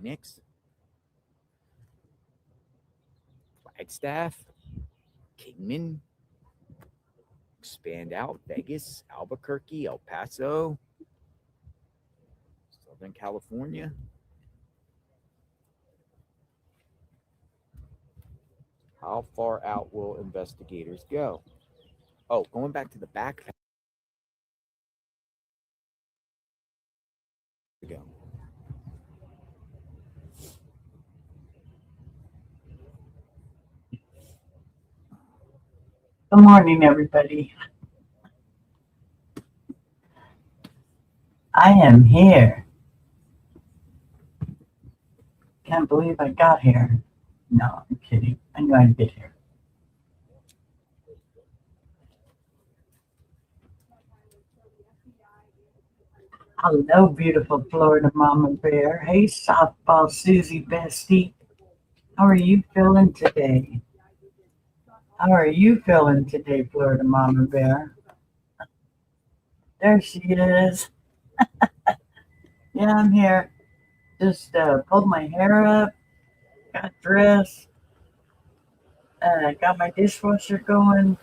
Phoenix, Flagstaff, Kingman, expand out, Vegas, Albuquerque, El Paso, Southern California. How far out will investigators go? Oh, going back to the back ago. Good morning, everybody. I am here. Can't believe I got here. No, I'm kidding. I knew I'd get here. Hello, beautiful Florida Mama Bear. Hey, softball Susie Bestie. How are you feeling today? How are you feeling today, Florida Mama Bear? There she is. Yeah, I'm here. Just pulled my hair up, got dressed, got my dishwasher going.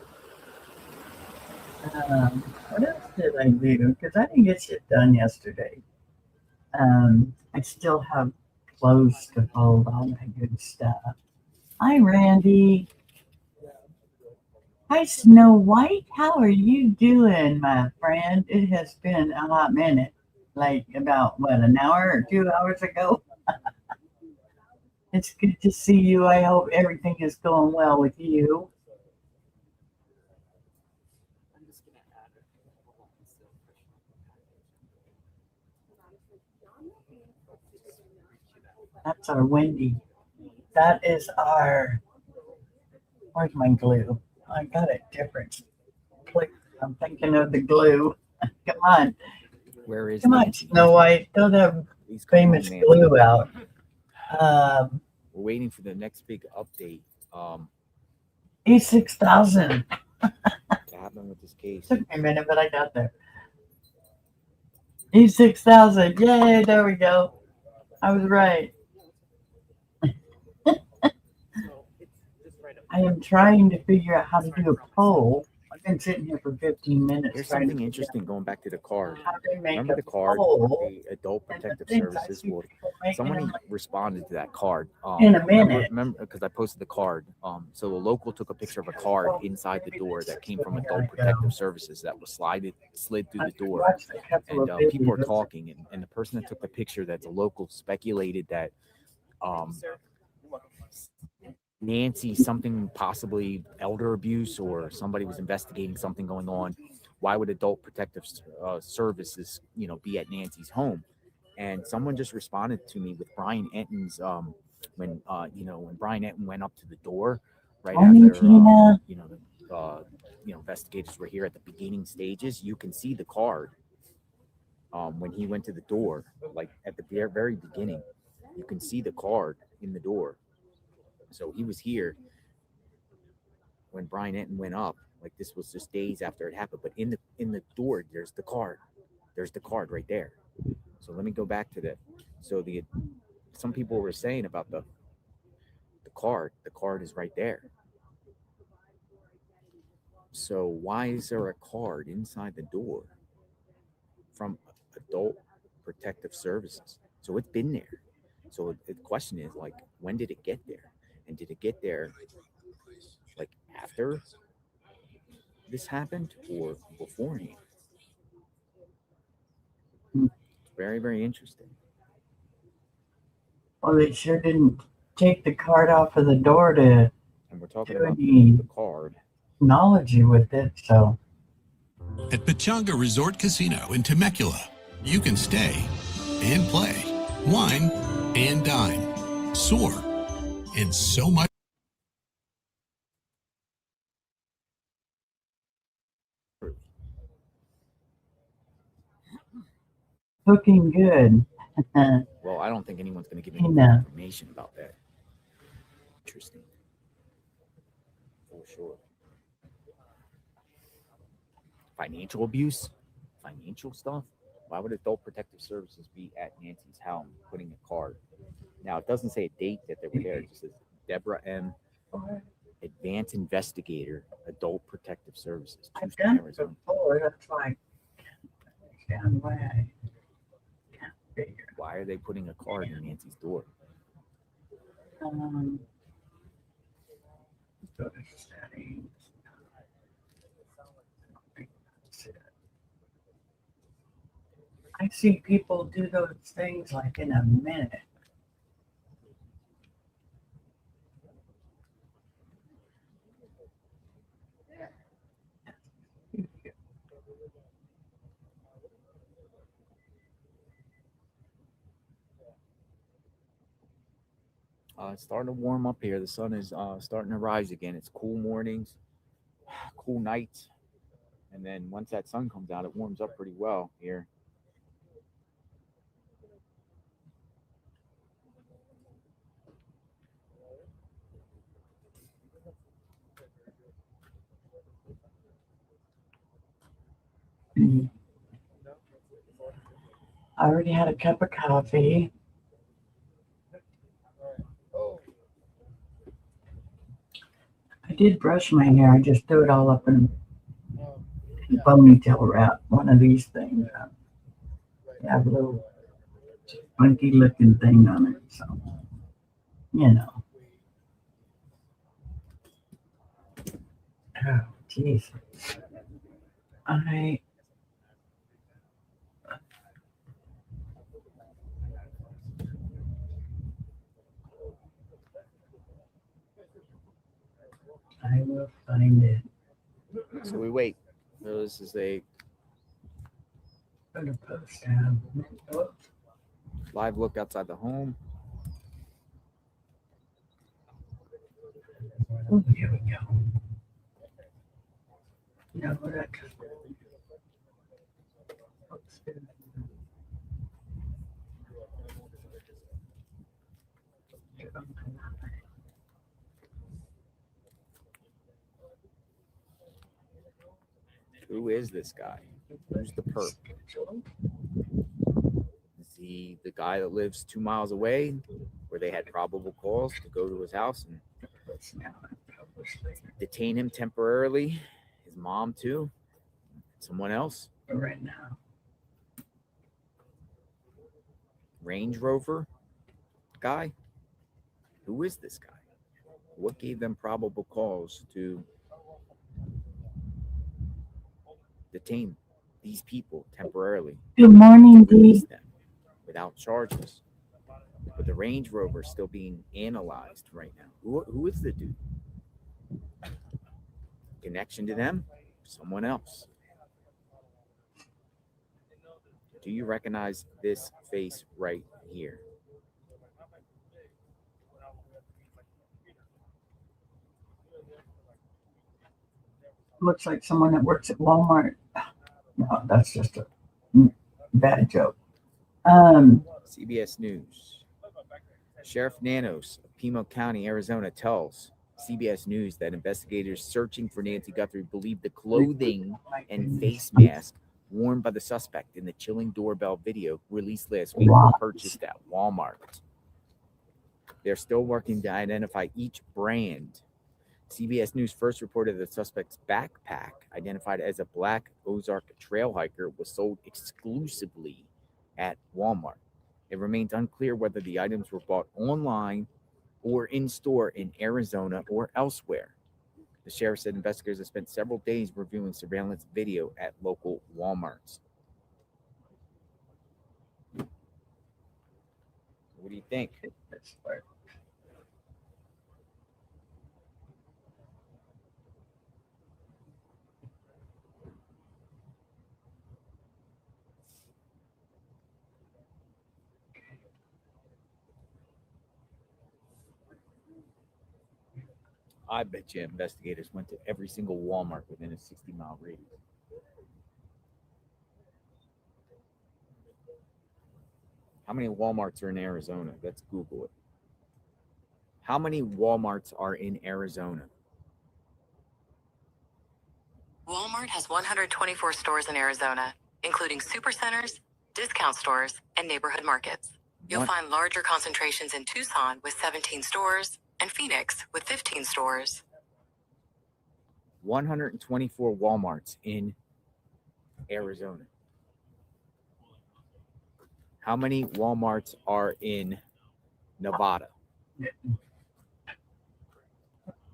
What else did I do? Because I didn't get shit done yesterday. I still have clothes to fold, all that good stuff. Hi, Randy. Hi, Snow White. How are you doing, my friend? It has been a hot minute. Like about, what, an hour or 2 hours ago? It's good to see you. I hope everything is going well with you. That's our Wendy. That is our, where's my glue? I got it different. Click. I'm thinking of the glue. Come on. Where is Come on, Nancy? Snow White. Throw that Please come famous home, Nancy. glue out. We're waiting for the next big update. E6000. What happened with this case? Took me a minute, but I got there. E6000. Yay, there we go. I was right. I am trying to figure out how to do a poll. I've been sitting here for 15 minutes. Here's trying something to interesting going back to the card. how to make Remember a the card, poll. the Adult And the Protective things I Services? see Well, people making somebody them responded to that card. in a minute. Remember, because I posted the card. So the local took a picture of a card inside the door that came from Adult Protective Services that was slid through the I've door. watched a couple And of people were videos. talking, and the person that took the picture, that's a local, speculated that Nancy, something possibly elder abuse, or somebody was investigating something going on. Why would Adult Protective Services, be at Nancy's home? And someone just responded to me with Brian Enton's when Brian Enton went up to the door right Morning, after Tina. investigators were here at the beginning stages. You can see the card when he went to the door, like at the very, very beginning. You can see the card in the door. So he was here when Brian Enton went up. Like, this was just days after it happened. But in the door, there's the card. There's the card right there. So let me go back to that. So some people were saying about the card. The card is right there. So why is there a card inside the door from Adult Protective Services? So it's been there. So the question is, like, when did it get there? And did it get there like after this happened or beforehand? Very, very interesting. Well, they sure didn't take the card off of the door to And we're talking do about any the card. technology with it. So At Pechanga Resort Casino in Temecula, you can stay and play, wine and dine, soar, and so much. cooking good. Well, I don't think anyone's going to give any Tina. information about that. Interesting. For sure. Financial abuse, financial stuff. Why would Adult Protective Services be at Nancy's home putting a card? Now, it doesn't say a date that they were there. It just says Deborah M., Advanced Investigator, Adult Protective Services, I've Tucson, done it Arizona. before. That's why I can't figure. Why are they putting a card in Nancy's door? Go to settings. That's it. I see people do those things like in a minute. It's starting to warm up here. The sun is starting to rise again. It's cool mornings, cool nights, and then once that sun comes out, it warms up pretty well here. I already had a cup of coffee. I did brush my hair. I just threw it all up in a ponytail wrap, one of these things. They have a little funky looking thing on it, so you know. Oh, jeez. I will find it. So we wait. So this is a Put a post out. live look outside the home. Oh, here we go. No, that Who is this guy? Who's the perp? Is he the guy that lives 2 miles away, where they had probable cause to go to his house and detain him temporarily? His mom too? Someone else? right now. Range Rover guy? Who is this guy? What gave them probable cause to detain these people temporarily? Good morning, Release Dee. them without charges. But the Range Rover is still being analyzed right now. Who is the dude? Connection to them? Someone else. Do you recognize this face right here? Looks like someone that works at Walmart. No, that's just a bad joke. CBS News. Sheriff Nanos of Pima County, Arizona, tells CBS News that investigators searching for Nancy Guthrie believe the clothing and face mask worn by the suspect in the chilling doorbell video released last week were purchased at Walmart. They're still working to identify each brand. CBS News first reported the suspect's backpack, identified as a black Ozark trail hiker, was sold exclusively at Walmart. It remains unclear whether the items were bought online or in store in Arizona or elsewhere. The sheriff said investigators have spent several days reviewing surveillance video at local Walmarts. What do you think? I bet you investigators went to every single Walmart within a 60-mile radius. How many Walmarts are in Arizona? Let's Google it. How many Walmarts are in Arizona? Walmart has 124 stores in Arizona, including supercenters, discount stores, and neighborhood markets. You'll One- find larger concentrations in Tucson with 17 stores and Phoenix with 15 stores. 124 Walmarts in Arizona. How many Walmarts are in Nevada?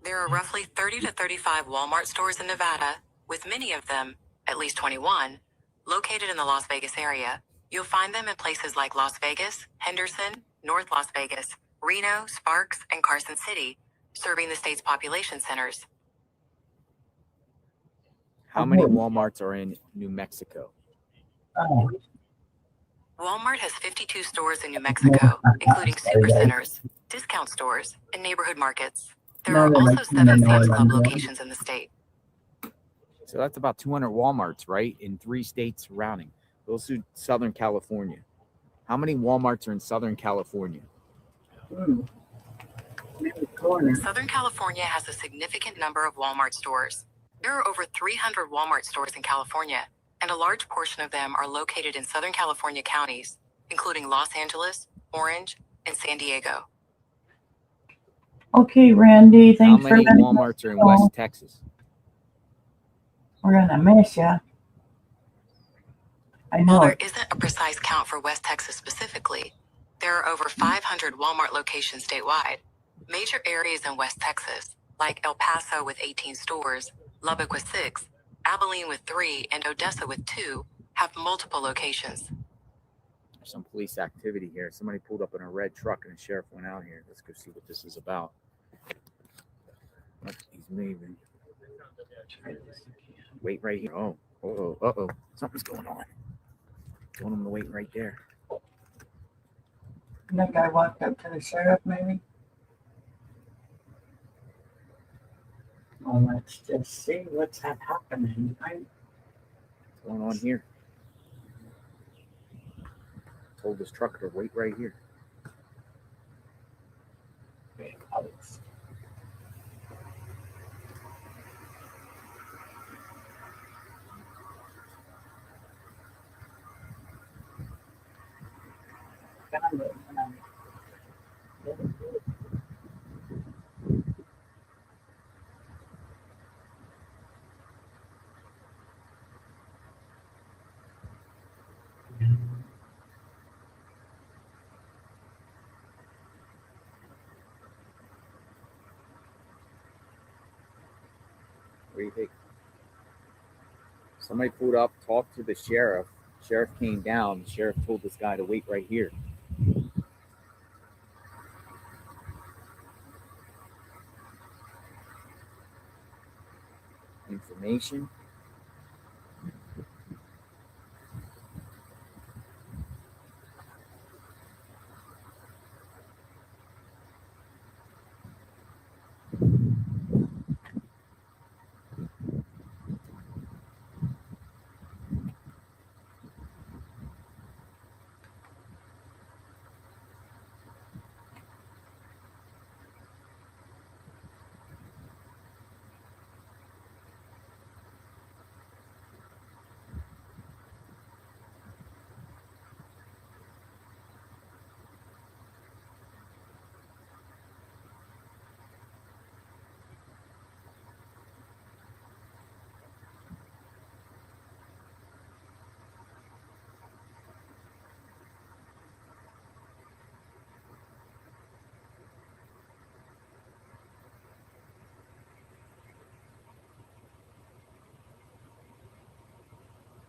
There are roughly 30 to 35 Walmart stores in Nevada, with many of them, at least 21, located in the Las Vegas area. You'll find them in places like Las Vegas, Henderson, North Las Vegas, Reno, Sparks, and Carson City, serving the state's population centers. How many Walmarts are in New Mexico? Oh, Walmart has 52 stores in New Mexico, including supercenters, discount stores, and neighborhood markets. There No, are they're also like 7 Sam's Illinois, Club yeah. locations in the state. So that's about 200 Walmarts, right? In 3 states surrounding. Those are Southern California. How many Walmarts are in Southern California? Maybe corner. Southern California has a significant number of Walmart stores. There are over 300 Walmart stores in California, and a large portion of them are located in Southern California counties, including Los Angeles, Orange, and San Diego. Okay, Randy, How thanks for many letting us Walmarts are in know. West Texas? We're gonna miss ya. I While know there it. isn't a precise count for West Texas specifically, there are over 500 Walmart locations statewide. Major areas in West Texas, like El Paso with 18 stores, Lubbock with 6, Abilene with 3, and Odessa with 2, have multiple locations. There's some police activity here. Somebody pulled up in a red truck and a sheriff went out here. Let's go see what this is about. He's moving. Wait right here. Oh, uh-oh. Something's going on. Told him to wait right there. That guy walked up to the sheriff, maybe? Well, let's just see what's happening. What's going on here? Told this trucker to wait right here. What do you think? Somebody pulled up, talked to the sheriff. Sheriff came down. The sheriff told this guy to wait right here. Information.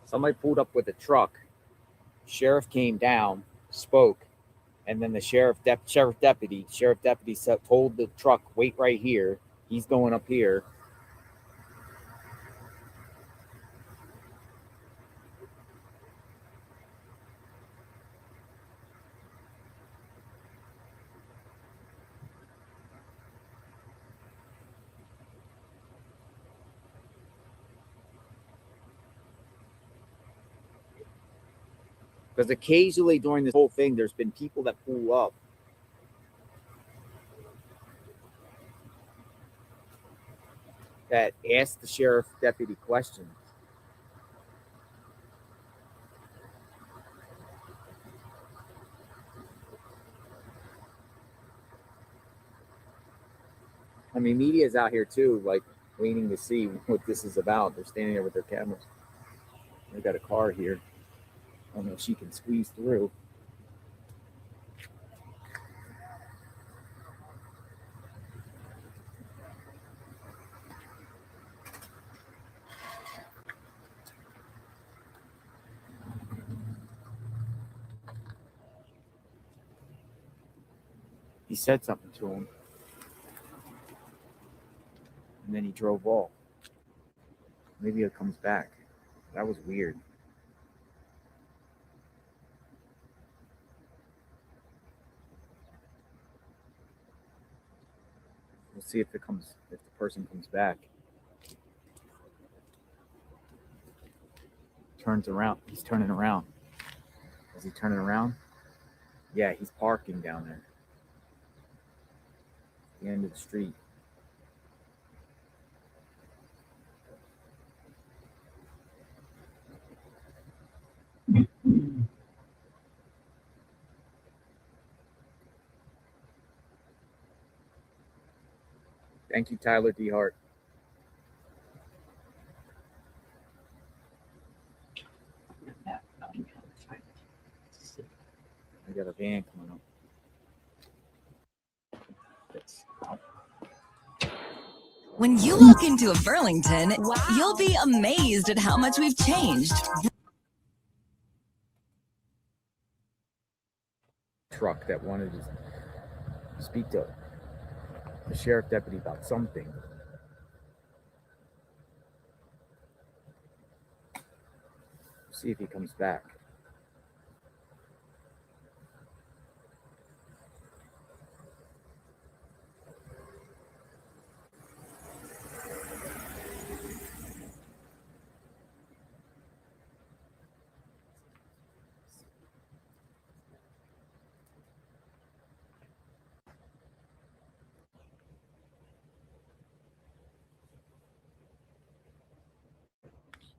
Somebody pulled up with a truck. Sheriff came down, spoke, and then the sheriff deputy told the truck, wait right here. He's going up here. Because occasionally during this whole thing, there's been people that pull up that ask the sheriff deputy questions. I mean, media's out here too, like waiting to see what this is about. They're standing there with their cameras. They got a car here. I don't know if she can squeeze through. He said something to him, and then he drove off. Maybe it comes back. That was weird. We'll see if the person comes back. Turns around. He's turning around. Is he turning around? Yeah, he's parking down there. The end of the street. Thank you, Tyler D. Hart. I got a van coming up. When you walk into a Burlington, you'll be amazed at how much we've changed. Truck that wanted to speak to the sheriff deputy about something. See if he comes back.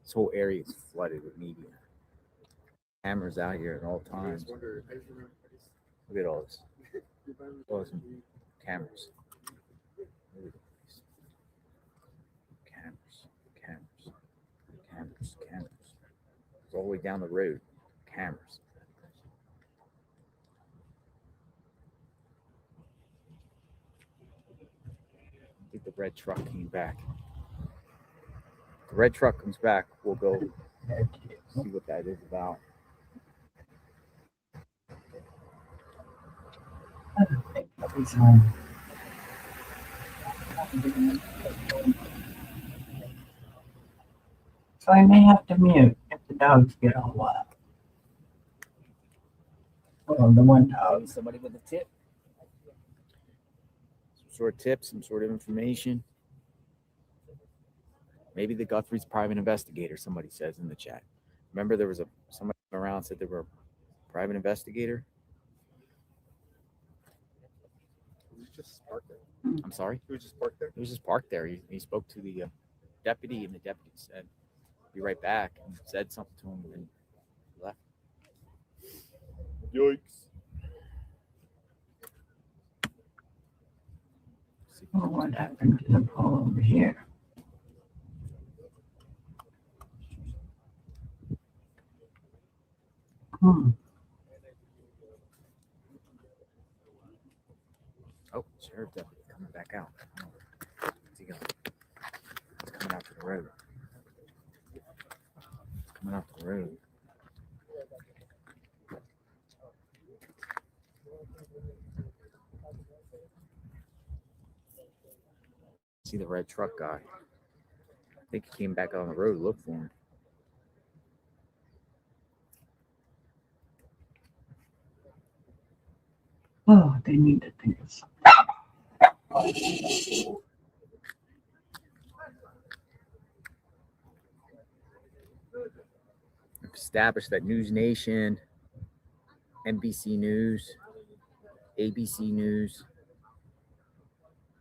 This whole area is flooded with media. Cameras out here at all times. Look at all this. All this cameras. Cameras. It's all the way down the road. Cameras. I think the red truck came back. The red truck comes back, we'll go see what that is about. I don't think he's home. So I may have to mute if the dogs get all wild. Oh, the one dog. Somebody with a tip. Some sort of tip, some sort of information. Maybe the Guthrie's private investigator, somebody says in the chat. Remember there was somebody around said they were a private investigator? He was just parked there. I'm sorry? He was just parked there? He was just parked there. He spoke to the deputy, and the deputy said, be right back, and said something to him, and then left. Yikes. Oh, what happened to the pole over here? Oh, sheriff deputy coming back out. Oh, where's he going? He's coming out to the road. He's coming out to the road. See the red truck guy. I think he came back on the road to look for him. Oh, they need to think of something. Established that News Nation, NBC News, ABC News,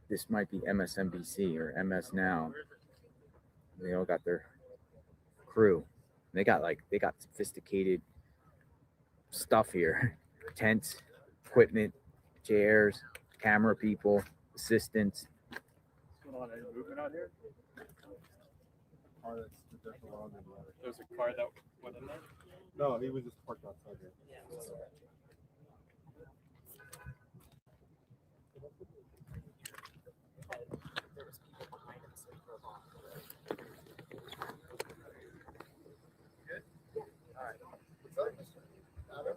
this might be MSNBC or MS Now. They all got their crew. They got sophisticated stuff here. Tents, equipment, chairs, camera people, assistants. on any movement out here? Car that's just along the water. There's a car that went in there? No, he was just parked outside here. Good? All right. What's up, Mr. Adam?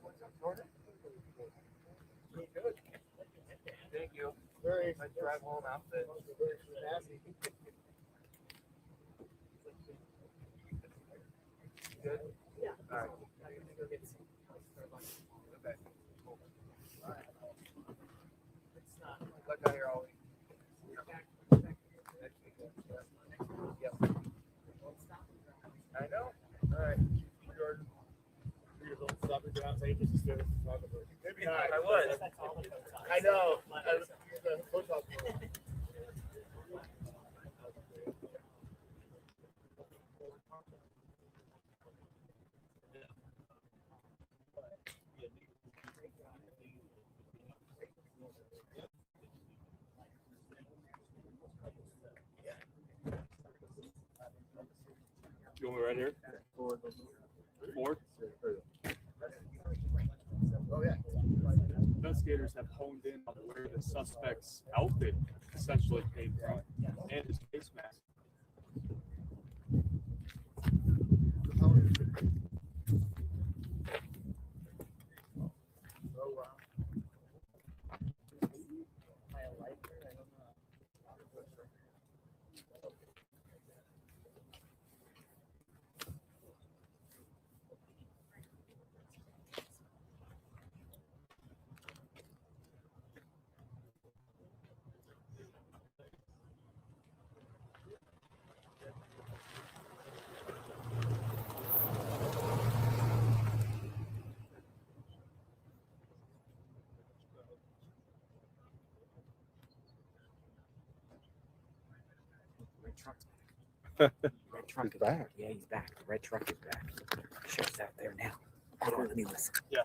Good. Thank you. Very nice drive home outfit. Very snazzy. Good? Yeah. All right. Okay. Cool. All right. Look out here, Ollie. Yep. I know. All right. Jordan. Maybe not. I was. I know. You want me right here? Four. Oh, yeah. Investigators have honed in on where the suspect's outfit essentially came from and his face mask. Red truck's back. Red truck He's is back. Yeah, he's back. The red truck is back. Sheriff's out there now. Hold on, let me listen. Yeah.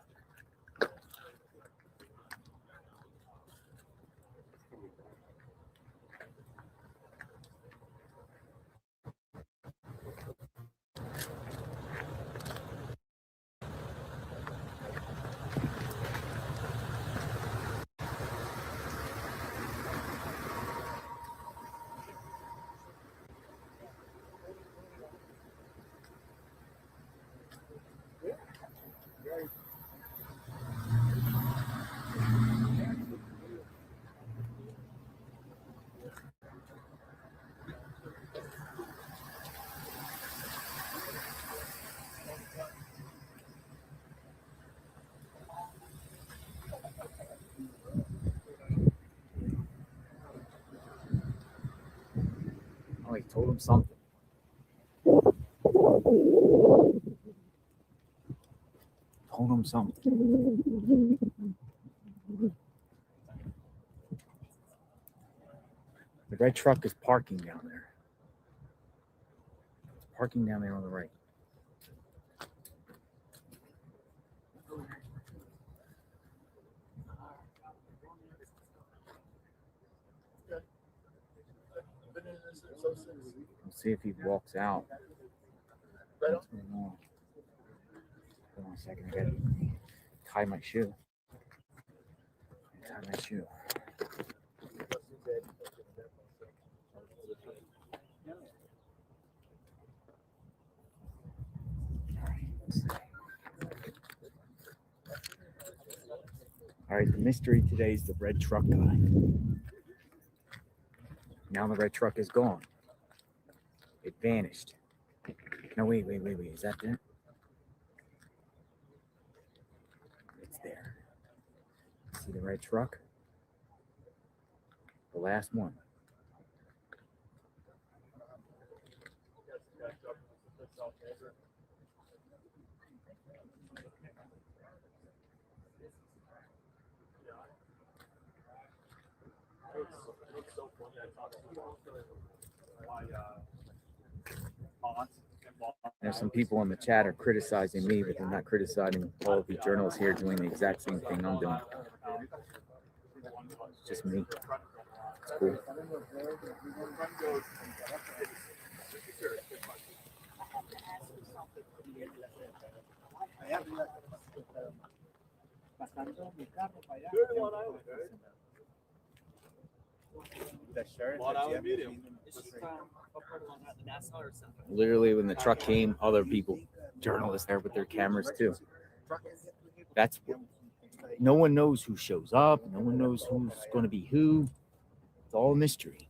Oh, he told him something. Told him something. The red truck is parking down there. It's parking down there on the right. Let's see if he walks out. What's going on? Hold on a second. I gotta tie my shoe. Tie my shoe. All right, the mystery today is the red truck guy. Now the red truck is gone. It vanished. No, wait. Is that there? It's there. See the red truck? The last one. There's some people in the chat are criticizing me, but they're not criticizing all of the journalists here doing the exact same thing I'm doing. Just me. It's cool. Literally, when the truck came, other people, journalists there with their cameras too. That's what, no one knows who shows up. No one knows who's going to be who. It's all a mystery.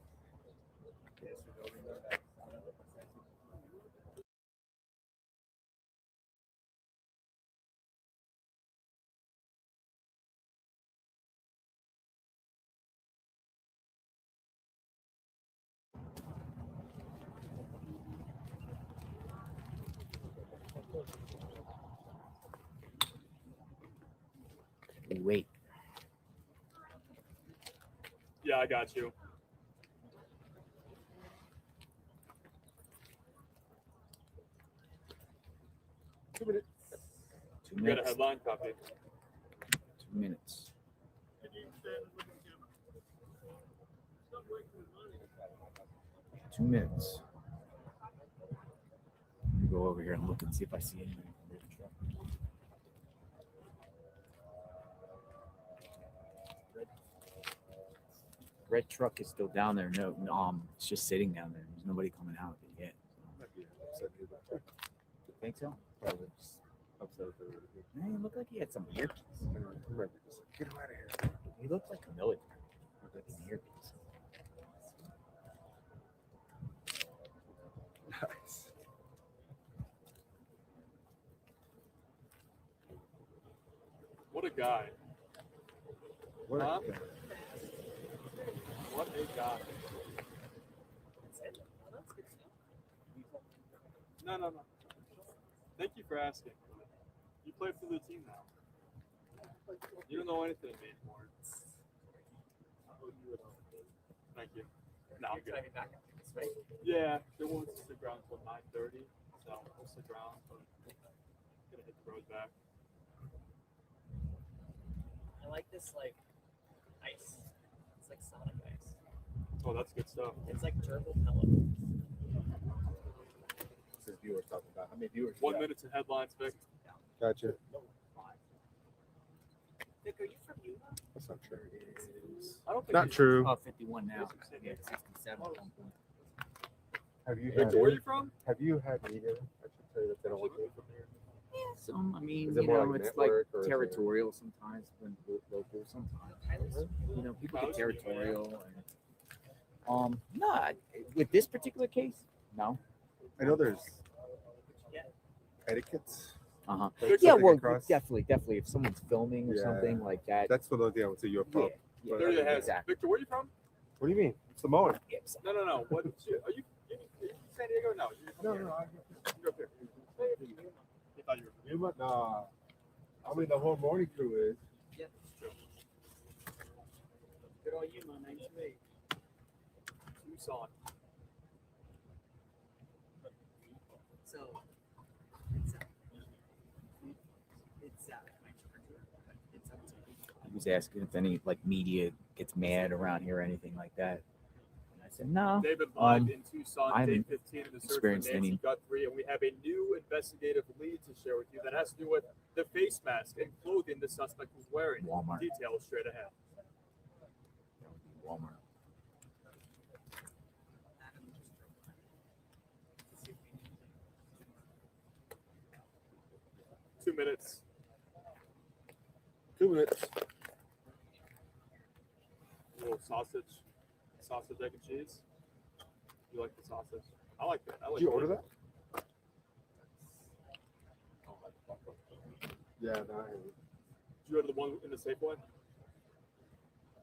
Wait. Yeah, I got you. Two You got a minutes. headline copy. 2 minutes. 2 minutes. Let me go over here and look and see if I see anything. Red truck is still down there. No, it's just sitting down there. There's nobody coming out of it yet. Think so? Probably just upset with the Man, he looked like he had some earpiece. Get him out of here. He looked like a military. Looked like an earpiece. Nice. What a guy. What? Huh? What a guy. No. Thank you for asking. You play for the team now. You don't know anything anymore. Thank you. No, I'm good. Yeah, they won't stick around until 9:30, so we'll stick around. But gonna hit the road back. I like this like ice. It's like Sonic ice. Oh, that's good stuff. It's like gerbil pellet. This is viewers talking about. How many viewers? 1 minute to headlines, Vic. Gotcha. Vic, are you from Utah? That's not true. I don't think Not he's- true. Oh, 51 now. Yeah, 67 at one point. Have you had? Victor, where are you from? Have you had me here? I should tell you that they don't want me from here. Yeah, some. I mean, Is it you more know, like it's like network or is it- territorial sometimes, when local sometimes. You know, people get territorial. And, no, with this particular case, no. I know there's etiquettes. Uh-huh. Like Yeah, something well, across- definitely. If someone's filming or Yeah. something like that. That's what I would say you're from. Yeah, There you have. exactly. Victor, where are you from? What do you mean? Samoan. Yeah, so- No. What? Are you San Diego? No. You're from here. You're up here. I thought you were from here. Nah. I mean, the whole morning crew is. Good on you, man. Nice to meet you. Tucson. So it's up to you. He was asking if any like media gets mad around here or anything like that. And I said, no. David live Um, in Tucson, I day haven't 15 in the search for experienced Nancy any- Guthrie, and we have a new investigative lead to share with you that has to do with the face mask and clothing the suspect was wearing. Walmart. Details straight ahead. That would be Walmart. 2 minutes. 2 minutes. A little sausage, egg and cheese. You like the sausage? I like that. I like Did you it. order that? Yeah, no. I haven't. Did you go to the one in the Safeway?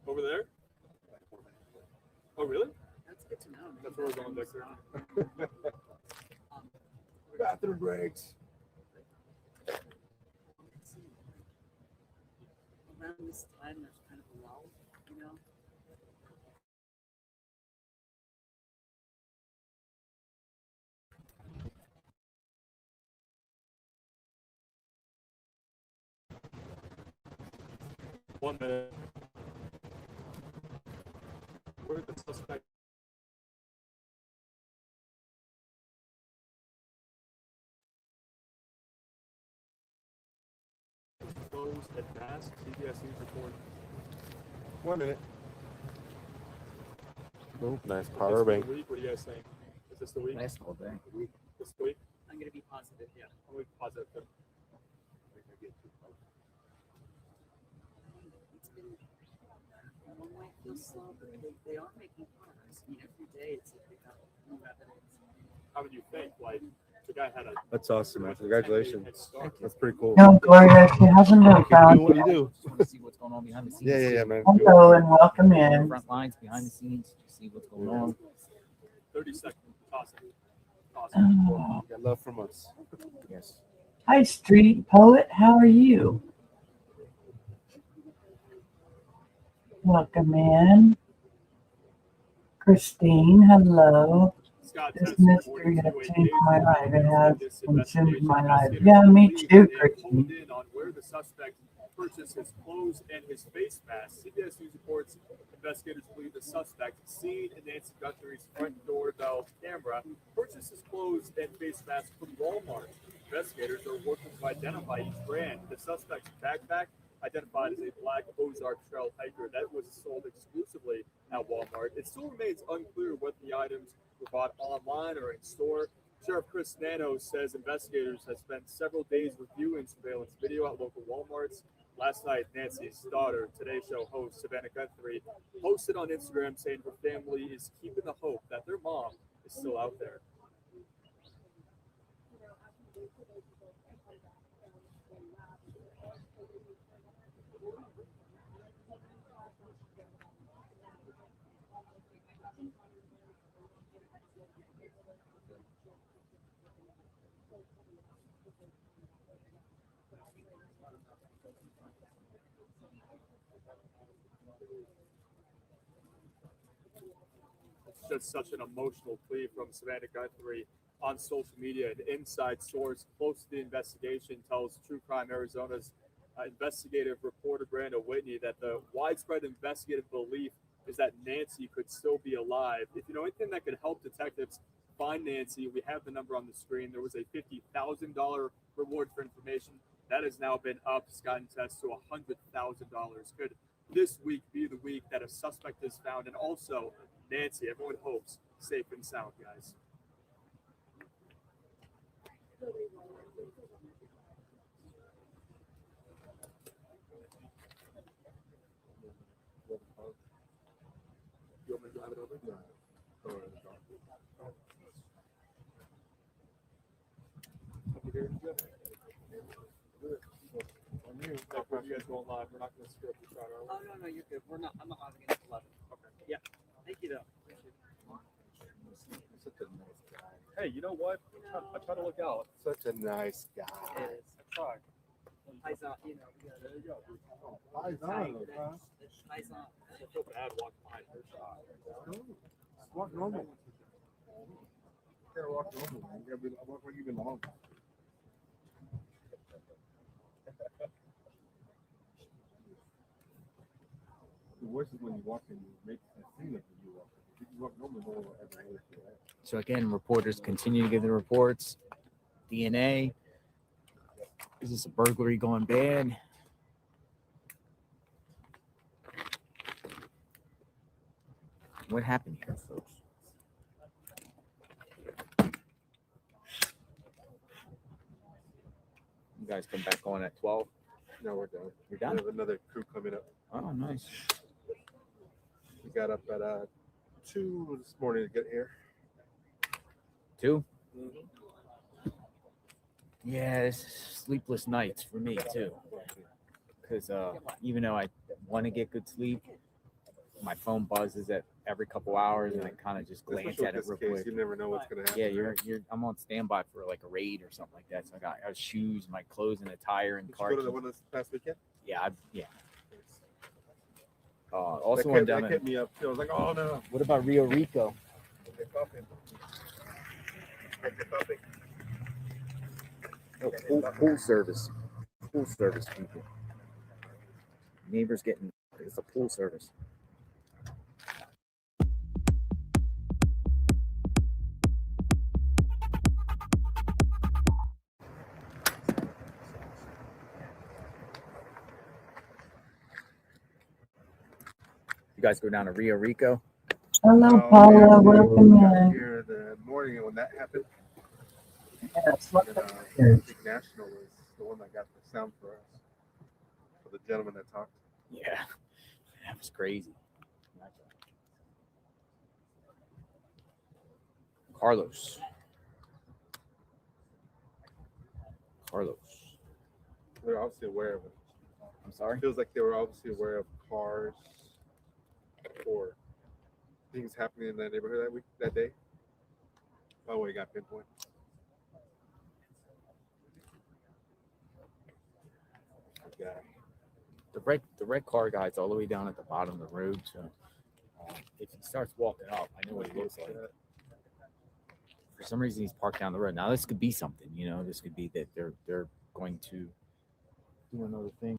Over there? Oh, really? That's good to know. Man. That's where we're going, Victor. Bathroom breaks. Around this time, there's kind of a lull, you know. One minute. where the suspect closed at mass. CBS News report. 1 minute. Oh, nice Is power this for bank. the week? What are you guys saying? Is this the week? Last all day. This week? I'm gonna be positive. Yeah. I'm going to be positive. It's been one might feel slow, but they are making progress. I mean, every day it's like they got new evidence. How would you think? Like, the guy had a That's awesome, man. Congratulations. That's pretty cool. No, Gloria, she hasn't been Keep found doing what yet. you do. Just want to see what's going on behind the scenes. Yeah, too. man. Hello and welcome in. Front lines, behind the scenes, see what's going on. 30 seconds. Awesome. Oh, You got love from us. Yes. hi, Street Poet. How are you? Welcome in. Christine, hello. Scott This Test mystery reported has to a changed my life. It has this consumed investigation. my life. Investigators Yeah, me believe too, they have Christine. honed in on where the suspect purchased his clothes and his face mask. CBS News reports investigators believe the suspect, seen in Nancy Guthrie's front doorbell camera, purchased his clothes and face mask from Walmart. Investigators are working to identify each brand. The suspect's backpack, identified as a black Ozark Trail hiker, that was sold exclusively at Walmart. It still remains unclear what the items were bought online or in store. Sheriff Chris Nano says investigators have spent several days reviewing surveillance video at local Walmarts. Last night, Nancy's daughter, Today Show host Savannah Guthrie, posted on Instagram saying her family is keeping the hope that their mom is still out there. It's just such an emotional plea from Savannah Guthrie on social media. An inside source close to the investigation tells True Crime Arizona's investigative reporter Brandon Whitney that the widespread investigative belief is that Nancy could still be alive. If you know anything that could help detectives find Nancy, we have the number on the screen. There was a $50,000 reward for information. That has now been upped, Scott and Tess, to $100,000. Could this week be the week that a suspect is found? And also, Nancy, everyone hopes, safe and sound, guys. You want me to drive it over? You guys going live. We're not going to script the shot, are we? Oh no, you're good. We're not. I'm not having it at 11. Okay. Yeah. Thank you though. Hey, you know what? I try to look out. Such a nice guy. It is. I try. Eyes on. You know. We There you go. Eyes on, huh? Eyes on. I feel bad walking behind her shot. Walk normal. You gotta walk normal, man. You gotta walk like you belong. The worst is when you walk and you make it seem like you walk. If you walk normal, no one will ever notice you. So again, reporters continue to give the reports. DNA. Is this a burglary going bad? What happened here, folks? You guys come back on at 12. No, we're done. You're done? We have another crew coming up. Oh, nice. We got up at 2 this morning to get here. 2? Yeah, it's sleepless nights for me too. Because even though I want to get good sleep, my phone buzzes at every couple hours, and I kind of just glance Especially at it with real this case, quick. you never know what's gonna happen. Yeah, I'm on standby for like a raid or something like that. So I got shoes, my clothes, and a tire and Did car. you go to the keys. one this past weekend? Yeah. Also that one kept, down that in. kept me up too. I was like, oh no. What about Rio Rico? Oh, pool service. Pool service people. Neighbors getting. It's a pool service. You guys go down to Rio Rico? Hello, Well, Paula. we Welcome got in. here the morning when that happened. Yes, look And, at I this. think National was the one that got the sound for us, for the gentleman that talked. Yeah, that was crazy. Carlos. They're obviously aware of it. I'm sorry? It feels like they were obviously aware of cars or things happening in that neighborhood that day. Oh, he got pinpoint. Yeah. The red car guy's all the way down at the bottom of the road. So if he starts walking up, I know what he looks like. For some reason, he's parked down the road. Now this could be something, you know. This could be that they're going to do another thing.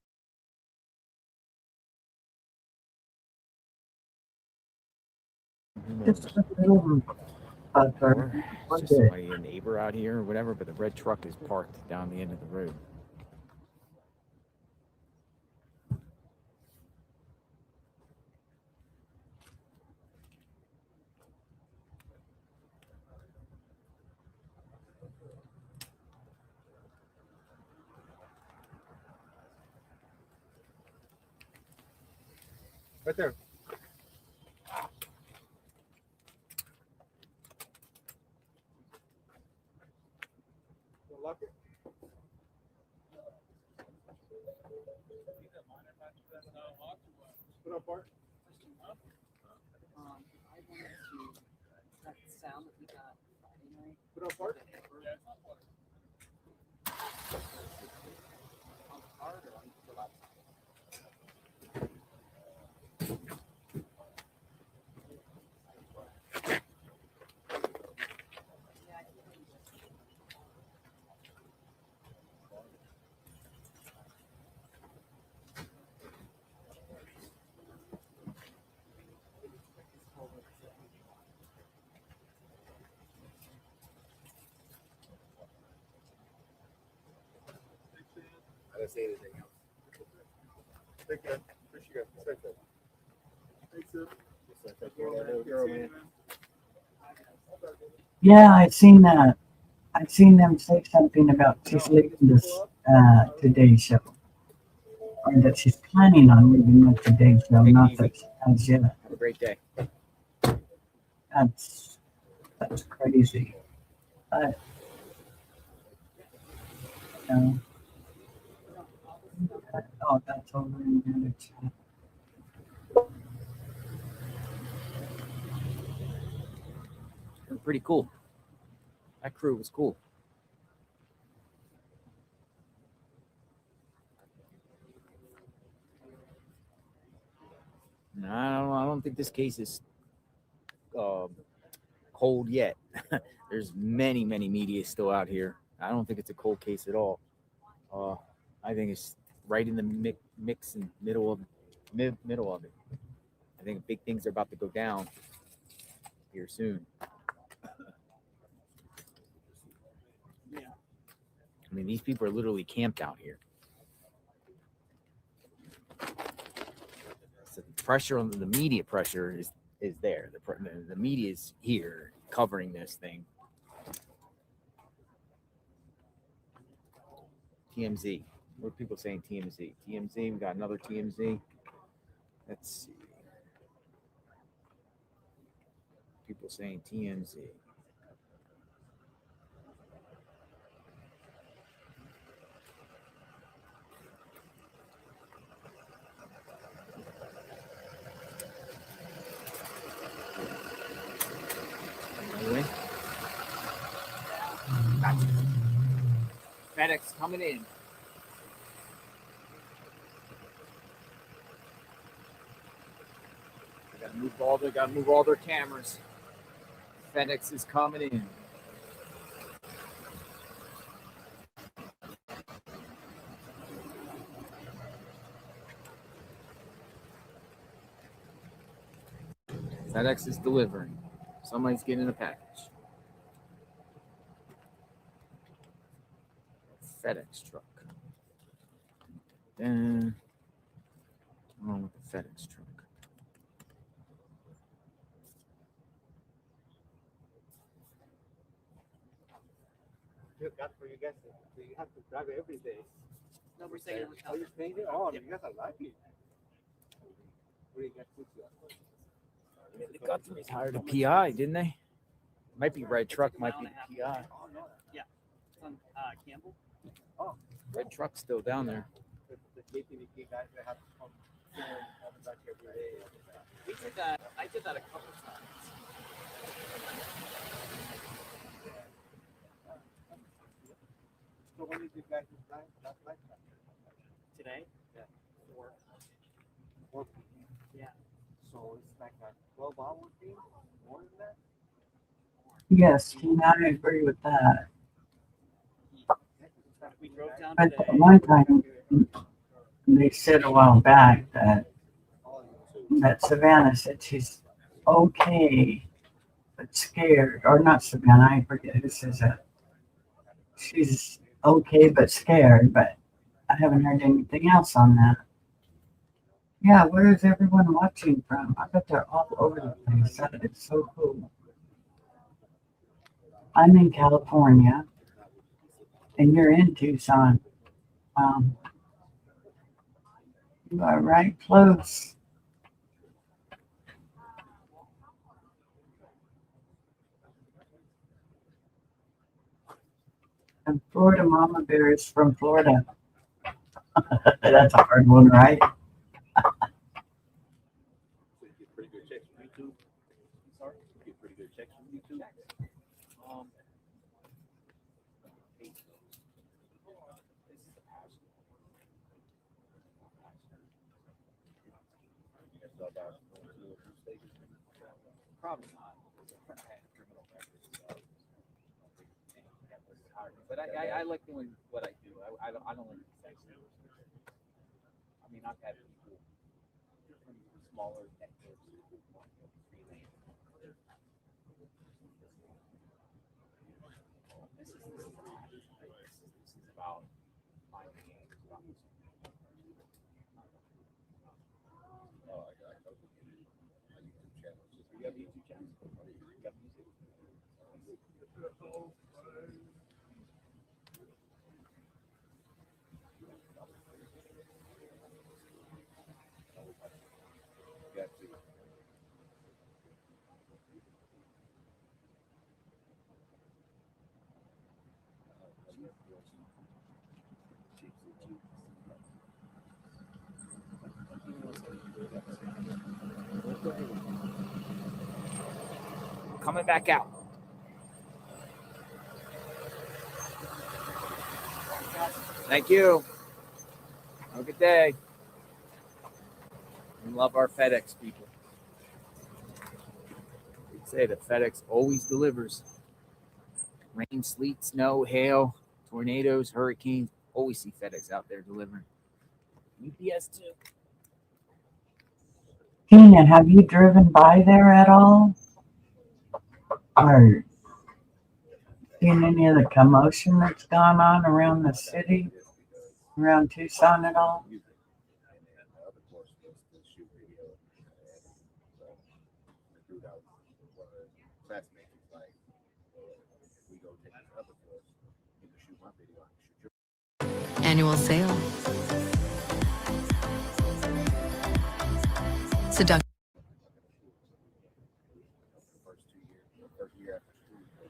Just a little buffer. Or What just is it? somebody, a neighbor out here or whatever. But the red truck is parked down the end of the road. Right there. Lock it. Put up, Bart. I wanted to that sound that we got Friday night. Put up, Bart. On the card or on the laptop? I didn't say anything else. Take care. Appreciate you guys. Stay safe. Thanks, sir. Just like that little girl, man. Yeah, I seen that. I seen them say something about she's leaving this Today Show, or that she's planning on leaving the Today Show. Take it Not easy. that she has yet. Have a great day. That's crazy. But you know, oh, that's over in the other chat. They're pretty cool. That crew was cool. I don't think this case is cold yet. There's many media still out here. I don't think it's a cold case at all. I think it's right in the mix and middle of it. I think big things are about to go down here soon. I mean, these people are literally camped out here. So the pressure on the media pressure is there. The media is here covering this thing. TMZ. What are people saying? TMZ. TMZ. We got another TMZ. Let's see. People saying TMZ. Anyway. Gotcha. FedEx coming in. They gotta move all their cameras. FedEx is coming in. FedEx is delivering. Somebody's getting a package. FedEx truck. Then, what's wrong with the FedEx truck? just got for you guys. You have to drive it every day. No, we're staying in a Oh, hotel. you're staying there? Oh, you guys are lucky. Where do you guys put you at? The Guthrie's hired a PI, didn't they? Might be Red Truck, might be the PI. Oh, no. Yeah. It's on Campbell. Red Truck's still down there. The KPVK guys that have to come coming back every day. We did that. I did that a couple times. So when did you guys fly last night? Today? Yeah. 4. 4 p.m. Yeah. So it's like a 12-hour thing? More than that? Yes, Tina, I agree with that. We drove down But today. at one time, they said a while back that Savannah said she's okay, but scared. Or not Savannah, I forget who says that. She's okay, but scared, but I haven't heard anything else on that. Yeah, where is everyone watching from? I bet they're all over the place. That is so cool. I'm in California, and you're in Tucson. You are right close. And Florida Mama Bear is from Florida. That's a hard one, right? So you get pretty good checks from YouTube? Sorry? You get pretty good checks from YouTube? Probably not. I had a criminal record, so that was hard. But I like doing what I do. I don't like the sex. I mean, I've had people from smaller networks who want to freelance. This is about my game. It's about music. Oh, I got a couple of YouTube channels. You have YouTube channels? You got music? Got to. Coming back out. Thank you. Have a good day. We love our FedEx people. They say that FedEx always delivers. Rain, sleet, snow, hail, tornadoes, hurricanes. Always see FedEx out there delivering. UPS too. Tina, have you driven by there at all? Or seen any of the commotion that's gone on around the city, around Tucson at all? And then the other course was to shoot video. So the dude out, one of the classmates was like, if we go take this other course, you can shoot my video, I can shoot your. Annual sale. Seduction. The first 2 years, the first year after school, you know,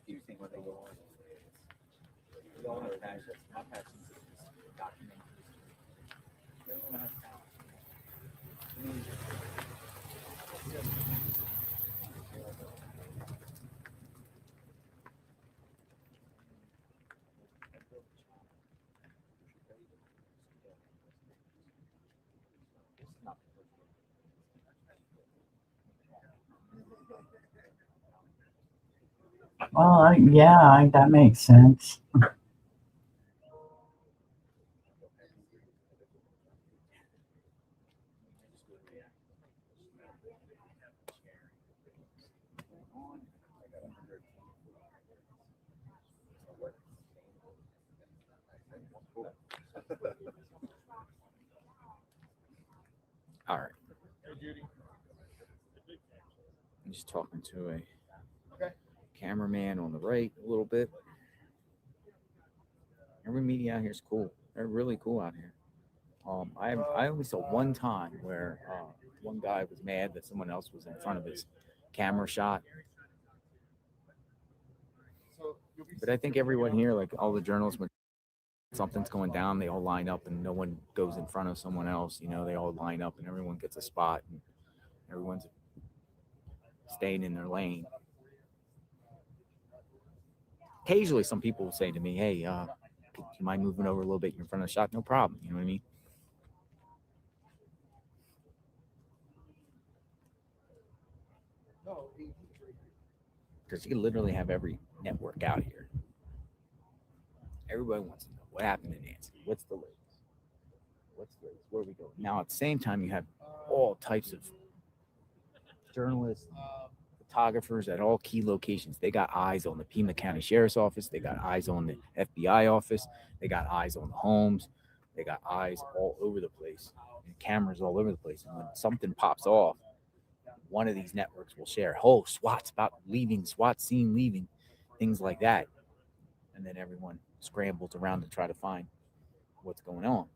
You think what they go on? We all have passions. My passion is just documenting history. Everyone has passion. Well, yeah, that makes sense. All right. I'm just talking to a cameraman on the right a little bit. Every media out here is cool. They're really cool out here. I only saw one time where one guy was mad that someone else was in front of his camera shot. But I think everyone here, like all the journalists, when something's going down, they all line up and no one goes in front of someone else. You know, they all line up and everyone gets a spot and everyone's staying in their lane. Occasionally, some people will say to me, "Hey, do you mind moving over a little bit? You're in front of the shot, no problem." You know what I mean? Because you can literally have every network out here. Everybody wants to know what happened to Nancy. What's the latest? What's the latest? Where are we going? Now, at the same time, you have all types of journalists, photographers at all key locations. They got eyes on the Pima County Sheriff's Office. They got eyes on the FBI office. They got eyes on the homes. They got eyes all over the place and cameras all over the place. And when something pops off, one of these networks will share, "Oh, SWAT's about leaving, SWAT scene leaving," things like that. And then everyone scrambles around to try to find what's going on.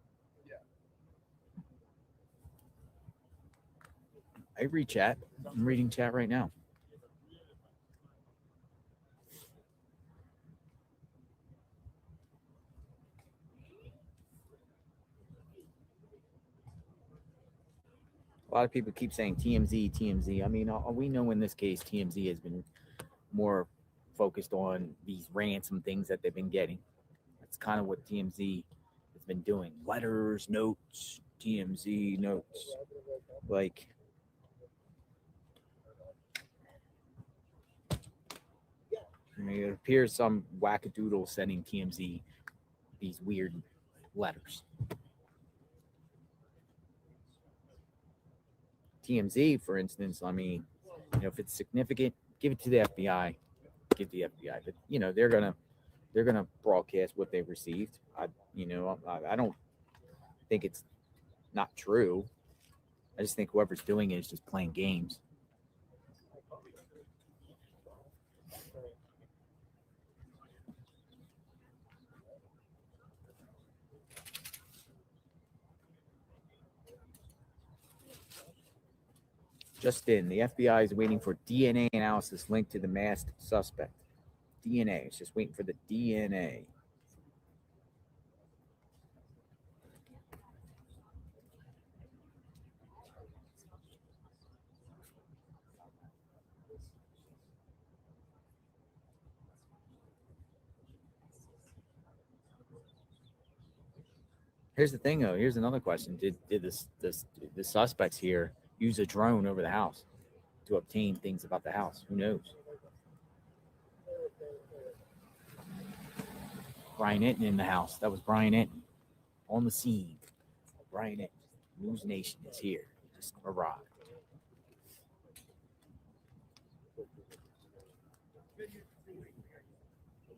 I read chat. I'm reading chat right now. A lot of people keep saying TMZ, TMZ. I mean, we know in this case TMZ has been more focused on these ransom things that they've been getting. That's kind of what TMZ has been doing. Letters, notes, TMZ notes. Like, I mean, it appears some wackadoodle sending TMZ these weird letters. TMZ, for instance, I mean, if it's significant, give it to the FBI. Give the FBI, but they're gonna broadcast what they received. I don't think it's not true. I just think whoever's doing it is just playing games. Just in, the FBI is waiting for DNA analysis linked to the masked suspect. DNA, it's just waiting for the DNA. Here's the thing, though. Here's another question: Did the suspects here use a drone over the house to obtain things about the house? Who knows? Brian Enton in the house. That was Brian Enton on the scene. Brian Enton, News Nation is here. Just arrived.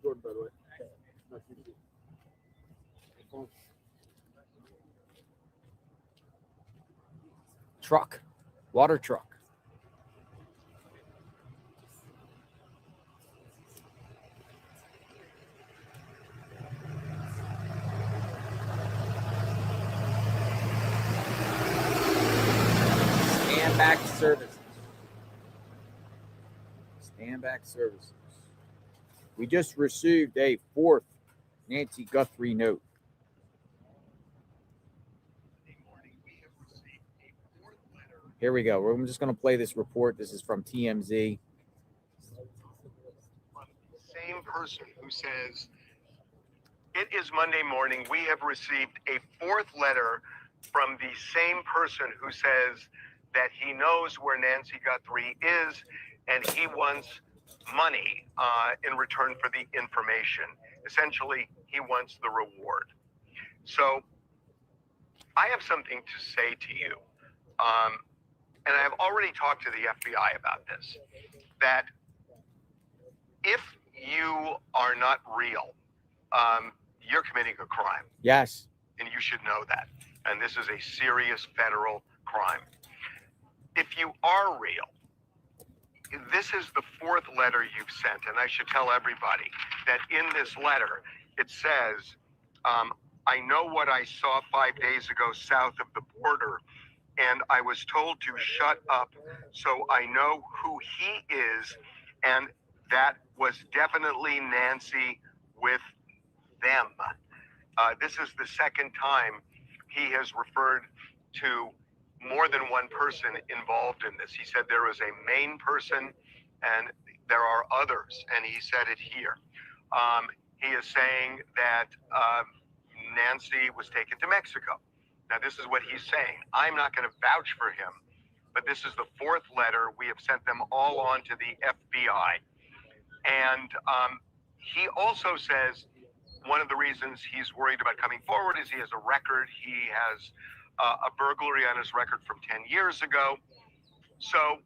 Jordan, by the way. Truck, water truck. Stand back services. Stand back services. We just received a fourth Nancy Guthrie note. Here we go. I'm just going to play this report. This is from TMZ. Same person who says, "It is Monday morning. We have received a fourth letter from the same person who says that he knows where Nancy Guthrie is and he wants money in return for the information. Essentially, he wants the reward. So I have something to say to you. And I've already talked to the FBI about this, that if you are not real, you're committing a crime. Yes. And you should know that. And this is a serious federal crime. If you are real, this is the fourth letter you've sent, and I should tell everybody that in this letter, it says, I know what I saw 5 days ago south of the border, and I was told to shut up, so I know who he is, and that was definitely Nancy with them. This is the second time he has referred to more than one person involved in this. He said there is a main person and there are others, and he said it here. He is saying that Nancy was taken to Mexico. Now, this is what he's saying. I'm not going to vouch for him, but this is the fourth letter. We have sent them all on to the FBI. And he also says one of the reasons he's worried about coming forward is he has a record. He has a burglary on his record from 10 years ago. So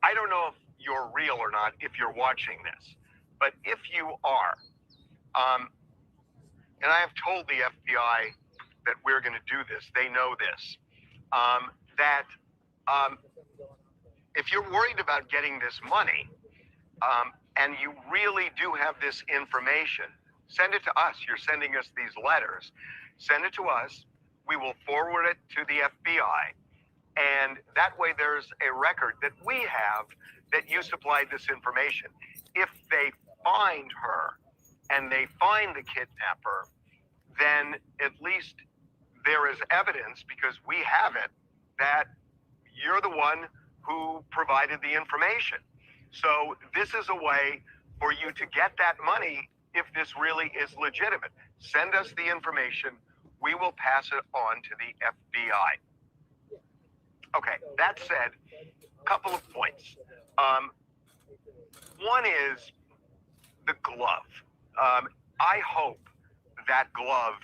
I don't know if you're real or not if you're watching this, but if you are, and I have told the FBI that we're going to do this, they know this, that if you're worried about getting this money and you really do have this information, send it to us. You're sending us these letters. Send it to us. We will forward it to the FBI. And that way there's a record that we have that you supplied this information. If they find her and they find the kidnapper, then at least there is evidence, because we have it, that you're the one who provided the information. So this is a way for you to get that money if this really is legitimate. Send us the information. We will pass it on to the FBI. Okay, that said, a couple of points. One is the glove. I hope that glove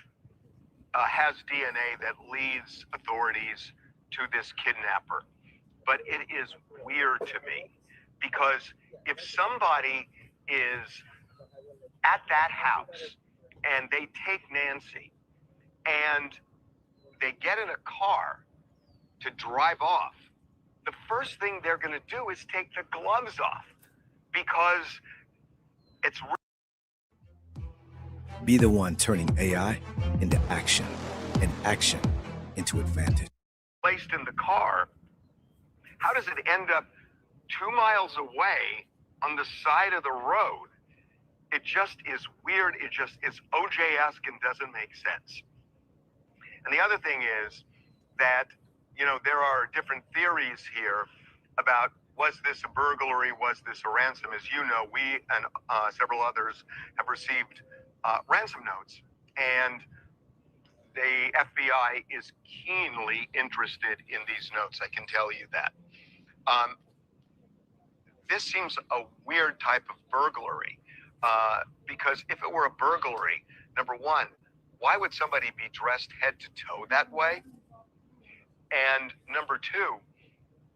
has DNA that leads authorities to this kidnapper. But it is weird to me, because if somebody is at that house and they take Nancy and they get in a car to drive off, the first thing they're going to do is take the gloves off, because it's Be the one turning AI into action and action into advantage. placed in the car. How does it end up 2 miles away on the side of the road? It just is weird. It just is OJ-esque and doesn't make sense. And the other thing is that, you know, there are different theories here about, was this a burglary? Was this a ransom? As you know, we and several others have received ransom notes, and the FBI is keenly interested in these notes. I can tell you that. This seems a weird type of burglary, because if it were a burglary, number one, why would somebody be dressed head to toe that way? And number two,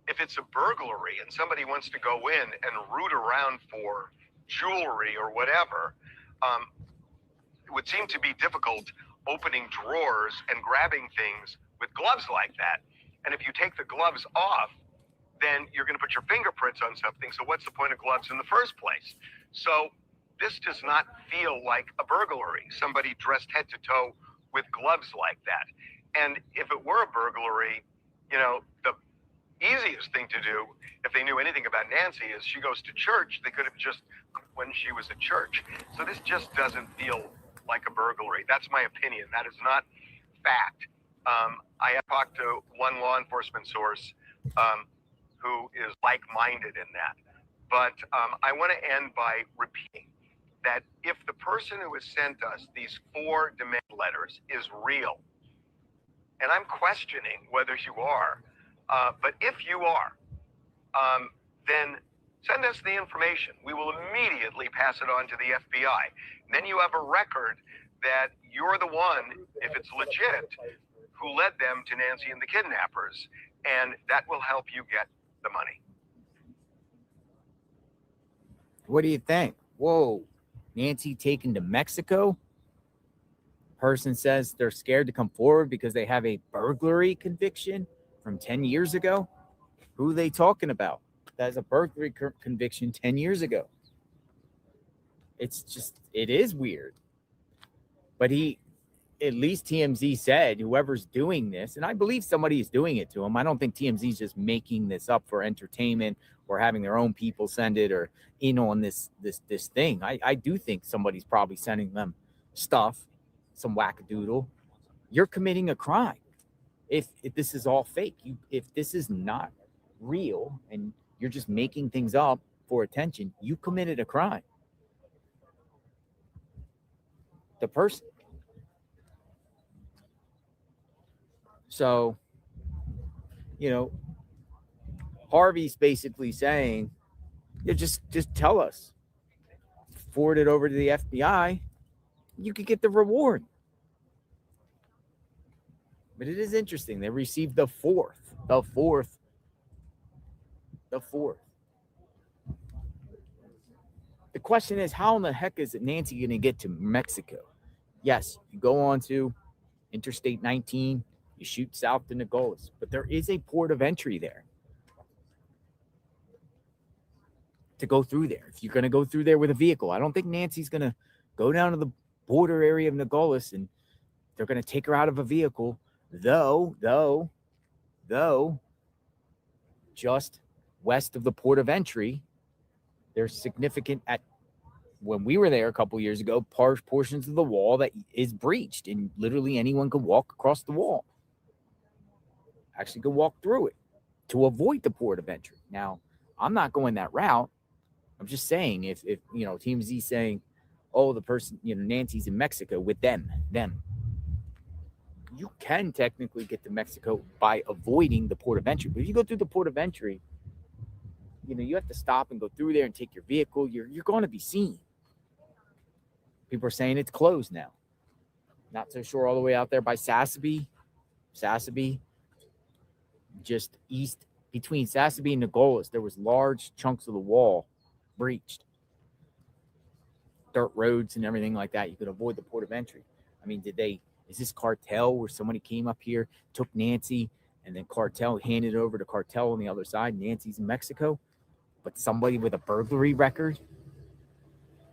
if it's a burglary and somebody wants to go in and root around for jewelry or whatever, it would seem to be difficult opening drawers and grabbing things with gloves like that. And if you take the gloves off, then you're going to put your fingerprints on something. So what's the point of gloves in the first place? So this does not feel like a burglary, somebody dressed head to toe with gloves like that. And if it were a burglary, you know, the easiest thing to do, if they knew anything about Nancy, is she goes to church. They could have just, when she was at church. So this just doesn't feel like a burglary. That's my opinion. That is not fact. I have talked to one law enforcement source who is like-minded in that. But I want to end by repeating that if the person who has sent us these 4 demand letters is real, and I'm questioning whether you are, but if you are, then Send us the information. We will immediately pass it on to the FBI. Then you have a record that you're the one, if it's legit, who led them to Nancy and the kidnappers. And that will help you get the money. What do you think? Whoa, Nancy taken to Mexico? Person says they're scared to come forward because they have a burglary conviction from 10 years ago. Who are they talking about? That's a burglary conviction 10 years ago. It's just, it is weird. But at least TMZ said whoever's doing this, and I believe somebody is doing it to him. I don't think TMZ is just making this up for entertainment or having their own people send it or in on this thing. I do think somebody's probably sending them stuff, some wackadoodle. You're committing a crime if this is all fake. If this is not real and you're just making things up for attention, you committed a crime. The person. So, Harvey's basically saying, just tell us, forward it over to the FBI, you could get the reward. But it is interesting. They received the fourth. The question is, how in the heck is Nancy going to get to Mexico? Yes, you go on to Interstate 19, you shoot south to Nogales, but there is a port of entry there to go through there. If you're going to go through there with a vehicle, I don't think Nancy's going to go down to the border area of Nogales and they're going to take her out of a vehicle, though, just west of the port of entry, there's significant, when we were there a couple years ago, portions of the wall that is breached, and literally anyone could walk across the wall. Actually, could walk through it to avoid the port of entry. Now, I'm not going that route. I'm just saying, if TMZ saying, oh, the person, Nancy's in Mexico with them, you can technically get to Mexico by avoiding the port of entry. But if you go through the port of entry, you have to stop and go through there and take your vehicle. You're going to be seen. People are saying it's closed now. Not so sure all the way out there by Sassabee, just east between Sassabee and Nogales, there was large chunks of the wall breached. Dirt roads and everything like that. You could avoid the port of entry. I mean, is this cartel where somebody came up here, took Nancy, and then cartel handed it over to cartel on the other side? Nancy's in Mexico, but somebody with a burglary record.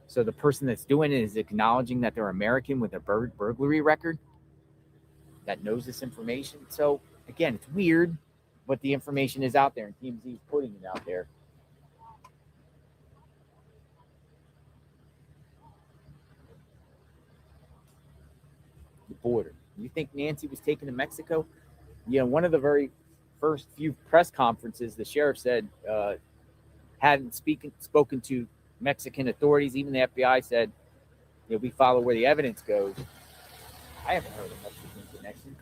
So the person that's doing it is acknowledging that they're American with a burglary record that knows this information. So again, it's weird, but the information is out there and TMZ is putting it out there. The border. You think Nancy was taken to Mexico? One of the very first few press conferences, the sheriff said hadn't spoken to Mexican authorities. Even the FBI said, we follow where the evidence goes. I haven't heard of Mexican connection.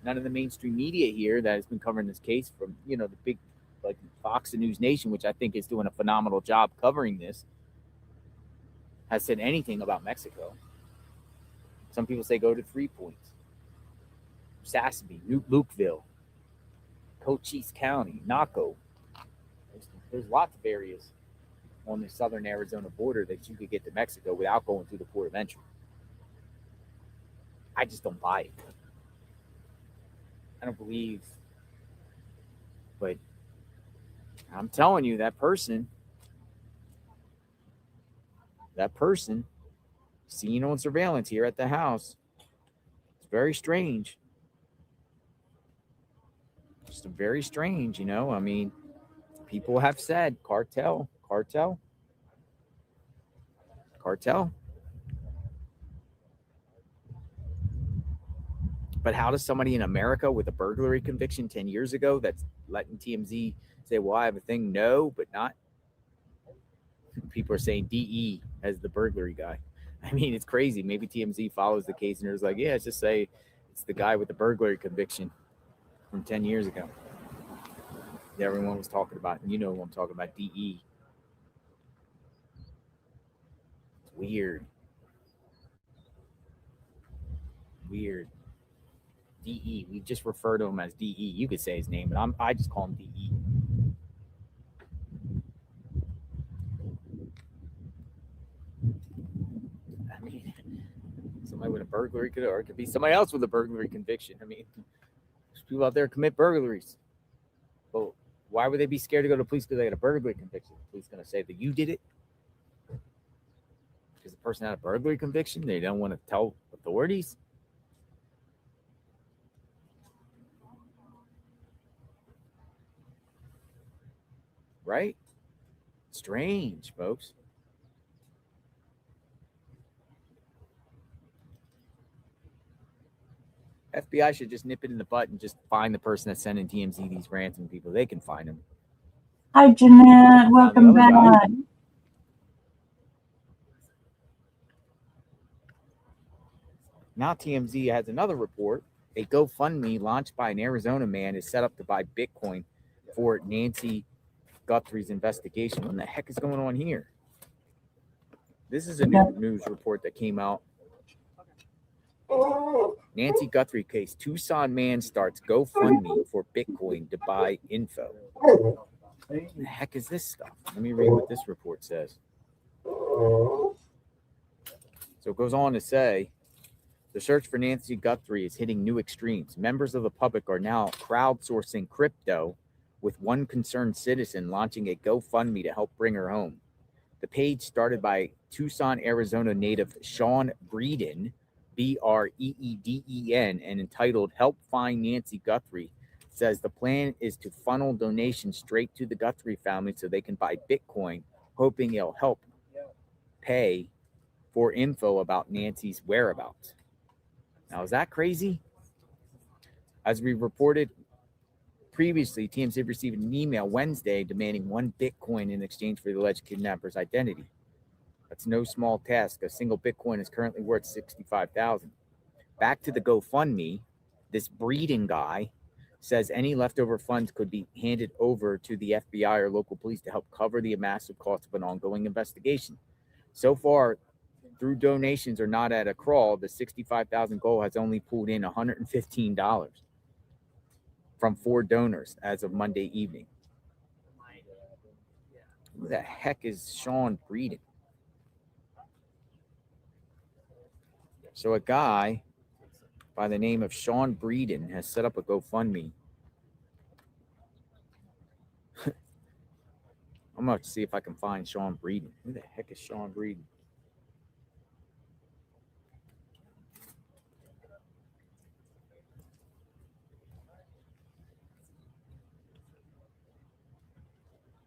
None of the mainstream media here that has been covering this case, from the big like Fox and News Nation, which I think is doing a phenomenal job covering this, has said anything about Mexico. Some people say go to 3 Points, Sassabee, Lukeville, Cochise County, Naco. There's lots of areas on the southern Arizona border that you could get to Mexico without going through the port of entry. I just don't buy it. I don't believe. But I'm telling you, that person seen on surveillance here at the house, it's very strange. Just very strange, I mean, people have said cartel. But how does somebody in America with a burglary conviction 10 years ago that's letting TMZ say, well, I have a thing? No, but not. People are saying DE as the burglary guy. I mean, it's crazy. Maybe TMZ follows the case and it's like, yeah, just say it's the guy with the burglary conviction from 10 years ago that everyone was talking about. And who I'm talking about, DE. Weird. DE. We just refer to him as DE. You could say his name, but I just call him DE. I mean, somebody with a burglary or it could be somebody else with a burglary conviction. I mean, there's people out there commit burglaries. Well, why would they be scared to go to police because they got a burglary conviction? The police going to say that you did it? Because the person had a burglary conviction, they don't want to tell authorities? Right? Strange, folks. FBI should just nip it in the butt and just find the person that's sending TMZ these ransom people. They can find them. Hi, Jeanette. Welcome back. Now TMZ has another report. A GoFundMe launched by an Arizona man is set up to buy Bitcoin for Nancy Guthrie's investigation. What the heck is going on here? This is a new news report that came out. Nancy Guthrie case. Tucson man starts GoFundMe for Bitcoin to buy info. What the heck is this stuff? Let me read what this report says. So it goes on to say, the search for Nancy Guthrie is hitting new extremes. Members of the public are now crowdsourcing crypto, with one concerned citizen launching a GoFundMe to help bring her home. The page, started by Tucson, Arizona native Sean Breeden, Breeden, and entitled Help Find Nancy Guthrie, says the plan is to funnel donations straight to the Guthrie family so they can buy Bitcoin, hoping it'll help pay for info about Nancy's whereabouts. Now, is that crazy? As we reported previously, TMZ received an email Wednesday demanding 1 Bitcoin in exchange for the alleged kidnapper's identity. That's no small task. A single Bitcoin is currently worth $65,000. Back to the GoFundMe, this Breeden guy says any leftover funds could be handed over to the FBI or local police to help cover the massive cost of an ongoing investigation. So far, through donations or not at a crawl, the $65,000 goal has only pulled in $115 from 4 donors as of Monday evening. Who the heck is Sean Breeden? So a guy by the name of Sean Breeden has set up a GoFundMe. I'm going to see if I can find Sean Breeden. Who the heck is Sean Breeden?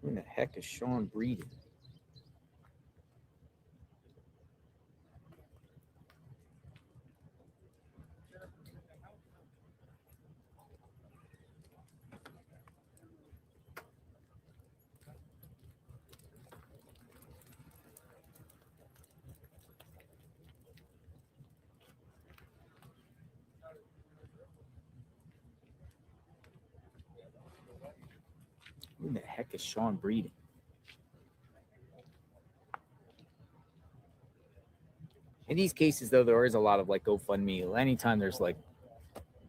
Who the heck is Sean Breeden? Who the heck is Sean Breeden? In these cases, though, there is a lot of like GoFundMe. Anytime there's like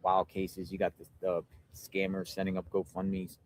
wild cases, you got the scammers setting up GoFundMes.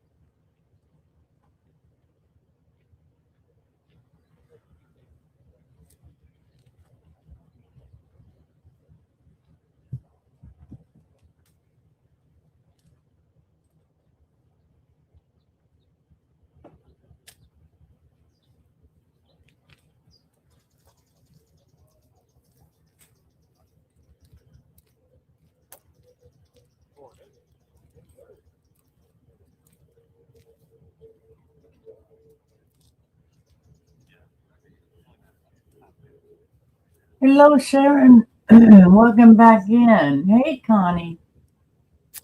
Hello, Sharon. Welcome back in. Hey, Connie.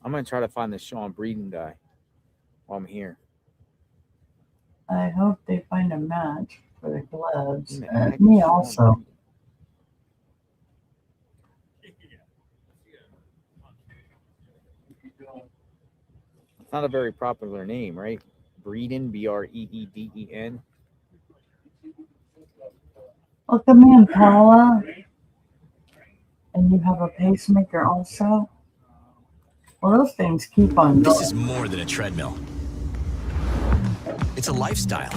I'm going to try to find the Sean Breeden guy while I'm here. I hope they find a match for the gloves. The Me also. It's not a very popular name, right? Breeden, Breeden. Well, come in, Paula. And you have a pacemaker also? Well, those things keep on This going. is more than a treadmill. It's a lifestyle.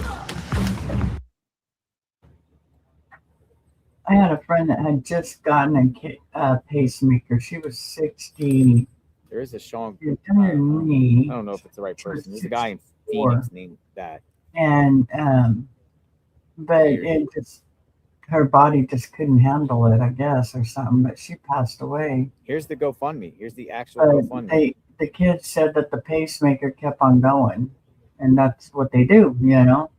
I had a friend that had just gotten a pacemaker. She was 60. There is a Sean. You're younger than me. I don't know if it's the right She was person. There's a guy in 64. Phoenix named that. And but Weird. it just her body just couldn't handle it, I guess, or something. But she passed away. Here's the GoFundMe. Here's the actual But GoFundMe. the kids said that the pacemaker kept on going, and that's what they do, you know.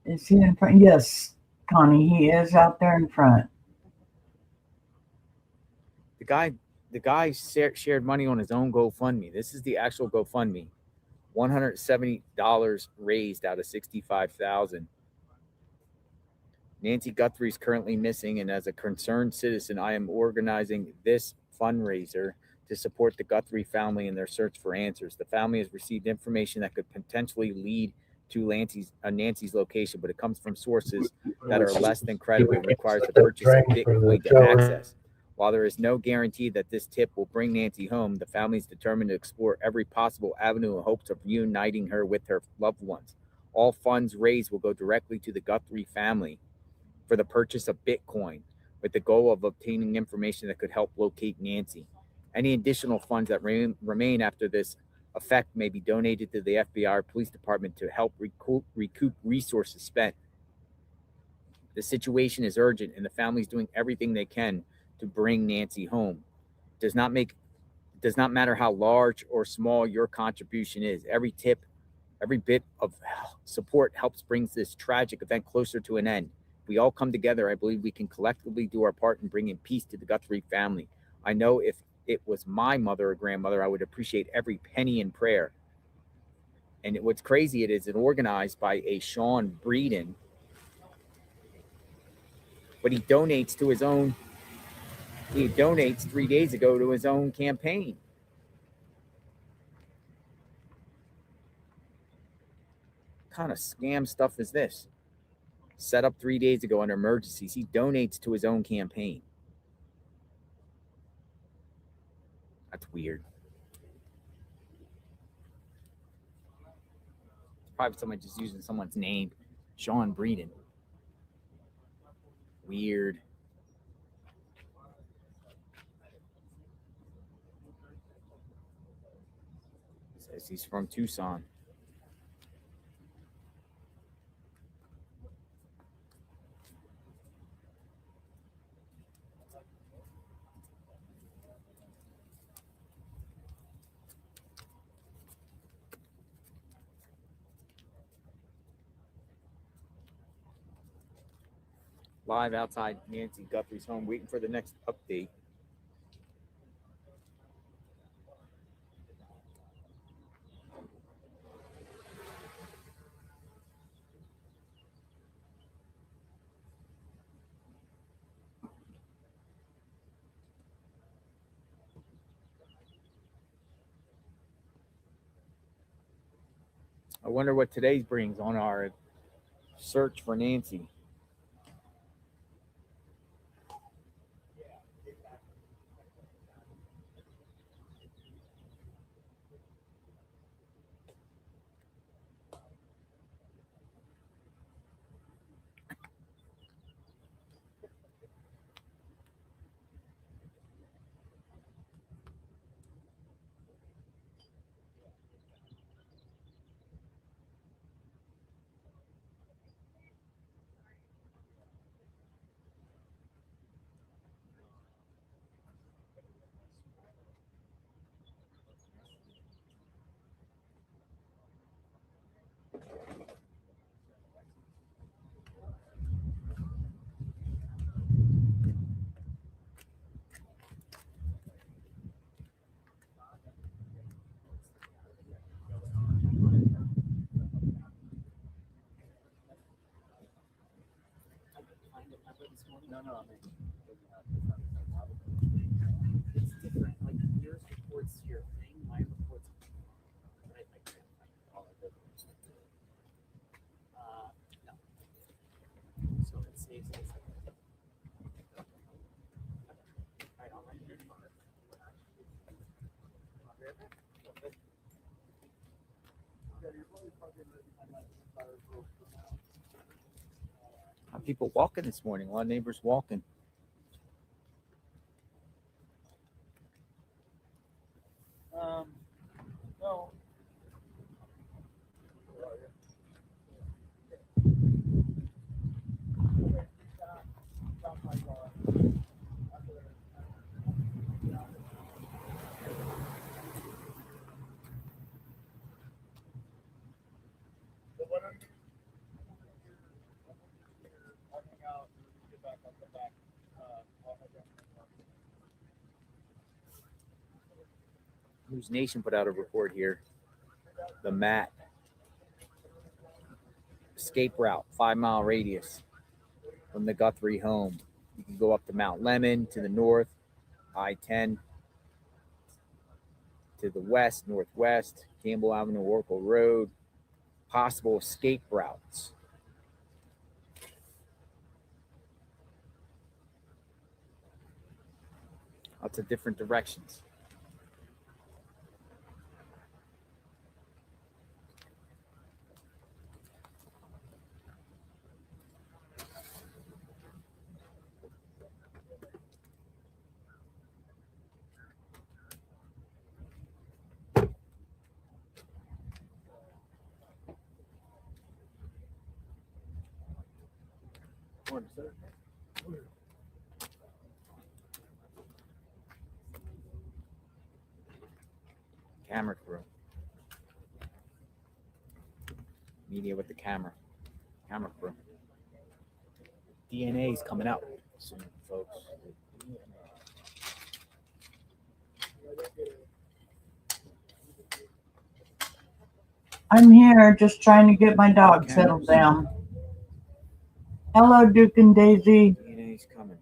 Is he in front? Yes, Connie, he is out there in front. The guy shared money on his own GoFundMe. This is the actual GoFundMe. $170 raised out of $65,000. Nancy Guthrie is currently missing, and as a concerned citizen, I am organizing this fundraiser to support the Guthrie family in their search for answers. The family has received information that could potentially lead to Nancy's location, but it comes from sources that are less than credible and requires the purchase of Bitcoin to access. While there is no guarantee that this tip will bring Nancy home, the family is determined to explore every possible avenue in hopes of reuniting her with her loved ones. All funds raised will go directly to the Guthrie family for the purchase of Bitcoin, with the goal of obtaining information that could help locate Nancy. Any additional funds that remain after this effect may be donated to the FBI or police department to help recoup resources spent. The situation is urgent, and the family is doing everything they can to bring Nancy home. It does not matter how large or small your contribution is. Every tip, every bit of support helps bring this tragic event closer to an end. If we all come together, I believe we can collectively do our part in bringing peace to the Guthrie family. I know if it was my mother or grandmother, I would appreciate every penny in prayer. And what's crazy, it is organized by a Sean Breeden, but he donates 3 days ago to his own campaign. What kind of scam stuff is this? Set up 3 days ago under emergencies. He donates to his own campaign. That's weird. Probably someone just using someone's name. Sean Breeden. Weird. Says he's from Tucson. Live outside Nancy Guthrie's home, waiting for the next update. I wonder what today brings on our search for Nancy. No, it's different. Like yours reports your thing, mine reports. I can't find all of it. How people walking this morning? A lot of neighbors walking. No. News Nation put out a report here. The MAT escape route, 5-mile radius from the Guthrie home. You can go up to Mount Lemon to the north, I-10 to the west, northwest, Campbell Avenue, Oracle Road. Possible escape routes. Lots of different directions. Camera crew. Media with the camera. Camera crew. DNA is coming out soon, folks. I'm here just trying to get my dog settled down. Hello, Duke and Daisy. DNA is coming.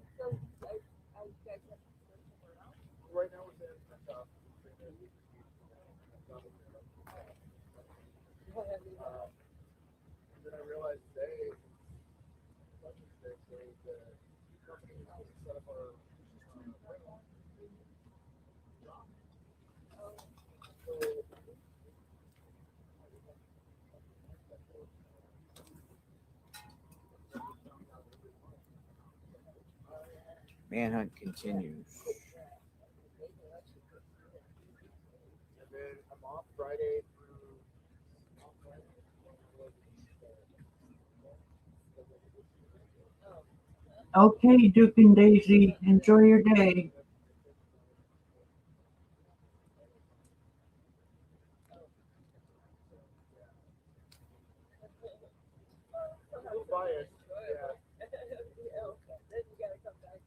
Manhunt continues. And then I'm off Friday Okay, Duke and Daisy, enjoy your day.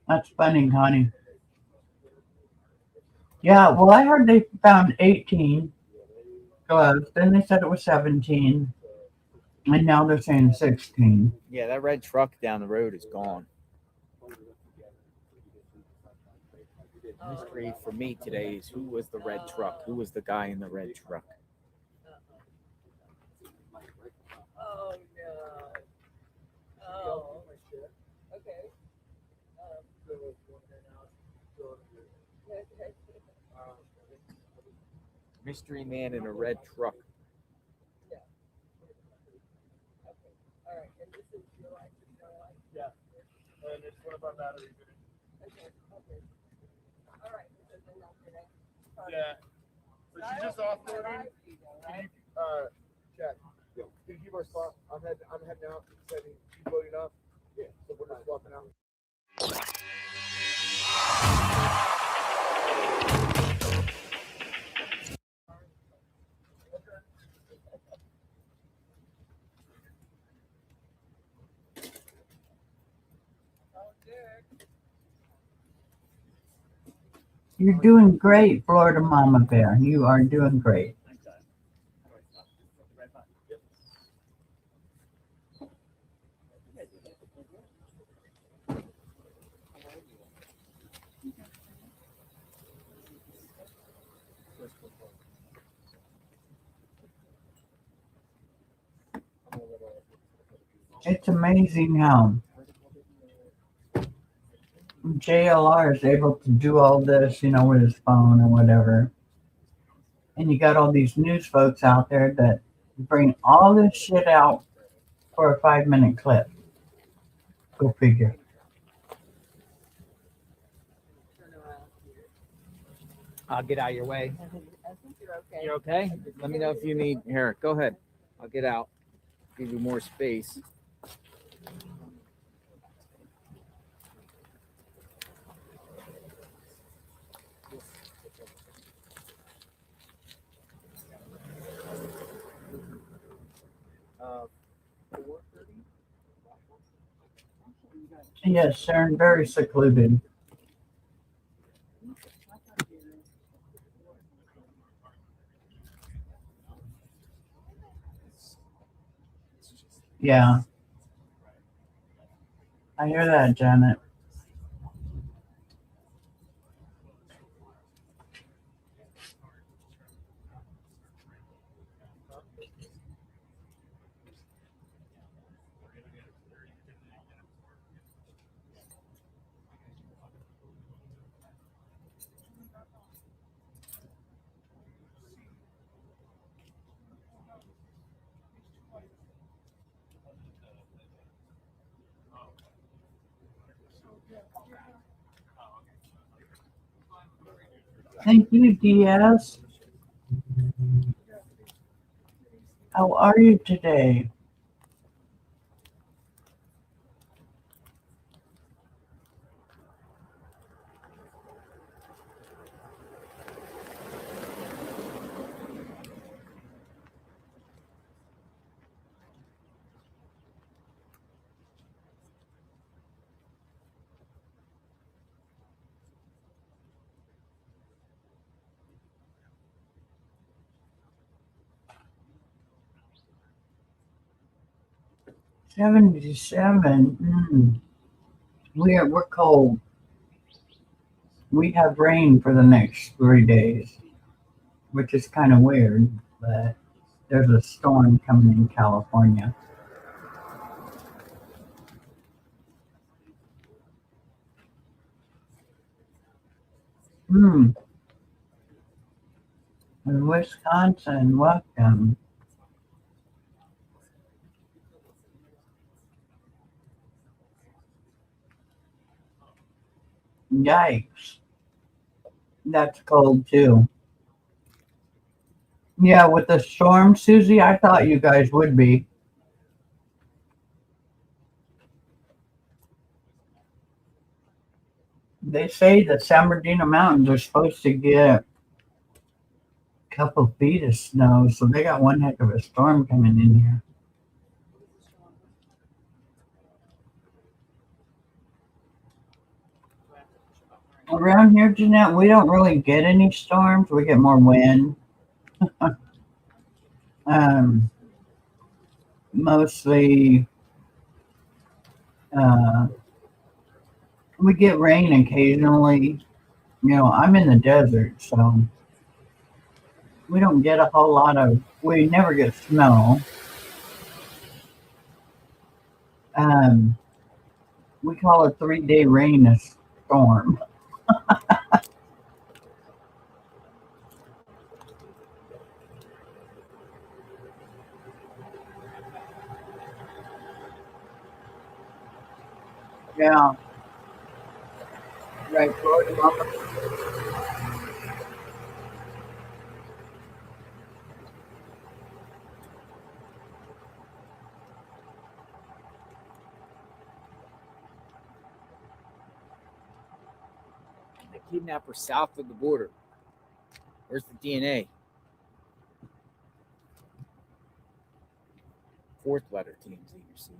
That's funny, Connie. Yeah, well, I heard they found 18 gloves. Then they said it was 17. And now they're saying 16. Yeah, that red truck down the road is gone. Mystery for me today is who was the red truck? Who was the guy in the red truck? Oh no. Oh. Okay. Mystery man in a red truck. Yeah. Okay. All right. And this is your life. Yeah. And it's one of our batteries in it. Okay. Okay. All right. So then that's your next part. Yeah. So she's just offloading. Can you check? Yeah. Can you keep our spot? I'm heading out. Setting. Keep loading up. Yeah. So we're just swapping out. You're doing great, Florida Mama Bear. You are doing great. It's amazing how JLR is able to do all this, with his phone or whatever. And you got all these news folks out there that Bring all this shit out for a 5-minute clip. Go figure. I'll get out of your way. I think you're okay. You're okay? Let me know if you need. Here, go ahead. I'll get out. Give you more space. Yes, sir, and very secluded. Yeah. I hear that, Janet. Thank you, Diaz. How are you today? $77. We're cold. We have rain for the next 3 days, which is kind of weird, but there's a storm coming in California. In Wisconsin, welcome. Yikes. That's cold too. Yeah, with the storm, Susie, I thought you guys would be. They say the San Bernardino Mountains are supposed to get a couple feet of snow, so they got one heck of a storm coming in here. Around here, Jeanette, we don't really get any storms. We get more wind. Mostly, we get rain occasionally. You know, I'm in the desert, so we don't get a whole lot of, we never get snow. We call a 3-day rain a storm. Yeah. Right, Florida Mama. The kidnapper south of the border. Where's the DNA? Fourth letter TMZ received.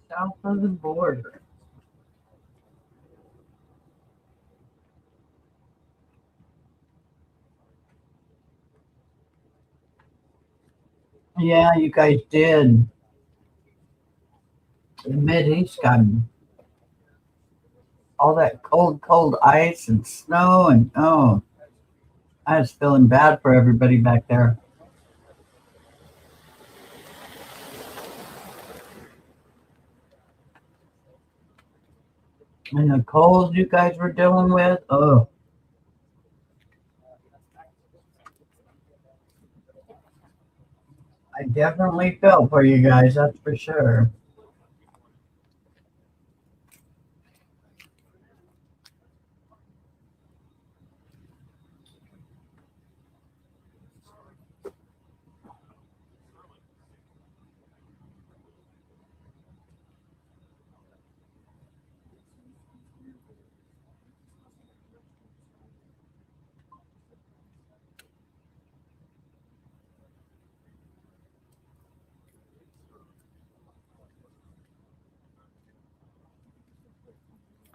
South of the border. Yeah, you guys did. The Mideast got all that cold ice and snow, and oh, I was feeling bad for everybody back there. And the cold you guys were dealing with, oh. I definitely felt for you guys, that's for sure.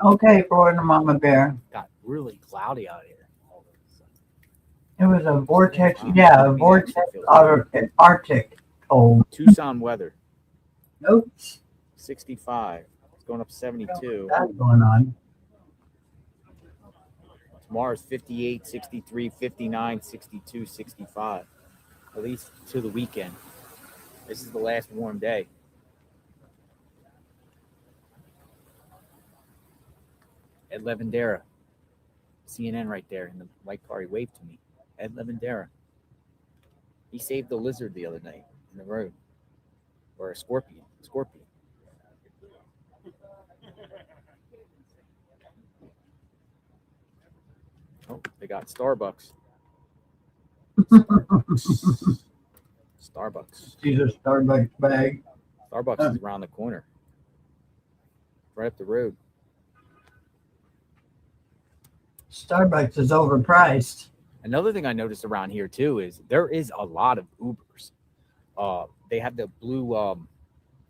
Okay, Florida Mama Bear. Got really cloudy out here. It was a vortex, Wow. yeah, a Maybe vortex that feels Arctic cold. Tucson weather, Oops, 65. It's going up 72. that's going on. Tomorrow's 58, 63, 59, 62, 65. At least to the weekend. This is the last warm day. Ed Levendera, CNN right there in the white car. He waved to me. Ed Levendera. He saved a lizard the other night in the road. Or a scorpion. Oh, they got Starbucks. Starbucks. She's a Starbucks bag. Starbucks is around the corner. Right up the road. Starbucks is overpriced. Another thing I noticed around here too is there is a lot of Ubers. They have the blue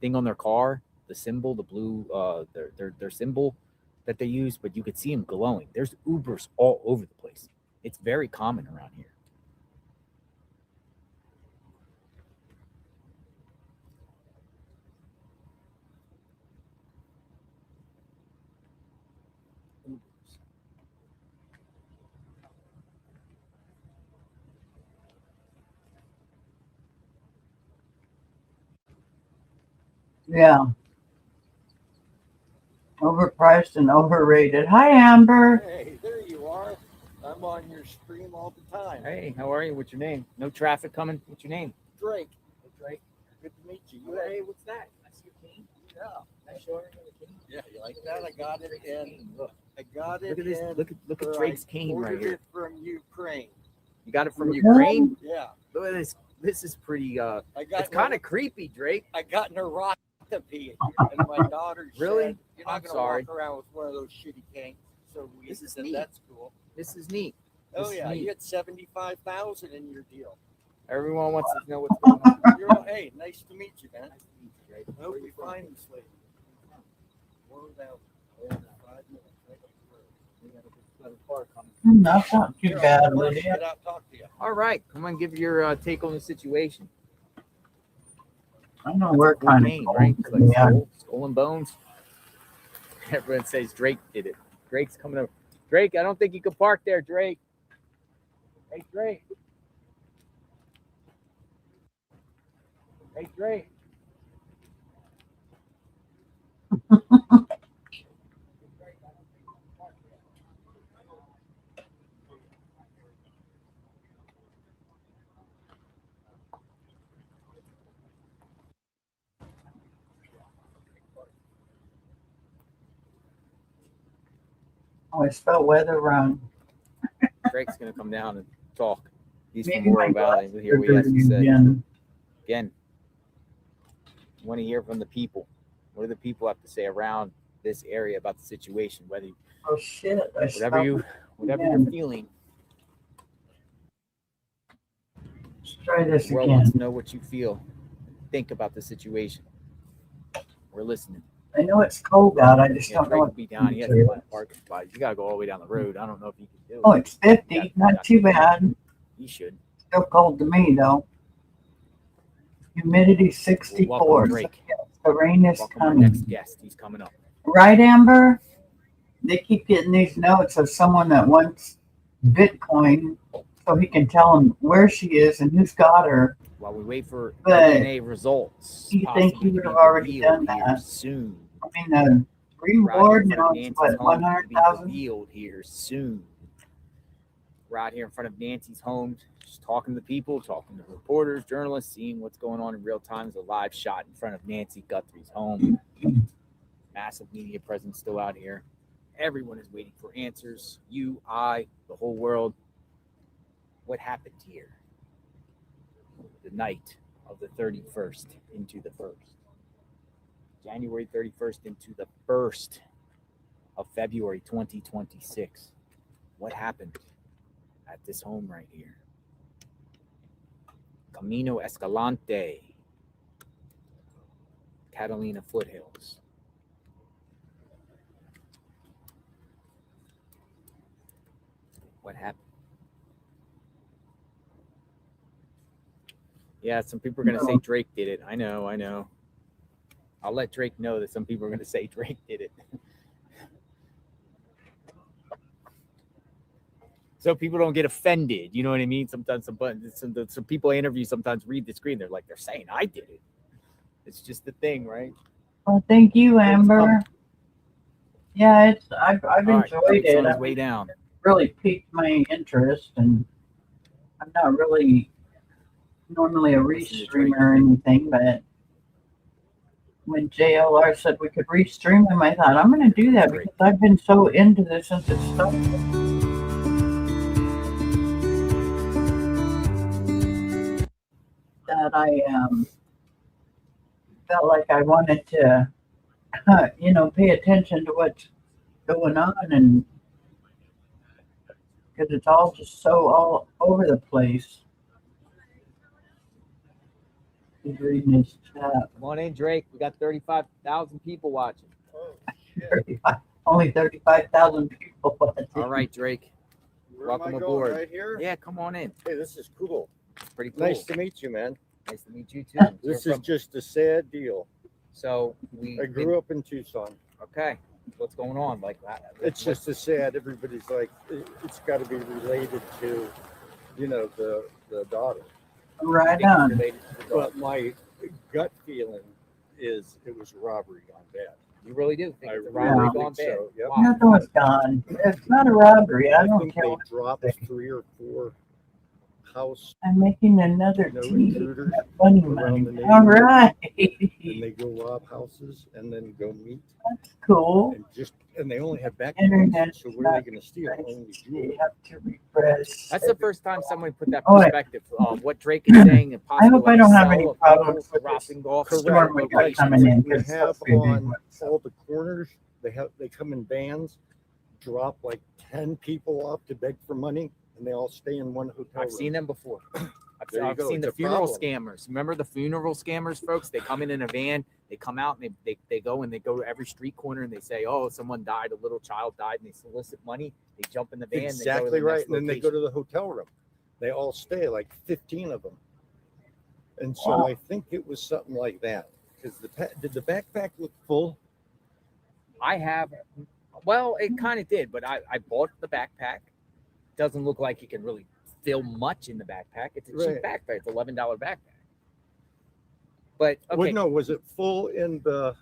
thing on their car, the symbol, the blue their symbol that they use, but you could see them glowing. There's Ubers all over the place. It's very common around here. Yeah. Overpriced and overrated. Hi, Amber. Hey, there you are. I'm on your stream all the time. Hey, how are you? What's your name? No traffic coming. What's your name? Drake. Hey, Drake. Good to meet you. Hey, what's that? I see a cane. Yeah. Nice showing the cane. Yeah, you like that? I got it in. Look. I got it Look at this. in. Look at Drake's cane right ordered here. it from Ukraine. You got it from Ukraine? Yeah. Look at this. This is pretty. I got It's kind of creepy, Drake. I got neuropathy, and my daughter Really? said, "You're not I'm going sorry. to walk around with one of those shitty canes." So we This is said, neat. "That's cool." This is neat. Oh This is yeah, neat. you had 75,000 in your deal. Everyone wants to know what's going on. You're all, hey, nice to meet you, man. I hope you find this lady. We're about 5 minutes. Right up the road. We got a big car coming. That's not too bad, Let's Lydia. get out, talk to you. All right, come on, give your take on the situation. I know we're Cool kind cane, of right? cold. It's like Yeah. skull and bones. Everyone says Drake did it. Drake's coming over. Drake, I don't think you can park there, Drake. Hey, Drake. Hey, Drake. Oh, I spelled weather wrong. Drake's gonna come down and talk. He's from Maybe my Morro Valley. glasses We'll hear are what he has to dirty say. again. Again, want to hear from the people. What do the people have to say around this area about the situation? Whether you, Oh shit! I whatever spelled you, it whatever again. you're feeling, Let's try this the world wants to again. know what you feel. Think about the situation. We're listening. I know it's cold out. I just Yeah, don't know Drake what will be down. He has temperature to it find a is. parking spot. You gotta go all the way down the road. I don't know if he can do it. Oh, it's 50. Yeah, Not too bad. He should. Still cold to me though. Humidity Well, 64. welcome, So, Drake. yes, the rain is Welcome our coming. next guest. He's coming up. Right, Amber? They keep getting these notes of someone that wants Bitcoin so he can tell them where she is and who's got her. While we wait for But DNA results, you think possibly he would to have be already revealed done here that? soon. I mean, the Right here reward in front now of is Nancy's what, home to be 100,000? revealed here soon. We're out here in front of Nancy's home, just talking to the people, talking to reporters, journalists, seeing what's going on in real time. It's a live shot in front of Nancy Guthrie's home. Massive media presence still out here. Everyone is waiting for answers. You, I, the whole world. What happened here? The night of the 31st into the 1st. January 31st into the 1st of February 2026. What happened at this home right here? Camino Escalante, Catalina Foothills. What happened? Yeah, some people are going to say Drake did it. I know. I'll let Drake know that some people are going to say Drake did it. So people don't get offended. You know what I mean? Sometimes some people I interview sometimes read the screen. They're saying I did it. It's just the thing, right? Well, thank you, Amber. Yeah, I've enjoyed Drake's it. on his way down. Really piqued my interest, and I'm not really normally a restreamer or anything, but when JLR said we could restream him, I thought I'm going to do that because I've been so into this since it started. That I felt like I wanted to, pay attention to what's going on, and because it's all just so all over the place. He's reading his chat. Come on in, Drake. We got 35,000 people watching. Only 35,000 people watching. All right, Drake. Welcome aboard. Right here? Yeah, come on in. Hey, this is cool. It's pretty cool. Nice to meet you, man. Nice to meet you too. This is just a sad deal. So I grew up in Tucson. Okay. What's going on? It's just a sad. Everybody's like, it's got to be related to, the daughter. Right on. But my gut feeling is it was robbery gone bad. You really do think it's a robbery gone bad? So, yep. Wow. Nothing was gone. It's not a robbery. I don't think care. they dropped 3 or 4 house. I'm making another tea. Intruders Funny around money. the All right. And they go rob houses and then go meet. That's cool. And they only have Internet. backpacks. So what are they going to steal? Only You jewelry. have to refresh. That's the first time someone put that Oh, yeah. perspective of what Drake is saying. And I hope I don't have any sell of problems people with dropping off storm we got locations. coming in. We have on all the corners. They come in vans, drop like 10 people off to beg for money, and they all stay in one hotel. I've seen them before. There you I've go. seen It's the a funeral problem. scammers. Remember the funeral scammers, folks? They come in a van, they come out, and they go to every street corner and they say, "Oh, someone died, a little child died," and they solicit money. They jump in the van. Exactly they go to the right. next And then they go location. to the hotel room. They all stay, like 15 of them. And so Wow. I think it was something like that. Because did the backpack look full? Well, it kind of did, but I bought the backpack. Doesn't look like you can really fill much in the backpack. It's a cheap backpack. It's $11 backpack. But okay, Well, no, was it full in the?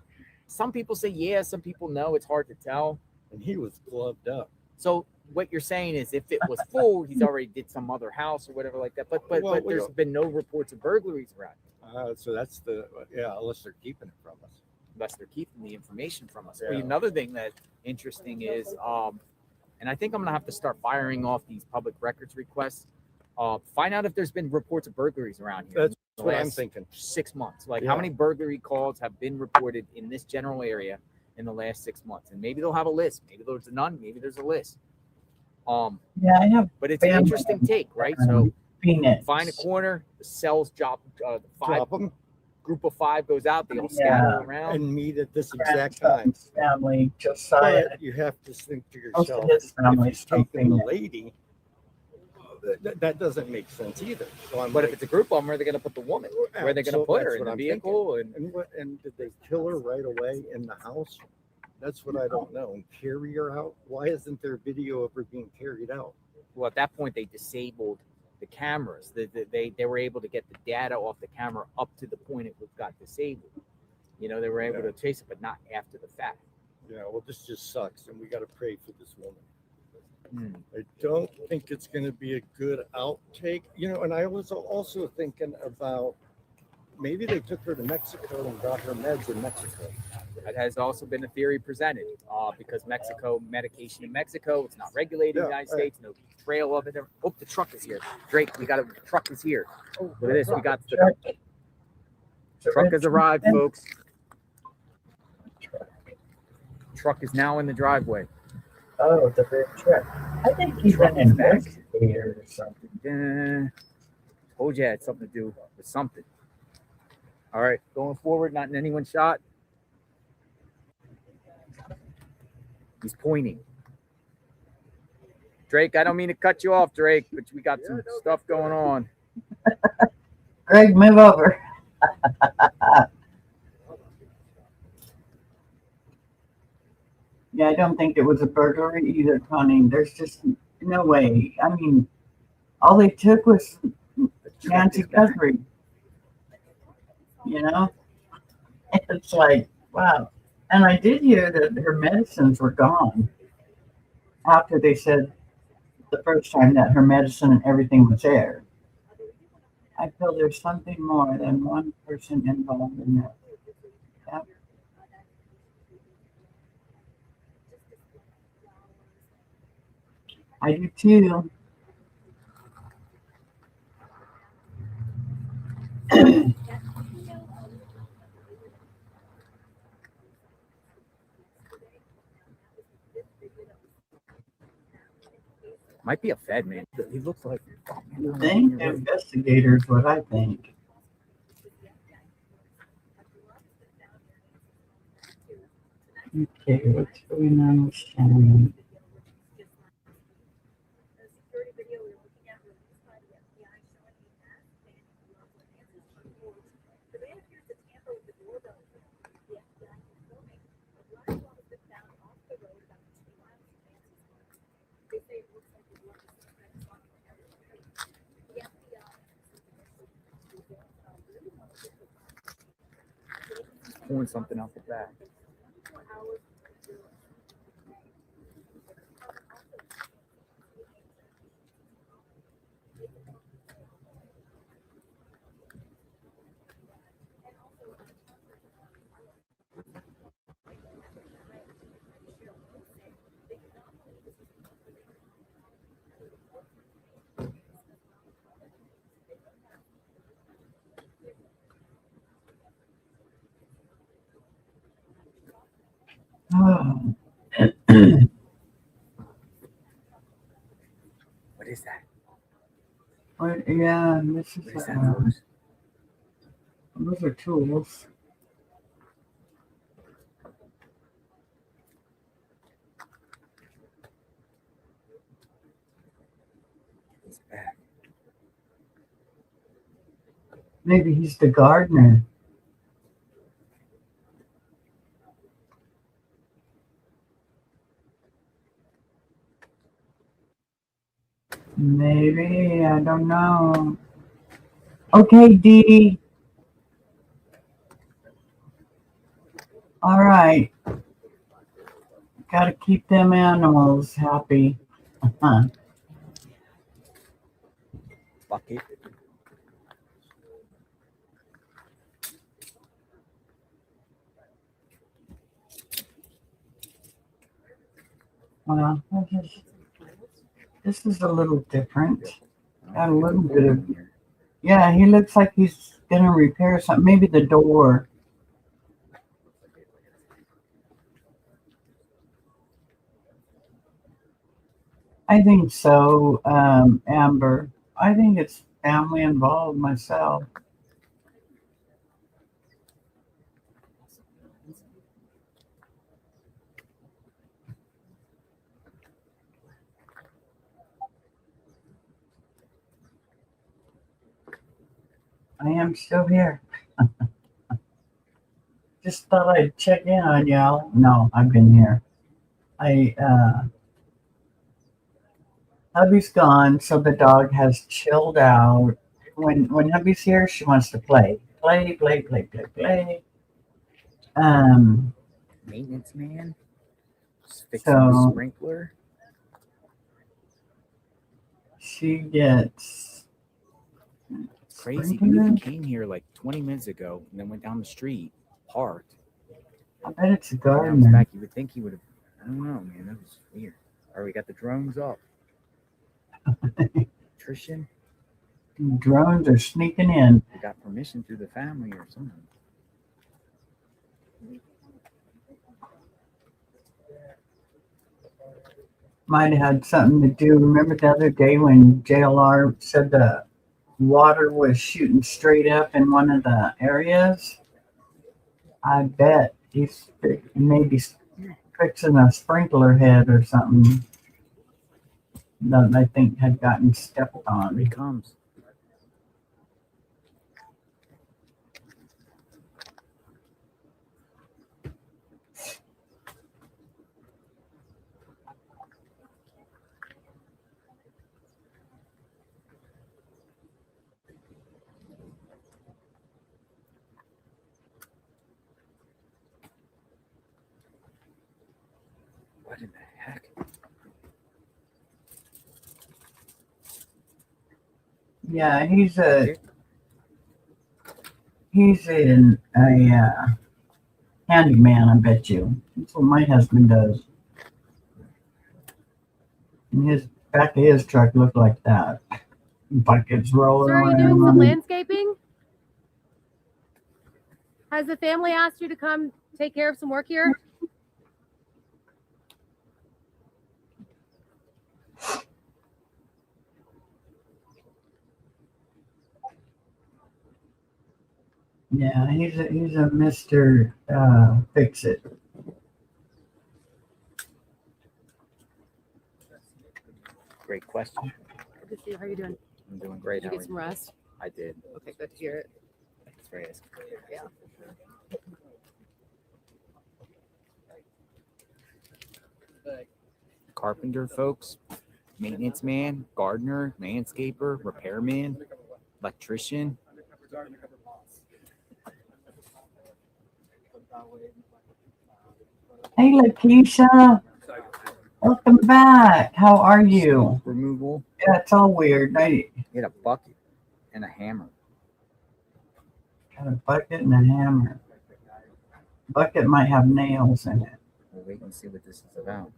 Some people say yes, some people no. It's hard to tell. And he was gloved up. So what you're saying is, if it was full, he's already did some other house or whatever like that. But Well, there's been no reports of burglaries around. So that's unless they're keeping it from us. Unless they're keeping the information from us. Yeah. Another thing that's interesting is, and I think I'm gonna have to start firing off these public records requests. Find out if there's been reports of burglaries around here. That's in the what I'm last thinking. 6 months. Like Yeah. how many burglary calls have been reported in this general area in the last 6 months? And maybe they'll have a list. Maybe there's none. Maybe there's a list. Yeah, I have. But it's an interesting take, right? So Phoenix. find a corner, the cells drop. Drop them. Group of 5 goes out. They all scatter around. And meet at this exact time. Family, Josiah. But you have to think to Most of yourself, his if family's he's from taking the Phoenix. lady, that doesn't make sense either. So I'm But like, if it's a group of them, where are they going to put the woman? Where are they going to put her? that's In what the I'm vehicle? thinking. And did they kill her right away in the house? That's what I don't know. And carry her out? Why isn't there video of her being carried out? Well, at that point, they disabled the cameras. They were able to get the data off the camera up to the point it got disabled. You know, they were able to chase it, but not after the fact. Yeah, well, this just sucks, and we got to pray for this woman. I don't think it's going to be a good outtake. And I was also thinking about maybe they took her to Mexico and got her meds in Mexico. That has also been a theory presented because medication in Mexico, it's not regulated in the United States, no trail of it. Oh, the truck is here. Drake, the truck is here. Look at this. We got the truck has arrived, folks. Truck is now in the driveway. Oh, the big truck. I think he's an investigator or something. Told you it had something to do with something. All right, going forward, not anyone shot. He's pointing. Drake, I don't mean to cut you off, Drake, but we got some stuff going on. Greg, move over. Yeah, I don't think it was a burglary either, Connie. There's just no way. I mean, all they took was Nancy Guthrie. It's like, wow. And I did hear that her medicines were gone after they said the first time that her medicine and everything was there. I feel there's something more than one person involved in that. Yep. I do too. Might be a Fed man. He looks like. You think? Investigators, what I think. Okay, what's going on with Shannon? Pulling something out the back. Oh. What is that? What? Yeah, this is. What is that, those are tools. He's back. Maybe he's the gardener. Maybe, I don't know. Okay, Dee. All right. Got to keep them animals happy. Bucket. Well, this is a little different. Got a little bit of. Yeah, he looks like he's gonna repair something. Maybe the door. I think so, Amber. I think it's family involved myself. I am still here. Just thought I'd check in on y'all. No, I've been here. Hubby's gone, so the dog has chilled out. When hubby's here, she wants to play. Play. Maintenance man. Just fixing the sprinkler. She gets Crazy. sprinkler. He came here like 20 minutes ago and then went down the street, parked. I bet it's a And now he's gardener. back. You would think he would have. I don't know, man. That was weird. All right, we got the drones up. Trishan, Drones are sneaking in. we got permission through the family or something. Might have had something to do. Remember the other day when JLR said the water was shooting straight up in one of the areas? I bet he's maybe fixing a sprinkler head or something that I think had gotten stepped Here on. he comes. What in the heck? Yeah, he's in a handyman, I bet you. That's what my husband does. And his back of his truck looked like that. Buckets rolling Sir, are you doing some around. landscaping? Has the family asked you to come take care of some work here? Yeah, he's a Mr. Fix It. Great question. Good to see you. How are you doing? I'm doing great. Did you How get are some rest? I did. Okay, good to hear it. Thanks for asking. Yeah. Carpenter, folks, maintenance man, gardener, landscaper, repairman, electrician. Hey, Lakeisha. Welcome back. How are you? Removal. Yeah, it's all weird. I He had a bucket and a hammer. got a bucket and a hammer. Bucket might have nails in it. We'll wait and see what this is about.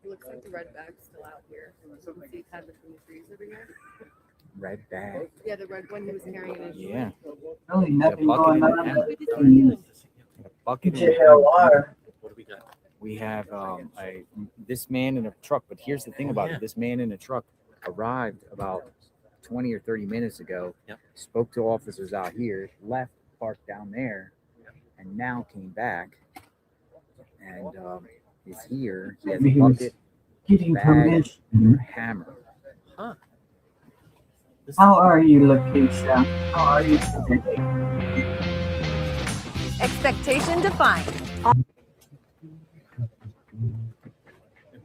It looks like the red bag's still out here. So you can see kind of between the trees over here. Red bag. Yeah, the red one he was carrying in his Yeah. Really nothing bucket going and a on. hammer. Good to see you. A bucket and a hammer. JLR. What do we got? We have this man in a truck. But here's the thing about it. This man in a truck arrived about 20 or 30 minutes ago, spoke to officers out here, left, parked down there, and now came back and is here. He has a He was bucket, getting bag, permission. and a hammer. Huh. How are you, Lakeisha? How are you today? Expectation defined. And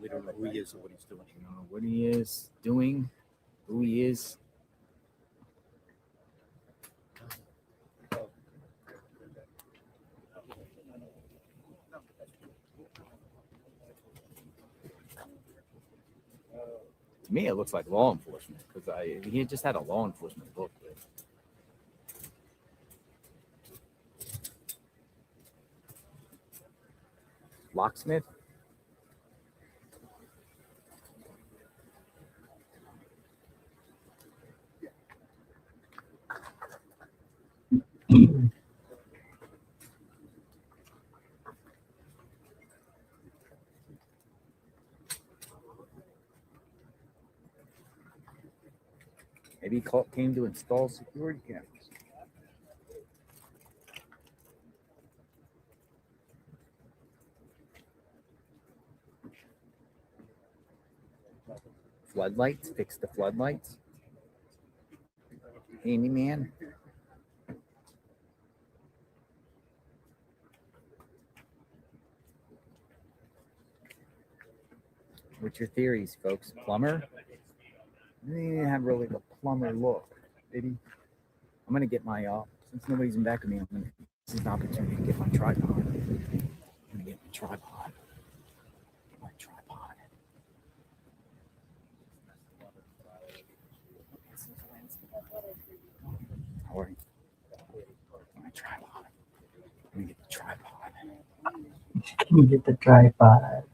we don't know who he is or what he's doing. You know what he is doing, who he is. To me, it looks like law enforcement because he just had a law enforcement book. Locksmith. Maybe he came to install security cameras. Floodlights, fix the floodlights. Handyman. What's your theories, folks? Plumber? He didn't have really the plumber look, did he? I'm gonna get my since nobody's in back of me, this is an opportunity to get my tripod. I'm gonna get my tripod. My tripod. All right. My tripod. Let me get the tripod. Can you get the tripod?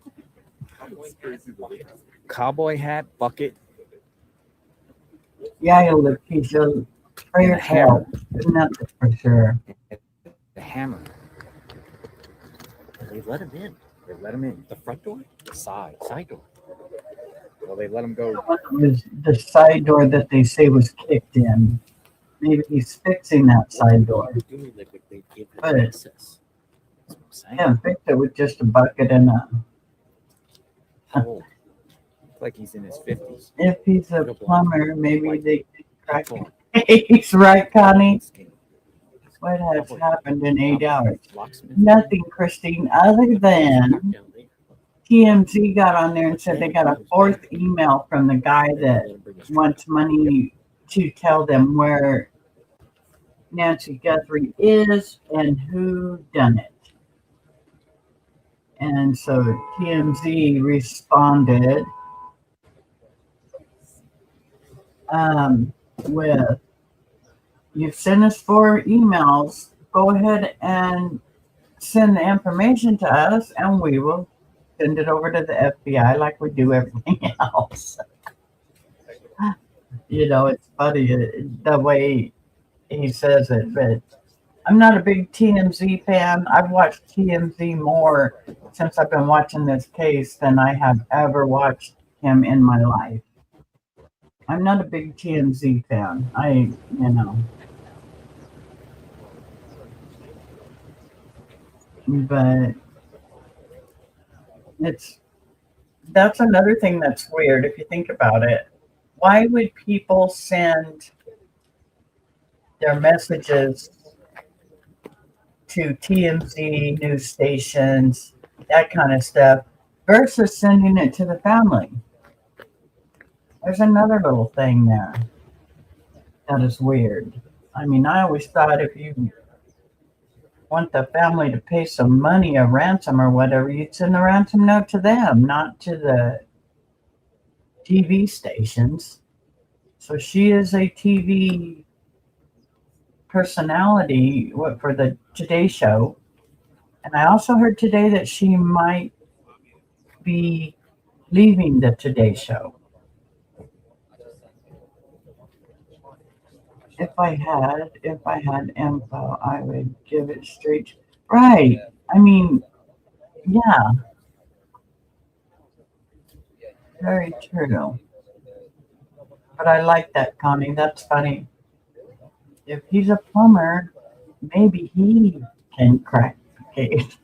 Cowboy hat, bucket. Yeah, he'll look. He's a prayer hammer. Nothing for sure. The hammer. They let him in. They let him in. The front door? The side door. Well, they let him go. It was the side door that they say was kicked in. Maybe he's fixing that side door. But yeah, fix it with just a bucket and a. How old? Like he's in his 50s. If he's a plumber, maybe they can crack it. He's right, Connie. What has happened in 8 hours? Nothing, Christine, other than TMZ got on there and said they got a 4th email from the guy that wants money to tell them where Nancy Guthrie is and who done it. And so TMZ responded with, you've sent us 4 emails, go ahead and send the information to us and we will send it over to the FBI like we do everything else. You know, it's funny the way he says it, but I'm not a big TMZ fan. I've watched TMZ more since I've been watching this case than I have ever watched him in my life. I'm not a big TMZ fan. But that's another thing that's weird if you think about it. Why would people send their messages to TMZ, news stations, that kind of stuff, versus sending it to the family? There's another little thing there that is weird. I mean, I always thought if you want the family to pay some money, a ransom or whatever, you'd send the ransom note to them, not to the TV stations. So she is a TV personality for the Today Show. And I also heard today that she might be leaving the Today Show. If I had info, I would give it straight. Right. I mean, yeah. Very true. But I like that, Connie. That's funny. If he's a plumber, maybe he can crack the case.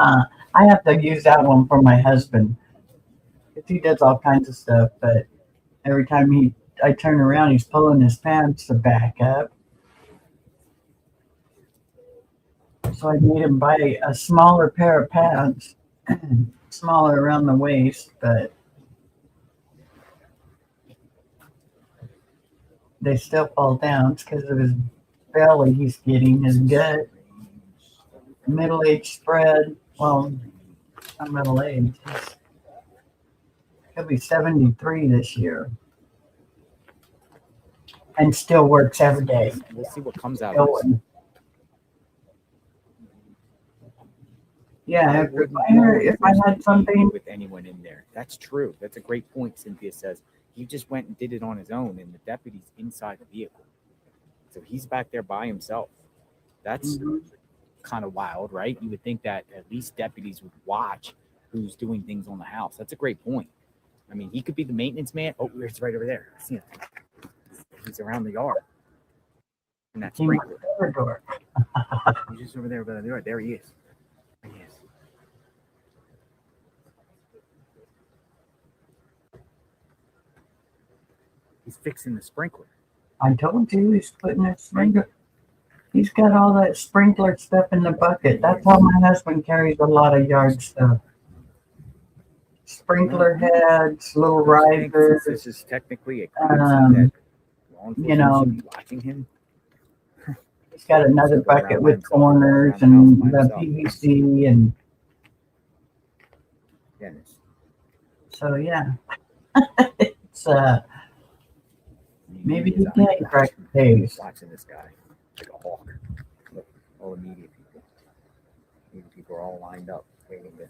I have to use that one for my husband. Because he does all kinds of stuff, but every time I turn around, he's pulling his pants to back up. So I made him buy a smaller pair of pants, smaller around the waist, but they still fall down. It's because of his belly he's getting, his gut. Middle-aged spread. Well, I'm middle-aged. He'll be 73 this year. And still works every day. We'll see what comes out of this. Yeah, if I had something with anyone in there. That's true. That's a great point, Cynthia says. He just went and did it on his own, and the deputy's inside the vehicle. So he's back there by himself. That's kind of wild, right? You would think that at least deputies would watch who's doing things on the house. That's a great point. I mean, he could be the maintenance man. Oh, it's right over there. I see him. He's around the yard. And that's great. He's just over there by the yard. There he is. There he is. He's fixing the sprinkler. I told you he's putting that sprinkler. He's got all that sprinkler stuff in the bucket. That's how my husband carries a lot of yard stuff. sprinkler heads, little Don't you think since risers. this is technically a crime scene that law You enforcement know, should be watching him? he's got another Go around bucket by with himself, walk corners around the house and by the himself. PVC, and Dennis, so yeah, it's maybe he media's can eyes crack the case. watching this guy like a hawk. Look, all the media people. Media people are all lined up waiting to.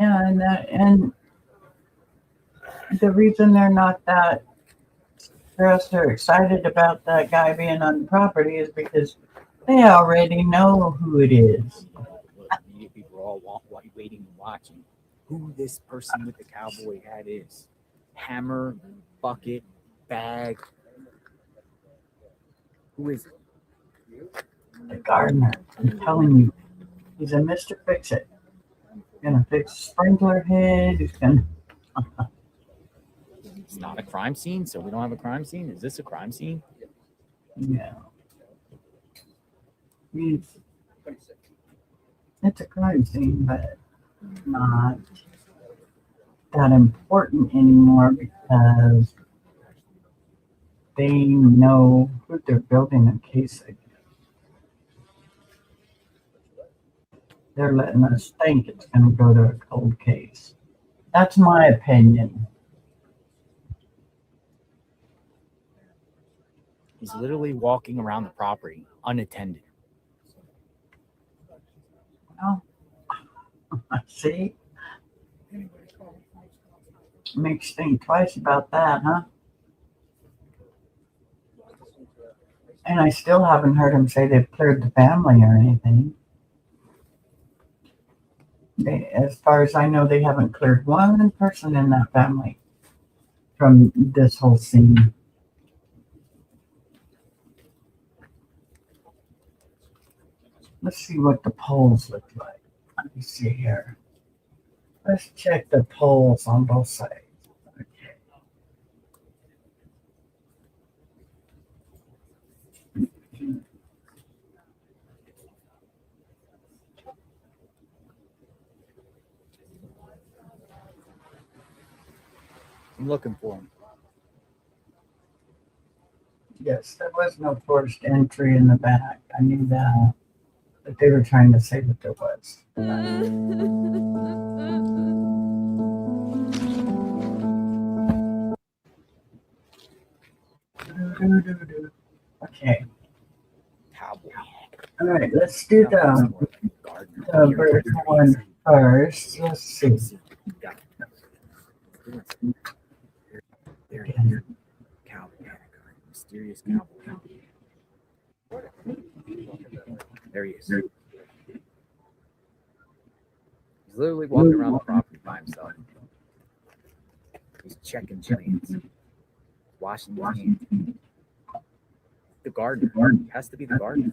Yeah, and the reason they're not that stressed or excited about that guy being on the property is because they already know who it is. Look, media people are all waiting and watching who this person with the cowboy hat is. Hammer, bucket, bag. Who is it? The gardener, I'm telling you, he's a Mr. Fix-It. Gonna fix sprinkler head. He's gonna. It's not a crime scene, so we don't have a crime scene. Is this a crime scene? Yeah. It's a crime scene, but not that important anymore because they know who they're building a case against. They're letting us think it's going to go to a cold case. That's my opinion. He's literally walking around the property unattended. Well, see? Makes you think twice about that, huh? And I still haven't heard him say they've cleared the family or anything. As far as I know, they haven't cleared one person in that family from this whole scene. Let's see what the polls look like. Let me see here. Let's check the polls on both sides. Okay. I'm looking for him. Yes, there was no forced entry in the back. I knew that. But they were trying to say that there was. Okay. Cowboy. All right, let's do the vertical one first. Let's see. There, cowboy. Mysterious cowboy. There he is. He's literally walking around the property by himself. He's checking plans, washing his hands. The gardener. He has to be the gardener.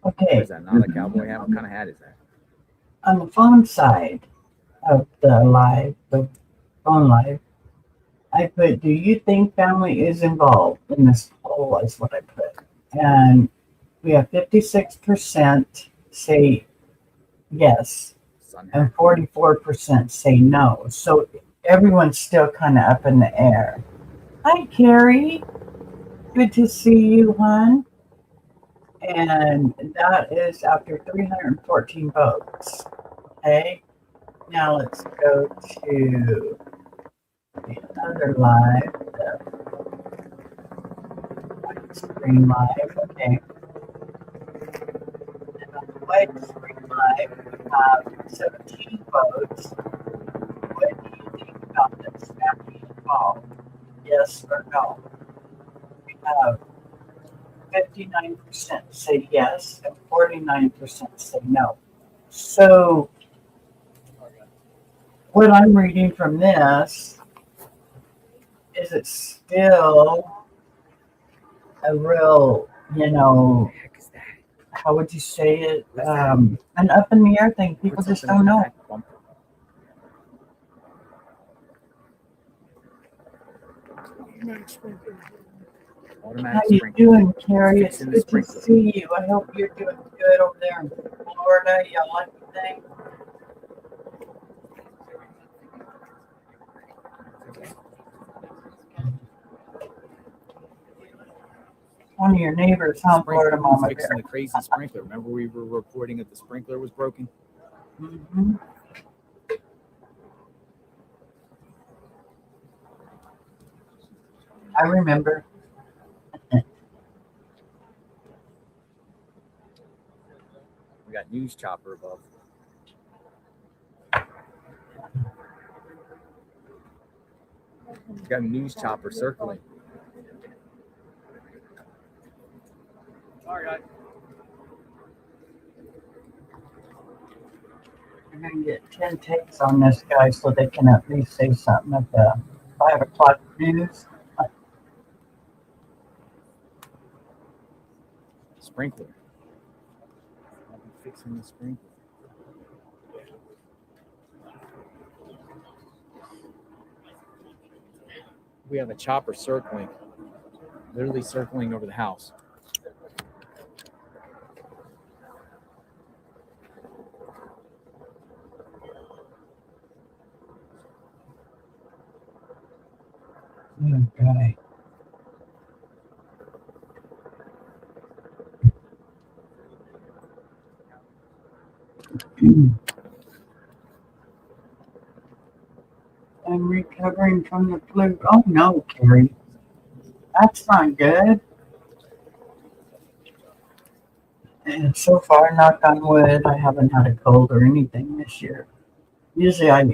Okay. What is that? Not a cowboy hat? What kind of hat is that? On the phone side of the phone live, I put, do you think family is involved in this poll is what I put. And we have 56% say yes and 44% say no. So everyone's still kind of up in the air. Hi, Carrie. Good to see you, hon. And that is after 314 votes. Okay. Now let's go to the other live. Screen live. Okay. And on the white screen live, we have 17 votes. What do you think about this family involved? Yes or no? We have 59% say yes and 49% say no. So what I'm reading from this is it's still a real, how would you say it? An up in the air thing. People just don't know. How you doing, Carrie? It's good to see you. I hope you're doing good over there in Florida. Y'all like the thing? one of your neighbors, huh, Florida Sprinkler was Mama fixing Bear? the crazy sprinkler. Remember we were reporting that the sprinkler was broken? Mm-hmm. I remember. We got news chopper above. We got a news chopper circling. All right. We're going to get 10 takes on this guy so they can at least say something at the 5 o'clock news. Sprinkler. I'll be fixing the sprinkler. We have a chopper circling, literally circling over the house. Okay. I'm recovering from the flu. Oh no, Carrie. That's not good. And so far, knock on wood, I haven't had a cold or anything this year. Usually I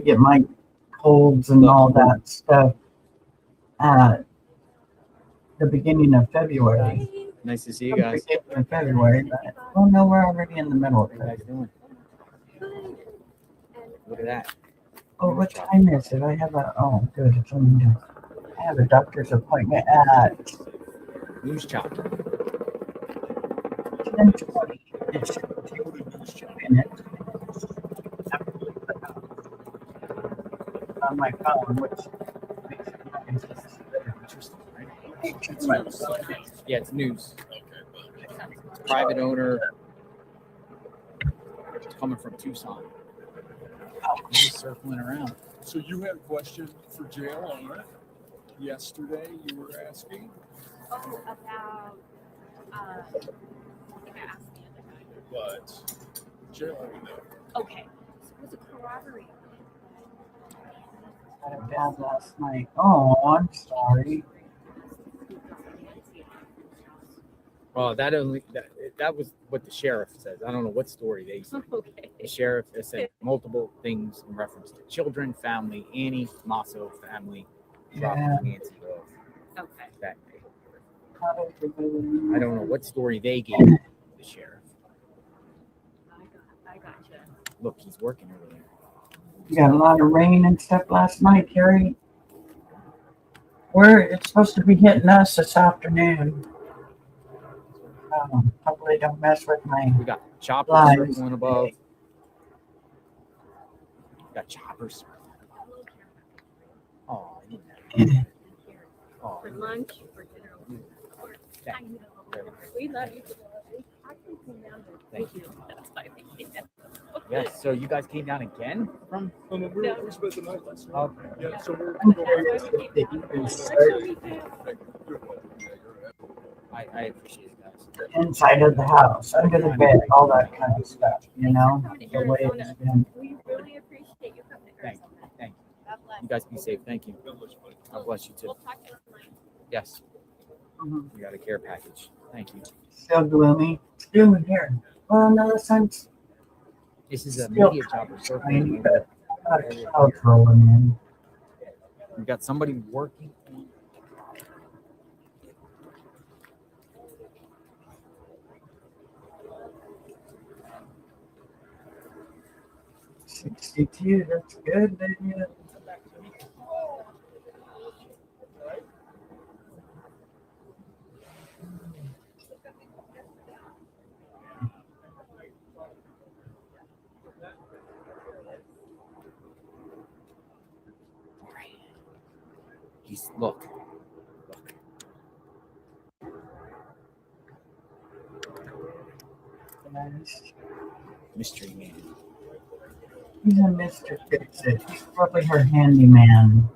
get my colds and all that stuff at the beginning of February. Nice to see you guys. Beginning of February, but oh no, we're already in the middle of What are you it. guys doing? Look at that. Oh, what time is it? I have good. It's only noon. I have a doctor's appointment at News chopper. 10:20. It's 2 minutes. On my phone, which makes it nice. Interesting, right? Yeah, it's news. It's private owner. It's coming from Tucson. He's just circling around. So you had a question for jail owner. Yesterday you were asking? Oh, about, I think I asked the other guy. But jail owner, no. Okay, so it was a corroborate. I had a bad last night. Oh, I'm sorry. Well, that was what the sheriff says. I don't know what story they said. Okay. The sheriff has said multiple things in reference to children, family, Annie Masso family, dropping Nancy off Okay. that day. I I don't know what story they gave the sheriff. I gotcha. Look, he's working over there. You got a lot of rain and stuff last night, Carrie. It's supposed to be hitting us this afternoon. Hopefully don't mess with my We got choppers lines. circling above. We got choppers circling above. Oh, I need that. Oh, For lunch, for dinner. thank you. We love you. I can come down there. Thank you. That's why we came down. Yes, so you guys came down again from? Oh, no, we spent the night last night. Okay. Yeah, so we're I'm going curious if they even start I appreciate it, guys. inside of the house, under the bed, all that kind of stuff, you know, the way it's been. We really appreciate you coming to Thank Arizona. you. Thank you. God bless. You guys be safe. Thank you. God bless you too. We'll talk to you online. Yes, Mhm. we got a care package. Thank you. Still gloomy. It's gloomy here. Well, no, the sun's This is a still media chopper tiny, circling. but a lot of clouds rolling in. We got somebody working. 62, that's good, baby. He's look. Nice. Mystery man. He's a Mr. Fix-It. He's probably her handyman.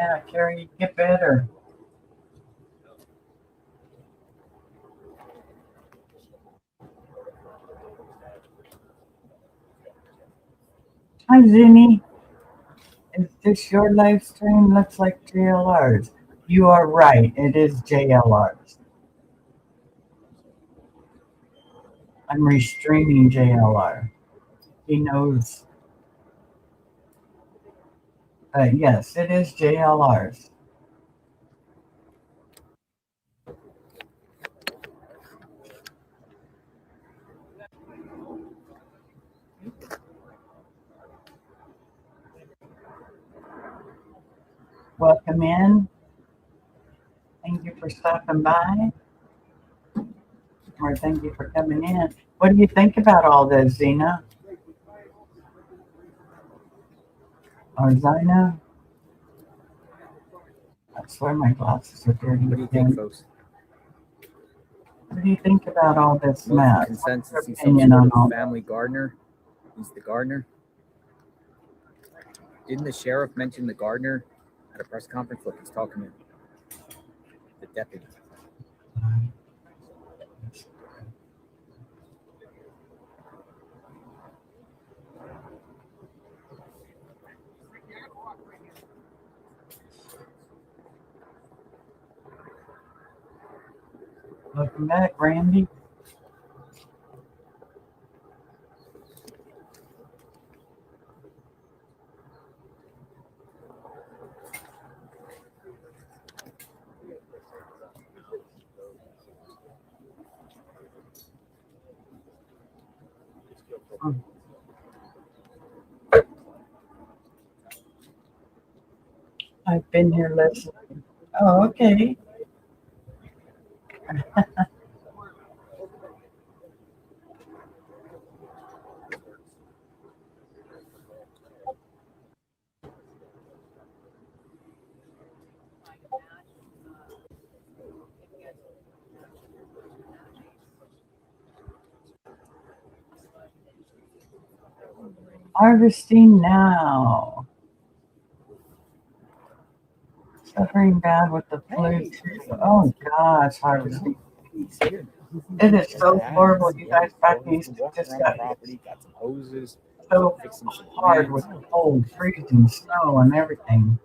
Yeah, Carrie, get better. Hi, Zinni. Is this your live stream? Looks like JLR's. You are right. It is JLR's. I'm restreaming JLR. He knows. Yes, it is JLR's. Welcome in. Thank you for stopping by. Or thank you for coming in. What do you think about all this, Zena? Or Zina? I swear my glasses are dirty. What do you think, folks? What do you think about all this Most mess? consensus What's your he's some opinion sort on of all family gardener. He's the gardener. Didn't the sheriff mention the gardener at a press conference? Look, he's talking to the deputy. Welcome back, Randy. I've been here less. Oh, okay. Harvesting now. Suffering bad with the flu. Oh gosh, harvesting. It is so horrible. You guys back east just got property, got some hoses, so fixing some hard with the cold, freezing snow and everything.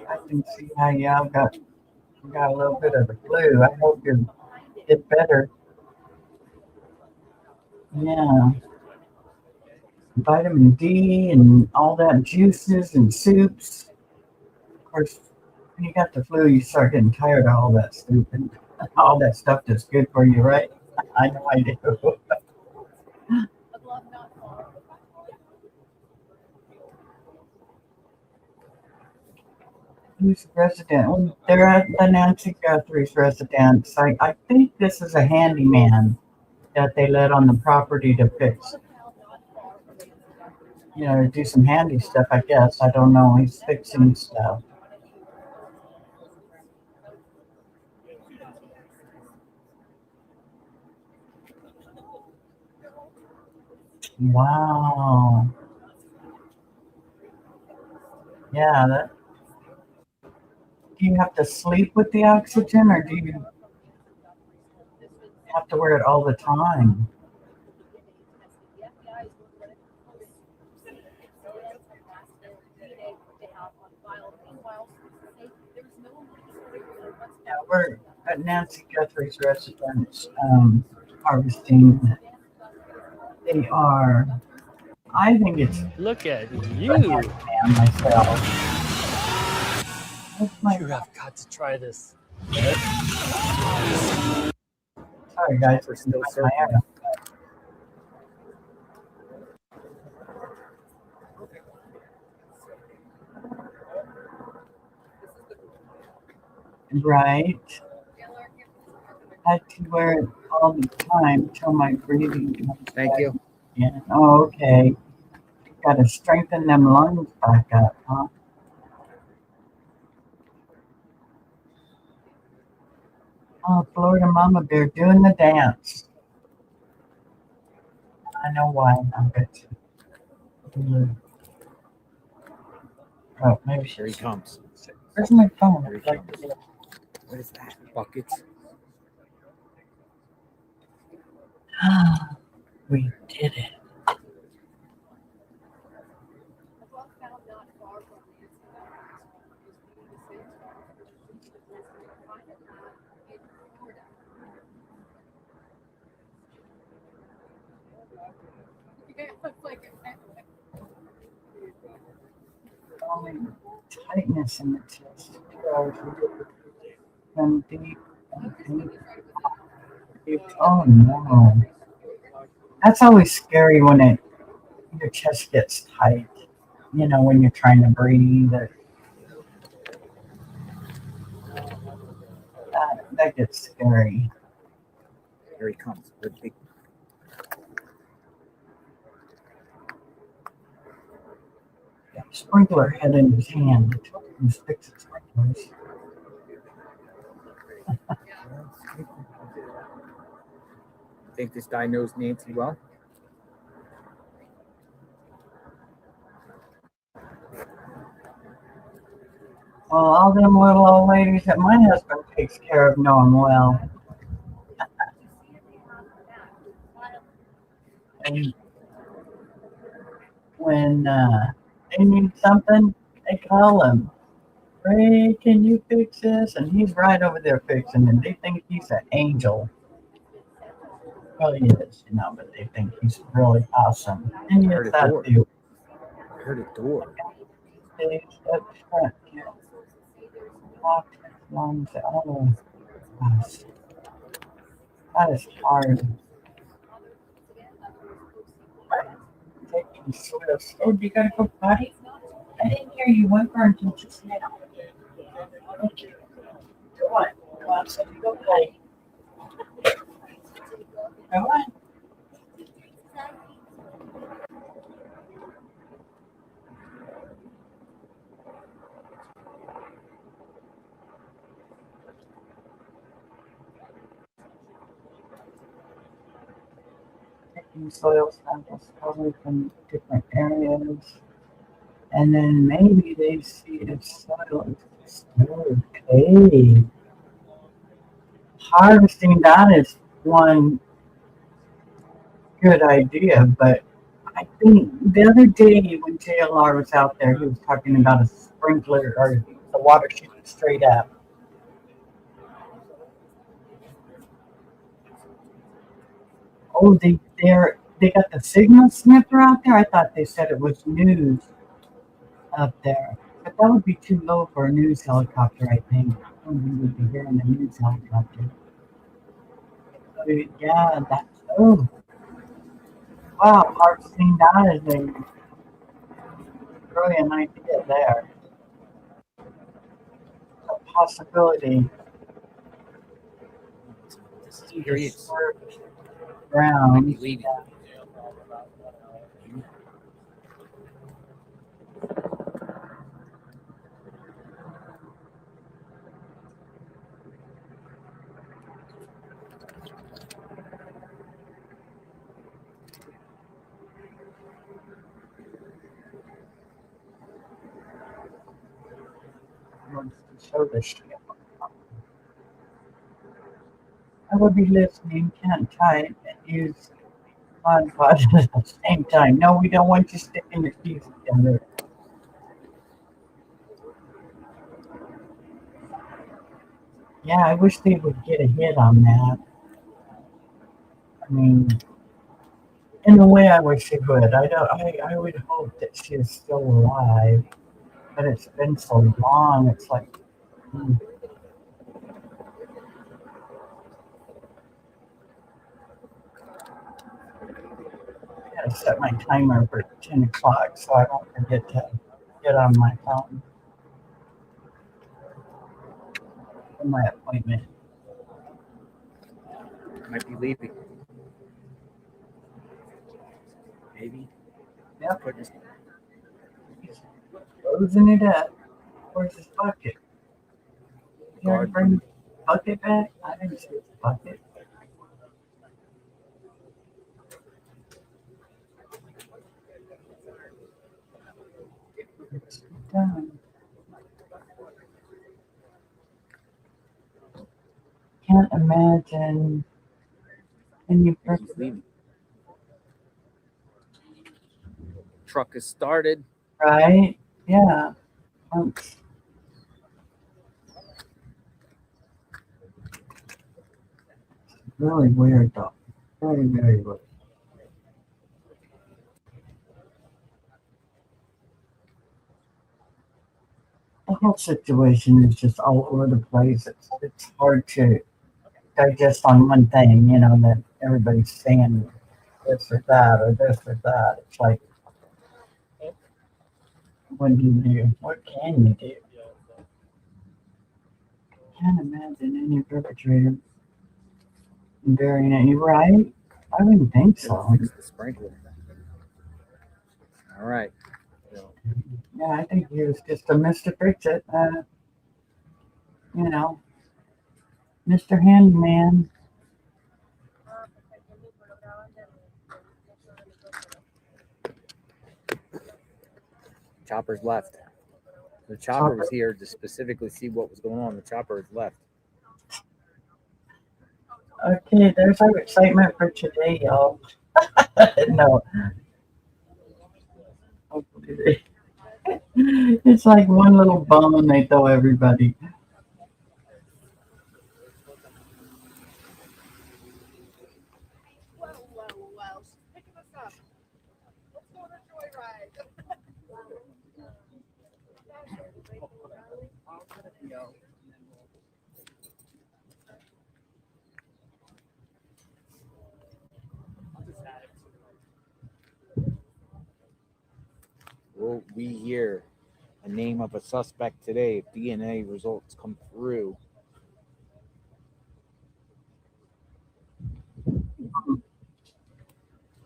I can see how y'all got a little bit of the flu. I hope you get better. Yeah. Vitamin D and all that juices and soups. Of course, when you got the flu, you start getting tired of all that soup and all that stuff that's good for you, right? I know I do. Who's resident? Well, they're at the Nancy Guthrie's residence. I think this is a handyman that they let on the property to fix, do some handy stuff, I guess. I don't know. He's fixing stuff. Wow. Yeah. Do you have to sleep with the oxygen or do you have to wear it all the time? Yeah, we're at Nancy Guthrie's residence, harvesting. They are, I think it's. Look at you. Myself. You have got to try this. Sorry, guys. We're still circling. Right. I had to wear it all the time till my breathing comes Thank back. you. Yeah. Oh, okay. Got to strengthen them lungs back up, huh? Oh, Florida Mama Bear doing the dance. I know why. I bet you. Oh, maybe Here he comes. Where's my phone? Here he Like, comes. What is that? Buckets? we did it. Only tightness in the chest. 2 hours later, and deep and deep. Oh no. That's always scary when your chest gets tight. You know, when you're trying to breathe. That gets scary. Here he comes. With big. Sprinkler head in his hand. I told him to fix the sprinklers. Think this guy knows Nancy well? Well, all them little old ladies that my husband takes care of know him well. And when they need something, they call him. Ray, can you fix this? And he's right over there fixing it. They think he's an angel. Well, he is, you know, but they think he's really awesome. And yes, that too. I heard a door. They up front, yeah. Locked lungs. Oh, gosh. That is hard. Taking swifts. Oh, you gotta go potty? I didn't hear you whimper until just now. Okay. Go on. Go outside and go play. Go on. Taking soil samples probably from different areas. And then maybe they see if soil is okay. Harvesting that is one good idea, but I think the other day when JLR was out there, he was talking about a sprinkler or the water shooting straight up. Oh, they got the signal sniffer out there. I thought they said it was news up there, but that would be too low for a news helicopter. I think we would be hearing a news helicopter. Yeah, that's wow. Harvesting that is a brilliant idea there. A possibility. Here he is. Ground. Wants to show the ship. I would be listening, can't type and use Mod Pod at the same time. No, we don't want you sticking your keys together. Yeah, I wish they would get a hit on that. I mean, in a way, I wish they would. I would hope that she is still alive, but it's been so long. It's like, I gotta set my timer for 10 o'clock so I don't forget to get on my phone for my appointment. Might be leaving. Maybe. Yep. He's closing it up. Where's his bucket? You already bring the bucket back? I didn't see his bucket. It's done. Can't imagine any He's leaving. Truck is started. right? Yeah. It's really weird though. Very, very weird. The whole situation is just all over the place. It's hard to digest on one thing, you know, that everybody's saying this or that or this or that. It's like, what do you do? What can you do? Can't imagine any perpetrator burying it. You're right. I wouldn't think so. Fix the sprinkler. All right. Yeah, I think he was just a Mr. Fix-It, you know, Mr. Handyman. Chopper's left. The chopper was here to specifically see what was going on. The chopper is left. Okay, there's our excitement for today, y'all. No. It's like one little bone they throw everybody. Well, she's picking us up. Let's go on a joyride. Will we hear a name of a suspect today if DNA results come through?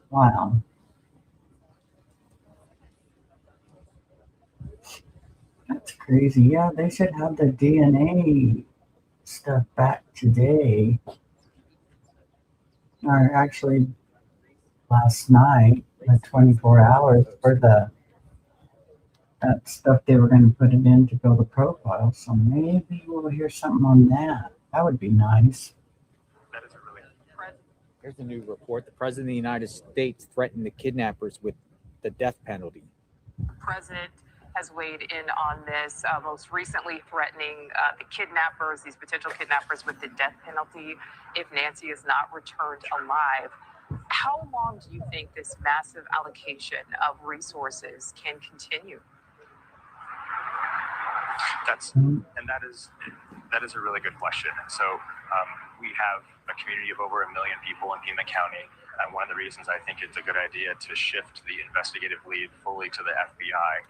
Wow. That's crazy. Yeah, they should have the DNA stuff back today. Or actually last night, the 24 hours for that stuff they were going to put it in to build a profile. So maybe we'll hear something on that. That would be nice. Here's a new report. The President of the United States threatened the kidnappers with the death penalty. The president has weighed in on this, most recently threatening the kidnappers, these potential kidnappers, with the death penalty if Nancy is not returned alive. How long do you think this massive allocation of resources can continue? That is a really good question. So we have a community of over 1 million people in Pima County. And one of the reasons I think it's a good idea to shift the investigative lead fully to the FBI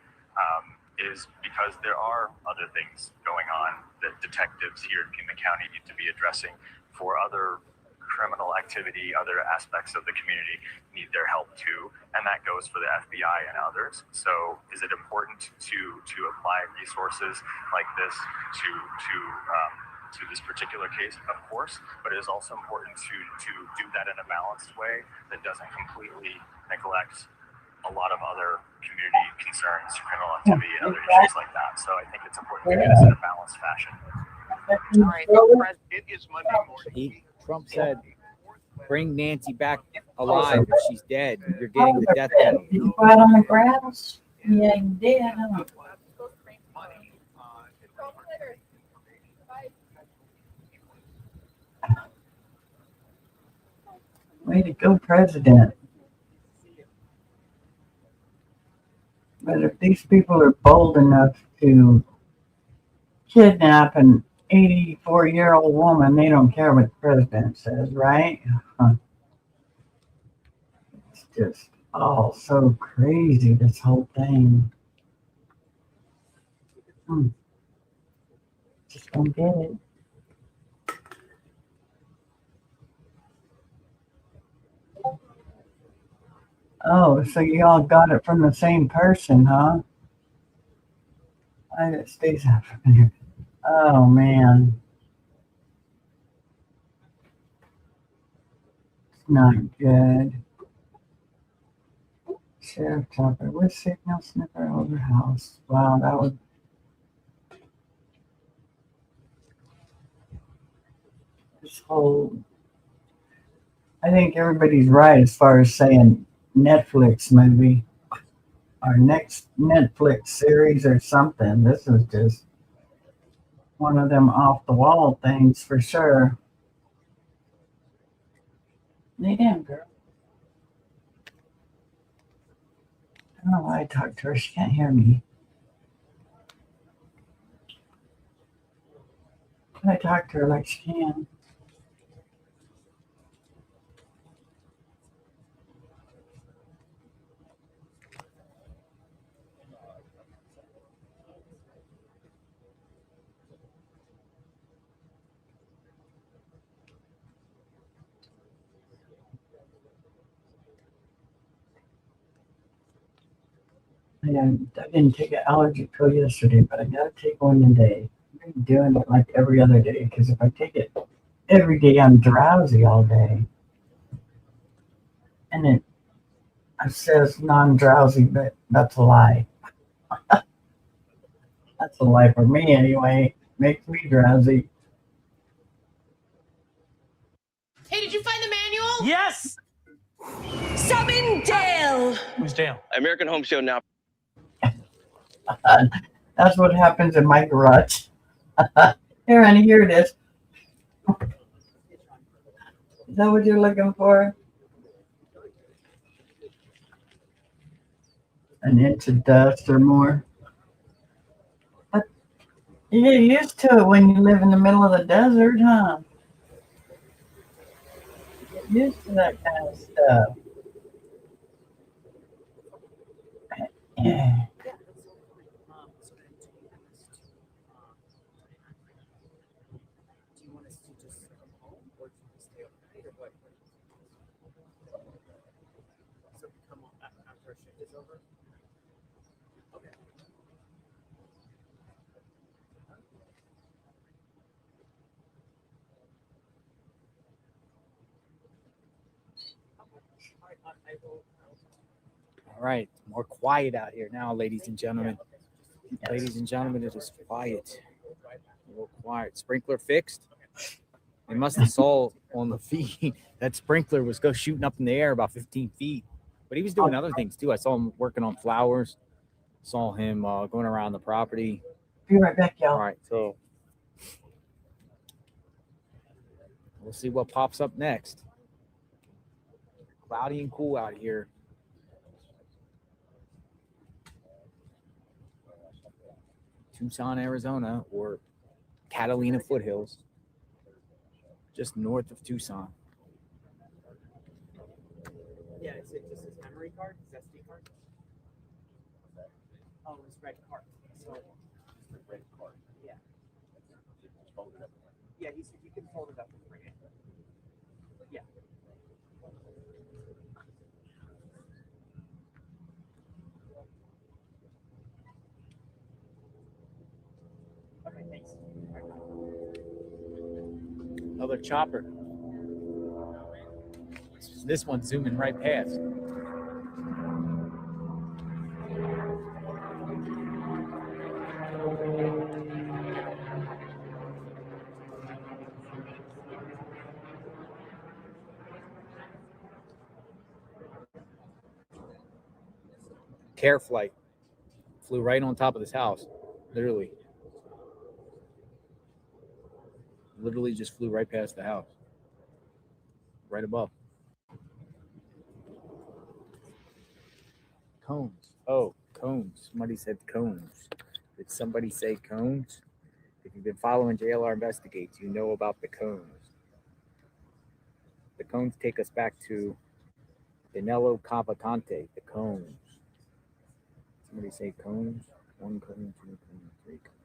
is because there are other things going on that detectives here in Pima County need to be addressing for other criminal activity. Other aspects of the community need their help too, and that goes for the FBI and others. So is it important to apply resources like this to this particular case? Of course, but it is also important to do that in a balanced way that doesn't completely neglect a lot of other community concerns, criminal activity, and other issues like that. So I think it's important to do this in a balanced fashion. All right, It is Monday morning. Trump said, bring Nancy back alive. If she's dead, you're getting the death penalty. Did you go out on the grass? Yeah, you did. Huh? Way to go, President. But if these people are bold enough to kidnap an 84-year-old woman, they don't care what the president says, right? It's just all so crazy, this whole thing. Just don't get it. Oh, so you all got it from the same person, huh? It stays out from here. Oh, man. It's not good. Sheriff chopper with signal sniffer over house. Wow, that would. This whole. I think everybody's right as far as saying Netflix movie or next Netflix series or something. This is just one of them off the wall things for sure. Lay down, girl. I don't know why I talk to her. She can't hear me. But I talk to her like she can. I didn't take an allergy pill yesterday, but I gotta take one today. I've been doing it like every other day because if I take it every day, I'm drowsy all day. And it says non-drowsy, but that's a lie. That's a lie for me anyway. Makes me drowsy. Hey, did you find the manual? Yes! Summon Dale! Who's Dale? American Home Show now. That's what happens in my garage. Here, honey, here it is. Is that what you're looking for? An inch of dust or more. But you get used to it when you live in the middle of the desert, huh? You get used to that kind of stuff. Yeah. All right, more quiet out here now, ladies and gentlemen. Ladies and gentlemen, it is quiet. A little quiet. Sprinkler fixed. They must have saw on the feed that sprinkler was go shooting up in the air about 15 feet. But he was doing other things too. I saw him working on flowers. Saw him going around the property. Be right back, y'all. All right, so we'll see what pops up next. Cloudy and cool out here. Tucson, Arizona, or Catalina foothills, just north of Tucson. Yeah, is it just his memory card? His SD card? Oh, his red card. So, just the red card. Yeah. Just fold it up. Yeah, he said you can fold it up and bring it. Yeah. Okay, thanks. Another chopper. This one's zooming right past. Care flight flew right on top of this house, literally just flew right past the house, right above. Cones. Oh, cones. Somebody said cones. Did somebody say cones? If you've been following JLR Investigates, you know about the cones. The cones take us back to Danilo Cavalcante, the cones. Somebody say cones? One cone, two cones, three cones.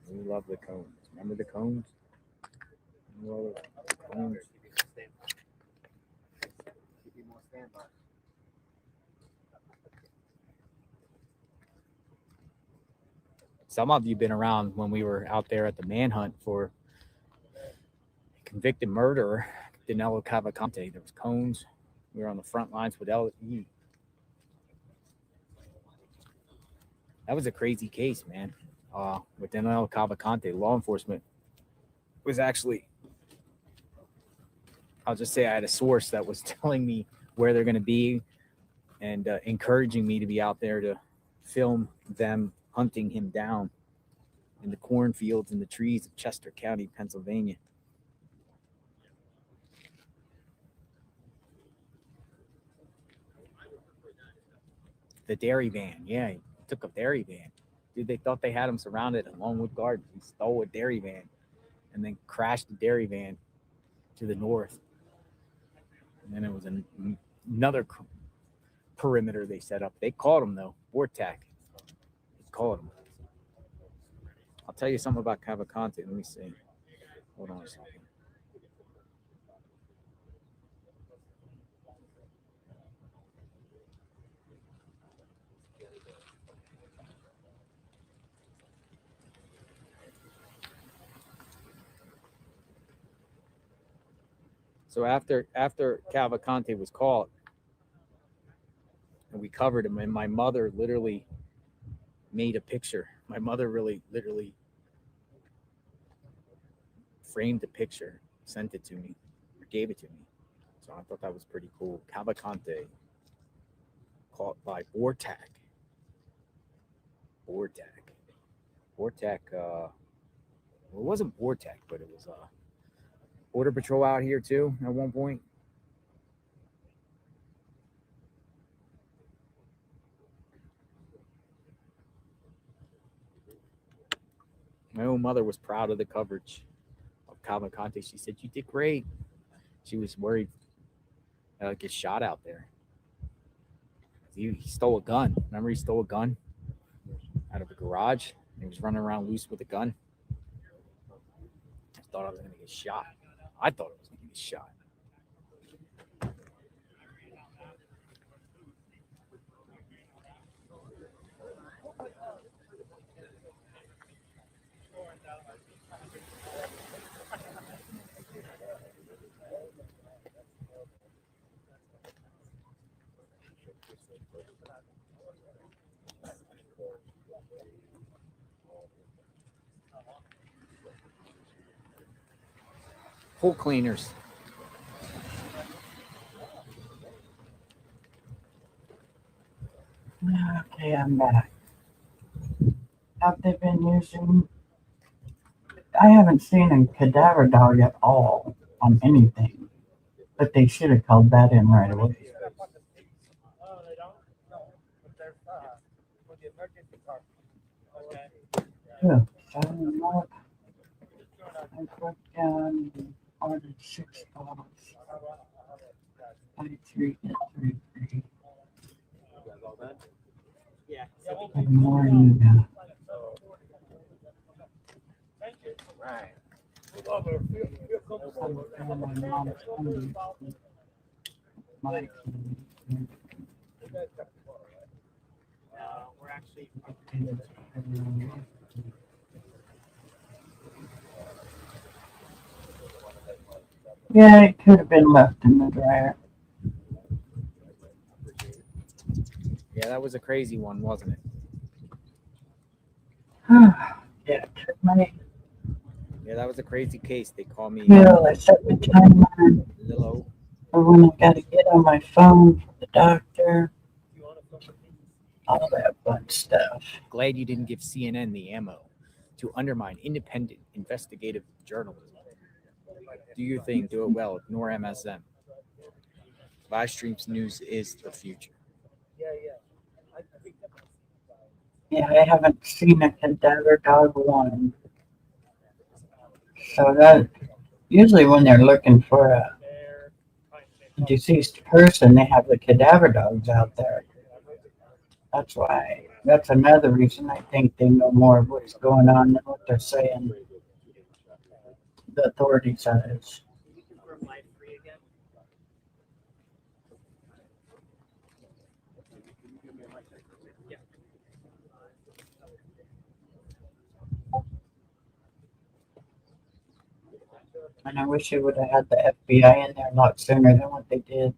We love the cones. Remember the cones? We love the cones. Some of you been around when we were out there at the manhunt for convicted murderer Danilo Cavalcante. There was cones. We were on the front lines with LE. That was a crazy case, man. With Daniel Cavalcante, law enforcement was actually, I'll just say I had a source that was telling me where they're going to be and encouraging me to be out there to film them hunting him down in the cornfields and the trees of Chester County, Pennsylvania. The dairy van. Yeah, he took a dairy van. Dude, they thought they had him surrounded at Longwood Gardens. He stole a dairy van and then crashed the dairy van to the north. And then it was another perimeter they set up. They called him, though, Vortac. They called him. I'll tell you something about Cavalcante. Let me see. Hold on a second. So after Cavalcante was caught, and we covered him, and my mother literally made a picture. My mother really literally framed the picture, sent it to me, or gave it to me. So I thought that was pretty cool. Cavalcante caught by Vortac. Vortac, well, it wasn't Vortac, but it was Border Patrol out here too at one point. My own mother was proud of the coverage of Cavalcante. She said, "You did great." She was worried that I'd get shot out there. He stole a gun. Remember, he stole a gun out of a garage. He was running around loose with a gun. I thought I was going to get shot. I thought I was going to get shot. Pool cleaners. Okay, I'm back. Have they been using? I haven't seen a cadaver dog at all on anything, but they should have called that in right away. Yeah, I put down and ordered 6 bottles. Buy 3, get 3 free. And more you got. Right. My mom's hungry. My We're actually. Yeah, it could have been left in the dryer. Yeah, that was a crazy one, wasn't it? Yeah, took my Yeah, that was a crazy case. They call me pill. I set the timer Lilo. for when I got to get on my phone for the doctor. All that fun stuff. Glad you didn't give CNN the ammo to undermine independent investigative journalism. Do your thing, do it well, ignore MSM. Live streams news is the future. Yeah, I haven't seen a cadaver dog one. So that usually when they're looking for a deceased person, they have the cadaver dogs out there. That's why. That's another reason I think they know more of what's going on than what they're saying. The authority says. And I wish they would have had the FBI in there a lot sooner than what they did.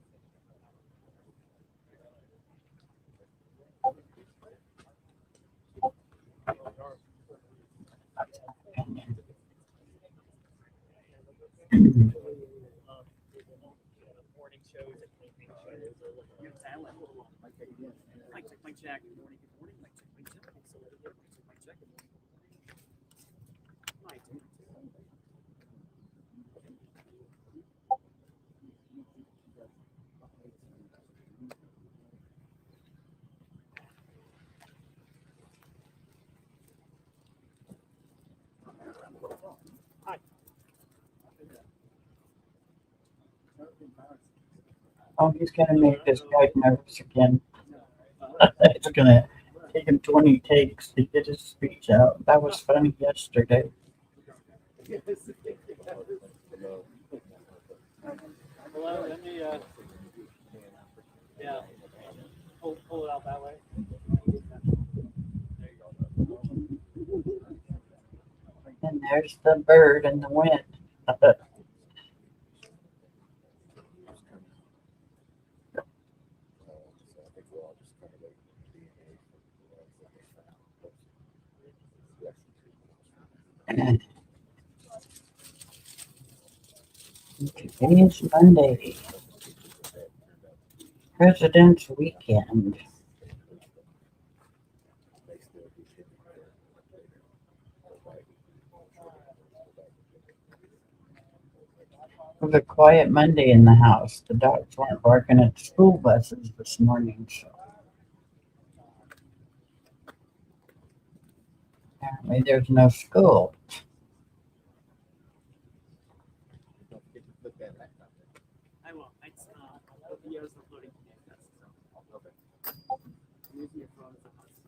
Jack, good morning, good morning. Mic check, mic check. So let it go. Mic check, mic check. Mic check. Hi. Oh, he's gonna make this guy nervous again. It's gonna take him 20 takes to get his speech out. That was funny yesterday. Hello, let me, yeah, pull it out that way. And there's the bird in the wind. Today's Monday, President's Weekend. It was a quiet Monday in the house. The dogs weren't barking at the school buses this morning, so apparently there's no school. I won't. It's the videos are loading today. That's so. Okay. I'm using your phone as a hotspot.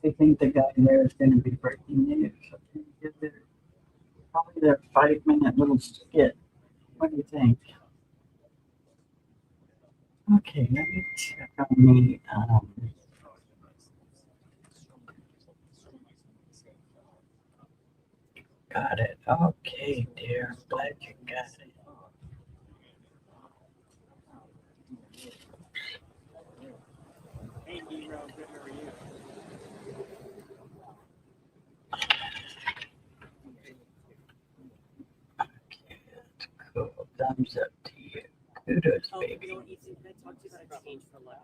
I think the guy there is going to be breaking news. Probably their 5-minute little skit. What do you think? Okay, let me check on the. Got it. Okay, dear. Glad you got it. Hey, Nero, good. How are you? Cool. Thumbs up to you. Kudos, Oh, baby. you know what, Ethan? Can I talk to you about change for life?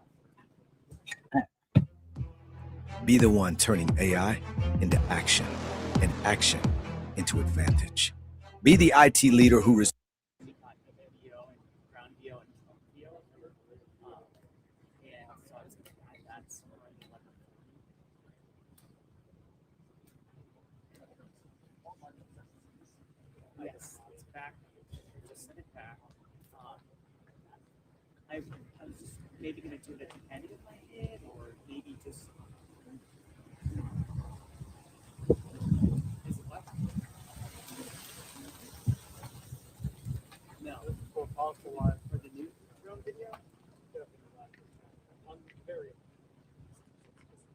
Be the one turning AI into action and action into advantage. Be the IT leader who Video and ground video and trunk video. Yeah, so I was going to add that somewhere in the letter. Yes, it's back. Just send it back. I was just maybe going to do the companion in my head, or maybe just. Is it what? No, for powerful one for the new drone video. I'm very.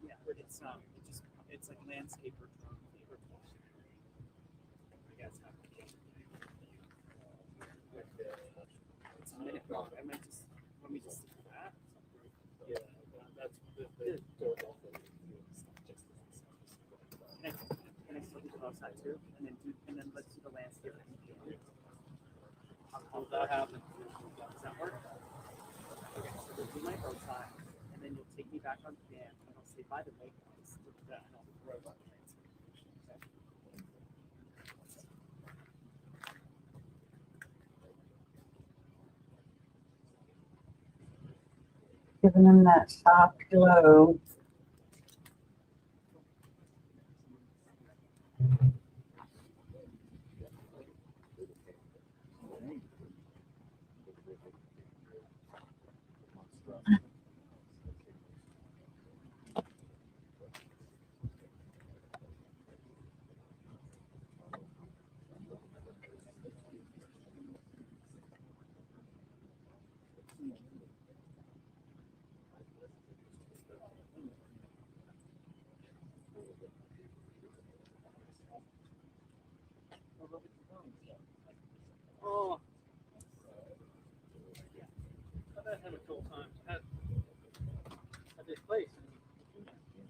Yeah, but it's like landscape or drone or. I guess. It's a minute long. I might just let me just do that. Yeah, that's good. Can I still do the outside too? And then let's do the landscape. How that happen? Does that work? Okay, so we'll do my outside, and then you'll take me back on the dam, and I'll say, by the way, guys, look at that, and I'll throw it on the landscape. Giving them that soft glow.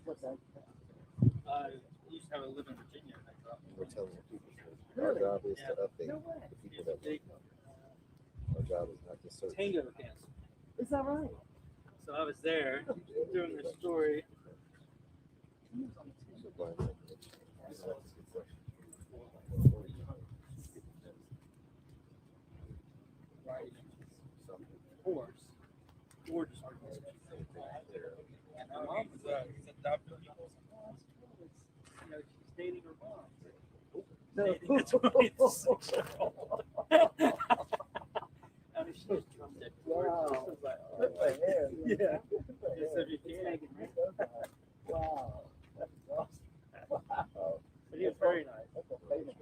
What's that? Used to have a live in Virginia. We're telling the people. Our job is to update No way. the people that we know. Our job is not to search. Tango cancer. Is that right? So I was there doing the story. Horse. Gorgeous organization. And my mom was adopted. You know, she's dating her mom. Dating a 26-year-old. I mean, she was drunk at Wow. She was like, Good for him. yeah. Good for Yes, him. if you can. Wow. That's awesome. Wow. But he was very nice. That's a famous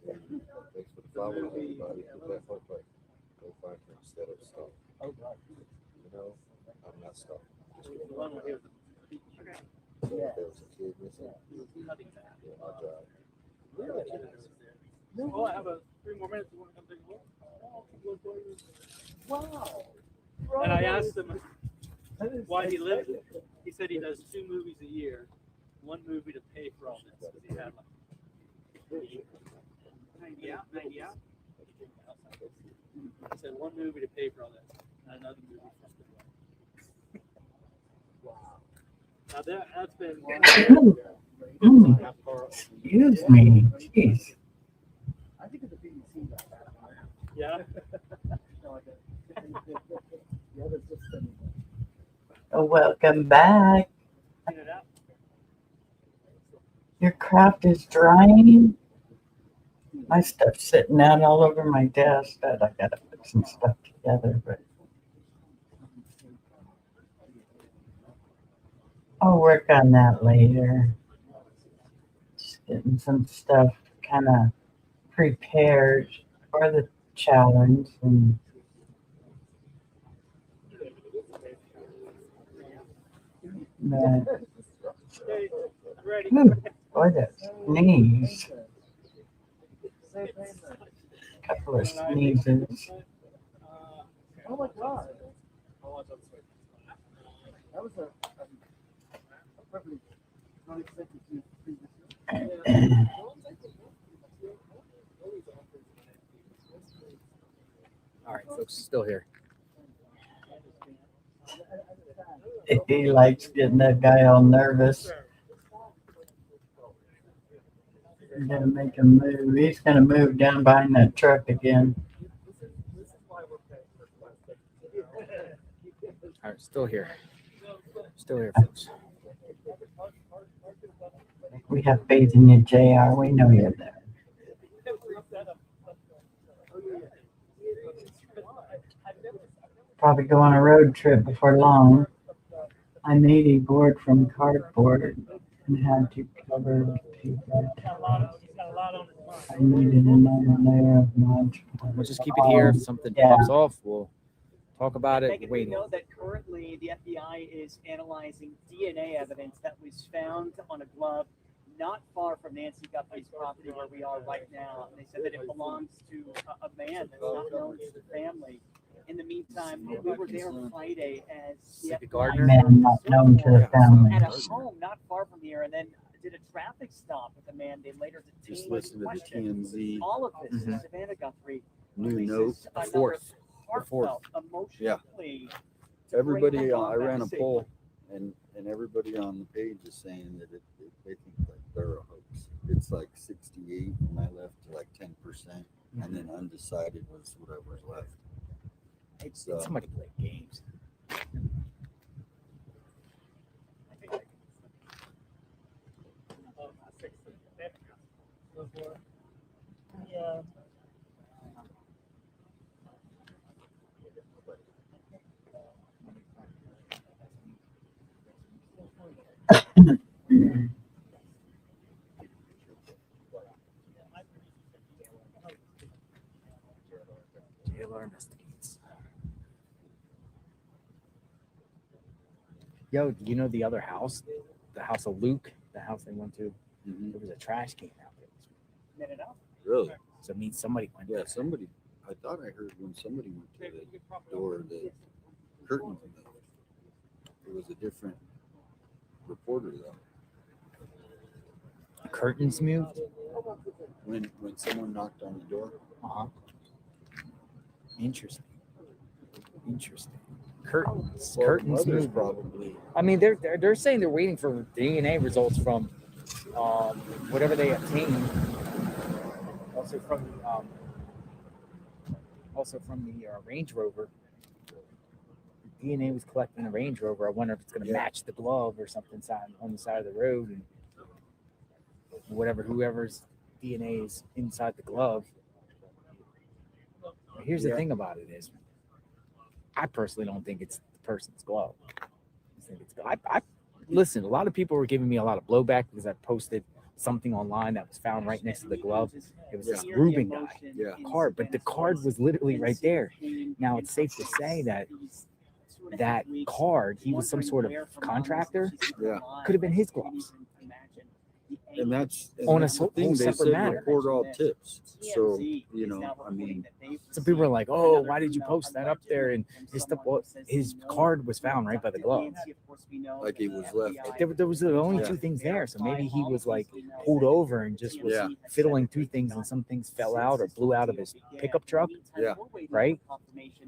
Thanks for the follow, everybody. Put that hook like go find her instead of stalk. Oh, God. You know, I'm not stalking. The one where he was okay. If there was a kid missing, yeah, my job. Really? Oh, I have 3 more minutes. You want to come take a look? Wow. And I asked him why he lived. He said he does 2 movies a year. 1 movie to pay for all this because he had like 90 out. He said 1 movie to pay for all this, and another movie for still. Wow. Now that's been. Excuse me. Jeez. I think it's a BBC like that. Yeah. No, I don't. The other system. Welcome back. Your craft is drying. My stuff's sitting out all over my desk, but I gotta put some stuff together. But I'll work on that later. Just getting some stuff kind of prepared for the challenge. And boy, that sneeze. Couple of sneezes. Oh my God. That was a privilege. Not expected to previously. All right, folks, still here. He likes getting that guy all nervous. You're gonna make him move. He's gonna move down behind that truck again. All right, still here. Still here, folks. We have faith in you, JR. We know you're there. Probably go on a road trip before long. I made a board from cardboard and had to cover the paper. I needed another layer of Mod Podge. We'll just keep it here. If something pops off, we'll talk about it. Megan, we Waiting. know that currently the FBI is analyzing DNA evidence that was found on a glove not far from Nancy Guthrie's property where we are right now. And they said that it belongs to a man that's not known to the family. In the meantime, we were there Friday as the FBI Man not known to the family. at a home not far from here, and then did a traffic stop with a man they later detained. Just listen to the questioned. TMZ. All of this, Savannah Guthrie New releases note. another heartfelt, emotional plea to Everybody, bring I ran a back poll, and everybody on the page is saying that they think like they're a hoax. It's like 68, and I left to like 10%, and then undecided was whatever's left. It's somebody play games. Yeah. JLR investigates. Yo, do you know the other house? The house of Luke? The house they went to? There was a trash can out there. Minute out. Really? So it means somebody went there. Yeah, somebody. I thought I heard when somebody went to the door, the curtains moved. It was a different reporter though. Curtains moved. When someone knocked on the door. Uh-huh. Interesting. Curtains. Well, Curtains mother's moved. probably. I mean, they're saying they're waiting for DNA results from whatever they obtained. Also from the Range Rover. DNA was collected in a Range Rover. I wonder if it's going to match the glove or something on the side of the road, and whoever's DNA is inside the glove. But here's the thing about it is, I personally don't think it's the person's glove. I listen. A lot of people were giving me a lot of blowback because I posted something online that was found right next to the glove. It was this Rubin guy card, but the card was literally right there. Now it's safe to say that card, he was some sort of contractor. Yeah, could have been his gloves. And that's On a the thing. whole They separate said matter. report all tips. So I mean, Some people are like, "Oh, why did you post that up there?" And his stuff. Well, his card was found right by the glove. like it was left. There was the only two things there, so maybe he was like pulled over and just was fiddling through things, and some things fell out or blew out of his pickup truck. Yeah. Right.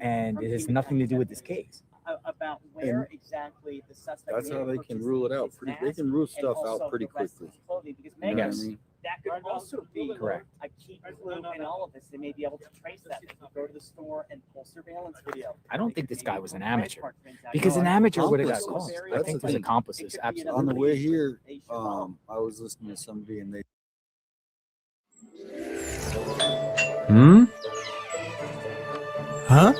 And it has nothing to do with this case. About where exactly the suspect. That's how they can rule it out. They can rule stuff out pretty quickly. Because You know what I mean? that could also be correct. a key clue in all of this. They may be able to trace that if you go to the store and pull surveillance video. I don't think this guy was an amateur, because an amateur would have got caught. I think there's accomplices. Absolutely. On the way here, I was listening to somebody and they. Huh?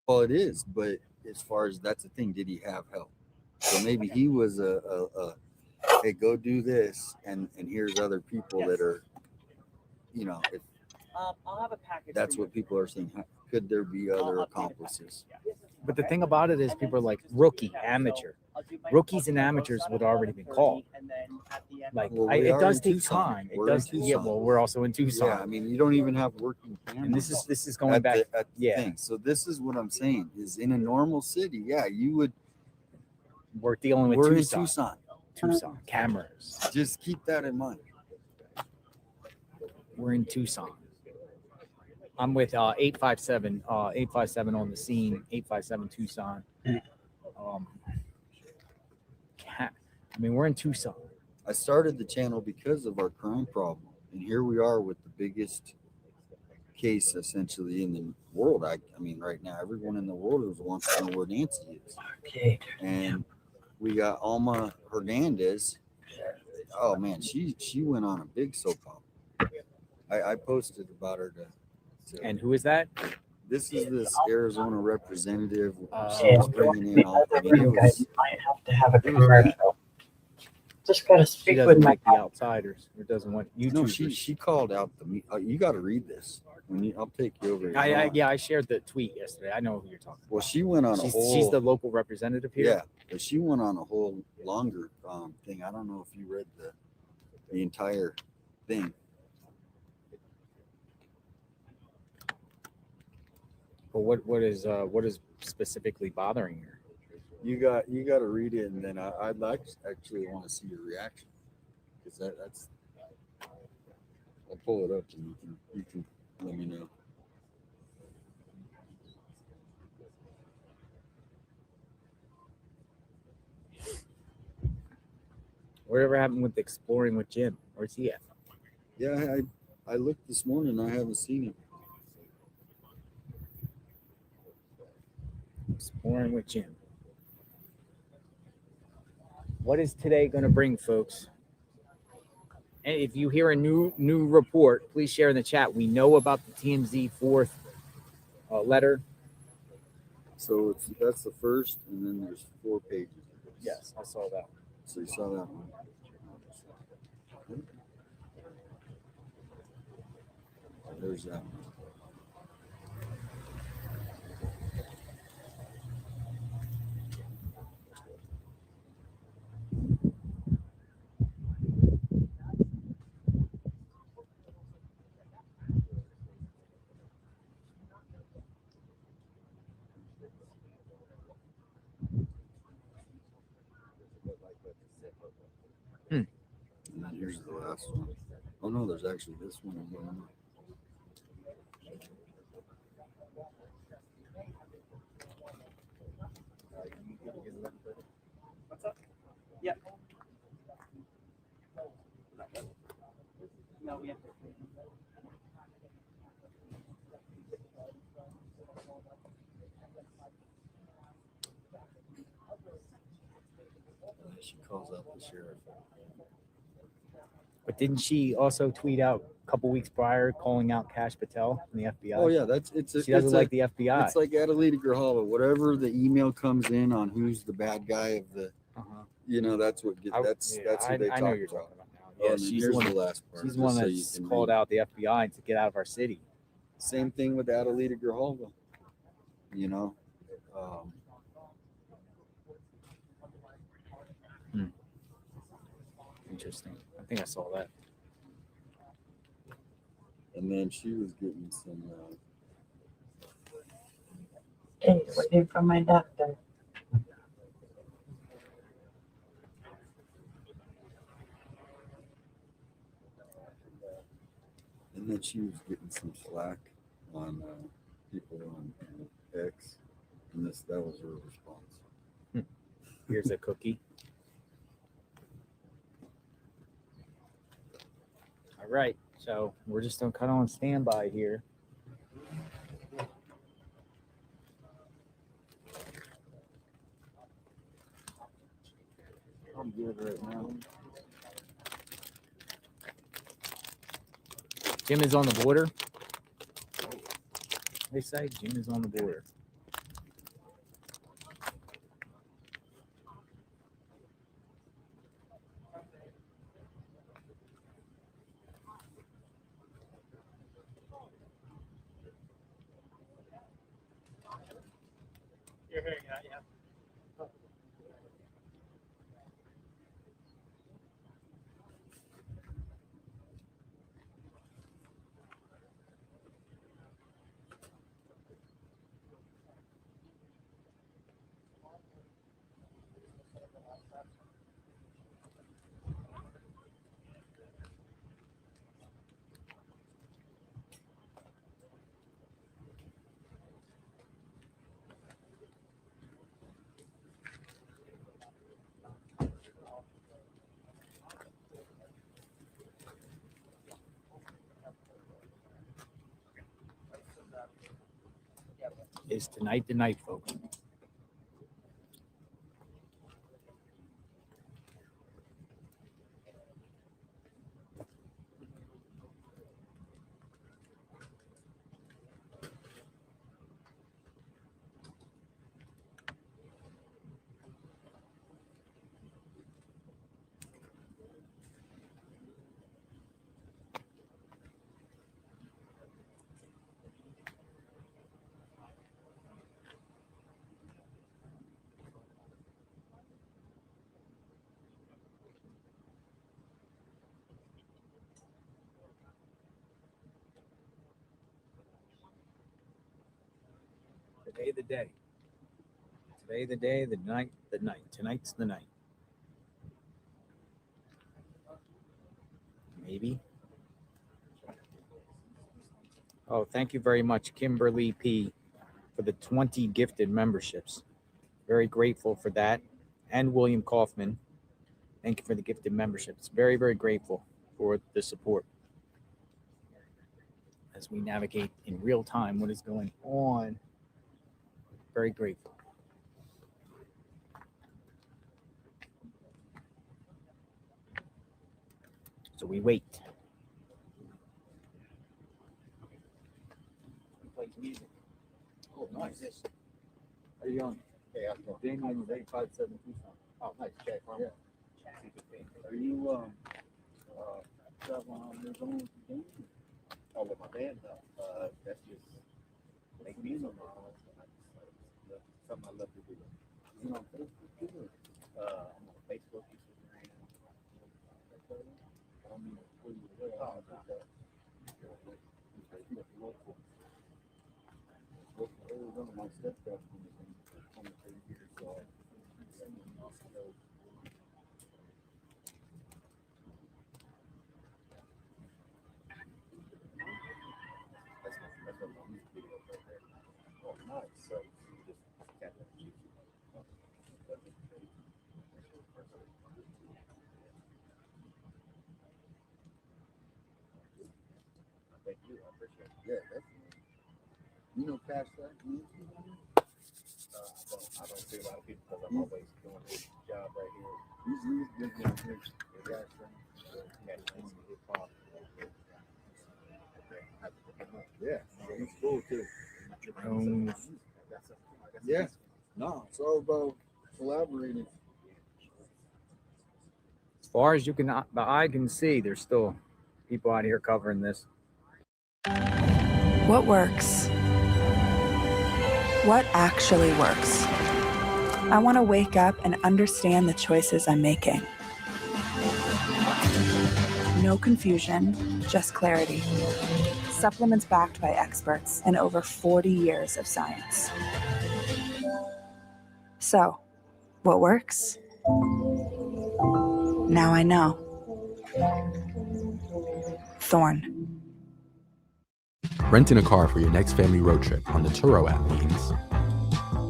Well, it is, but as far as that's the thing, did he have help? So maybe he was a hey, go do this, and here's other people that are, if I'll have a package. that's what people are saying. Could there be other accomplices? But the thing about it is, people are like rookie, amateur. Rookies and amateurs would already been called. Like it does take time. It does. Yeah. Well, we're also in Tucson. Yeah, I mean, you don't even have working cameras. And this is going back. At the thing. So this is what I'm saying is in a normal city, you would. We're dealing with We're Tucson. in Tucson. Cameras. Just keep that in mind. We're in Tucson. I'm with 857 on the scene, 857 Tucson. I mean, we're in Tucson. I started the channel because of our crime problem, and here we are with the biggest case essentially in the world. I mean, right now, everyone in the world wants to know where Nancy is. Okay. And we got Alma Hernandez. Oh man, she went on a big soap opera. I posted about her to. And who is that? This is this Arizona representative. Yeah, bringing in all. you guys might have to have a commercial. Just gotta She speak doesn't with my like the outsiders. Or doesn't want YouTubers. No, she called out the. You got to read this. I'll take you over. I shared the tweet yesterday. I know who you're talking about. Well, she went on a whole. She's the local representative here. Yeah, but she went on a whole longer thing. I don't know if you read the entire thing. But what is specifically bothering her? You got to read it, and then I'd actually want to see your reaction, because that's. I'll pull it up, and you can let me know. Whatever happened with exploring with Jim? Where's he at? Yeah, I looked this morning. I haven't seen him. Exploring with Jim. What is today going to bring, folks? And if you hear a new report, please share in the chat. We know about the TMZ fourth letter. So that's the first, and then there's 4 pages. Yes, I saw that. So you saw that one. There's that one. last one. Oh no, there's actually this one again. What's up? Yep. No, we have to. She calls out the sheriff. But didn't she also tweet out a couple weeks prior calling out Kash Patel from the FBI? Oh yeah, She doesn't like the FBI. It's like Adelita Grijalva. Whatever the email comes in on who's the bad guy of the, that's what gets. That's who they talk I know about. you're talking about now. Oh, Yeah, and then she's here's the the one. last part. She's the one just so that's you can called read. out the FBI to get out of our city. Same thing with Adelita Grijalva. Interesting. I think I saw that. And then she was getting some. Hey, waiting for my doctor. And then she was getting some slack on people on X, and that was her response. Here's a cookie. All right, so we're just kind of on standby here. I'm good right now. Jim is on the border. They say Jim is on the border. You're hearing that, yeah. Is tonight the night, folks? Today the day. Today the day, the night, the night. Tonight's the night. Maybe. Oh, thank you very much, Kimberly P, for the 20 gifted memberships. Very grateful for that. And William Kaufman, thank you for the gifted memberships. Very, very grateful for the support as we navigate in real time what is going on. Very grateful. So we wait. Plays music. Oh, nice. How you doing? Hey, how's it going? Damien is 8572. Oh, nice. Check. Yeah. Are you traveling on your own? Oh, with my band, no. That's just make music. Something I love to do. You know, Facebook too? I'm on Facebook, Instagram. I mean, where you live, I don't think that. Local. Arizona, my stepdad was in 23 years, so So you just tap it. Thank you. I appreciate it. Yeah, definitely. You know, past that. I don't see a lot of people because I'm always doing this job right here. He's good down here. Yeah, he's cool too. Yeah, no, it's all about collaborating. As far as the eye can see, there's still people out here covering this. What works? What actually works? I want to wake up and understand the choices I'm making. No confusion, just clarity. Supplements backed by experts and over 40 years of science. So, what works? Now I know. Thorn. Renting a car for your next family road trip on the Turo app means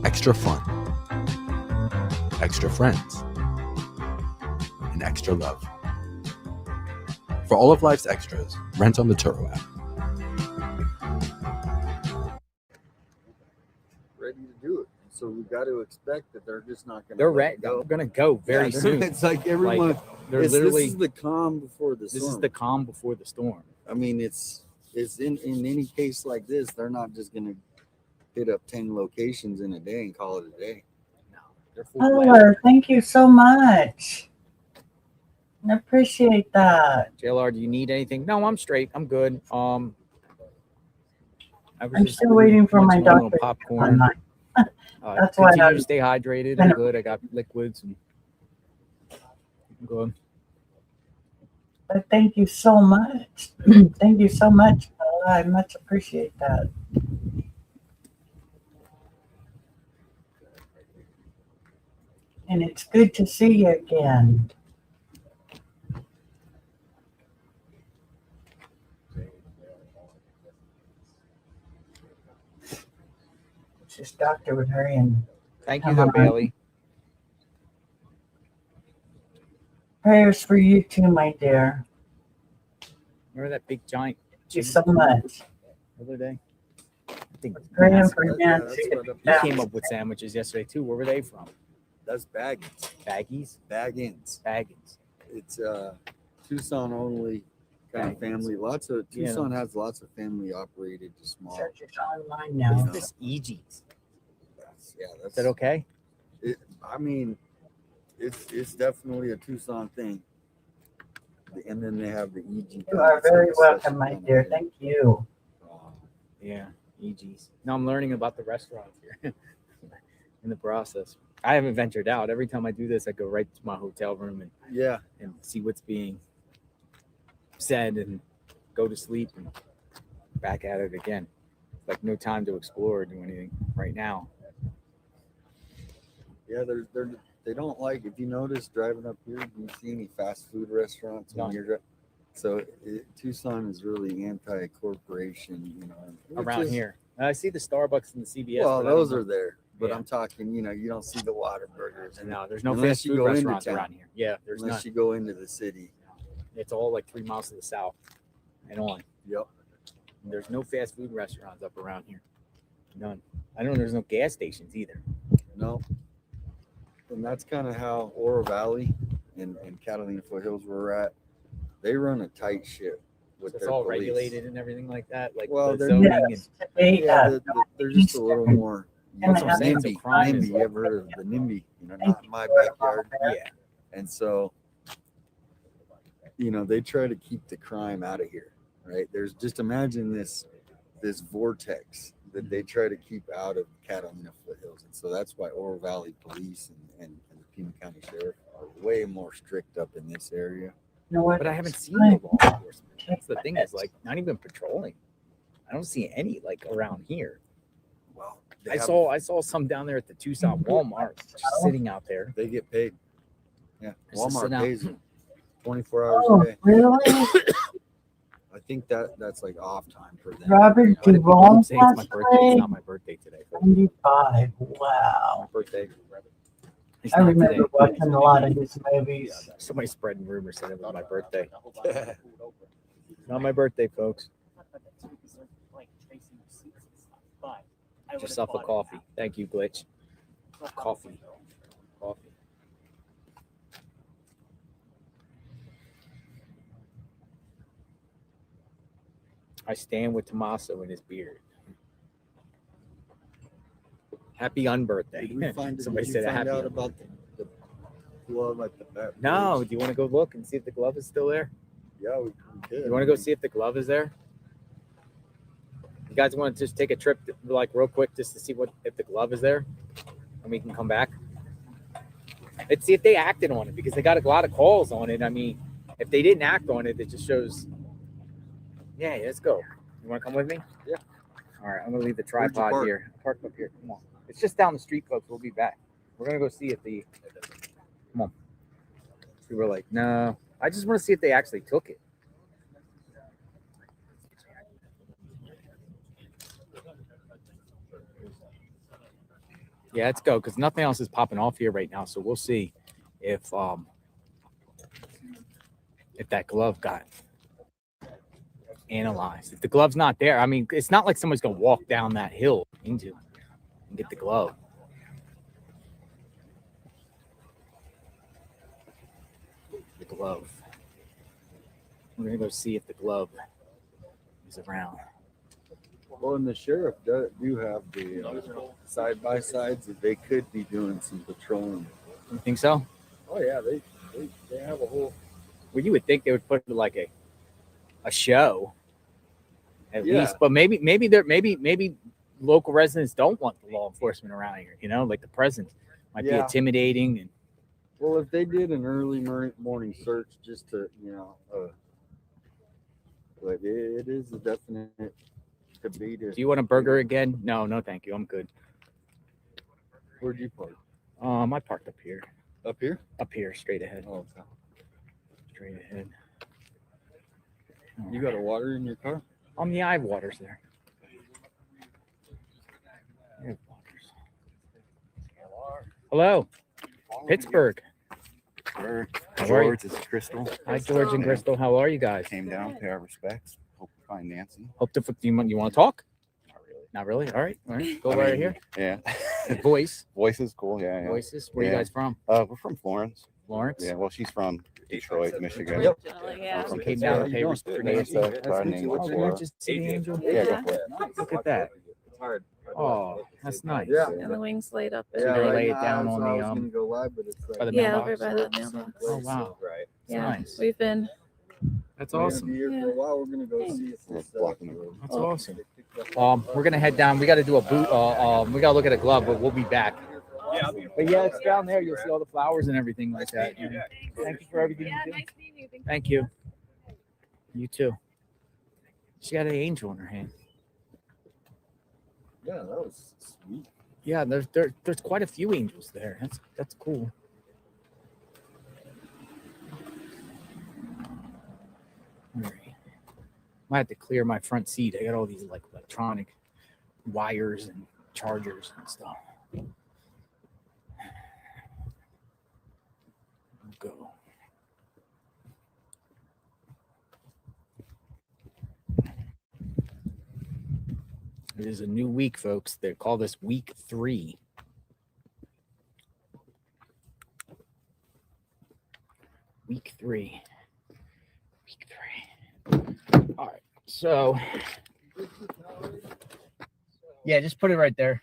extra fun, extra friends, and extra love. For all of life's extras, rent on the Turo app. Ready to do it. So we got to expect that they're just not going to. They're ready. They're going to go very soon. It's like everyone. Like, they're literally. This is the calm before the storm. This is the calm before the storm. I mean, it's in any case like this, they're not just going to hit up 10 locations in a day and call it a day. No, they're Oh, thank you so much. I appreciate that. JLR, do you need anything? No, I'm straight. I'm good. I'm still waiting for my doctor. Popcorn. That's why continue to stay hydrated. I'm good. I got liquids and I'm good. But thank you so much. Thank you so much. I much appreciate that. And it's good to see you again. This doctor would hurry and thank you, Bailey. Prayers for you too, my dear. Remember that big giant? Thank you so much. The other day, I think praying for Nancy. You came up with sandwiches yesterday too. Where were they from? That's Baggins. Baggies? Baggins. It's Tucson only kind of family. Tucson has lots of family operated to small. Church is online now. What's this EG's? Is that okay? I mean, it's definitely a Tucson thing. And then they have the EG. You are very welcome, my dear. Thank you. Yeah, EG's. Now I'm learning about the restaurants here in the process. I haven't ventured out. Every time I do this, I go right to my hotel room and see what's being said and go to sleep and back at it again. Like no time to explore or do anything right now. Yeah, they don't like, if you notice driving up here, do you see any fast food restaurants when you're driving? So Tucson is really anti-corporation, you know. Around here. I see the Starbucks and the CVS. Well, those are there. But I'm talking, you know, you don't see the Whataburgers. No, there's no fast food restaurants around here. Yeah, there's none. Unless you go into the city. It's all like 3 miles to the south and on. Yep. And there's no fast food restaurants up around here. None. I know there's no gas stations either. No. And that's kind of how Oro Valley and Catalina Foothills were at. They run a tight ship with It's their all police. regulated and everything like that. Like Well, the they're, zoning they're just a little more. That's what I'm saying. So NIMBY. crime is NIMBY. You ever heard of the NIMBY? You know, not in my backyard. Yeah. And so, you know, they try to keep the crime out of here, right? There's just imagine this vortex that they try to keep out of Catalina Foothills. And so that's why Oro Valley Police and the Pima County Sheriff are way more strict up in this area. But I haven't seen the law enforcement. That's the thing is like not even patrolling. I don't see any like around here. Well, I saw some down there at the Tucson Walmart just sitting out there. They get paid. Yeah, Just Walmart sit out. pays them 24 hours Oh, a day. really? I think that's like off time for them. Robert Why do people Duvall keep saying it's my passed birthday? It's away. not my birthday today. 95. Wow. My birthday. It's I not remember today. watching a lot of his movies. Somebody spreading rumors said it was my birthday. Not my birthday, folks. Get yourself a coffee. Thank you, Glitch. Coffee. Coffee. I stand with Tommaso in his beard. Happy unbirthday. Did we find, Somebody did said you a find happy out about the glove at the back? No, do you want to go look and see if the glove is still there? Yeah, we could. You want to go see if the glove is there? You guys want to just take a trip, like real quick, just to see if the glove is there, and we can come back. Let's see if they acted on it because they got a lot of calls on it. I mean, if they didn't act on it, it just shows. Yeah, let's go. You want to come with me? Yeah. All right, I'm gonna leave the Where'd you tripod park? here. Park up here. Come on. It's just down the street, folks. We'll be back. We're gonna go see if the. Come on. We were like, no. I just want to see if they actually took it. Yeah, let's go because nothing else is popping off here right now. So we'll see if that glove got analyzed. If the glove's not there, I mean, it's not like somebody's gonna walk down that hill into it and get the glove. The glove. We're gonna go see if the glove is around. Well, and the sheriff do have the side-by-sides that they could be doing some patrolling. You think so? Oh, yeah, they have a whole... Well, you would think they would put like a show at Yeah. least, but maybe local residents don't want the law enforcement around here, you know, like the presence might be Yeah. intimidating. And Well, if they did an early morning search just to, but it is a definite debate. do you want a burger again? No, thank you. I'm good. Where'd you park? I parked up here. Up here? Up here, straight ahead. Oh, okay. Straight ahead. You got a water in your car? Yeah, I have waters there. I have waters. Hello, Pittsburgh. Sure. How are you? George, this is Crystal. Hi, George and Crystal. How are you guys? Came down, pay our respects. Hope to find Nancy. Hope to. Do you want to talk? Not really. All right. Go right here. Yeah. Voice. Voice is cool. Yeah. Voices. Where are you guys from? We're from Florence. Florence. Yeah. Well, she's from Detroit, Michigan. Yep. I'm from Came down to pay Pittsburgh. respect for Nancy. Just see the angel. Yeah, go for it. Look at that. Oh, that's nice. Yeah. And the wings laid up. So they lay it down on I was the gonna go live, but it's by the Yeah, mailbox. over by the mailbox. Oh wow. Right. Yeah, Nice. we've been. That's We're gonna awesome. be here for a while. We're gonna go see if this That's awesome. We're gonna head down. We got to do a boot. We got to look at a glove, but we'll be back. But yeah, it's down there. You'll see all the flowers and everything like that. Thank you for everything you do. Thank you. You too. She got an angel in her hand. Yeah, that was sweet. Yeah, there's quite a few angels there. That's cool. All right. Might have to clear my front seat. I got all these like electronic wires and chargers and stuff. Go. It is a new week, folks. They call this week 3. Week 3. Week 3. All right. So, yeah, just put it right there.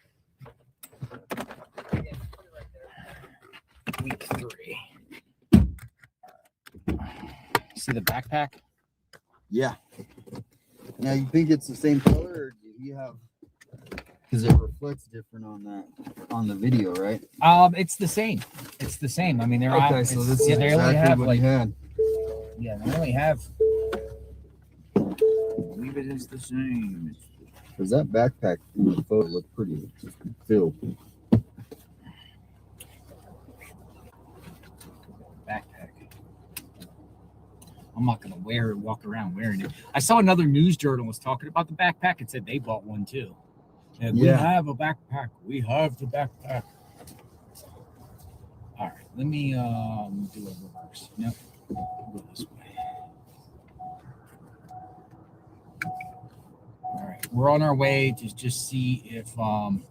Week 3. See the backpack? Yeah. Now you think it's the same color, or do you have? Because it reflects different on the video, right? It's the same. It's the same. I mean, they're Okay, so this is they only exactly have what like he had. yeah, they only have. I believe it is the same. Because that backpack in the photo looked pretty filled. Backpack. I'm not gonna walk around wearing it. I saw another news journalist talking about the backpack and said they bought one too. And we have a backpack. We have the backpack. All right, let me do a reverse. Nope, go this way. All right, we're on our way to just see if the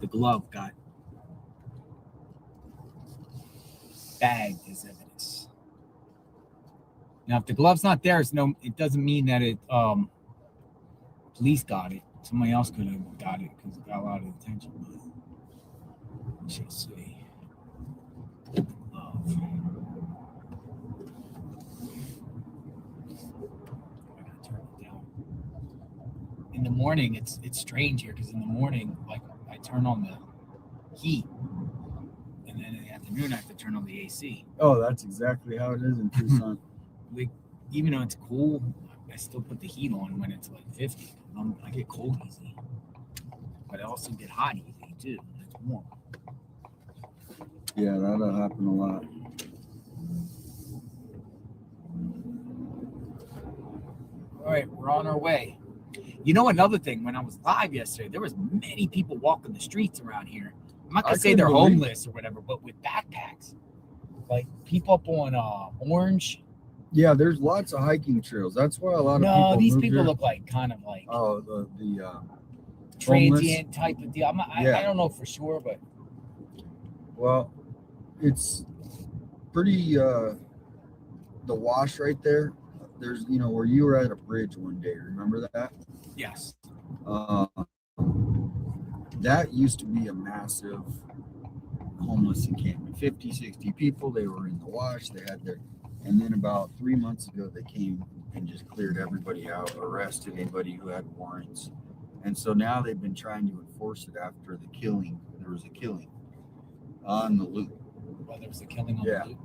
glove got bagged as evidence. Now, if the glove's not there, it doesn't mean that it police got it. Somebody else could have got it because it got a lot of attention. But we shall see. Glove. I gotta turn it down. In the morning, it's strange here because in the morning, like I turn on the heat, and then in the afternoon I have to turn on the AC. Oh, that's exactly how it is in Tucson. Even though it's cool, I still put the heat on when it's like 50. I get cold easy, but I also get hot easy too when it's warm. Yeah, that'll happen a lot. All right, we're on our way. You know, another thing, when I was live yesterday, there was many people walking the streets around here. I'm not gonna say they're homeless or whatever, but with backpacks. Like people up on Orange. Yeah, there's lots of hiking trails. That's why a lot of people. No, these move people here. look like kind of like the transient type of deal. I don't know for sure, but well, it's pretty the wash right there. There's where you were at a bridge one day. Remember that? Yes. That used to be a massive homeless encampment. 50, 60 people. They were in the wash. They had their. And then about 3 months ago, they came and just cleared everybody out, arrested anybody who had warrants. And so now they've been trying to enforce it after the killing. There was a killing on the loop. Well, there was a killing on the loop.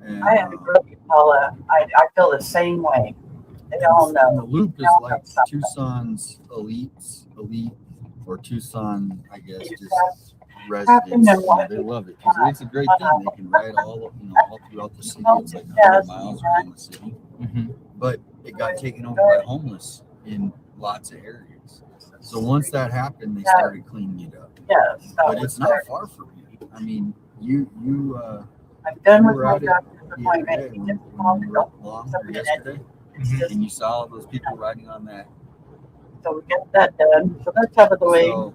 And, I have a girl, Paula. I feel the same way. They all know. And the loop is like Tucson's elite, or Tucson, I guess, just residents. They love it because it's a great thing. They can ride all throughout the city. It's like 100 miles around the city. Mm-hmm. But it got taken over by homeless in lots of areas. So once that happened, they started cleaning it up. Yes, but it's not far from here. I mean, I'm done with my doctor's appointment. When you were up long yesterday, and you saw all those people riding on that. So we get that done. So that's out of the way. You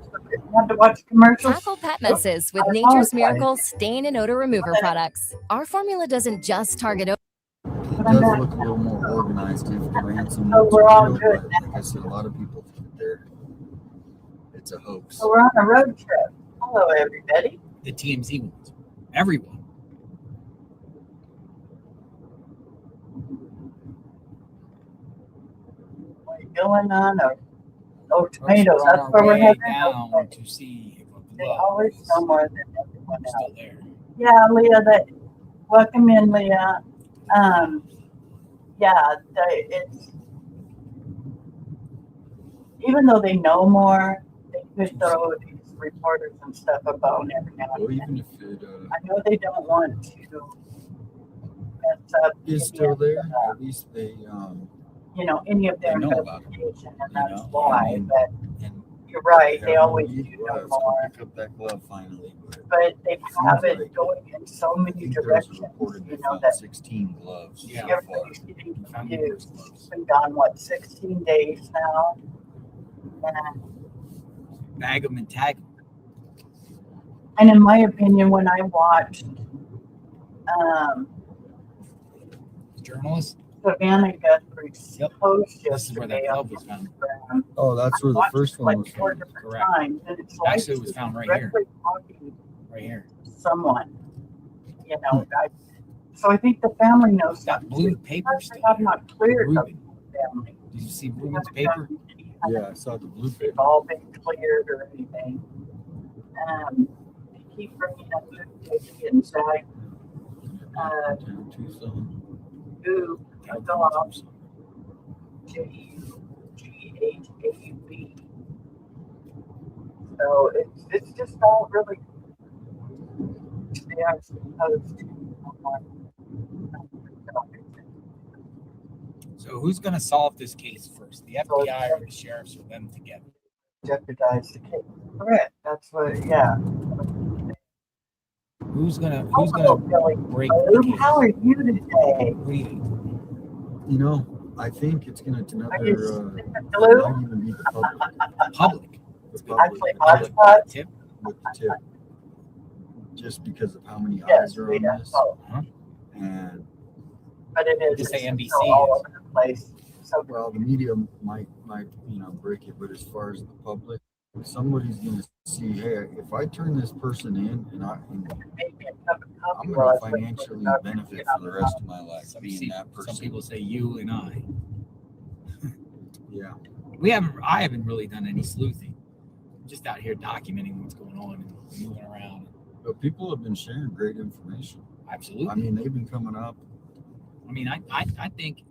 have to watch commercials. Tackle pet messes with Nature's Miracle stain and odor remover products. Our formula doesn't just target It does look a little more organized if the ransom So was we're all real, good but like I said, a lot of people think it's a hoax. So we're on a road trip. Hello, everybody. The TMZ ones. Everyone. What are you going on? Tomatoes. That's where we're heading. Down to see if they always know more than everyone else. Still there. Yeah, Leah. Welcome in, Leah. It's even though they know more, they push throw these reporters and stuff about every now and then. Even if it, I know they don't want to mess up. Is still there. At least they, any of their know about investigation, and that's why. But you're right. They always do know more. Pick up that glove finally. But they have it going in so many directions. That 16 gloves. Yeah. Everybody's getting confused. It's been gone 16 days now. And bag them and tag them. And in my opinion, when I watched journalist Savannah Guthrie's post this is where that glove was found. Oh, that's where the first one was found. Correct. Actually, it was found right here. Right here. Someone, so I think the family knows that. Blue paper still. I'm not cleared of the family. Did you see Ruben's paper? Yeah, I saw the blue paper. They've all been cleared or anything. They keep bringing up blue paper inside. Ooh, a dog. Jugaub. So it's just all really. They are supposed to. So who's going to solve this case first, the FBI or the sheriffs, or them together? Jeopardize the case. Correct. That's what. Yeah. Who's gonna break Hello, the case? how are you today? What do you think? You know, I think it's going to Are you might even be the public. Public. The public. Actually, hotspot. Tip. With the tip. Just because of how many Yes, eyes are on yeah. this. Oh. And But it is. Just say it's NBC so all is. over the place. So well, the media might break it, but as far as the public, somebody's going to see, hey, if I turn this person in, and I'm going to financially benefit for the rest of my life being that person. Some people say you and I. Yeah. I haven't really done any sleuthing. I'm just out here documenting what's going on and moving around. But people have been sharing great information. Absolutely. I mean, they've been coming up. I mean, I think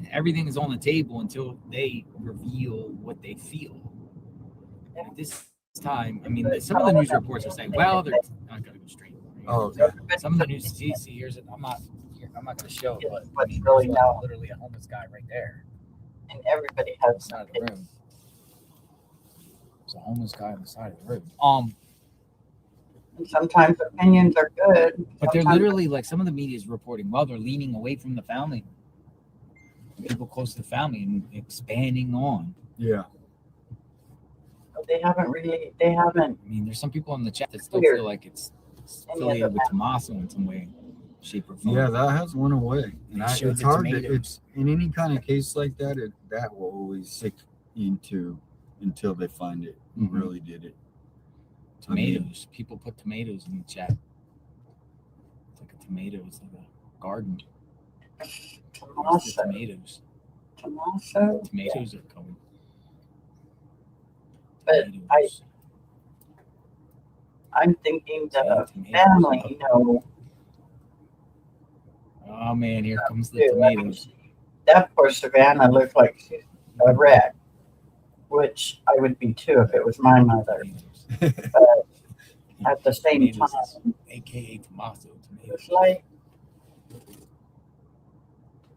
everything is on the table until they reveal what they feel. At this time, I mean, some of the news reports are saying, well, they're not going to go straight. Oh, okay. Some of the news, see, here's it. I'm not going to show it, but I mean, really there's now. literally a homeless guy right there. And everybody has On the side of the road. There's a homeless guy on the side of the road. And sometimes opinions are good. But they're literally like some of the media is reporting, well, they're leaning away from the family, people close to the family, and expanding on. Yeah. They haven't. I mean, there's some people in the chat that still feel like it's affiliated with Tommaso in some way, shape, or form. Yeah, that has went away. And it's hard to, it's in any kind of case like that, that will always stick into until they find it who really did it. Tomatoes. People put tomatoes in the chat. It's like a tomato. It's like a garden. Tommaso. Tomatoes. Tommaso. Tomatoes are coming. But I'm thinking the family, you know. Oh man, here comes the tomatoes. That poor Savannah looked like she's a wreck, which I would be too if it was my mother. But at the same time, AKA Tommaso. It's like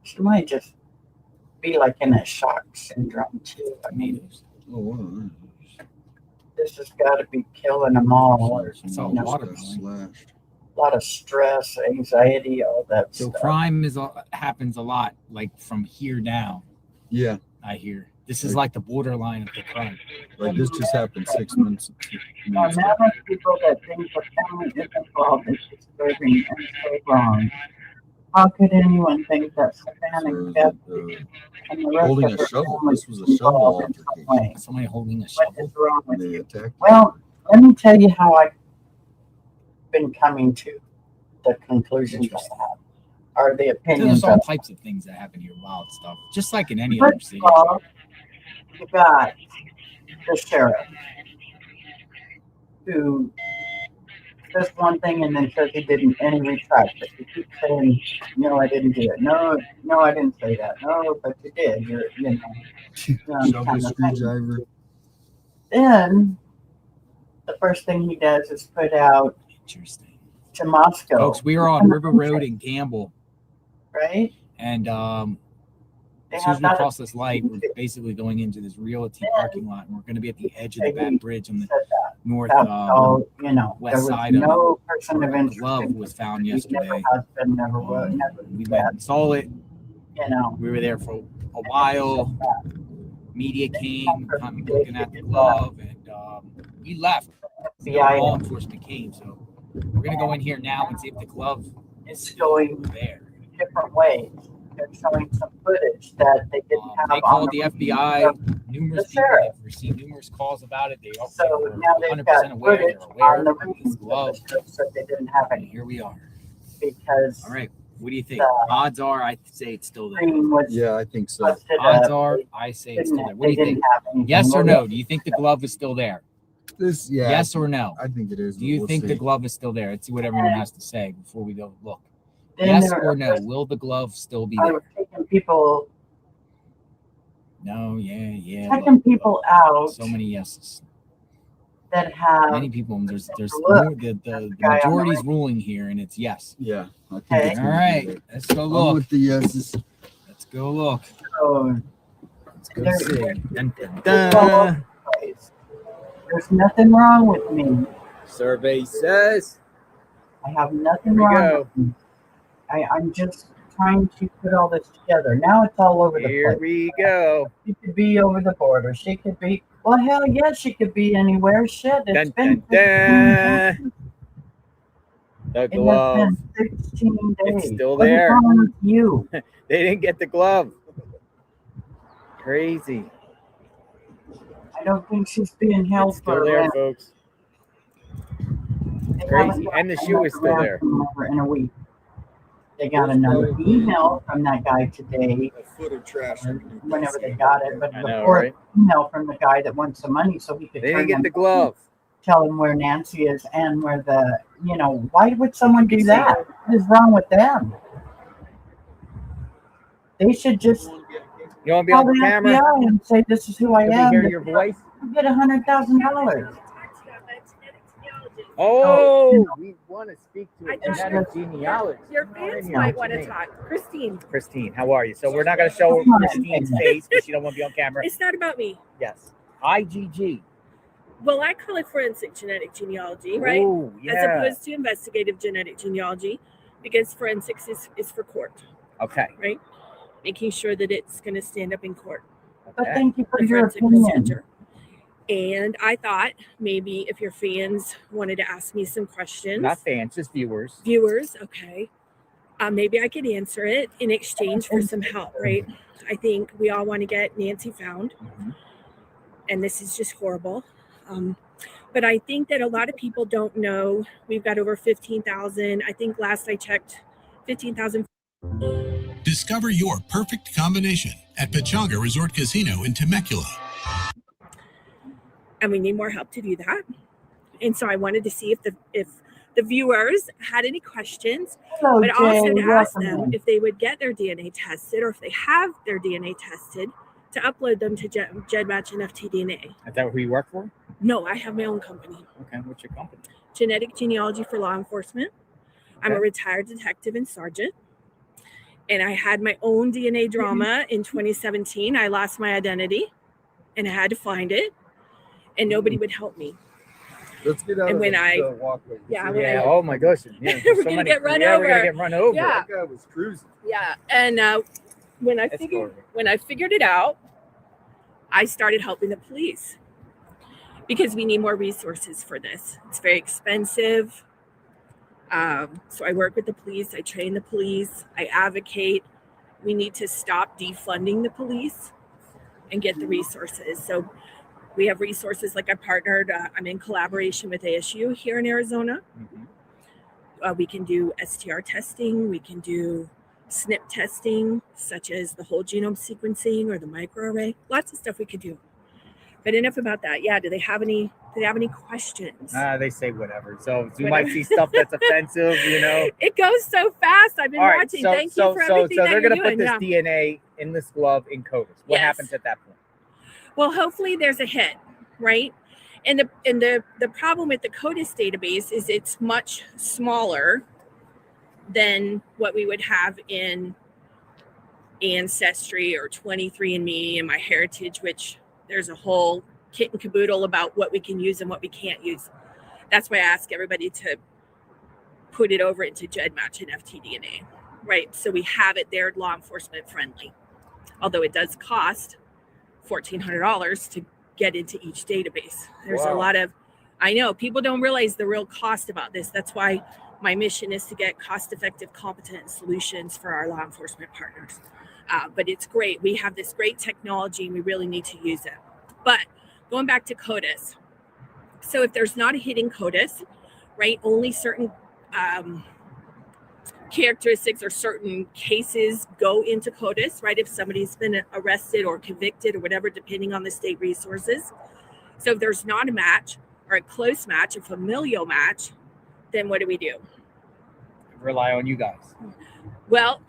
she might just be like in a shock syndrome too. I mean, this has got to be killing them all. It's all watermelon. A lot of stress, anxiety, all that So stuff. crime happens a lot, like from here down. Yeah. I hear this is like the borderline of the crime. Like this just happened 6 months. The amount of people that think the family is involved is disturbing and so wrong. How could anyone think that Savannah Guthrie and the rest Holding of a her shovel. family This was a is shovel involved in some way? Somebody holding a What shovel. is wrong with They you? attacked. Well, let me tell you how I've been coming to the conclusions I have, or the opinions There's all of. types of things that happen here, wild stuff, just like in any First other city. of all, you got the sheriff who says one thing and then says he didn't, and he retracts it. He keeps saying, "No, I didn't do it. No, I didn't say that. No, but you did. You're, Shovel, kind of screwdriver. Then the first thing he does is put out to Moscow. Folks, we were on River Road in Campbell, right? and They as soon as have we that- cross this light, we're basically going into this realty parking lot, and we're going to be at the edge of the back bridge on the north That's all, you know, west there was side no of it. person where of a interest glove in was found He yesterday. never has been, never will, never. We went and saw it. You know, We were there for a while. Media came, looking at the glove, and we left. No FBI law enforcement came, so we're going to go in here now and see if the glove is going there. different ways. They're showing some footage that they didn't have. They on called the FBI. Numerous people sheriff. have received numerous calls about it. They So were now they've 100% got aware. footage They're aware on the of this glove. so they didn't have And any here we are. because. All right. What do you think? the Odds are, I say it's still there. screen was Yeah, I think so. busted Odds up. are, They I say it's still didn't- there. What do you they didn't think? have anything. Yes or Well, no? Do you think the glove is still there? This, yeah. Yes or no? I think it is. Do but you we'll think the see. glove is still there? Let's see what everyone has to say before we go look. Then Yes there- or no? Will the glove still be I there? was taking people, No, yeah. checking people out. So many yeses. that have Many people, there's look, the guy on the majority's right. ruling here, and it's yes. Yeah. I think Okay. it's All gonna be right, right. let's go I'm look. with the yeses. Let's go look. So Let's go there- see. Dun, dun, it's all over dun. the place. There's nothing wrong with me. Survey says. I have nothing Here we wrong go. with me. I'm just trying to put all this together. Now it's all over the Here place. we go. She could be over the border. She could be, well, hell yeah, she could be anywhere. Shit, it's Dun, been dun, 15 dun. The It has glove. been 16 days. It's still What is there. wrong with you? They didn't get the glove. Crazy. I don't think she's being held It's still for there, rent. folks. They Crazy. haven't got And the shoe is still there. ransom in a week. They got another email from that guy today. A foot of trash. Whenever they got it, but I the know, fourth right? email from the guy that wants some money so he could They turn didn't get them the glove. tell him where Nancy is and where the, why would someone do that? What is wrong with them? They should just You want to be call on the camera? FBI and say, this is who I Can we am. hear This your is- voice? You get $100,000. Oh, we want to speak to I a thought genetic genealogy. Your fans might want to talk. Christine, Christine, how are you? So we're not going to show Christine's face because she don't want to be on camera. it's not about me. Yes. IGG. Well, I call it forensic genetic genealogy, right? Ooh, As yeah. opposed to investigative genetic genealogy, because forensics is for court, Okay. right? Making sure that it's going to stand up in court. But Okay. thank you for The your forensic opinion. procedure. And I thought maybe if your fans wanted to ask me some questions, Not fans, just viewers. viewers, okay, maybe I could answer it in exchange for some help, right? I think we all want to get Nancy found, and this is just horrible. But I think that a lot of people don't know we've got over 15,000. I think last I checked, 15,000. Discover your perfect combination at Pechanga Resort Casino in Temecula. And we need more help to do that. And so I wanted to see if the viewers had any questions, Hello, but also Jay. to ask Welcome them in. if they would get their DNA tested, or if they have their DNA tested, to upload them to GEDmatch and FTDNA. Is that who you work for? No, I have my own company, Okay. What's your company? Genetic Genealogy for Law Enforcement. I'm a Okay. retired detective and sergeant. And I had my own DNA drama in 2017. I lost my identity and I had to find it, and nobody would help me. Let's get out And of when the I- walkway. Yeah, when Yeah. I- Oh my gosh. Yeah. We're gonna get run over. We're gonna get run over. Yeah. That guy was cruising. Yeah. And when I figured it out, I started helping the police because we need more resources for this. It's very expensive. So I work with the police. I train the police. I advocate. We need to stop defunding the police and get the resources. So we have resources like I partnered. I'm in collaboration with ASU here in Arizona. We can do STR testing. We can do SNP testing, such as the whole genome sequencing or the microarray. Lots of stuff we could do. But enough about that. Yeah. Do they have any questions? They say whatever. So you might see stuff that's offensive, It goes so fast. I've been All right, watching. so, Thank so, you for so, everything so that they're you're gonna doing. put this Yeah. DNA in this glove in CODIS. What Yes. happens at that point? Well, hopefully there's a hit, right? And the problem with the CODIS database is it's much smaller than what we would have in Ancestry or 23andMe and MyHeritage, which there's a whole kit and caboodle about what we can use and what we can't use. That's why I ask everybody to put it over into GEDmatch and FTDNA, right? So we have it there, law enforcement friendly. Although it does cost $1,400 to get into each database. There's a Wow. lot of, I know people don't realize the real cost about this. That's why my mission is to get cost-effective, competent solutions for our law enforcement partners. But it's great. We have this great technology and we really need to use it. But going back to CODIS. So if there's not a hit in CODIS, right, only certain characteristics or certain cases go into CODIS, right? If somebody's been arrested or convicted or whatever, depending on the state resources. So if there's not a match or a close match, a familial match, then what do we do? Rely on you guys. Well,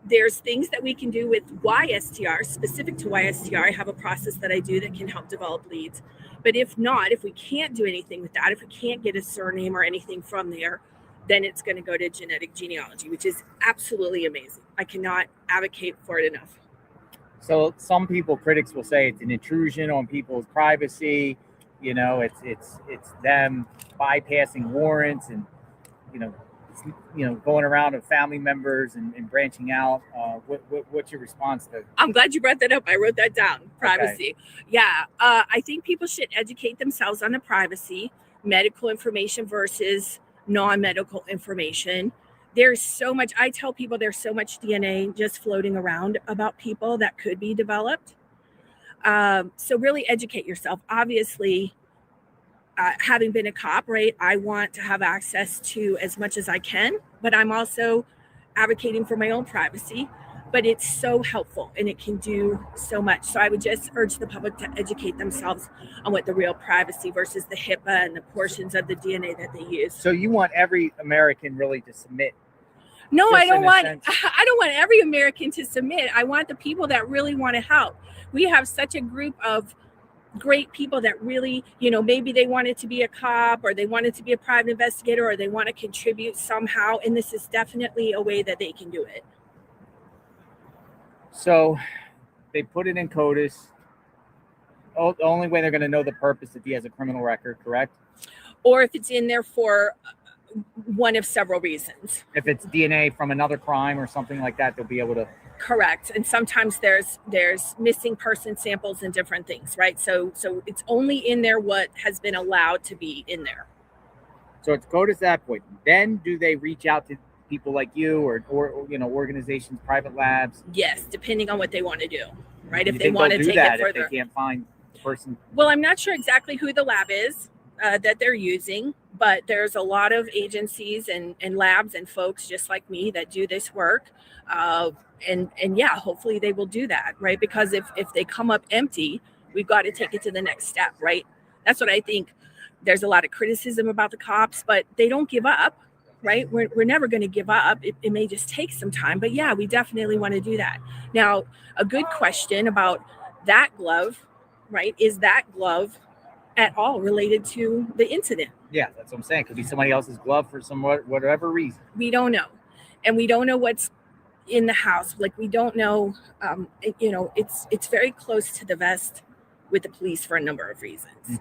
there's things that we can do with YSTR, specific to YSTR. I have a process that I do that can help develop leads. But if not, if we can't do anything with that, if we can't get a surname or anything from there, then it's going to go to genetic genealogy, which is absolutely amazing. I cannot advocate for it enough. So some people, critics will say it's an intrusion on people's privacy. You know, it's them bypassing warrants and, going around with family members and branching out. What's your response to? I'm glad you brought that up. I wrote that down. Privacy. Okay. Yeah. I think people should educate themselves on the privacy, medical information versus non-medical information. There's so much, I tell people there's so much DNA just floating around about people that could be developed. So really educate yourself. Obviously, having been a cop, right, I want to have access to as much as I can, but I'm also advocating for my own privacy. But it's so helpful and it can do so much. So I would just urge the public to educate themselves on what the real privacy versus the HIPAA and the portions of the DNA that they use. So you want every American really to submit? No, I don't want every American to submit. I want the people that really want to help. We have such a group of great people that really, maybe they wanted to be a cop or they wanted to be a private investigator or they want to contribute somehow. And this is definitely a way that they can do it. So they put it in CODIS. Oh, the only way they're going to know the purpose if he has a criminal record, correct? Or if it's in there for one of several reasons. If it's DNA from another crime or something like that, they'll be able to. Correct. And sometimes there's missing person samples and different things, right? So it's only in there what has been allowed to be in there. So it's CODIS at that point. Then do they reach out to people like you or organizations, private labs? Yes, depending on what they want to do, right? If they want to take it further. If they can't find the person. Well, I'm not sure exactly who the lab is that they're using, but there's a lot of agencies and labs and folks just like me that do this work. And yeah, hopefully they will do that, right? Because if they come up empty, we've got to take it to the next step, right? That's what I think. There's a lot of criticism about the cops, but they don't give up, right? We're never going to give up. It may just take some time, but yeah, we definitely want to do that. Now, a good question about that glove, right? Is that glove at all related to the incident? Yeah, that's what I'm saying. It could be somebody else's glove for whatever reason. We don't know. And we don't know what's in the house. Like we don't know, it's very close to the vest with the police for a number of reasons,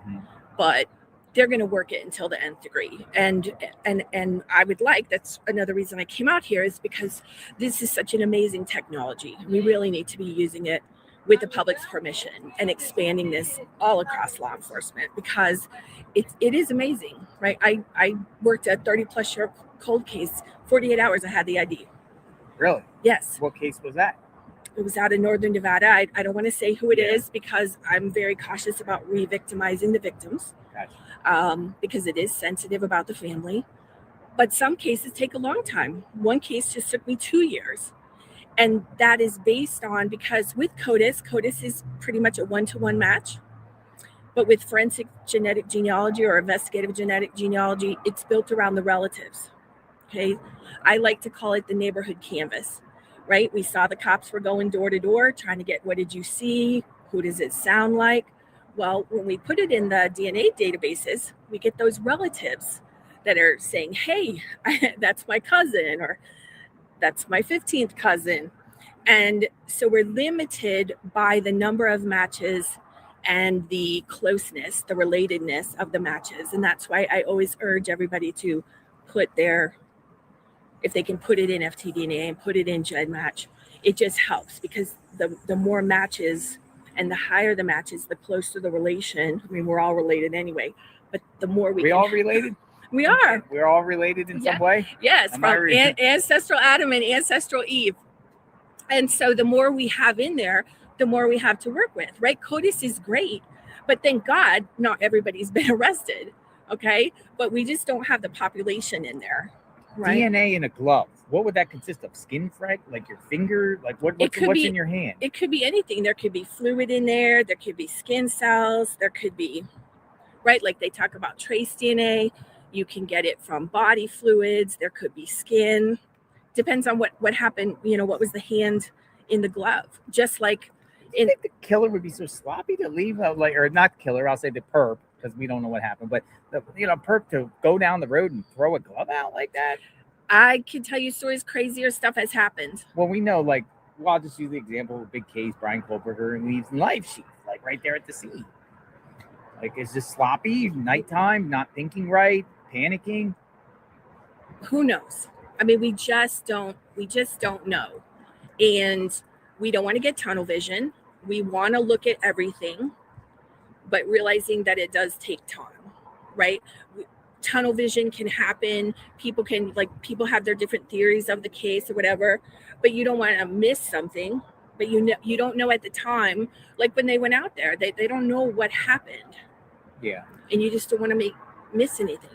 but they're going to work it until the nth degree. And I would that's another reason I came out here is because this is such an amazing technology. We really need to be using it with the public's permission and expanding this all across law enforcement because it is amazing, right? I worked a 30+ year cold case, 48 hours I had the ID. Really? Yes. What case was that? It was out of Northern Nevada. I don't want to say who it is because I'm very cautious about re-victimizing the victims. Gotcha. Because it is sensitive about the family. But some cases take a long time. One case just took me 2 years. And that is based on, because with CODIS is pretty much a one-to-one match. But with forensic genetic genealogy or investigative genetic genealogy, it's built around the relatives. Okay. I like to call it the neighborhood canvas, right? We saw the cops were going door to door trying to get, what did you see? Who does it sound like? Well, when we put it in the DNA databases, we get those relatives that are saying, hey, that's my cousin, or that's my 15th cousin. And so we're limited by the number of matches and the closeness, the relatedness of the matches. And that's why I always urge everybody to put if they can put it in FTDNA and put it in GenMatch, it just helps because the more matches and the higher the matches, the closer the relation. I mean, we're all related anyway, but the more we all related? We are. We're all related in some way? Yes, from ancestral Adam and ancestral Eve. And so the more we have in there, the more we have to work with, right? CODIS is great, but thank God not everybody's been arrested, okay? But we just don't have the population in there, right? DNA in a glove. What would that consist of? Skin fragment, like your finger? Like what's in your hand? It could be anything. There could be fluid in there. There could be skin cells. There could be, right? Like they talk about trace DNA. You can get it from body fluids. There could be skin. depends on what happened. You know, what was the hand in the glove? Just like I think the killer would be so sloppy to leave, or not killer, I'll say the perp, because we don't know what happened, but perp to go down the road and throw a glove out like that. I can tell you stories, crazier stuff has happened. Well, we know, I'll just use the example of a big case, Brian Kohlberger, and leaves in life sheath, right there at the scene. Is this sloppy, nighttime, not thinking right, panicking? Who knows? I mean, we just don't know. And we don't want to get tunnel vision. We want to look at everything, but realizing that it does take time, right? Tunnel vision can happen. People have their different theories of the case or whatever, but you don't want to miss something. But you don't know at the time, like when they went out there, they don't know what happened. Yeah. And you just don't want to miss anything.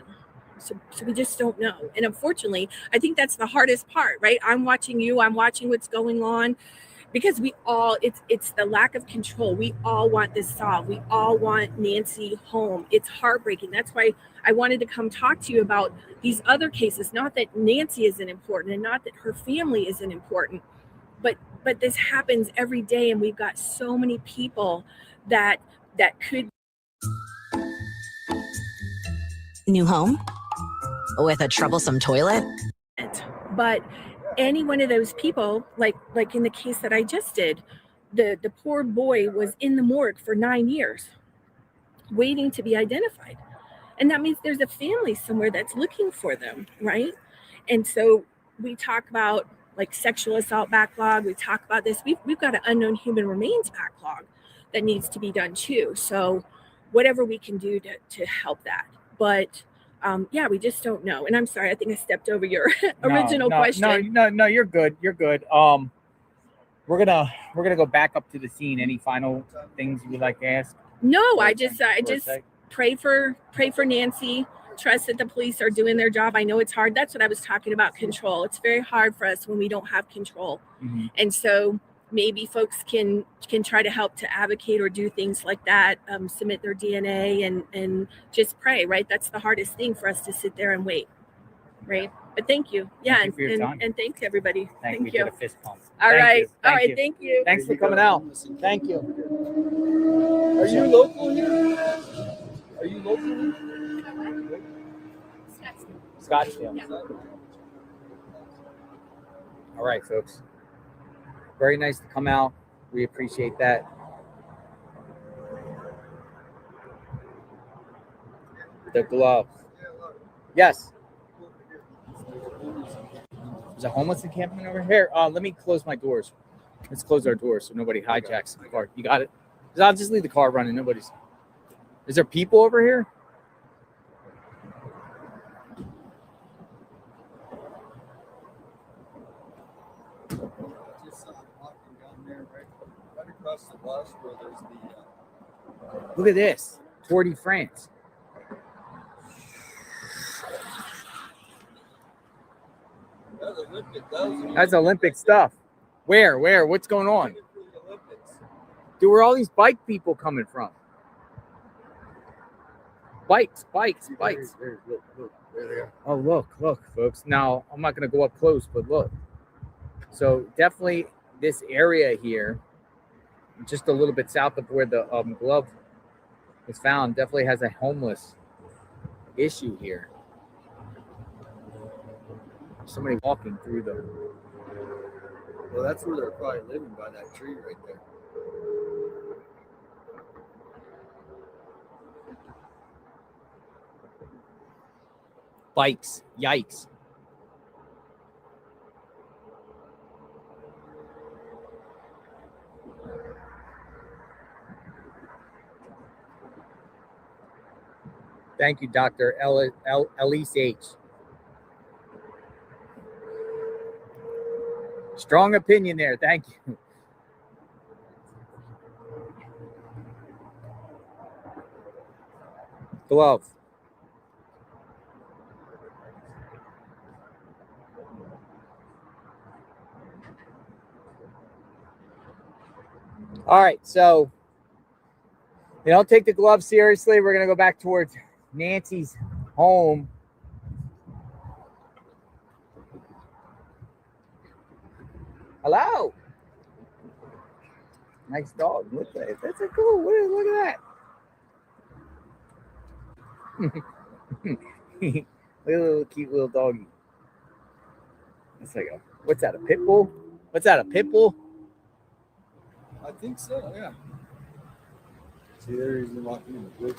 So we just don't know. And unfortunately, I think that's the hardest part, right? I'm watching you, I'm watching what's going on, because it's the lack of control. We all want this solved. We all want Nancy home. It's heartbreaking. That's why I wanted to come talk to you about these other cases. Not that Nancy isn't important and not that her family isn't important, but this happens every day, and we've got so many people that could. New home? With a troublesome toilet? But any one of those people, like in the case that I just did, the poor boy was in the morgue for 9 years waiting to be identified. And that means there's a family somewhere that's looking for them, right? And so we talk about sexual assault backlog. We talk about this. We've got an unknown human remains backlog that needs to be done too. So whatever we can do to help that. But we just don't know. And I'm sorry, I think I stepped over your original question. No, you're good. You're good. We're gonna go back up to the scene. Any final things you would like to ask? No, I just pray for Nancy. Trust that the police are doing their job. I know it's hard. That's what I was talking about, control. It's very hard for us when we don't have control. Mm-hmm. And so maybe folks can try to help to advocate or do things like that, submit their DNA and just pray, right? That's the hardest thing for us to sit there and wait, right? But thank you. Yeah, thank you for your time. And thanks everybody. Thank you. Did a fist pump. All right. Thank you. Thanks for coming out. Thank you. Are you local here? Are you local here? Scottsdale. Yeah. All right, folks. Very nice to come out. We appreciate that. The gloves. Yes. There's a homeless encampment over here. Let me close my doors. Let's close our doors so nobody hijacks the car. You got it? I'll just leave the car running. Nobody's. Is there people over here? Across the bus where there's the look at this Tour de France. That's Olympic stuff. Where? What's going on? Dude, where are all these bike people coming from? Bikes. Oh, look, folks. Now, I'm not going to go up close, but look. So definitely this area here, just a little bit south of where the glove was found, definitely has a homeless issue here. Somebody walking through them. Well, that's where they're probably living, by that tree right there. Bikes. Yikes. Thank you, Dr. Elise H. Strong opinion there. Thank you. Glove. All right, so they don't take the glove seriously. We're going to go back towards Nancy's home. Hello. Nice dog. Look at it. That's a cool. Look at that. Little cute little doggy. It's like what's that? A pit bull? What's that? A pit bull? I think so. Yeah. See, there he's walking in the bridge.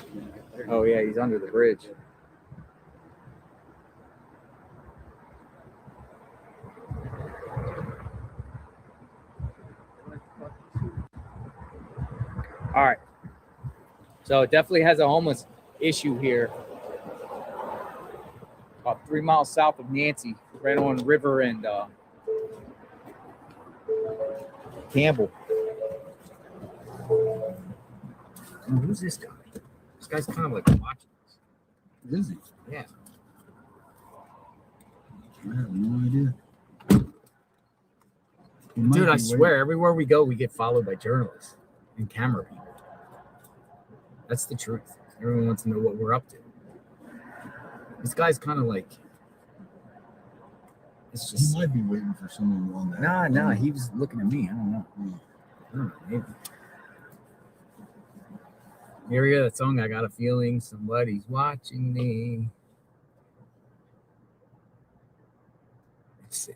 There. Oh yeah, he's under the bridge. All right. So it definitely has a homeless issue here. About 3 miles south of Nancy, right on River and Campbell. And who's this guy? This guy's kind of like watching us. Is he? Yeah. I have no idea. Dude, I swear, everywhere we go, we get followed by journalists and camera people. That's the truth. Everyone wants to know what we're up to. This guy's kind of like, it's just. He might be waiting for someone on that. Nah, he was looking at me. I don't know. Maybe. You ever hear that song, I Got a Feeling Somebody's Watching Me? Let's see.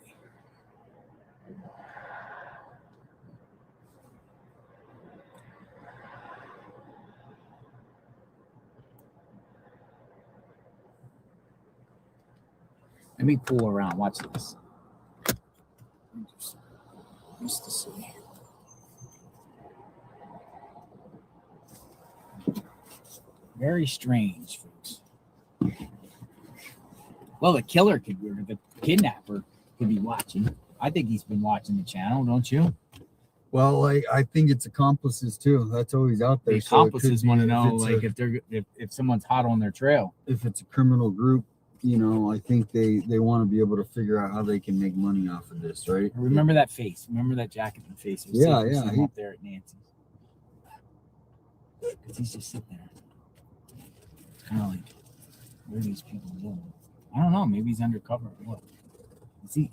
Let me pull around. Watch this. Just to see. Very strange, folks. Well, the killer could, or the kidnapper could be watching. I think he's been watching the channel, don't you? Well, I think it's accomplices too. That's always out there. The accomplices want to know, like, if someone's hot on their trail. If it's a criminal group, you know, I think they want to be able to figure out how they can make money off of this, right? Remember that face. Remember that jacket and face. Yeah. Him up there at Nancy's. Because he's just sitting there. Kind of like, what are these people doing? I don't know. Maybe he's undercover. Look.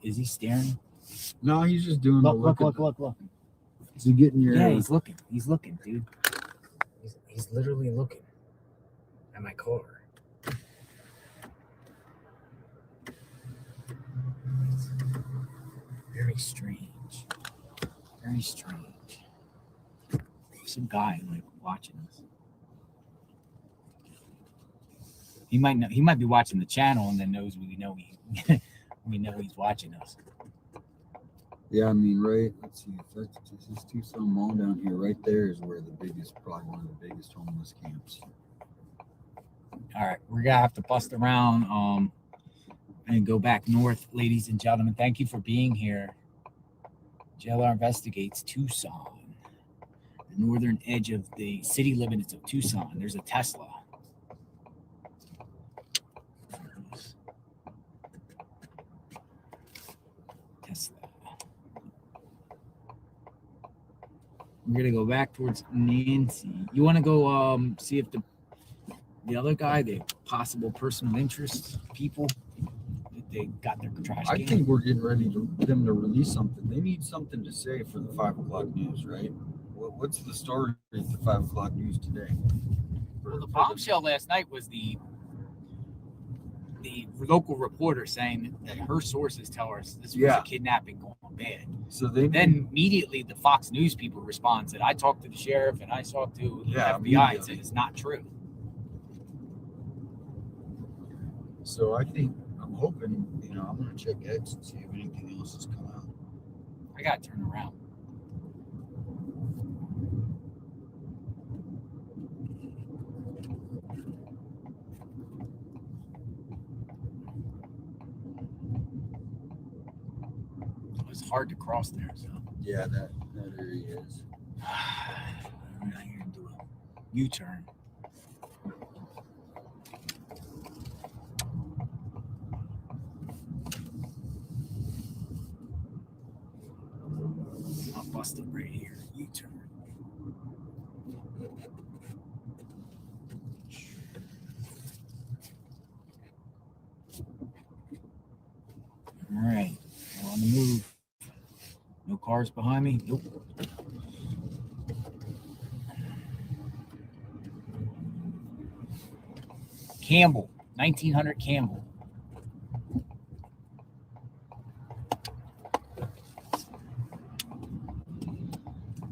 Is he staring? No, he's just doing look. Is he getting your? Yeah, he's looking. He's looking, dude. He's literally looking at my car. Very strange. Very strange. Some guy like watching us. He might be watching the channel and then knows we know he's watching us. Yeah, I mean, right. Let's see. If this is Tucson Mall down here, right there is where probably one of the biggest homeless camps. All right, we're gonna have to bust around and go back north, ladies and gentlemen. Thank you for being here. JLR Investigates Tucson, the northern edge of the city limits of Tucson. There's a Tesla. We're gonna go back towards Nancy. You want to go see if the other guy, the possible personal interest people, that they got their trash can? I think we're getting ready for them to release something. They need something to say for the 5 o'clock news, right? What's the story at the 5 o'clock news today? Well, the bombshell last night was the local reporter saying that her sources tell her this was a kidnapping going bad. So then immediately the Fox News people respond, said, I talked to the sheriff and I talked to the FBI and said it's not true. So I'm hoping, I'm going to check X and see if anything else has come out. I got to turn around. It's hard to cross there, so. Yeah, that area is. I'm not here to do a U-turn. I'll bust it right here. U-turn. All right. We're on the move. No car cars behind me. Nope. Campbell, 1900 Campbell.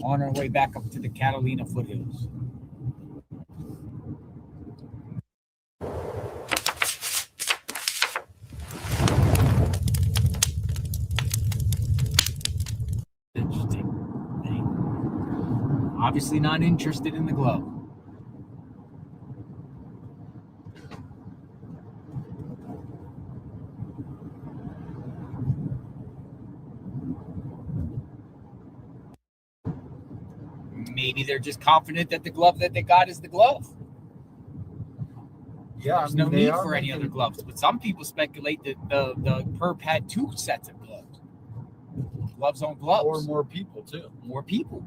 On our way back up to the Catalina foothills. Interesting. Obviously not interested in the glove. Maybe they're just confident that the glove that they got is the glove. Yeah, There's no need for any other gloves. But some people speculate that the perp had 2 sets of gloves. Gloves on gloves. Or more people, too. More people.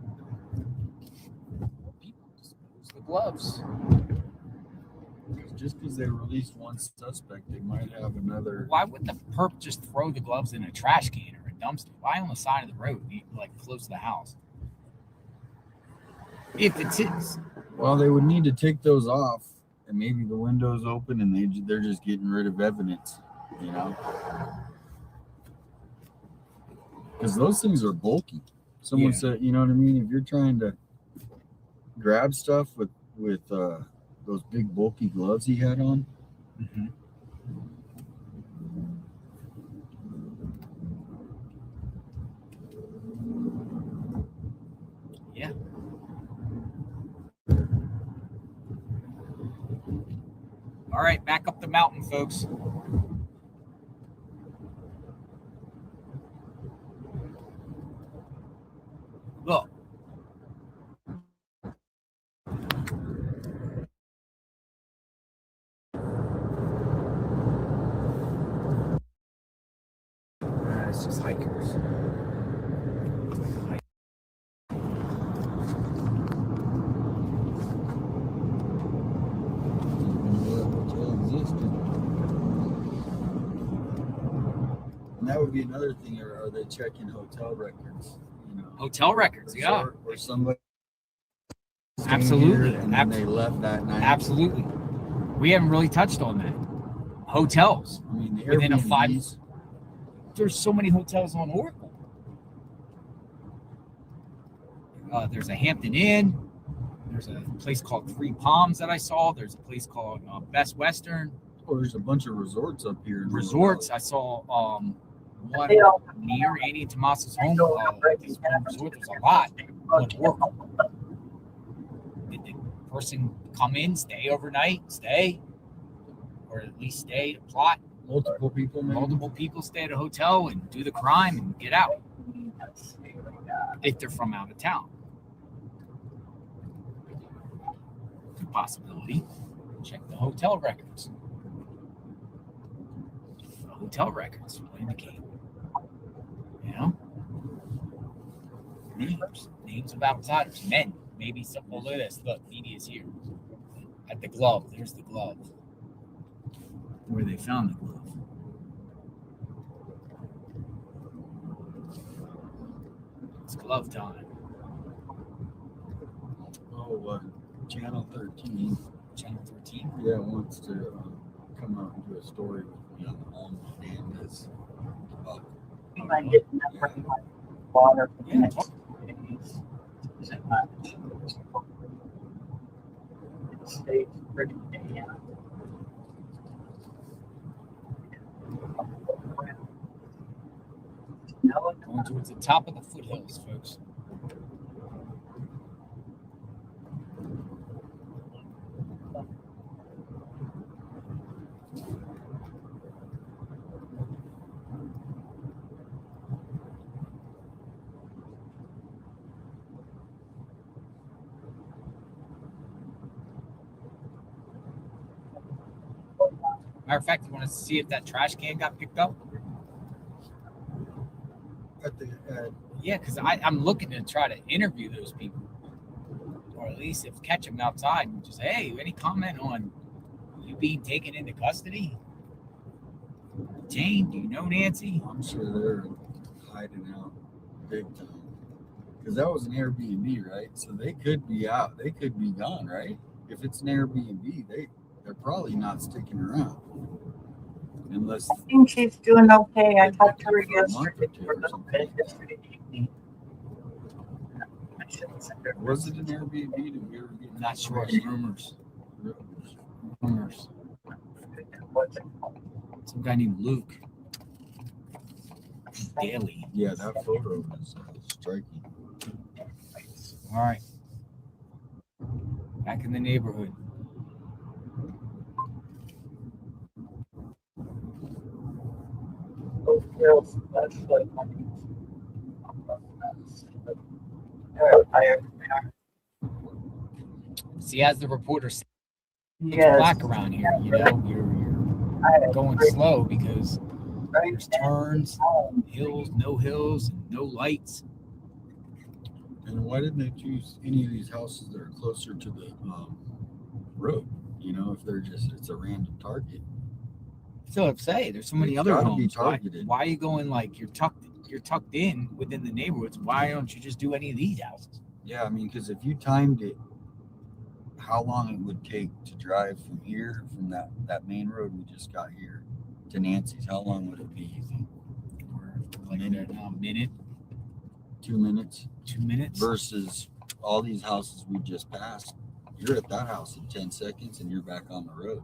More people dispose the gloves. Just because they released one suspect, they might have another. Why wouldn't the perp just throw the gloves in a trash can or a dumpster? Why on the side of the road, like close to the house? If it's his. Well, they would need to take those off, and maybe the window's open, and they're just getting rid of evidence, you know? Because those things are bulky. Someone said, you know what I mean? If you're trying to grab stuff with those big bulky gloves he had on. Mm-hmm. Yeah. All right, back up the mountain, folks. Look. It's just hikers. And that would be another thing. Are they checking hotel records? You know, hotel records, yeah. Or somebody. Absolutely. And then they left that night. Absolutely. We haven't really touched on that. Hotels. I mean, the within a Airbnbs. There's so many hotels on Oracle. There's a Hampton Inn. There's a place called Three Palms that I saw. There's a place called Best Western. Oh, there's a bunch of resorts up here. Resorts. I saw one near Annie and Tomaso's home. This one resort. There's a lot on Oracle. Did the person come in, stay overnight, or at least stay to plot? Multiple people, maybe? Multiple people stay at a hotel and do the crime and get out. If they're from out of town. Possibility. Check the hotel records. The hotel records will indicate. You know? Names of outsiders. Men. Maybe some. Oh, look at this. Look, media's here. At the glove. There's the glove. Where they found the glove. It's glove time. Oh, Channel 13. Channel 13? Yeah, wants to come out and do a story with me on the Alma Dandas. You might get enough water for the next 2 days. Is it much? It stays pretty damn. Going towards the top of the foothills, folks. Matter of fact, you want to see if that trash can got picked up? Yeah, because I'm looking to try to interview those people. Or at least if catch them outside and just, hey, any comment on you being taken into custody? Jane, do you know Nancy? I'm sure they're hiding out big time. Because that was an Airbnb, right? So they could be out. They could be gone, right? If it's an Airbnb, they're probably not sticking around. Unless I think she's doing okay. I talked to her yesterday for a little bit, yesterday evening. I shouldn't send her. Was it an Airbnb? Did we ever get Not sure. rumors? Rumors. What's it called? Some guy named Luke Daly. Yeah, that photo is striking. All right. Back in the neighborhood. Those girls, that's like money. See, as the reporter said, it's Yes. black around here. You know, you're going slow because there's turns, hills, no hills, and no lights. And why didn't they choose any of these houses that are closer to the road? You know, if they're just, it's a random target. So I'd say there's so many It's other gotta homes. be targeted. Why are you going like you're tucked in within the neighborhoods? Why don't you just do any of these houses? Yeah, I mean, because if you timed it, how long it would take to drive from here, from that main road we just got here to Nancy's, how long would it be, you think? Like a minute, 2 minutes? 2 minutes versus all these houses we just passed. You're at that house in 10 seconds and you're back on the road.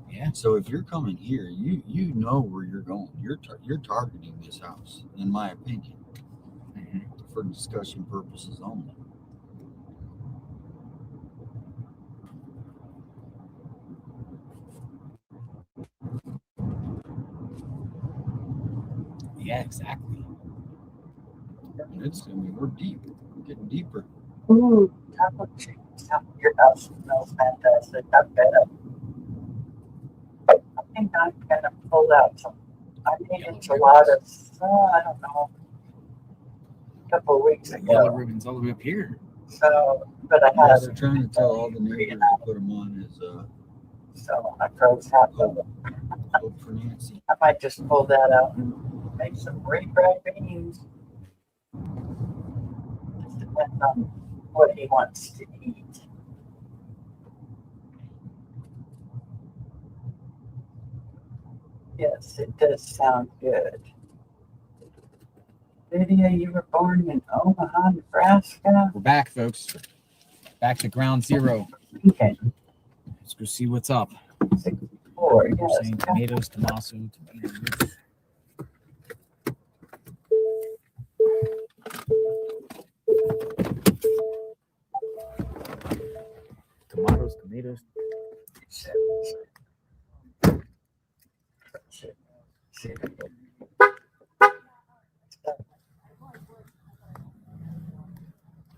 Yeah. So if you're coming here, you know where you're going. You're targeting this house, in my opinion, for discussion purposes only. Yeah, exactly. I mean, we're deep. We're getting deeper. Ooh, taco chicken. Your house smells fantastic. I bet. I think I'm gonna pull out some. I made enchiladas. I don't know. A couple of weeks ago. Yellow ribbons all the way up here. So, but I Yeah, had. they're trying to tell all the neighbors to put them on as So I froze half of them. hope for Nancy. I might just pull that out and make some refried beans. Just depends on what he wants to eat. Yes, it does sound good. Lydia, you were born in Omaha, Nebraska. We're back, folks. Back to ground zero. Okay. Let's go see what's up. 64, We're yes. saying tomatoes, tomatoes. Tomatoes.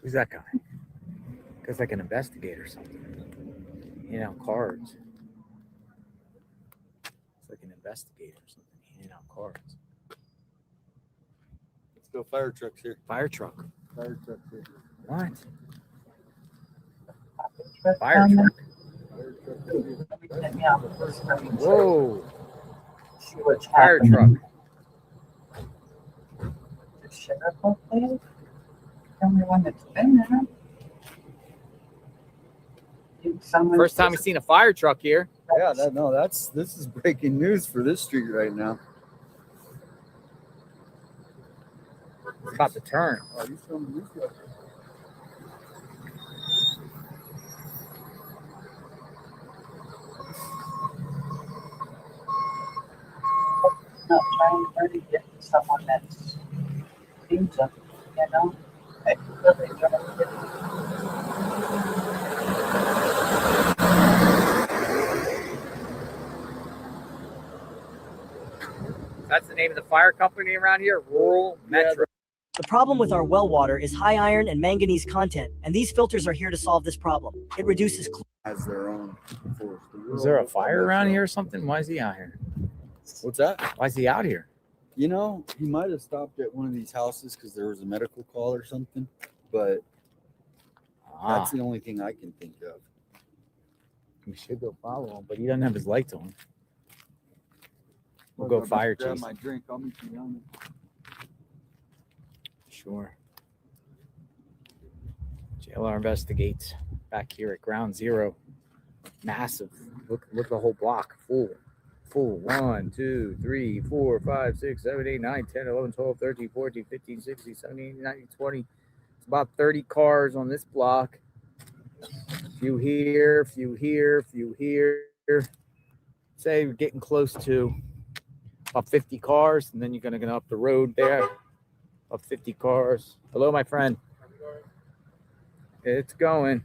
Who's that guy? Looks like an investigator or something. Handing out cards. It's like an investigator or something. Handing out cards. Let's go fire trucks here. Fire truck. Fire trucks here. What? Fire truck. Whoa. See what's Fire happening. truck. The sheriff up there? Tell me one that's been there. First time we've seen a fire truck here. Yeah, this is breaking news for this street right now. It's about to turn. Oh, you filming this guy? Not trying to really get to someone that's seems them, you know? I really try to get That's the name of the fire company around here, Rural Metro. The problem with our well water is high iron and manganese content, and these filters are here to solve this problem. It reduces Has their own force. Is there a fire around here or something? Why is he out here? What's that? Why is he out here? You know, he might have stopped at one of these houses because there was a medical call or something, but that's the only thing I can think of. We should go follow him, but he doesn't have his lights on. We'll go fire grab chase. my drink. I'll meet you down there. Sure. JLR Investigates back here at Ground Zero. Massive. Look at the whole block. Full. 1, 2, 3, 4, 5, 6, 7, 8, 9, 10, 11, 12, 13, 14, 15, 16, 17, 18, 19, 20. It's about 30 cars on this block. Few here, few here, few here. Say we're getting close to about 50 cars, and then you're gonna get up the road there. Up 50 cars. Hello, my friend. It's going.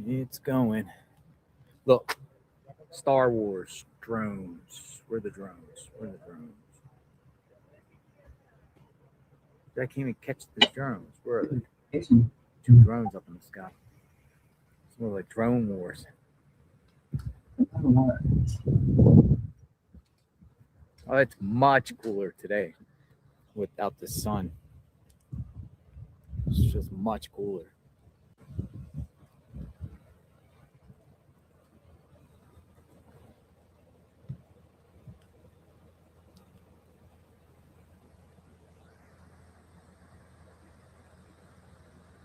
It's going. Look, Star Wars drones. Where are the drones? Where are the drones? I can't even catch the drones. Where are they? 2 drones up in the sky. It's more like drone wars. Oh, it's much cooler today without the sun. It's just much cooler.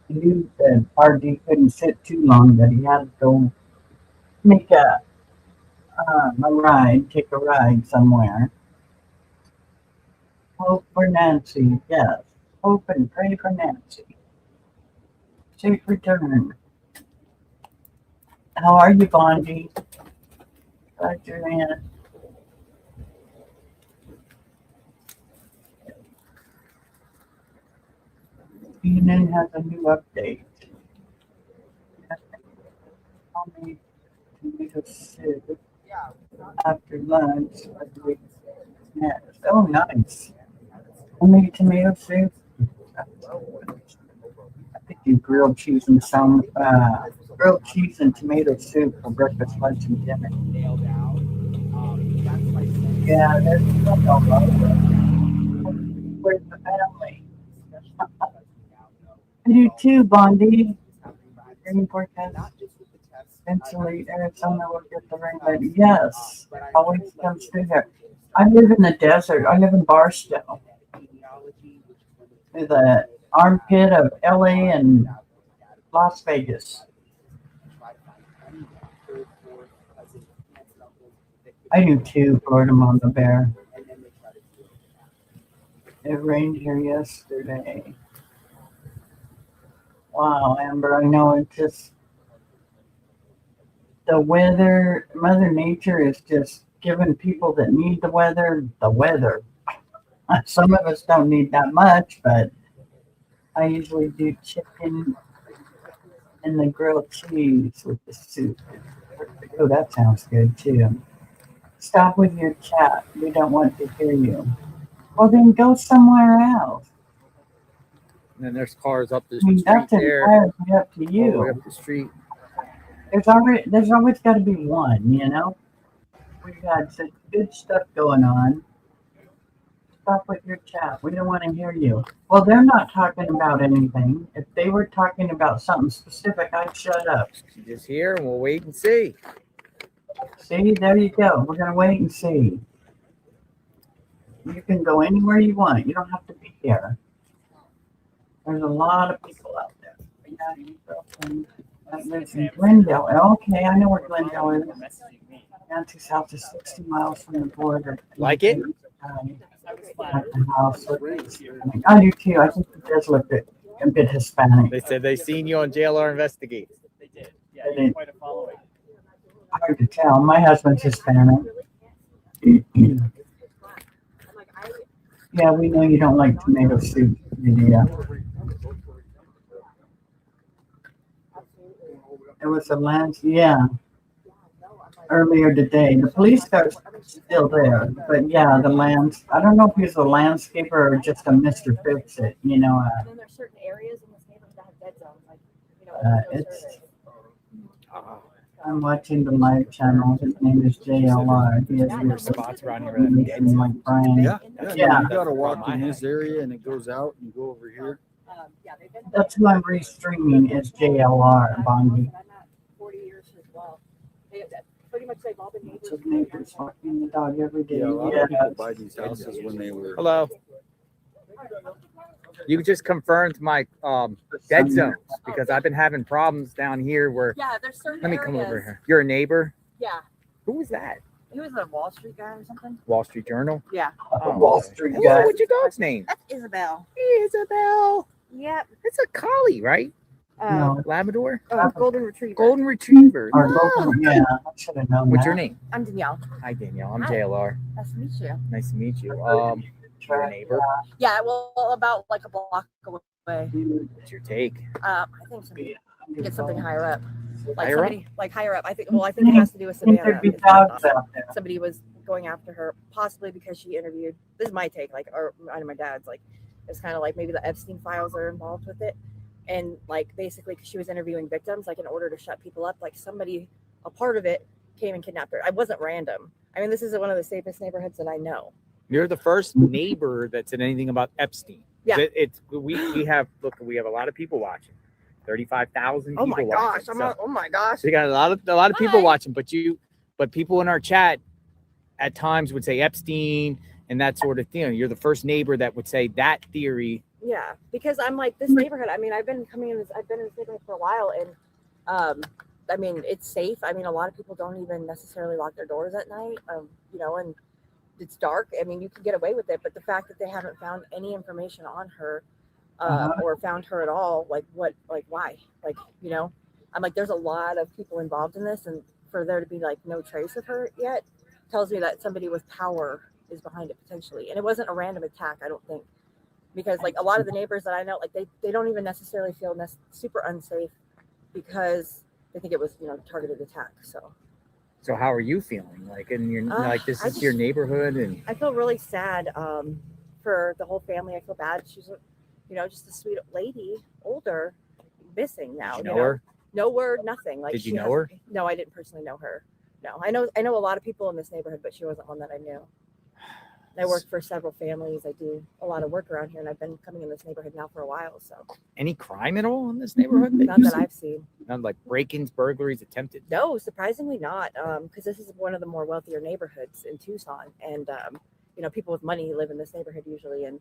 He knew that RD couldn't sit too long, that he had to go make a ride, take a ride somewhere. Hope for Nancy, yes. Hope and pray for Nancy. Safe return. How are you, Bondi? Glad you're in. CNN has a new update. Only tomato soup after lunch. Next. Oh, nice. Only tomato soup. I think you grilled cheese and grilled cheese and tomato soup for breakfast, lunch, and dinner. Yeah, there's stuff all over. Where's the family? I do too, Bondi. Rain forecast. Eventually, Arizona will get the rain, but yes, always comes through here. I live in the desert. I live in Barstow, the armpit of LA and Las Vegas. I do too, Florida Mama Bear. It rained here yesterday. Wow, Amber, I know it's just the weather. Mother Nature is just giving people that need the weather. Some of us don't need that much, but I usually do chicken and the grilled cheese with the soup. Oh, that sounds good too. Stop with your chat. We don't want to hear you. Well, then go somewhere else. And then there's cars up the I mean, street that's there. entirely up to All the you. way up the street. There's always got to be one, you know. We've had such good stuff going on. Stop with your chat. We don't want to hear you. Well, they're not talking about anything. If they were talking about something specific, I'd shut up. She's just here, and we'll wait and see. See, there you go. We're gonna wait and see. You can go anywhere you want. You don't have to be here. There's a lot of people out there. Yeah, you girlfriend that lives in Glendale. Okay, I know where Glendale is. Down to south is 60 miles from the border. Like it? At the house. I do too. I think it does look a bit Hispanic. They said they seen you on JLR Investigates. They did. Yeah, you have quite a following. Hard to tell. My husband's Hispanic. Yeah, we know you don't like tomato soup, Lydia. It was a yeah. Earlier today, the police car's still there, but yeah, the lands. I don't know if he's a landscaper or just a Mr. Fix-It. You know, And then there's certain areas in this neighborhood that have dead zones, like it's. I'm watching the live channel. His name is JLR. He has There's spots around here makes that him like Brian. Yeah. Yeah. You gotta walk in this area and it goes out and you go over here. That's who I'm restreaming is JLR Bondi. 40 years as well. For pretty much they've all been neighbors. Lots of neighbors walking the dog every day. Yeah, a lot of people buy these houses when they were. Hello. You just confirmed my dead zones because I've been having problems down here where. Yeah, there's certain Let me areas. come over here. You're a neighbor? Yeah. Who was that? He was a Wall Street guy or something. Wall Street Journal? Yeah. Oh, Wall Street Hey, guy. what's your dog's name? That's Isabel. Isabel. Yep. It's a collie, right? No. Labrador? Golden Retriever. Golden Retriever. Or Oh. golden, yeah, I should have known What's that. your name? I'm Danielle. Hi, Danielle. I'm Hi. JLR. Nice to meet you. Nice to meet you. You're a neighbor. Yeah, well, about like a block away. What's your take? I think somebody get something higher up. Like Higher somebody, like higher up. I think it has to do with Savannah. There'd be It's not dogs awesome. out there. Somebody was going after her, possibly because she interviewed. This is my take, like, or I know my dad's. Like, it's kind of like maybe the Epstein files are involved with it, and like basically, because she was interviewing victims, like in order to shut people up, like somebody, a part of it, came and kidnapped her. I wasn't random. I mean, this is one of the safest neighborhoods that I know. You're the first neighbor that said anything about Epstein. Yeah. We have a lot of people watching. 35,000 people Oh my gosh! watching. Oh my gosh! We got a lot of people watching, but people in our chat at times would say Epstein and that sort of thing. You're the first neighbor that would say that theory. Yeah, because I'm like this neighborhood. I mean, I've been in this neighborhood for a while, and I mean, it's safe. I mean, a lot of people don't even necessarily lock their doors at night. You know, and it's dark. I mean, you can get away with it, but the fact that they haven't found any information on her, or found her at all, like why? Like, you know, I'm like, there's a lot of people involved in this, and for there to be like no trace of her yet tells me that somebody with power is behind it potentially. And it wasn't a random attack, I don't think, because like a lot of the neighbors that I know, like they don't even necessarily feel super unsafe because they think it was, you know, targeted attack. So how are you feeling? Like, and you're like, this is your neighborhood, and I feel really sad for the whole family. I feel bad. She's, you know, just a sweet lady, older, missing now. Did you know her? No word, nothing. Like, Did you know her? No, I didn't personally know her. No, I know a lot of people in this neighborhood, but she wasn't one that I knew. I work for several families. I do a lot of work around here, and I've been coming in this neighborhood now for a while. So, any crime at all in this neighborhood? not that I've seen. None, like break-ins, burglaries, attempted. No, surprisingly not. Because this is one of the more wealthier neighborhoods in Tucson, and you know, people with money live in this neighborhood usually. And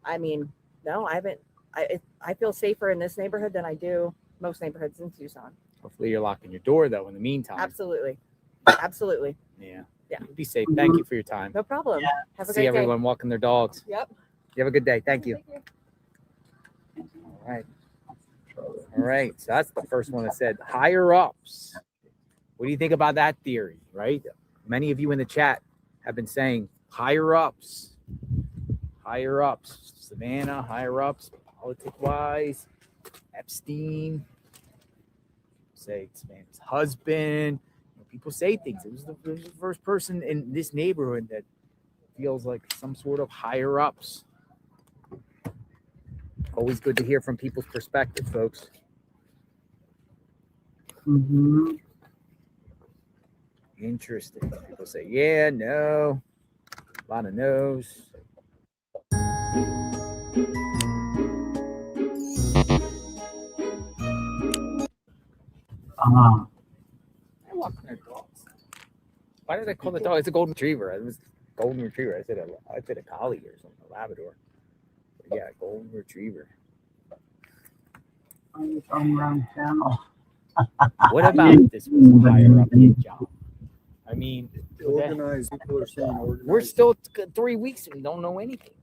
I mean, no, I haven't. I feel safer in this neighborhood than I do most neighborhoods in Tucson. Hopefully, you're locking your door though. In the meantime, Absolutely, absolutely. Yeah. Yeah. Be safe. Thank you for your time. No problem. Have a See great everyone walking their dogs. day. Yep. You have a good day. Thank you. All right. All right. So that's the first one that said higher ups. What do you think about that theory? Right. Many of you in the chat have been saying higher ups, Savannah, higher ups, politic wise, Epstein, say Savannah's husband. People say things. It was the first person in this neighborhood that feels like some sort of higher ups. Always good to hear from people's perspective, folks. Mm-hmm. Interesting. People say, yeah, no. A lot of no's. I walk their dogs. Why did I call the dog? It's a golden retriever. It was golden retriever. I said a collie or something, a Labrador. But yeah, golden retriever. On around channel. What about this was a higher up job? I mean, Organized. People are saying organized. we're still 3 weeks and we don't know anything.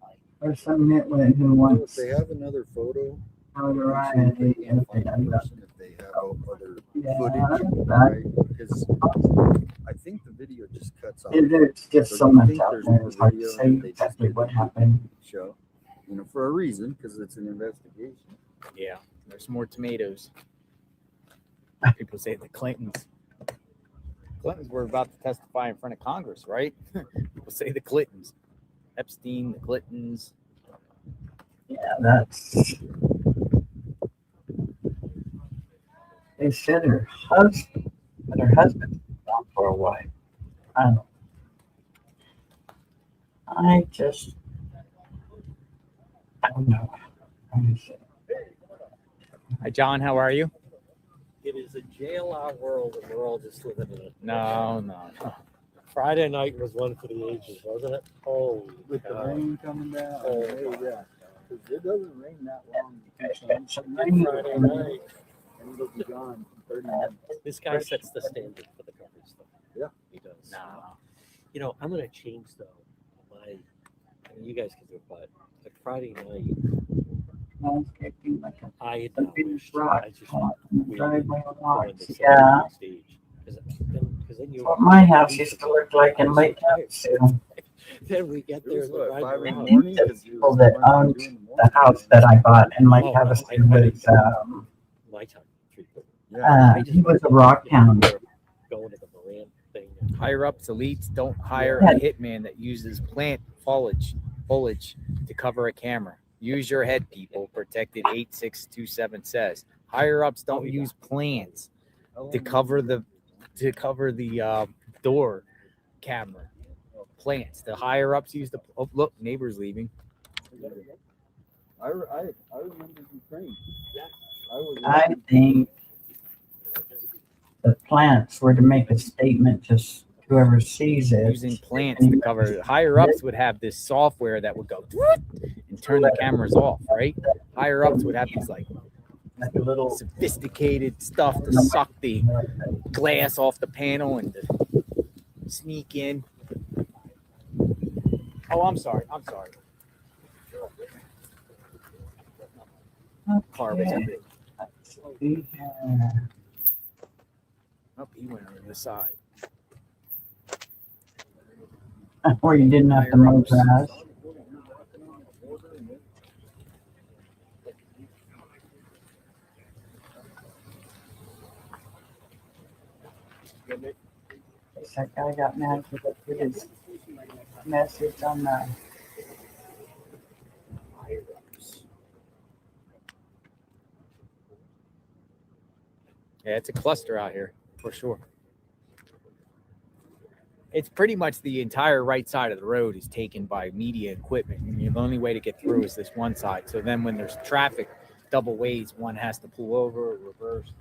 There's some nitwit who If wants they have another photo, notoriety if if they end up. they have other Yeah, footage, right. right? Because I think the video just cuts off. There's just so I much think out there's there. more It's hard to video say and they just exactly did what the happened. show, you know, for a reason, because it's an investigation. Yeah, there's more tomatoes. People say the Clintons were about to testify in front of Congress, right? People say the Clintons, Epstein, the Clintons. Yeah, that's. They said her husband, but her husband's been gone for a while. I don't know. I don't know. Hi, John. How are you? It is a JLR world, and we're all just living in it. No. Friday night was one for the ages, wasn't it? Oh, With the rain coming down. Oh, Yeah. 'Cause it doesn't rain that long. Friday night. And it'll be gone in 30 minutes. This guy sets the standard for the coverage stuff. Yeah. He does. You know, I'm gonna change though. I mean, you guys can do it, but like Friday night, I rock I just on the driveway a lot. going to Yeah. stage because then you. What my house used to look like in Lake Havasu. Then we get there. It was what, and 5 in the drive morning? The people that owned the house that I bought in Lake Havasu was, my time. he was a rock hound. Going to the Moran thing. Higher ups, elites don't hire Yeah. a hitman that uses plant foliage to cover a camera. Use your head, people. Protected 8627 says. Higher ups don't use plants to cover the door camera. Plants. The higher ups use the. Oh, look, neighbor's leaving. I remember Ukraine. I think the plants were to make a statement to whoever sees it. Using plants to cover. Higher ups would have this software that would go and turn the cameras off, right? Higher ups would have these like a little sophisticated stuff to suck the glass off the panel and to sneak in. Oh, I'm sorry. Car was Okay. Oh, he went over the side. Or you didn't have to mow grass. That guy got mad because I put his message on the. Yeah, it's a cluster out here for sure. It's pretty much the entire right side of the road is taken by media equipment. And the only way to get through is this one side. So then when there's traffic double ways, one has to pull over or reverse.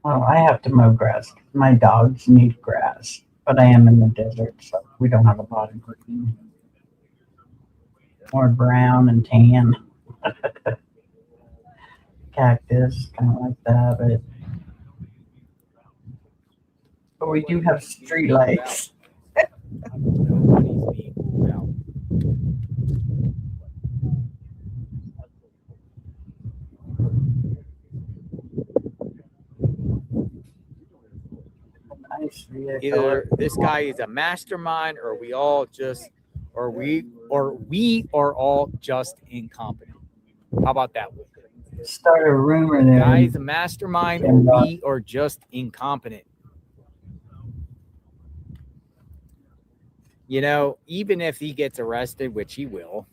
Well, I have to mow grass. My dogs need grass, but I am in the desert, so we don't have a lot of green. More brown and tan. Cactus, kind of like that, but we do have street lights. Nobody's being moved out. Nice vehicle. Either this guy is a mastermind or we all just or we are all just incompetent. How about that one? Start a rumor there. Guy is a mastermind or we are just incompetent. You know, even if he gets arrested, which he will,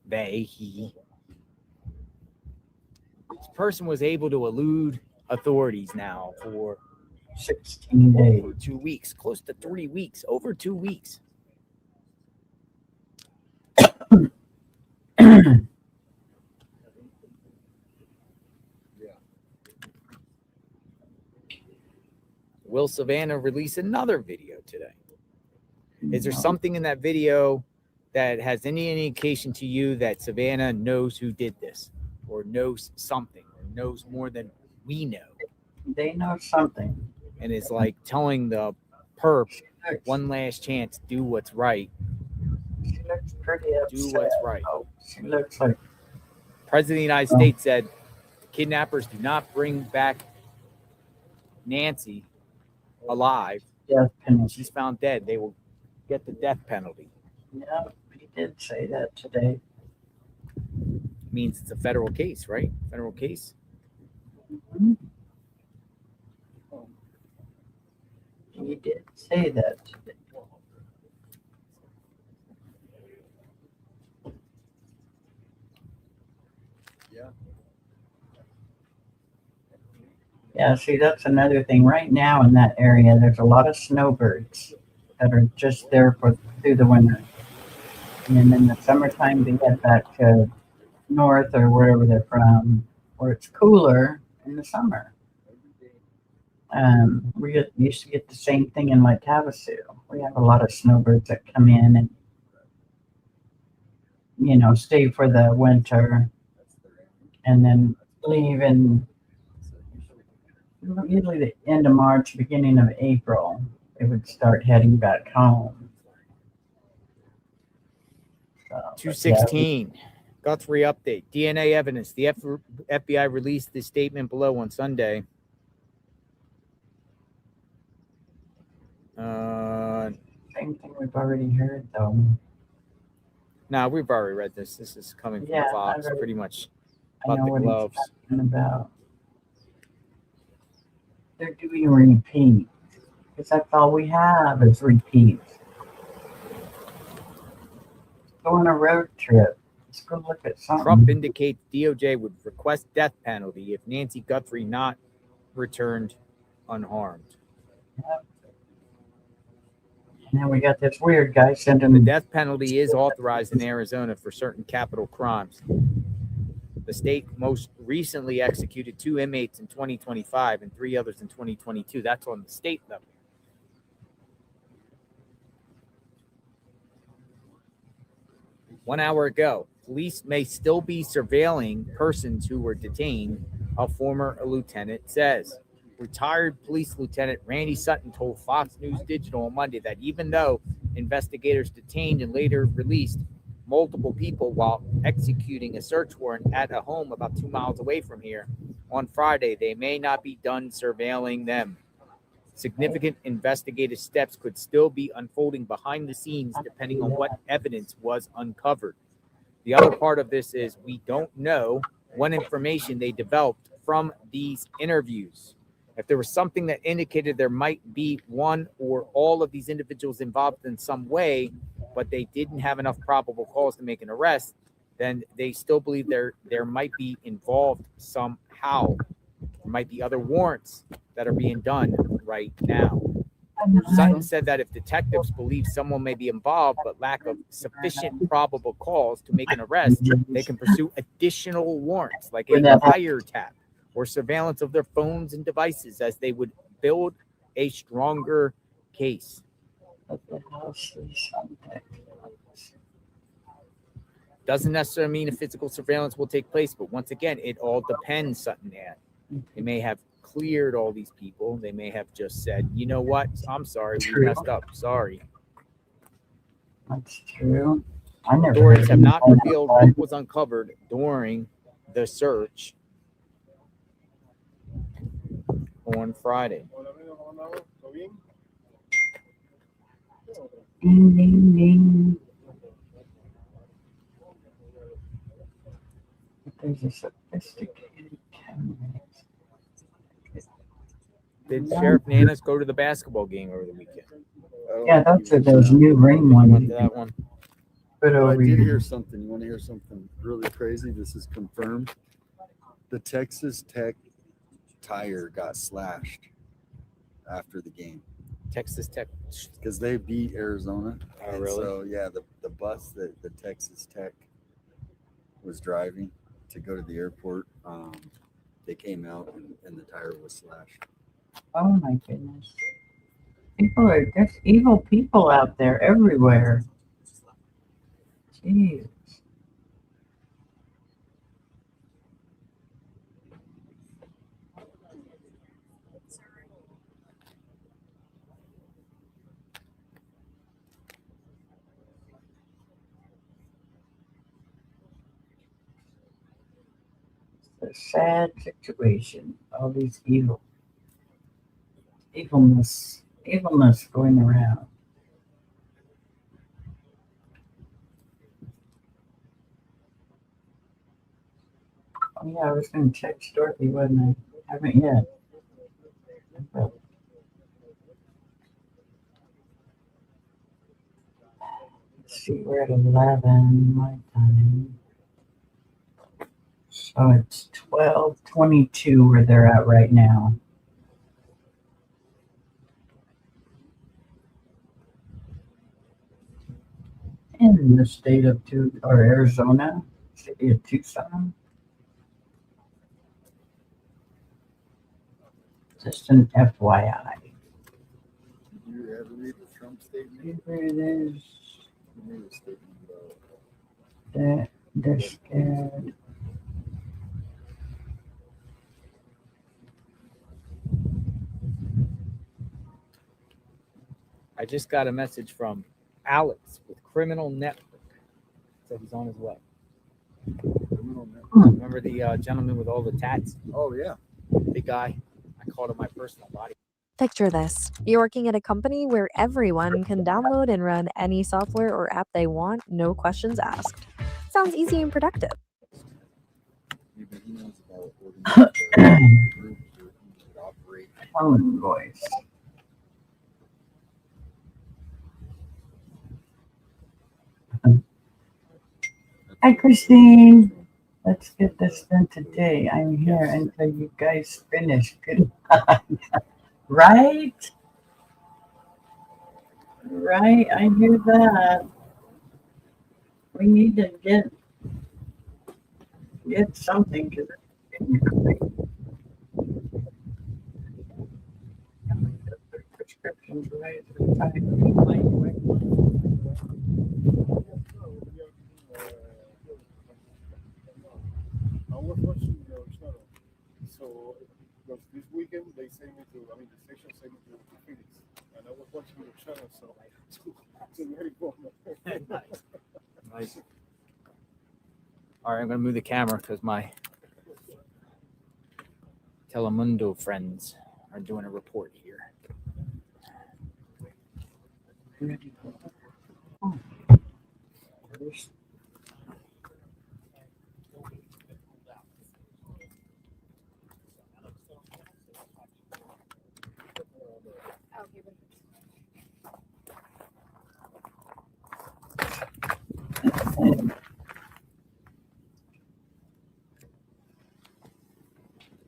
he this person was able to elude authorities now for 16 days. Over 2 weeks, close to 3 weeks, over 2 weeks. Will Savannah release another video today? Is there something in that video that has any indication to you that Savannah knows who did this or knows something or knows more than we know? They know something. And it's like telling the perp one last chance, do what's right. She looks pretty upset. Do what's right. She looks like President of the United States said kidnappers do not bring back Nancy alive. Death penalty. She's found dead. They will get the death penalty. Yeah, he did say that today. Means it's a federal case, right? Federal case. Mm-hmm. He did say that today. Yeah. Yeah, see, that's another thing. Right now in that area, there's a lot of snowbirds that are just there for through the winter. And then in the summertime, they head back to north or wherever they're from, where it's cooler in the summer. Used to get the same thing in like Havasu. We have a lot of snowbirds that come in and, you know, stay for the winter and then leave in usually the end of March, beginning of April. They would start heading back home. So, 216. Guthrie update. DNA evidence. The FBI released this statement below on Sunday. Same thing we've already heard, though. No, we've already read this. This is coming from Fox, pretty much about the gloves. About. They're doing repeats because that's all we have is repeats. Go on a road trip. Let's go look at something. Trump indicates DOJ would request death penalty if Nancy Guthrie not returned unharmed. Yep. And then we got this weird guy sending. The death penalty is authorized in Arizona for certain capital crimes. The state most recently executed 2 inmates in 2025 and 3 others in 2022. That's on the state level. One hour ago, police may still be surveilling persons who were detained, a former lieutenant says. Retired police lieutenant Randy Sutton told Fox News Digital on Monday that even though investigators detained and later released multiple people while executing a search warrant at a home about 2 miles away from here on Friday, they may not be done surveilling them. Significant investigative steps could still be unfolding behind the scenes depending on what evidence was uncovered. The other part of this is we don't know what information they developed from these interviews. If there was something that indicated there might be one or all of these individuals involved in some way, but they didn't have enough probable cause to make an arrest, then they still believe there might be involved somehow. There might be other warrants that are being done right now. Sutton said that if detectives believe someone may be involved but lack of sufficient probable cause to make an arrest, they can pursue additional warrants like a wiretap or surveillance of their phones and devices as they would build a stronger case. Doesn't necessarily mean a physical surveillance will take place, but once again, it all depends, Sutton added. They may have cleared all these people. They may have just said, you know what? I'm sorry. We messed up. Sorry. That's true. I never Authorities have not revealed what was uncovered during the search on Friday. Ding, ding, ding. There's a sophisticated camera. Did Sheriff Nanas go to the basketball game over the weekend? Yeah, those are those new ring ones. Went to that one. But I did hear something. You want to hear something really crazy? This is confirmed. The Texas Tech tire got slashed after the game. Texas Tech, because they beat Arizona. Oh, really? So yeah, the bus that the Texas Tech was driving to go to the airport, they came out and the tire was slashed. Oh my goodness. There's evil people out there everywhere. Jeez. It's a sad situation. All these evilness going around. Oh yeah, I was going to text Dorothy, wasn't I? Haven't yet. Let's see, we're at 11 my time. So it's 12:22 where they're at right now. in the state of Arizona, city of Tucson. Just an FYI. Did you ever read the Trump statement? Here it is. He made a statement about They're scared. I just got a message from Alex with Criminal Network. Said he's on his way. Remember the gentleman with all the tats? Oh yeah, big guy. I called him my personal body. Picture this. You're working at a company where everyone can download and run any software or app they want, no questions asked. Sounds easy and productive. maybe he knows about organized groups or he would operate. Tone voice. Hi, Christine. Let's get this done today. I'm here until you guys finish. Good. Right? Right. I hear that. We need to get something because prescriptions right at the I was watching your channel. So because this weekend they sent me to, I mean the station sent me to Phoenix. And I was watching your channel, so very important. Nice. All right, I'm gonna move the camera because my Telemundo friends are doing a report here.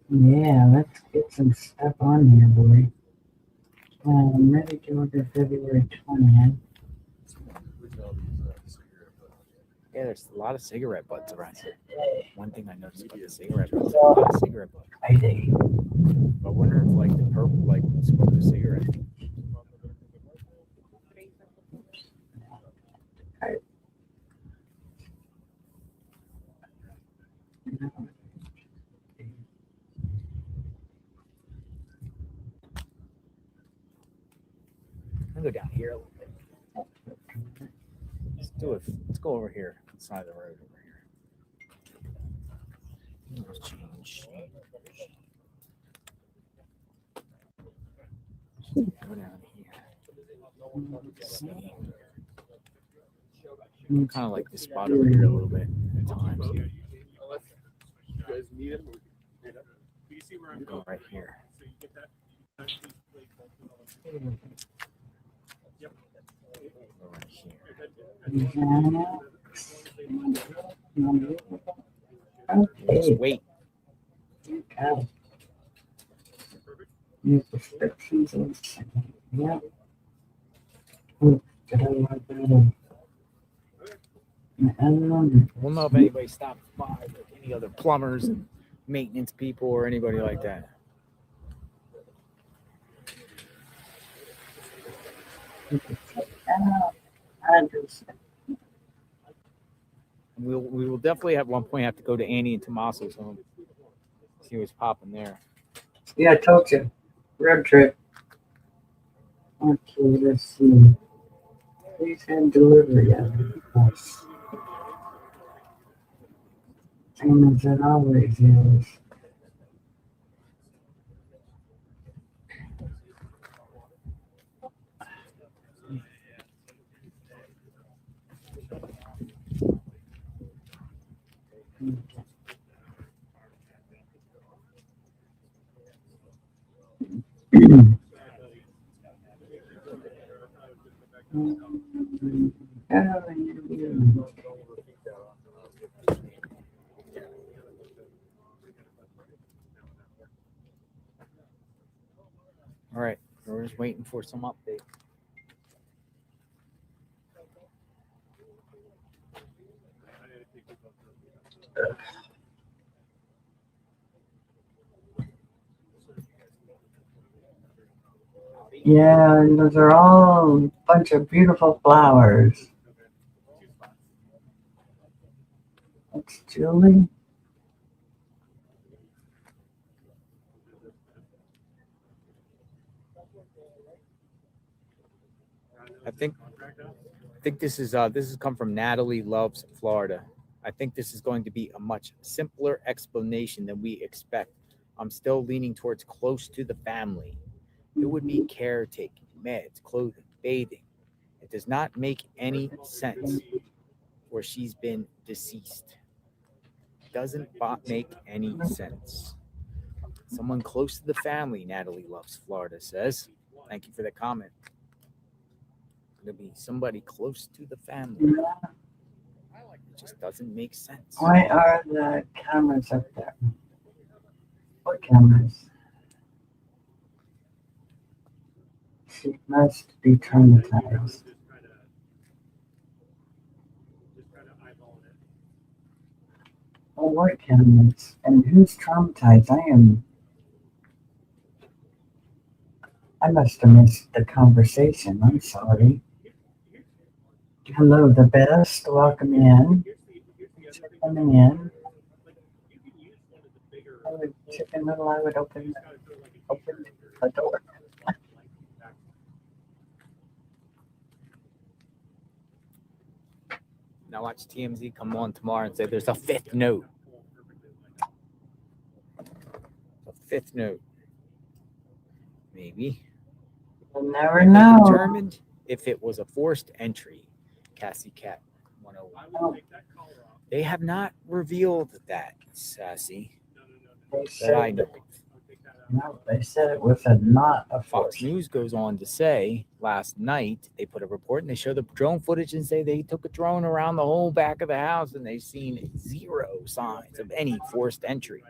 Yeah, let's get some stuff on here, boy. I'm ready to order February 20th. Yeah, there's a lot of cigarette butts around here. One thing I noticed about the cigarette butts, a lot of cigarette butts. Friday. I wonder if like the purple, like smoke a cigarette. I'll go down here a little bit. Let's do it. Let's go over here, side of the road over here. Let's change. Go down here. See. Kind of like this spot over here a little bit at times. You guys need it? Go right here. Go right here. Just wait. Okay. New prescriptions and yeah. Oh, did I like that? We'll know if anybody stops by, like any other plumbers and maintenance people or anybody like that. We will definitely at one point have to go to Annie and Tommaso's home. See what's popping there. Yeah, I told you. Road trip. Okay, let's see. Please have delivery. Yes. Same as it always is. All right, we're just waiting for some update. Yeah, and those are all a bunch of beautiful flowers. That's Julie. I think this is come from Natalie Loves Florida. I think this is going to be a much simpler explanation than we expect. I'm still leaning towards close to the family. It would be caretaking, meds, clothing, bathing. It does not make any sense where she's been deceased. Doesn't make any sense. Someone close to the family, Natalie Loves Florida says. Thank you for the comment. It'll be somebody close to the family. It just doesn't make sense. Why are the cameras up there? What cameras? She must be traumatized. Well, what cameras? And who's traumatized? I must have missed the conversation. I'm sorry. Hello, the best. Welcome in. Thanks for coming in. I would Chicken Little. I would open the door. Now watch TMZ come on tomorrow and say there's a fifth note. A fifth note. Maybe. You'll never know. Determined if it was a forced entry. Cassie Cat 101. They have not revealed that, Sassy. That I know. No, they said it was not a Fox News goes on to say last night they put a report and they show the drone footage and say they took a drone around the whole back of the house and they've seen zero signs of any forced entry.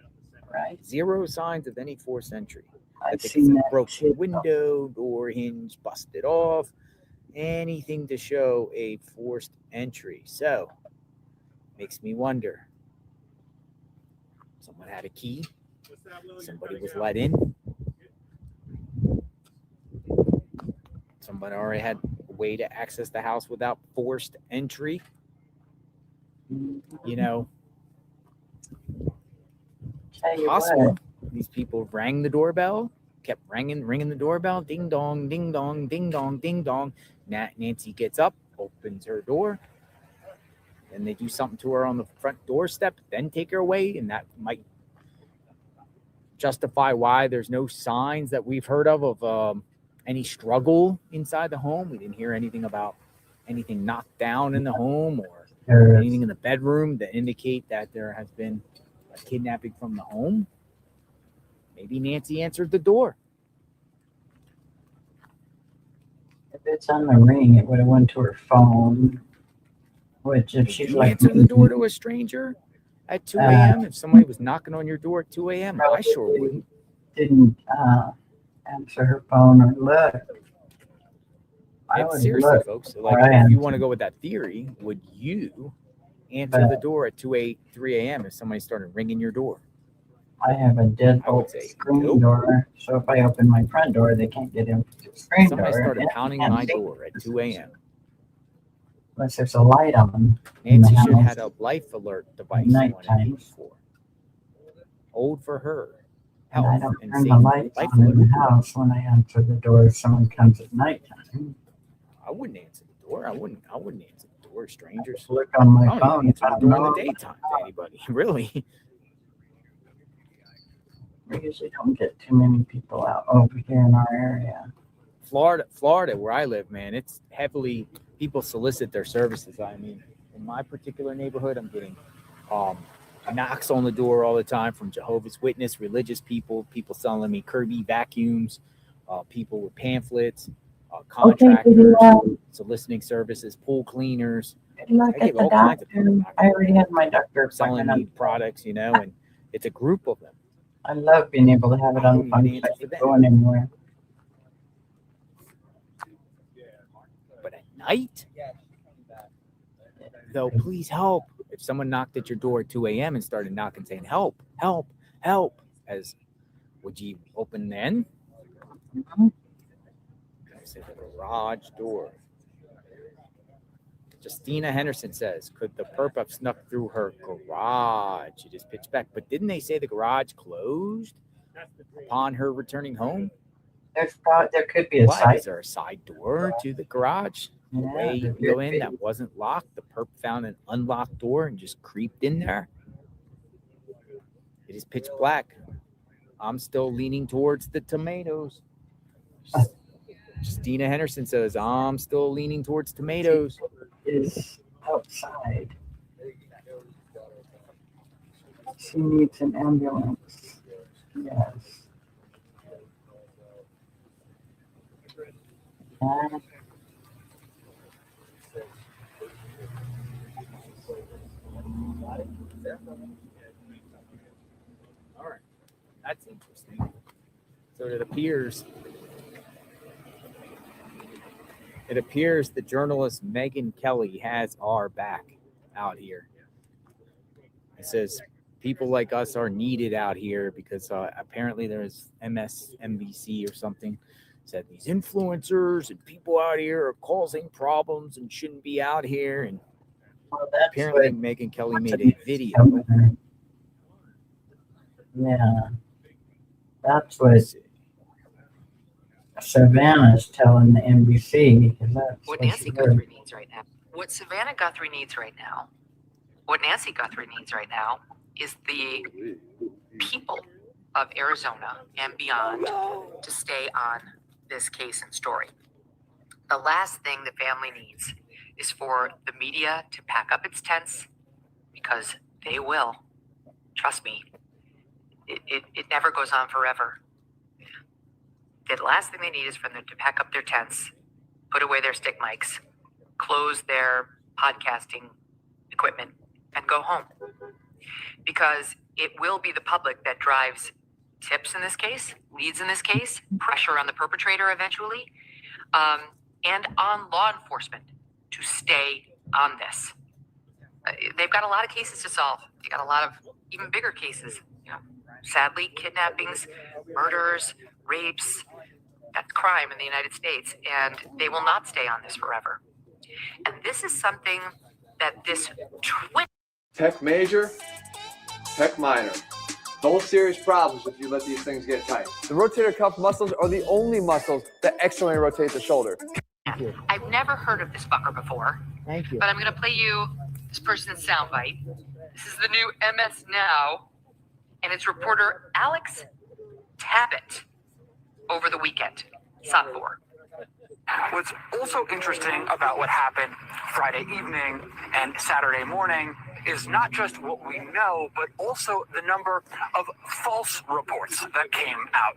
Right. Zero signs of any forced entry. I've seen that. Broken window, door hinge busted off, anything to show a forced entry. So makes me wonder. Someone had a key. Somebody was let in. Somebody already had a way to access the house without forced entry. You know, possible. These people rang the doorbell, kept ringing the doorbell, ding dong, ding dong, ding dong, ding dong. Nancy gets up, opens her door, and they do something to her on the front doorstep, then take her away, and that might justify why there's no signs that we've heard of any struggle inside the home. We didn't hear anything about anything knocked down in the home or anything in the bedroom that indicate that there has been a kidnapping from the home. Maybe Nancy answered the door. If it's on the ring, it would have went to her phone. Which if she's like answer the door to a stranger at 2 a.m. If somebody was knocking on your door at 2 a.m., I sure wouldn't. Didn't answer her phone or look. Seriously, folks. Like, if you want to go with that theory, would you answer the door at 3 a.m. if somebody started ringing your door? I have a deadbolt screen door, so if I open my front door, they can't get in through the screen door. Somebody started pounding my door at 2 a.m. Unless there's a light on. Nancy should have had a life alert device nighttime. Before. Old for her. And I don't turn the lights on in the house when I answer the door if someone comes at nighttime. I wouldn't answer the door. I wouldn't answer the door, strangers. Look on my I phone. Answer the door in the daytime to anybody. Really. We usually don't get too many people out over here in our area. Florida, where I live, man, it's heavily people solicit their services. I mean, in my particular neighborhood, I'm getting knocks on the door all the time from Jehovah's Witness, religious people selling me Kirby vacuums, people with pamphlets, contractors, soliciting services, pool cleaners. Look at the doctor. I already had my doctor selling me products, and it's a group of them. I love being able to have it on the phone. I can go anywhere. But at night, though, please help. If someone knocked at your door at 2 a.m. and started knocking, saying, help, help, help, would you open then? Mm-hmm. So the garage door. Justina Henderson says, could the perp have snuck through her garage? It is pitch black. But didn't they say the garage closed upon her returning home? There could be a What? side. Is there a side door to the garage? The Yeah, way you there go could in be. that wasn't locked. The perp found an unlocked door and just creeped in there. It is pitch black. I'm still leaning towards the tomatoes. Justina Henderson says, I'm still leaning towards tomatoes. Is outside. She needs an ambulance. Yes. All right. That's interesting. So it appears the journalist Megyn Kelly has our back out here. It says people like us are needed out here because apparently there's MSNBC or something said these influencers and people out here are causing problems and shouldn't be out here. And apparently Megyn Kelly made a video. Yeah. That's what Savannah's telling the NBC. What Nancy Guthrie needs right now. What Savannah Guthrie needs right now. What Nancy Guthrie needs right now is the people of Arizona and beyond to stay on this case and story. The last thing the family needs is for the media to pack up its tents, because they will. Trust me, it never goes on forever. The last thing they need is for them to pack up their tents, put away their stick mics, close their podcasting equipment, and go home. Because it will be the public that drives tips in this case, leads in this case, pressure on the perpetrator eventually, and on law enforcement to stay on this. They've got a lot of cases to solve. They got a lot of even bigger cases, sadly, kidnappings, murders, rapes. That's crime in the United States, and they will not stay on this forever. And this is something that this Tech major, tech minor. Both serious problems if you let these things get tight. The rotator cuff muscles are the only muscles that externally rotate the shoulder. I've never heard of this fucker before. Thank you. But I'm going to play you this person's soundbite. This is the new MS Now, and it's reporter Alex Tabbitt over the weekend. SOT 4. What's also interesting about what happened Friday evening and Saturday morning is not just what we know, but also the number of false reports that came out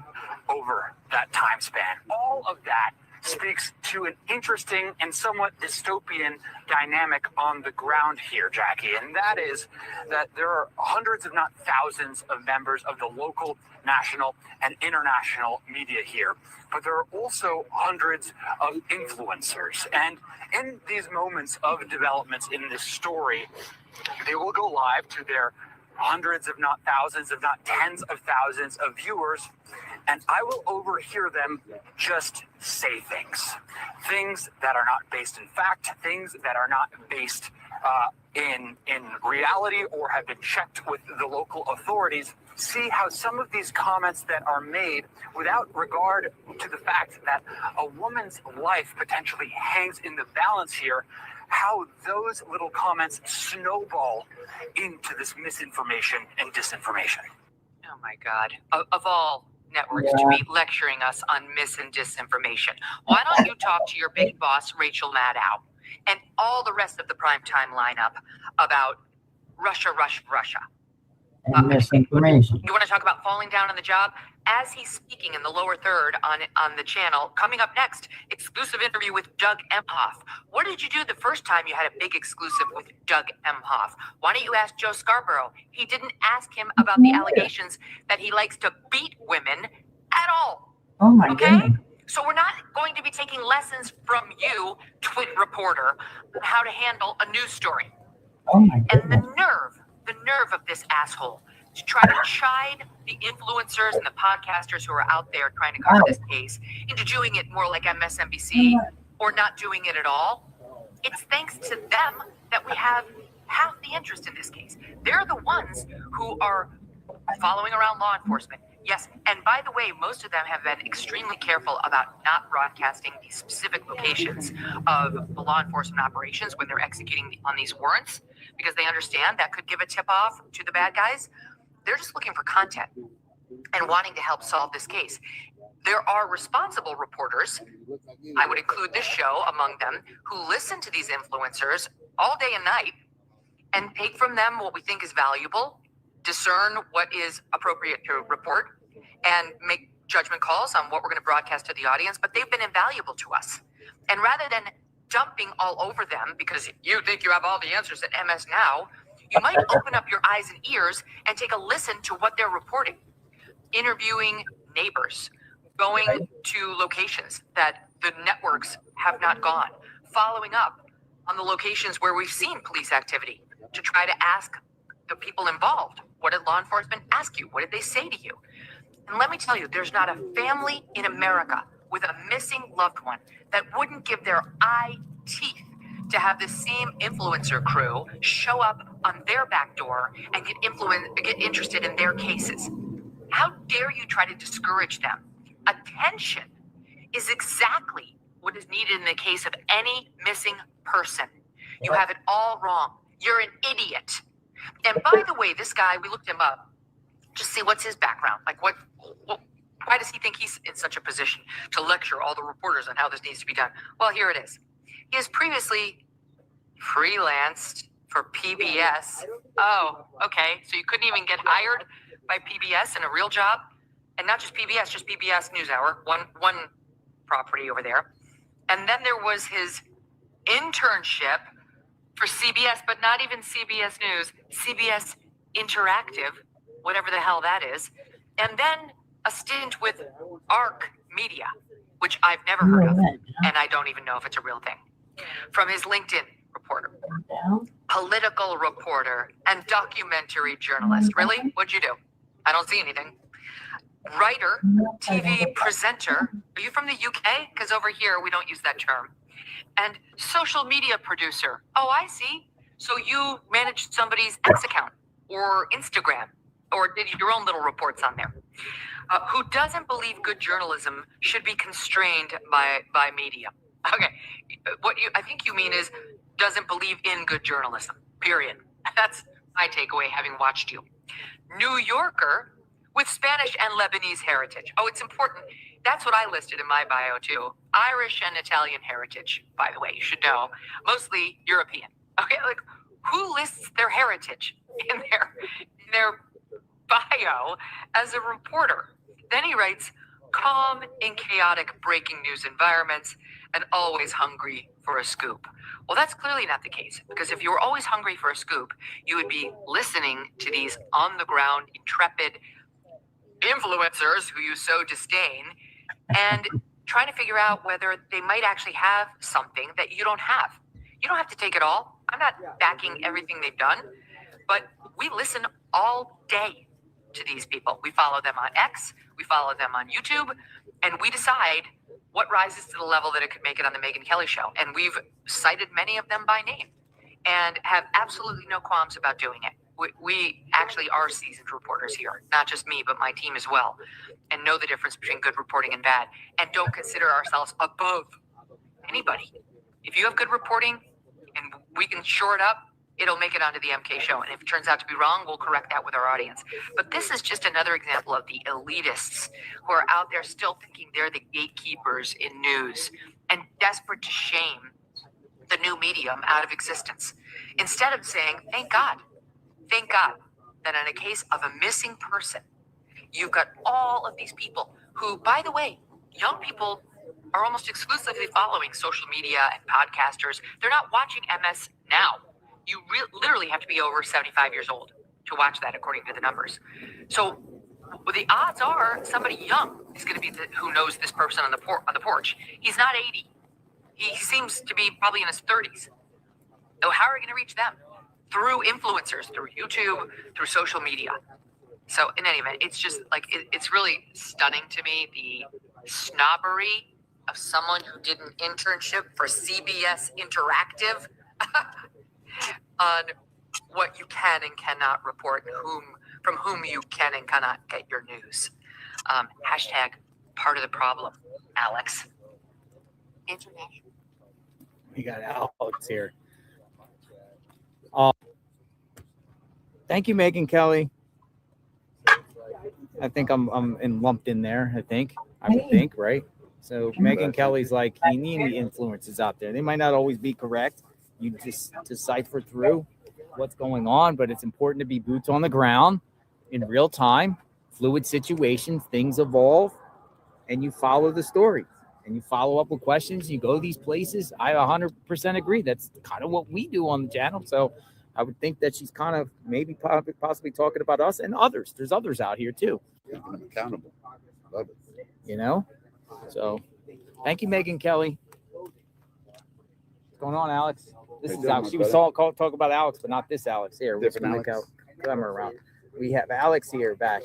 over that time span. All of that speaks to an interesting and somewhat dystopian dynamic on the ground here, Jackie, and that is that there are hundreds, if not thousands, of members of the local, national, and international media here. But there are also hundreds of influencers. And in these moments of developments in this story, they will go live to their hundreds, if not thousands, if not tens of thousands of viewers, and I will overhear them just say things that are not based in fact, things that are not based in reality or have been checked with the local authorities. See how some of these comments that are made without regard to the fact that a woman's life potentially hangs in the balance here, how those little comments snowball into this misinformation and disinformation. Oh my God. Of all networks to be lecturing us on mis and disinformation, why don't you talk to your big boss, Rachel Maddow, and all the rest of the primetime lineup about Russia. And misinformation. You want to talk about falling down on the job? As he's speaking in the lower third on the channel, coming up next, exclusive interview with Doug Emhoff. What did you do the first time you had a big exclusive with Doug Emhoff? Why don't you ask Joe Scarborough? He didn't ask him about the allegations that he likes to beat women at all. Oh my goodness. So we're not going to be taking lessons from you, twit reporter, on how to handle a news story. Oh my goodness. And the nerve of this asshole to try to chide the influencers and the podcasters who are out there trying to cover this case into doing it more like MSNBC or not doing it at all. It's thanks to them that we have half the interest in this case. They're the ones who are following around law enforcement. Yes, and by the way, most of them have been extremely careful about not broadcasting the specific locations of the law enforcement operations when they're executing on these warrants, because they understand that could give a tip-off to the bad guys. They're just looking for content and wanting to help solve this case. There are responsible reporters, I would include this show among them, who listen to these influencers all day and night and take from them what we think is valuable, discern what is appropriate to report, and make judgment calls on what we're going to broadcast to the audience. But they've been invaluable to us. And rather than dumping all over them because you think you have all the answers at MS Now, you might open up your eyes and ears and take a listen to what they're reporting. Interviewing neighbors, going to locations that the networks have not gone, following up on the locations where we've seen police activity to try to ask the people involved, what did law enforcement ask you? What did they say to you? And let me tell you, there's not a family in America with a missing loved one that wouldn't give their eye teeth to have the same influencer crew show up on their back door and get interested in their cases. How dare you try to discourage them? Attention is exactly what is needed in the case of any missing person. You have it all wrong. You're an idiot. And by the way, this guy, we looked him up, just see what's his background. Like why does he think he's in such a position to lecture all the reporters on how this needs to be done? Well, here it is. He has previously freelanced for PBS. Oh, okay. So you couldn't even get hired by PBS in a real job? And not just PBS, just PBS NewsHour, one property over there. And then there was his internship for CBS, but not even CBS News, CBS Interactive, whatever the hell that is. And then a stint with ARC Media, which I've never heard of, and I don't even know if it's a real thing. From his LinkedIn reporter, political reporter, and documentary journalist. Really? What'd you do? I don't see anything. Writer, TV presenter. Are you from the UK? Because over here we don't use that term. And social media producer. Oh, I see. So you managed somebody's X account or Instagram or did your own little reports on there. Who doesn't believe good journalism should be constrained by media. Okay, I think you mean is doesn't believe in good journalism, period. That's my takeaway having watched you. New Yorker with Spanish and Lebanese heritage. Oh, it's important. That's what I listed in my bio too. Irish and Italian heritage, by the way, you should know. Mostly European. Okay, like who lists their heritage in their bio as a reporter? Then he writes, calm in chaotic breaking news environments and always hungry for a scoop. Well, that's clearly not the case, because if you were always hungry for a scoop, you would be listening to these on-the-ground, intrepid influencers who you so disdain and trying to figure out whether they might actually have something that you don't have. You don't have to take it all. I'm not backing everything they've done, but we listen all day to these people. We follow them on X, we follow them on YouTube, and we decide what rises to the level that it could make it on the Megyn Kelly Show. And we've cited many of them by name and have absolutely no qualms about doing it. We actually are seasoned reporters here, not just me, but my team as well, and know the difference between good reporting and bad, and don't consider ourselves above anybody. If you have good reporting and we can shore it up, it'll make it onto the MK Show. And if it turns out to be wrong, we'll correct that with our audience. But this is just another example of the elitists who are out there still thinking they're the gatekeepers in news and desperate to shame the new medium out of existence. Instead of saying, thank God that in a case of a missing person, you've got all of these people who, by the way, young people are almost exclusively following social media and podcasters. They're not watching MS Now. You literally have to be over 75 years old to watch that, according to the numbers. So the odds are somebody young is going to be who knows this person on the porch. He's not 80. He seems to be probably in his 30s. So how are we going to reach them? Through influencers, through YouTube, through social media. So in any event, it's just like it's really stunning to me, the snobbery of someone who did an internship for CBS Interactive on what you can and cannot report, and from whom you can and cannot get your news. Hashtag part of the problem, Alex. International. We got Alex here. Thank you, Megan Kelly. I think I'm lumped in there. I would think, right? So Megan Kelly's like, you need the influences out there. They might not always be correct. You just decipher through what's going on, but it's important to be boots on the ground in real time, fluid situations, things evolve, and you follow the story and you follow up with questions. You go these places. I 100% agree. That's kind of what we do on the channel. So I would think that she's kind of maybe possibly talking about us and others. There's others out here too. I'm accountable. Love it. You know? So thank you, Megan Kelly. What's going on, Alex? This is Alex. She was talk about Alex, but not this Alex here. Different Alex. Come around. We have Alex here back.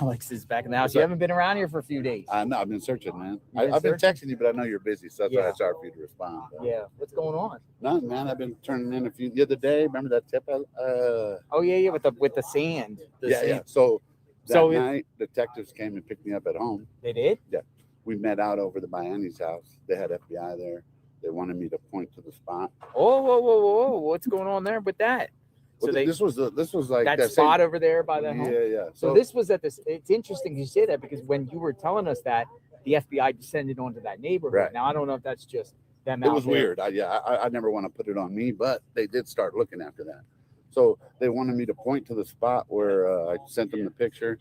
Alex is back in the house. You haven't been around here for a few days. No, I've been searching, man. I've been texting you, but I know you're busy, so that's why it's hard for you to respond. Yeah. What's going on? Nothing, man. I've been turning in a few the other day. Remember that tip? Oh yeah, with the sand. Yeah. So that night, detectives came and picked me up at home. They did? Yeah. We met out over to Miami's house. They had FBI there. They wanted me to point to the spot. Oh, whoa! What's going on there with that? So this was like that spot over there by the home. Yeah. So this was at this. It's interesting you say that because when you were telling us that, the FBI descended onto that neighborhood. Right. Now I don't know if that's just them. It was weird. I never want to put it on me, but they did start looking after that. So they wanted me to point to the spot where I sent them the picture,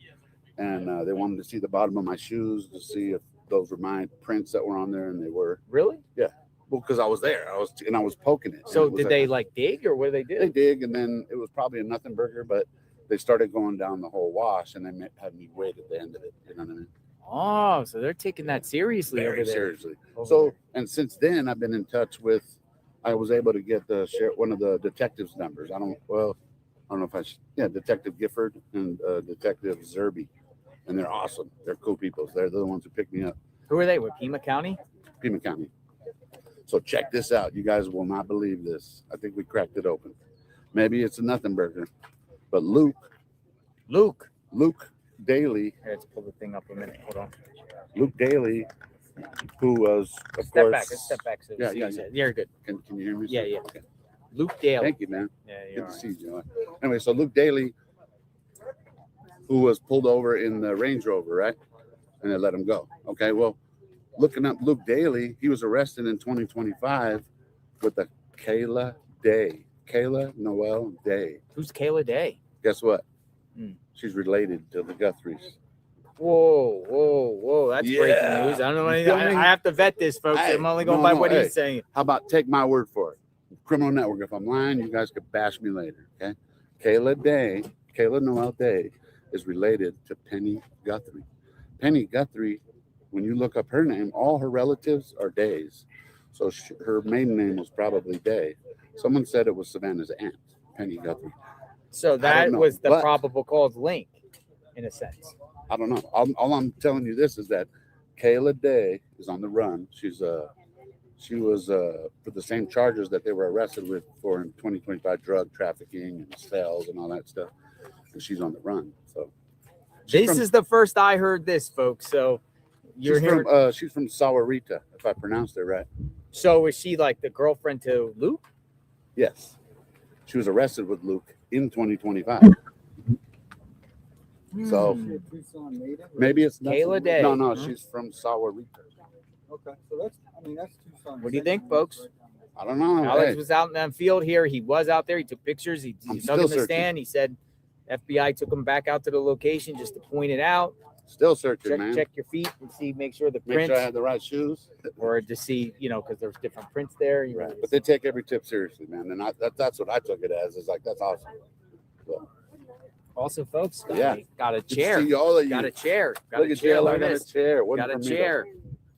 and they wanted to see the bottom of my shoes to see if those were my prints that were on there, and they were. Really? Yeah. Well, because I was there, I was poking it. So did they like dig, or what did they do? They dig, and then it was probably a nothing burger, but they started going down the whole wash, and they had me wait at the end of it. You know what I mean? Oh, so they're taking that seriously. Very over there. seriously. Over So, there. and since then, I've been in touch with. I was able to get one of the detectives' numbers. I don't know if I should. Yeah, Detective Gifford and Detective Zerby, and they're awesome. They're cool people. They're the ones who picked me up. Who are they? With Pima County? Pima County. So check this out. You guys will not believe this. I think we cracked it open. Maybe it's a nothing burger, but Luke Daly. Let's pull the thing up a minute. Hold on. Luke Daly, who was of Step course. back. Let's step back. So Yeah. You're good. Can you hear me? Yeah. sir? Yeah. Okay. Luke Daly. Thank you, man. Yeah. Good to see you, Joe. Anyway, so Luke Daly, who was pulled over in the Range Rover, right? And they let him go. Okay, well, looking up Luke Daly, he was arrested in 2025 with a Kayla Noel Day. Who's Kayla Day? Guess what? Hmm. She's related to the Guthries. Whoa. That's breaking news. I don't know anything. I have to vet this, folks. I'm only going by what he's saying. How about take my word for it? Criminal Network. If I'm lying, you guys could bash me later. Okay. Kayla Noel Day is related to Penny Guthrie. Penny Guthrie, when you look up her name, all her relatives are Days. So her maiden name was probably Day. Someone said it was Savannah's aunt, Penny Guthrie. So that was the but probable cause link, in a sense. I don't know. All I'm telling you this is that Kayla Day is on the run. She was for the same charges that they were arrested with for in 2025 drug trafficking and sales and all that stuff. And she's on the run. So This is the first I heard this, folks. So you're here. She's from Sahuarita, if I pronounced it right. So is she like the girlfriend to Luke? Yes. She was arrested with Luke in 2025. So maybe it's Kayla Day. No, she's from Sahuarita. Okay, so that's Tucson. What do you think, folks? I don't know. Alex was out in the field here. He was out there. He took pictures. He took him the stand. He said FBI took him back out to the location just to point it out. Still searching, man. Check your feet and see, make sure the Make prints. sure I have the right shoes. Or to see, because there's different prints there. Right. But they take every tip seriously, man. And that's what I took it as. Is like, that's awesome. So. Also, folks, got a Good to chair. see all of you. Got a chair. Got Look a at chair. Jill, Look I at got a this. chair. Wasn't Got a for me, chair.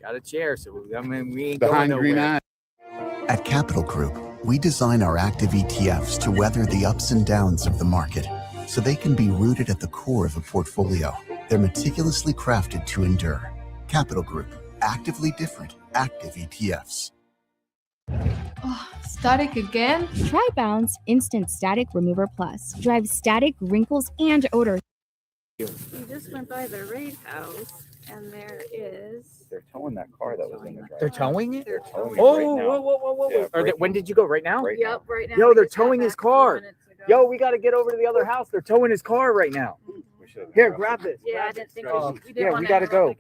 Got a chair. So we ain't Behind going Green nowhere. Eye. At Capital Group, we design our active ETFs to weather the ups and downs of the market. so they can be rooted at the core of a portfolio. They're meticulously crafted to endure. Capital Group, actively different, active ETFs. Oh, static again? Try Bounce Instant Static Remover Plus. Drives static, wrinkles, and odor. We just went by the raid house, and there is. They're towing that car that was in the driveway. They're towing it? They're towing Oh, it right now. whoa. Yeah, When did you go? Right now? Yep, right now. Yo, We they're just got towing his back 2 car. minutes ago. Yo, we got to get over to the other house. They're towing his car right now. Here, grab this. Yeah, I didn't think we didn't Yeah, want we to got to go.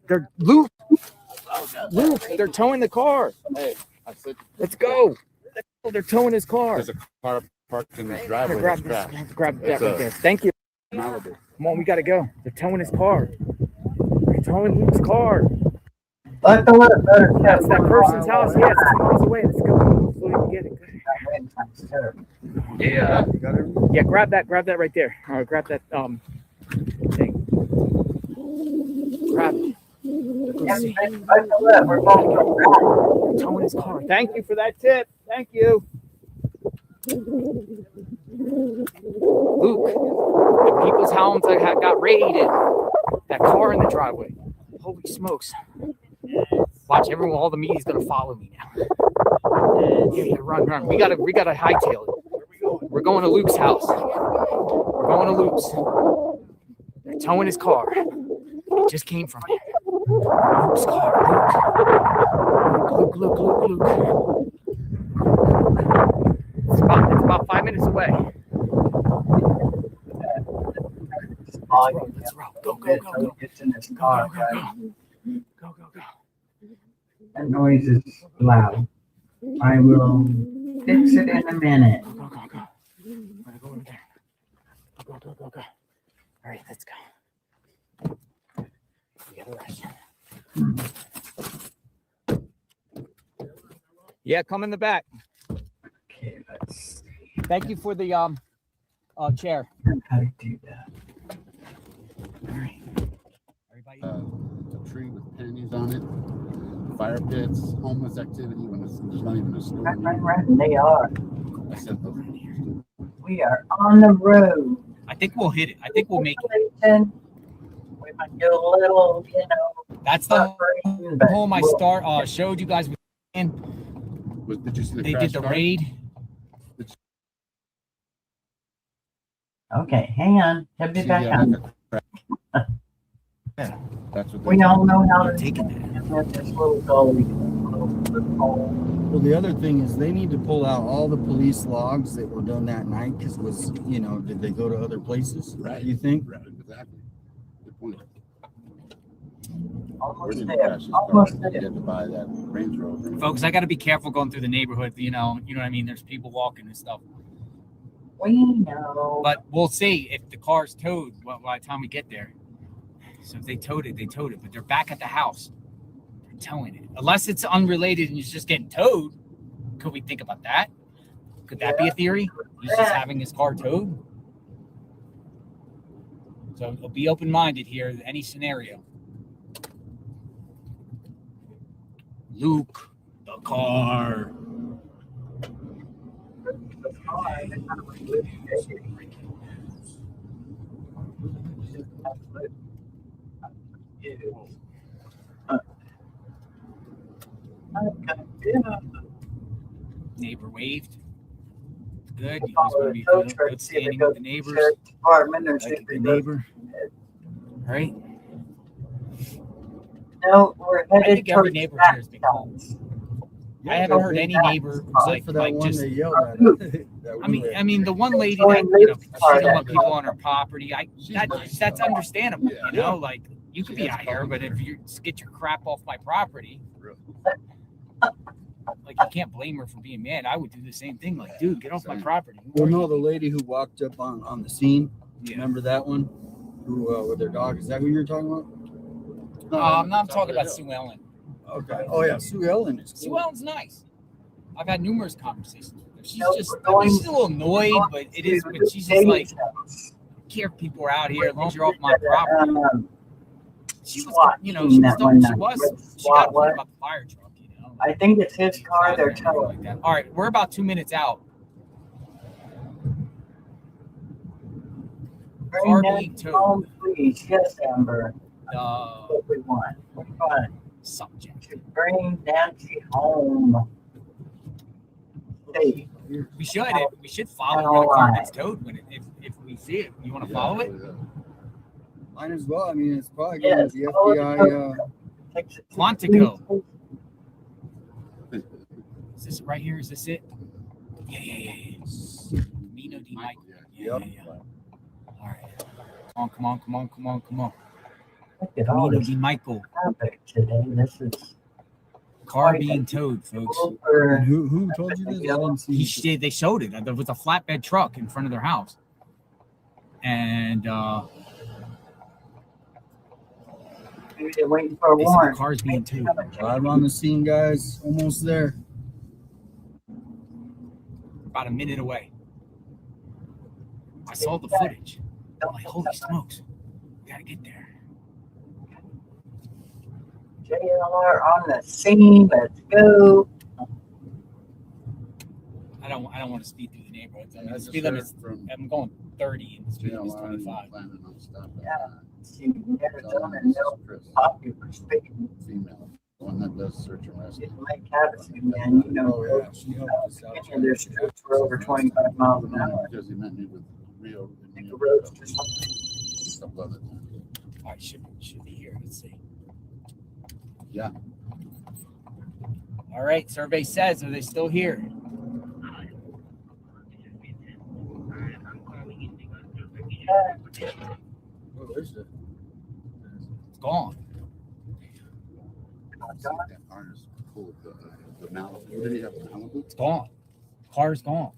They're Luke. Luke, they're towing the car. Hey, I said, let's go. They're towing his car. There's a car parked in this driveway. Here, grab that's this. crashed. Grab that It's right a there. Thank you. Malibu. Come on, we got to go. They're towing his car. They're towing Luke's car. That's that person's house. Yeah, it's 2 miles away. Let's go. So we can get it. Yeah. Yeah, grab that right there. All right, grab that thing. Grab it. We're towing his car. Thank you for that tip. Thank you. Luke, the people's homes that got raided. That car in the driveway. Holy smokes. Watch, all the media's gonna follow me now. Yeah, run. We gotta hightail it. We're going to Luke's house. We're going to Luke's. They're towing his car. It just came from him. Luke's car. Luke. It's about 5 minutes away. Let's roll. Go. Gets in his car. Go. That noise is loud. I will fix it in a minute. Go. I'm gonna go over there. Go. All right, let's go. We gotta rush. Yeah, come in the back. Okay, let's. Thank you for the chair. How to do that? All right. A tree with pennies on it, fire pits, homeless activity when there's not even a store. Right. They are. I said those. We are on the road. I think we'll hit it. I think we'll make it. We might do a little, That's the home I showed you guys. Did you see the They crash did the car? raid. Okay, hang on. He'll be back on. That's what We all know how to take it. This little gully. Well, the other thing is they need to pull out all the police logs that were done that night because did they go to other places? Right. You think? Right, exactly. Good point. Almost Didn't there. crash his Almost car. there. He had to buy that Range Rover. Folks, I got to be careful going through the neighborhood. You know what I mean? There's people walking and stuff. We know. But we'll see if the car's towed by the time we get there. So if they towed it, they towed it. But they're back at the house. They're towing it. Unless it's unrelated and it's just getting towed. Could we think about that? Could that be a theory? He's just having his car towed? So be open-minded here, any scenario. Luke, the car. Neighbor waved. Good. You always want to be good standing with the neighbors. Like a good neighbor. All right. No, we're I headed think every towards neighbor that here has been cool. I haven't heard any neighbor like just. I mean, the one lady that she don't want people on her property. That's understandable. Like you could be out here, but if you just get your crap off my property, like you can't blame her for being mad. I would do the same thing. Like, dude, get off my property. Well, no, the lady who walked up on the scene. Remember that one? Who with their dog? Is that who you're talking about? I'm not talking about Sue Ellen. Okay. Oh yeah, Sue Ellen is cool. Sue Ellen's nice. I've had numerous conversations with her. She's just, she's a little annoyed, but she's just like, care if people are out here as long as you're off my property. She was, she got to put about the fire truck, I think it's his car they're towing. All right, we're about 2 minutes out. car Bring being that towed. home, please. Yes, Amber. The What we want. What we want. subject. To bring Nancy home. Safe. We should follow And where the car alive. gets towed when if we see it. You want to follow it? Might as well. I mean, it's probably going Yes, to the follow the FBI. Quantico. Is this right here? Is this it? Yeah. Mino Di Michael. Yeah. All right. Come on. Look at all Mino this Di Michael. traffic today. This is Car quite being a- towed, folks. over. And who told you this? I didn't see. They showed it. There was a flatbed truck in front of their house. And Maybe they're waiting for a they said the warrant. car's being towed. Live on the scene, guys. Almost there. About a minute away. I saw the footage. I'm like, holy smokes. We gotta get there. JLR on the scene. Let's go. I don't want to speed through the neighborhoods. I mean, I the just speed limit. heard I'm going 30 and the speed limit is JLR is 25. planning on stopping. Yeah. See, Arizona and they'll popular speaking. Female, the one that does search and rescue. Lake Havasu, man, you know, Oh, yeah. She helped us out. and their streets were over 25 miles an hour. Because he met me with Rio. The roads just Stuff like that. All right, should be here. Let's see. Yeah. All right, survey says, are they still here? Oh, there's it. It's gone. That harness cool. The Malibu. Did he have a Malibu? It's gone. Car's gone.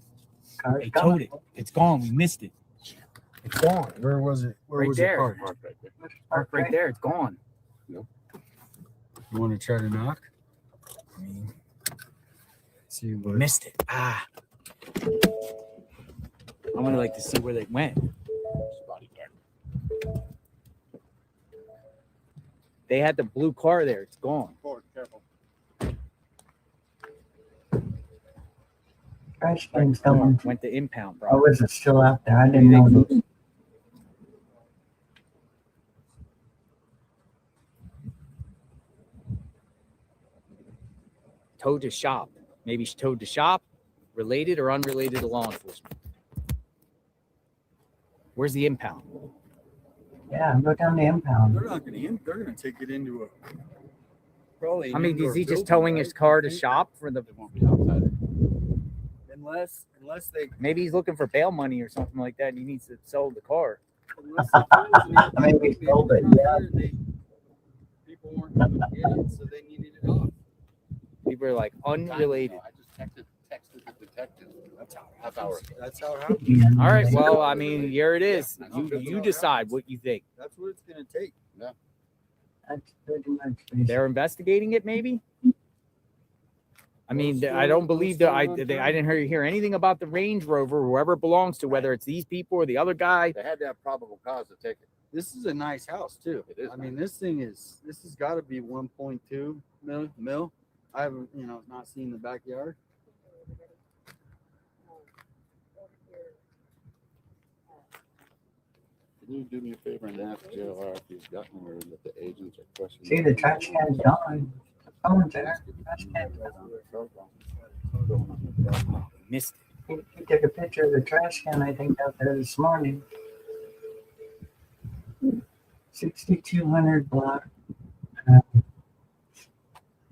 Car's They gone. towed it. It's gone. We missed it. It's gone. Where was it? Where Right was there. the car? Parked right there. It's gone. You want to try to knock? I mean, see what. Missed it. I would like to see where they went. They had the blue car there. It's gone. Careful. Trash can's going. Went to impound, bro. Oh, was it still out there? I didn't know. Towed to shop. Maybe she towed to shop, related or unrelated to law enforcement. Where's the impound? Yeah, go down the impound. They're not going to. They're going to take it into a. Probably. I mean, is he just building, towing right? his car to shop for the? Unless they. Maybe he's looking for bail money or something like that, and he needs to sell the car. Maybe he sold it. Yeah. People weren't going to get it, so they needed it off. People are like unrelated. I just texted the detective. Half hour. That's how it happens. All right. Well, I mean, here it is. You decide what you think. That's what it's going to take. Yeah. That's pretty much. They're investigating it, maybe. I mean, I don't believe that I didn't hear anything about the Range Rover, whoever it belongs to, whether it's these people or the other guy. They had to have probable cause to take it. This is a nice house too. It is. I mean, this has got to be 1.2 mil. I haven't, not seen the backyard. Can you do me a favor and ask JLR if he's gotten or that the agents are questioning? See, the trash can's gone. The phone's there. Trash can's gone. Missed it. He took a picture of the trash can, I think, out there this morning. 6200 block.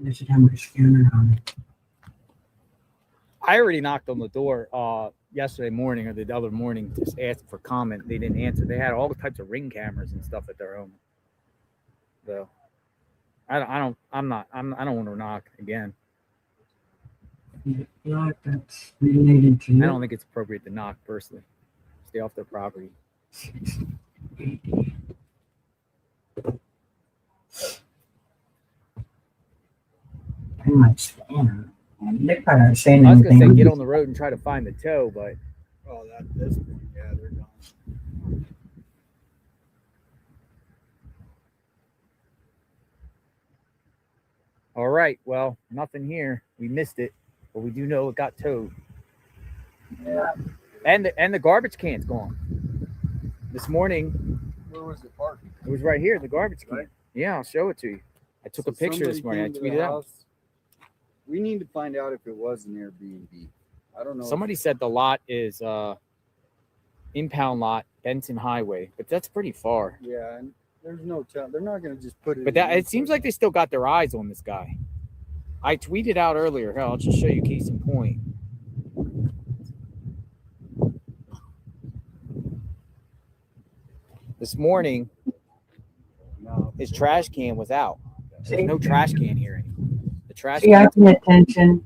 They should have my scanner on it. I already knocked on the door yesterday morning or the other morning, just asked for comment. They didn't answer. They had all types of Ring cameras and stuff at their home. So I don't want to knock again. Block that's related to I don't think it's appropriate to knock personally. Stay off their property. in my scanner. They probably aren't saying I was gonna say anything. get on the road and try to find the tow, but Oh, this one, yeah, they're gone. all right. Well, nothing here. We missed it, but we do know it got towed. Yeah. And the garbage can's gone. This morning, Where was it parked? it was right here, the garbage can. Right? Yeah, I'll show it to you. I took a picture this morning. I tweeted out. We need to find out if it was an Airbnb. I don't know. Somebody said the lot is impound lot, Benton Highway, but that's pretty far. Yeah, and there's no tell. They're not going to just put it. But that it seems like they still got their eyes on this guy. I tweeted out earlier. Hell, I'll just show you case in point. This morning, his trash can was out. There's no trash can here anymore. The trash See, I can, pay attention.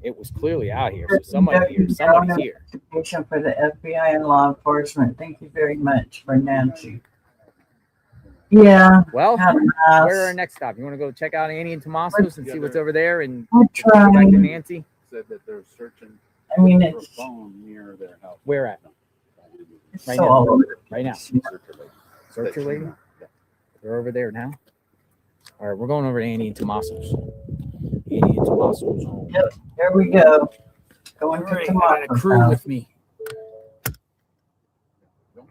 it was clearly out here. So somebody's here. Somebody's here. Investigation for the FBI and law enforcement. Thank you very much for Nancy. Yeah. Well, have a where are our next stop? You want to go check out Annie and Tomaso's and see what's over there and I'll go back to try. Nancy? Said that they're searching I mean, for a it's phone near their house. Where at? Right so now. all over the Right now. Circulating. They're over there now. All right, we're going over to Annie and Tomaso's. Annie and Tomaso's home. Yep, there we go. Going All to right, I got a Tomaso's crew house. with me.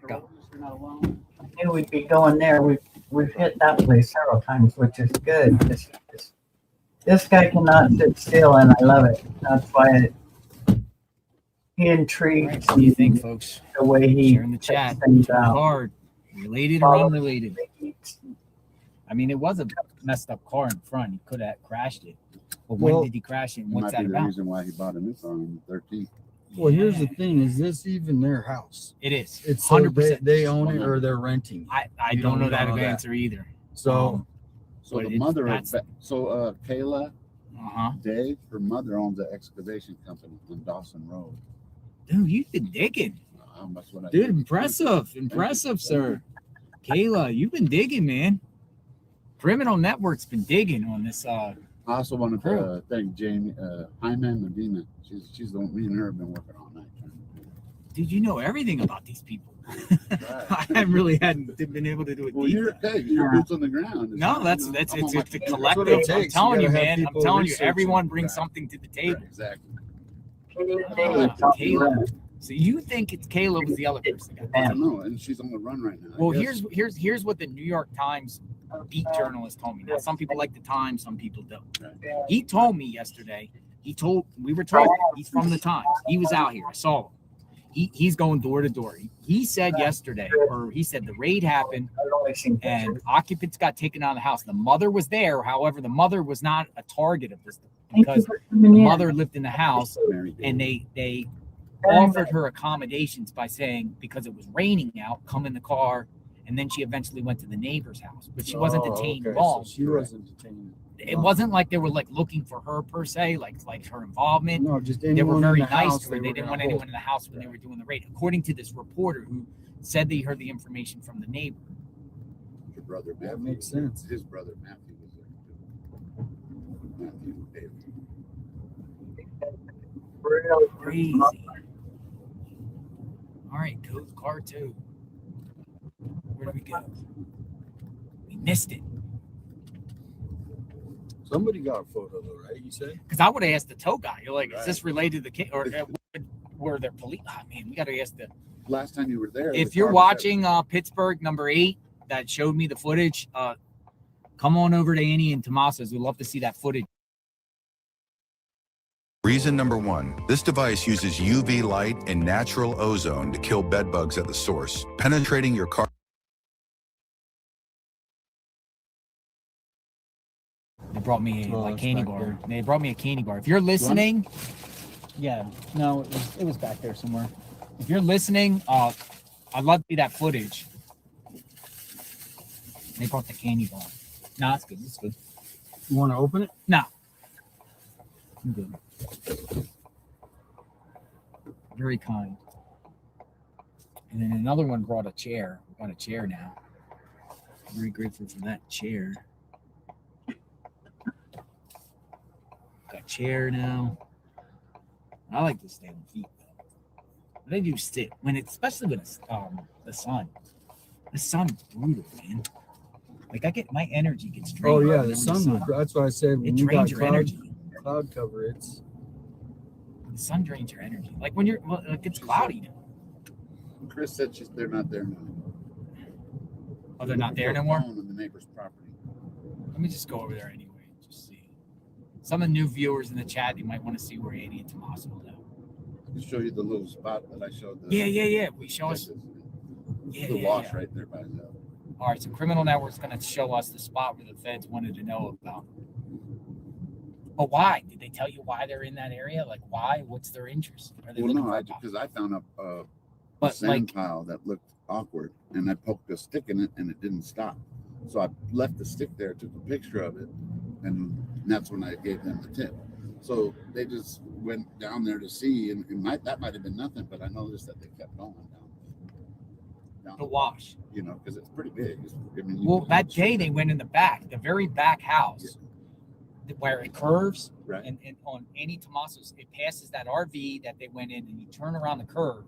Go. I knew we'd be going there. We've hit that place several times, which is good. This guy cannot sit still, and I love it. That's why he intrigues What do you think, folks? the way he Share in the chat. checks things out. Card, related or unrelated? I mean, it was a messed up car in front. He could have crashed it. But when did he crash it? And what's Might that be the about? reason why he bought a new car on the 13th. Well, here's the thing: is this even their house? It is. It's 100%. they own it or they're renting. I You don't know that know answer either. So, So But the it's- mother of that's- Kayla Uh-huh. Dave, her mother owns an excavation company on Dawson Road. Dude, you've been digging. That's what I Dude, did. impressive, sir. Kayla, you've been digging, man. Criminal Network's been digging on this. I also wanted to thank Jamie, Hyman Medina. She's the one, me and her have been working all night. Dude, you know everything about these people. I really hadn't been able to do it. Well, you're okay. You're boots on the ground. No, it's I'm a on my collective. computer. I'm telling you, gotta have man. I'm people telling you, researching. everyone brings something to the table. Exactly. Kayla. So you think it's Kayla was the other person? I don't know, and she's on the run right now. Well, I guess. here's what the New York Times beat journalist told me. Now, some people like the Times, some people don't. He told me yesterday. We were talking. He's from the Times. He was out here. I saw him. He's going door to door. He said yesterday, or he said the raid happened and occupants got taken out of the house. The mother was there. However, the mother was not a target of this because the mother lived in the house and they offered her accommodations by saying because it was raining out, come in the car. And then she eventually went to the neighbor's house, but she wasn't detained long. So she wasn't detained. It wasn't like they were like looking for her per se, like her involvement. No, just they were anyone in very the nice house to her. they They were didn't gonna want hold. anyone in the house when they were doing the raid, according to this reporter who said they heard the information from the neighbor. Your brother Matthew. That makes sense. His brother Matthew was there too. Matthew David. Crazy. All right, code car 2. Where do we go? We missed it. Somebody got a photo though, right? You said? Because I would have asked the tow guy. You're like, is this related to the kid? Or were there police? Oh, man, we got to ask the. Last time you were there. If the you're car was watching Pittsburgh number 8 that showed me the footage, come on over to Annie and Tomaso's. We'd love to see that footage. Reason number 1, this device uses UV light and natural ozone to kill bed bugs at the source, penetrating your car. They brought me a candy bar. They brought me a candy bar. If you're listening, yeah, no, it was back there somewhere. If you're listening, I'd love to see that footage. They brought the candy bar. No, it's good. It's good. You want to open it? No. I'm good. Very kind. And then another one brought a chair. We got a chair now. Very grateful for that chair. Got a chair now. I like to stay on feet though. But I do sit when it's especially when it's the sun. The sun's brutal, man. Like I get my energy gets drained. Oh yeah, from the sun. That's why I said when It you got drains your energy. cloud cover, it's The sun drains your energy. Like when you're like it's cloudy now. Chris said they're not there now. Oh, they're not there no more? On the neighbor's property. Let me just go over there anyway. Just see. Some of the new viewers in the chat, you might want to see where Andy and Tommaso live. I can show you the little spot that I showed. Yeah. We show us. The wash right there by the. All right, so Criminal Network's going to show us the spot where the feds wanted to know about. But why? Did they tell you why they're in that area? Like, why? What's their interest? Are they looking for because I found a sand pile that looked awkward, and I poked a stick in it, and it didn't stop. So I left the stick there, took a picture of it, and that's when I gave them the tip. So they just went down there to see, and that might have been nothing, but I noticed that they kept going down the wash. You know, because it's pretty big. That day they went in the very back house. Yeah. Where it curves, right. And on Andy Tommaso's, it passes that RV that they went in, and you turn around the curve.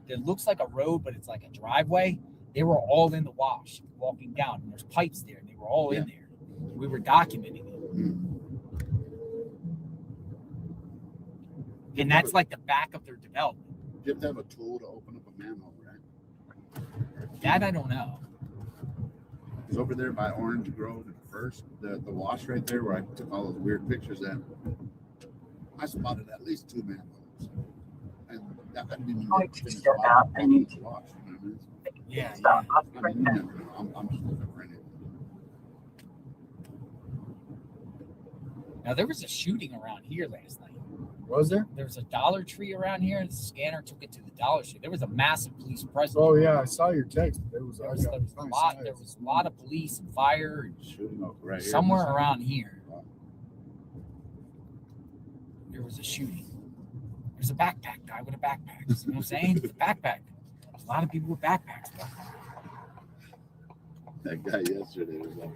It looks like a road, but it's like a driveway. They were all in the wash, walking down, and there's pipes there, and they were all in there. We were documenting it. And that's like the back of their development. You have to have a tool to open up a manhole, right? That I don't know. It's over there by Orange Grove and First, the wash right there where I took all those weird pictures at. I spotted at least 2 manholes. And that didn't even finish the wash. You know what I mean? Yeah. I'm just looking for anything. Now, there was a shooting around here last night. Was there? There was a Dollar Tree around here, and the scanner took it to the Dollar Tree. There was a massive police presence. Oh yeah, I saw your text. There was a lot of police and fire and shooting up right somewhere around here. There was a shooting. There's a backpack guy with a backpack. You know what I'm saying? The backpack. A lot of people with backpacks. That guy yesterday was like,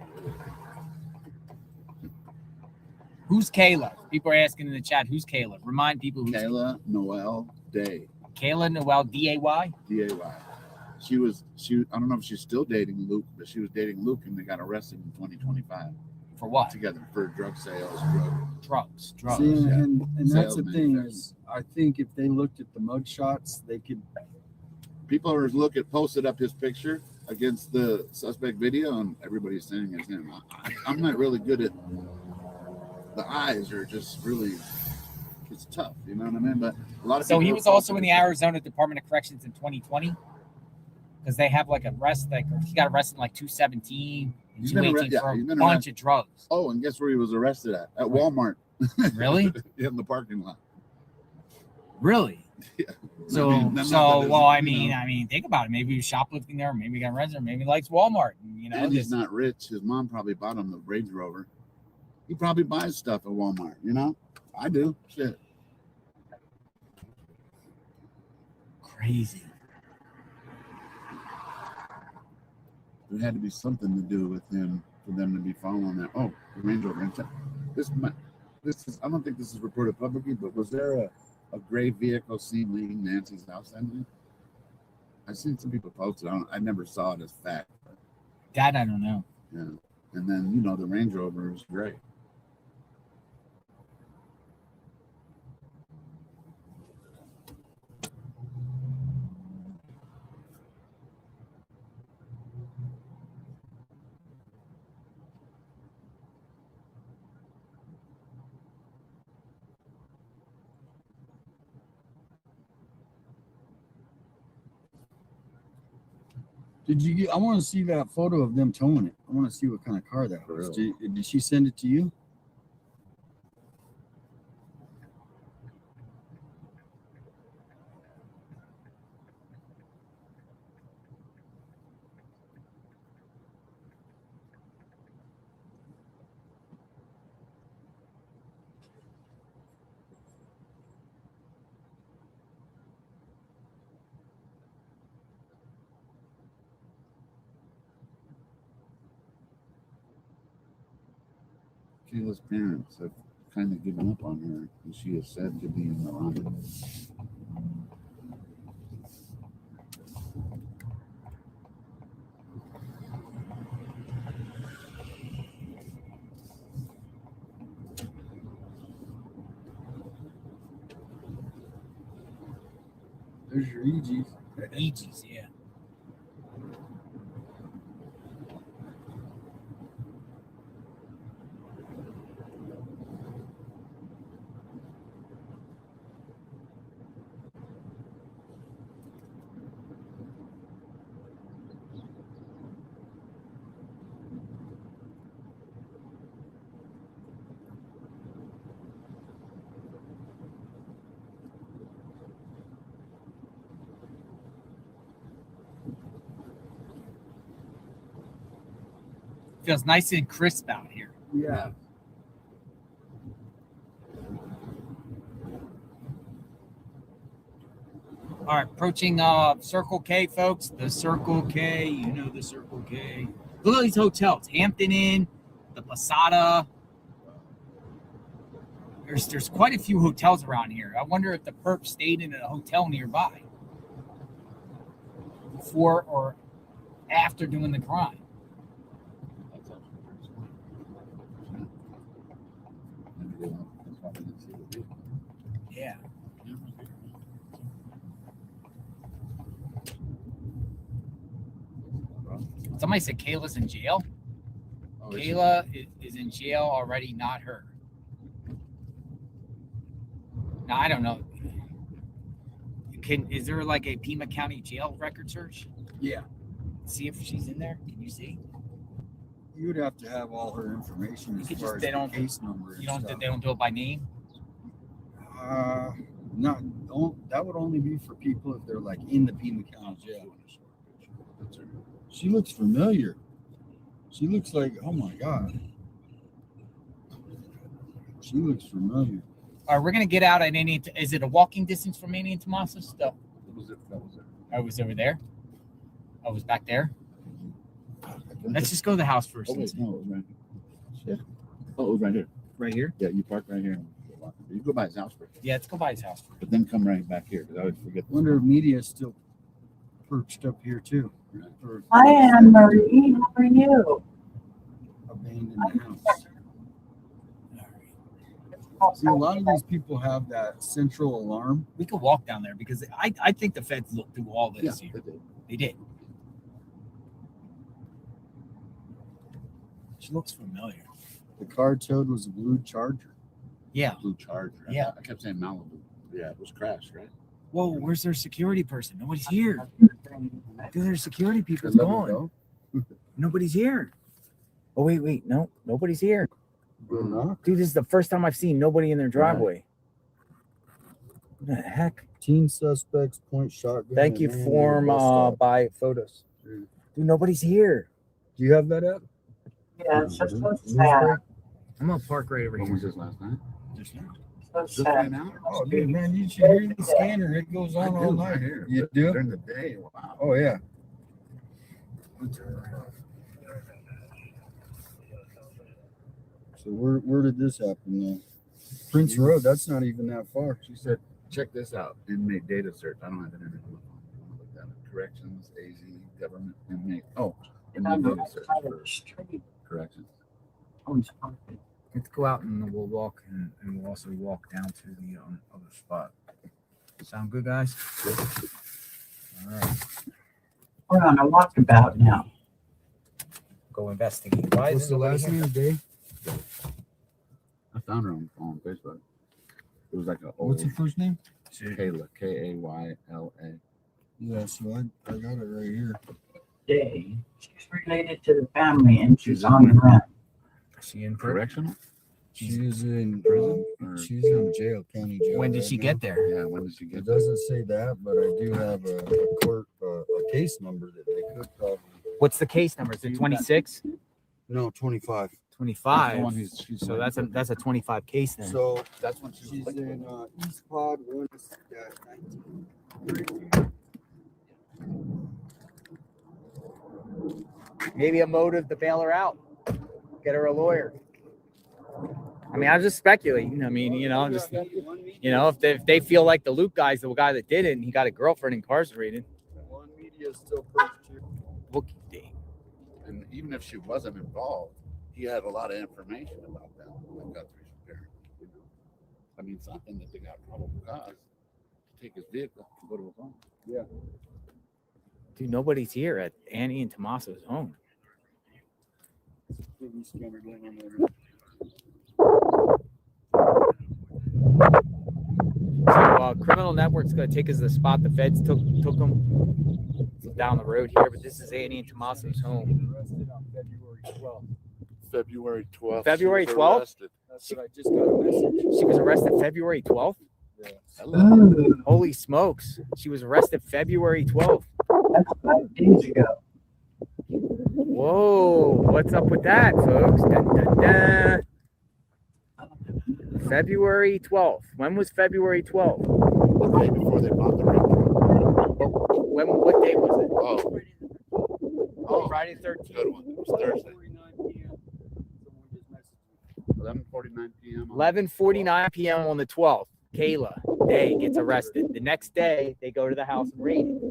who's Kayla? People are asking in the chat, who's Kayla? Remind people who's Kayla Noel Day. Kayla Noel D-A-Y? D-A-Y. She I don't know if she's still dating Luke, but she was dating Luke, and they got arrested in 2025. For what? Together for drug sales, drugs. See, and that's the thing is, I think if they looked at the mug shots, they could. People are posted up his picture against the suspect video, and everybody's saying it's him. I'm not really good at. The eyes are just really, it's tough, you know what I mean? But a lot of people. So he was also in the Arizona Department of Corrections in 2020, because they have like arrest, he got arrested in like 217. He's been arrested for a bunch of drugs. Oh, and guess where he was arrested at? At Walmart. Really? In the parking lot. Really? Yeah. So, I mean, think about it. Maybe he was shoplifting there, maybe he got arrested, maybe he likes Walmart. You know, and he's not rich. His mom probably bought him the Range Rover. He probably buys stuff at Walmart, you know? I do. Shit. Crazy. There had to be something to do with him for them to be following that. Oh, the Range Rover. This is, I don't think this is reported publicly, but was there a gray vehicle seen leaving Nancy's house that night? I've seen some people post it. I never saw it as fact. That I don't know. Yeah. And then, you know, the Range Rover is gray. Did you get? I want to see that photo of them towing it. I want to see what kind of car that was. Did she send it to you? Kayla's parents have kind of given up on her, and she is said to be in the line. There's your EGs. Aegis, yeah. Feels nice and crisp out here. Yeah. All right, approaching Circle K, folks. The Circle K, you know the Circle K. Look at these hotels: Hampton Inn, the Posada. There's quite a few hotels around here. I wonder if the perp stayed in a hotel nearby before or after doing the crime. Yeah. Somebody said Kayla's in jail. Oh, Kayla is in jail already, not her. Now, I don't know. Is there like a Pima County jail record search? Yeah. See if she's in there. Can you see? You would have to have all her information as far as the case number. And stuff. They don't do it by name. That would only be for people if they're like in the Pima County jail. She looks familiar. She looks like, oh my God. She looks familiar. All right, we're gonna get out at any. Is it a walking distance from Annie and Tommaso? Still. That was it. I was over there. I was back there. Let's just go to the house first. Oh, wait, no, it was right here. Yeah. Oh, it was right here. Right here? Yeah, you park right here. You go by his house first. Yeah, let's go by his house first. But then come right back here because I would forget. Wonder if media is still perched up here too. Hi, Anne Marie. How are you? Abandoned house. See, a lot of these people have that central alarm. We could walk down there because I think the feds looked through all this here. They did. She looks familiar. The car towed was a blue Charger. Yeah. Blue Charger. Yeah. I kept saying Malibu. Yeah, it was crashed, right? Whoa, where's their security person? Nobody's here. Dude, their security people's gone. Nobody's here. Oh, wait. No, nobody's here. Dude, this is the first time I've seen nobody in their driveway. What the heck? Teen suspects point shotgun. Thank you, form by photos. Dude, nobody's here. Do you have that up? Yeah, it's just so sad. I'm gonna park right over here. When was this last night? Just now. So Just sad. right now? Oh, dude, man, you should hear the scanner. It goes on all night. Here. You do? During the day. Wow. Oh, yeah. So where did this happen though? Prince Road, that's not even that far. She said, check this out. Inmate data search. I don't have internet. I'm gonna look at it. Corrections, AZ, government, inmate. Oh, inmate data search for corrections. Let's go out and we'll walk and we'll also walk down to the other spot. Sound good, guys? All right. We're on a walkabout now. Go investigate. Why What's is the last name, Dave? I found her on Facebook. It was like a What's old her first name? Kayla, Kayla. Yeah, so I got it right here. Day. She's related to the family and she's on the run. Is she in correctional? She's in prison. She's in jail, county jail. When did right she now. get there? Yeah, when did she get It there? doesn't say that, but I do have a court a case number that they could probably. What's the case number? Is it 26? No, 25. 25. So that's a 25 case then. So that's when she's in East Pod 1-19. Maybe a motive to bail her out. Get her a lawyer. I mean, I'm just speculating. I mean, just if they feel like the Luke guy's the guy that did it and he got a girlfriend incarcerated. One media is still perched here. And even if she wasn't involved, he had a lot of information about them. Like Guthrie's parents, I mean, something that they got probable cause to take his vehicle and go to his home. Yeah. Dude, nobody's here at Annie and Tommaso's home. So criminal network's gonna take us to the spot the feds took them down the road here, but this is Annie and Tommaso's home. Arrested on February 12th. February 12th. February she was 12th? arrested. That's what I just got a message. She was arrested February 12th? Ooh, Holy smokes. She was arrested February 12th. that's 5 days ago. Whoa, what's up with that, folks? Dun, dun, dun. February 12th. When was February 12th? The day before they bought the ring. What day was it? Oh, Friday the 13th. good one. It was Thursday. 11:49 p.m. 11:49 p.m. on the 12th. Kayla Day gets arrested. The next day, they go to the house and raid it.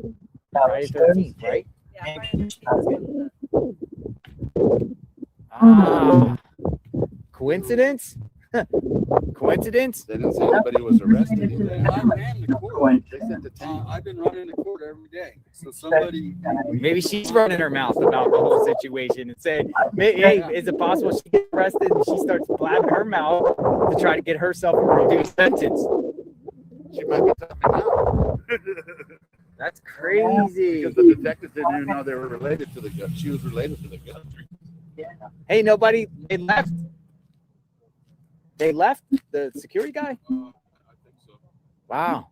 Friday the 13th, right? Ah, coincidence? Coincidence? They didn't say anybody was arrested. I ran the court. I've been running the court every day. So somebody. Maybe she's running her mouth about the whole situation and saying, hey, is it possible she gets arrested and she starts blabbing her mouth to try to get herself a reduced sentence? She might be talking now. That's crazy. Because the detectives didn't even know they were related to the Guthrie. She was related to the Guthrie. Hey, nobody, they left. They left the security guy? I think so. Wow.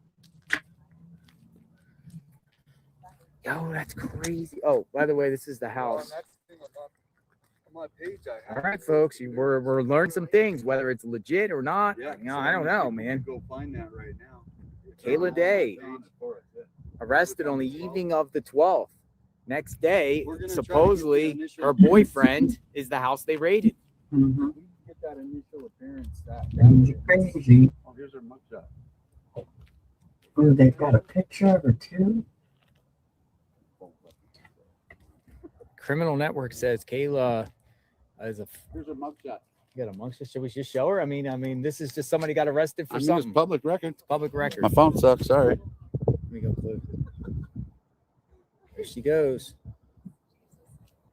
Yo, that's crazy. Oh, by the way, this is the house. On my page, I All right, folks, we're learning some things, whether it's legit or not. Yeah, You know, I don't know, man. Go find that right now. Kayla Day arrested on the evening of the 12th. Next day, We're gonna try to get supposedly, the initial- her boyfriend is the house they raided. Mm-hmm. Get that initial appearance. Crazy. Oh, here's her mugshot. Ooh, they've got a picture of her too. Criminal Network says Kayla is a. Here's her mugshot. You got a mugshot? Should we just show her? I mean, this is just somebody got arrested for It's something. public record. Public record. My phone sucks. Sorry. Let me go close. There she goes.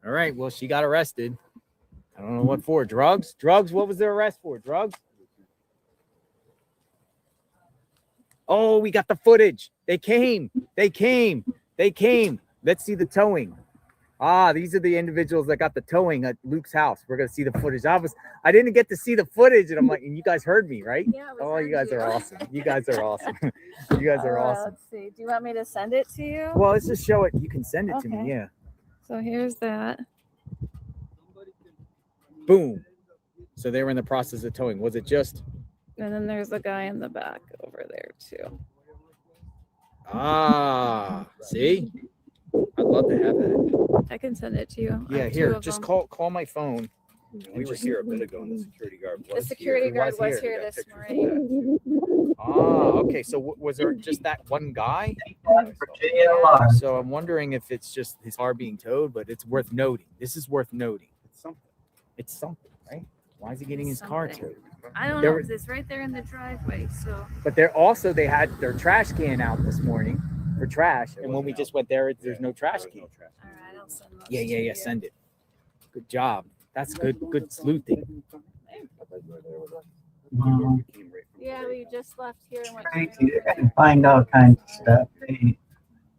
All right. Well, she got arrested. I don't know what for. Drugs? Drugs? What was their arrest for? Drugs? Oh, we got the footage. They came. Let's see the towing. Ah, these are the individuals that got the towing at Luke's house. We're gonna see the footage. I didn't get to see the footage, and I'm like, and you guys heard me, right? Yeah, Oh, you guys are awesome. You guys are awesome. You guys are awesome. Let's see. Do you want me to send it to you? Well, let's just show it. You can send it to me. Okay. Yeah. So here's that. Boom. So they were in the process of towing. Was it just? And then there's the guy in the back over there too. Ah, see? I'd love to have that. I can send it to you. I Yeah, have here, two of just them. call my phone. We were here a bit ago, and the security guard The was security here. guard was was here. here this morning. Ah, okay. So was there just that one guy? Virginia Alarm. So I'm wondering if it's just his car being towed, but it's worth noting. This is worth noting. It's something. It's something, right? Why is he getting his car Something. towed? I don't There know. were- 'Cause it's right there in the driveway. So But they had their trash can out this morning for trash, and when we just went there, there's no trash can. all right, I'll send those. Yeah, to yeah, yeah. you. Send it. Good job. That's good sleuthing. Wow. Yeah, we just left here and went. Crazy. They're gonna find all kinds of stuff.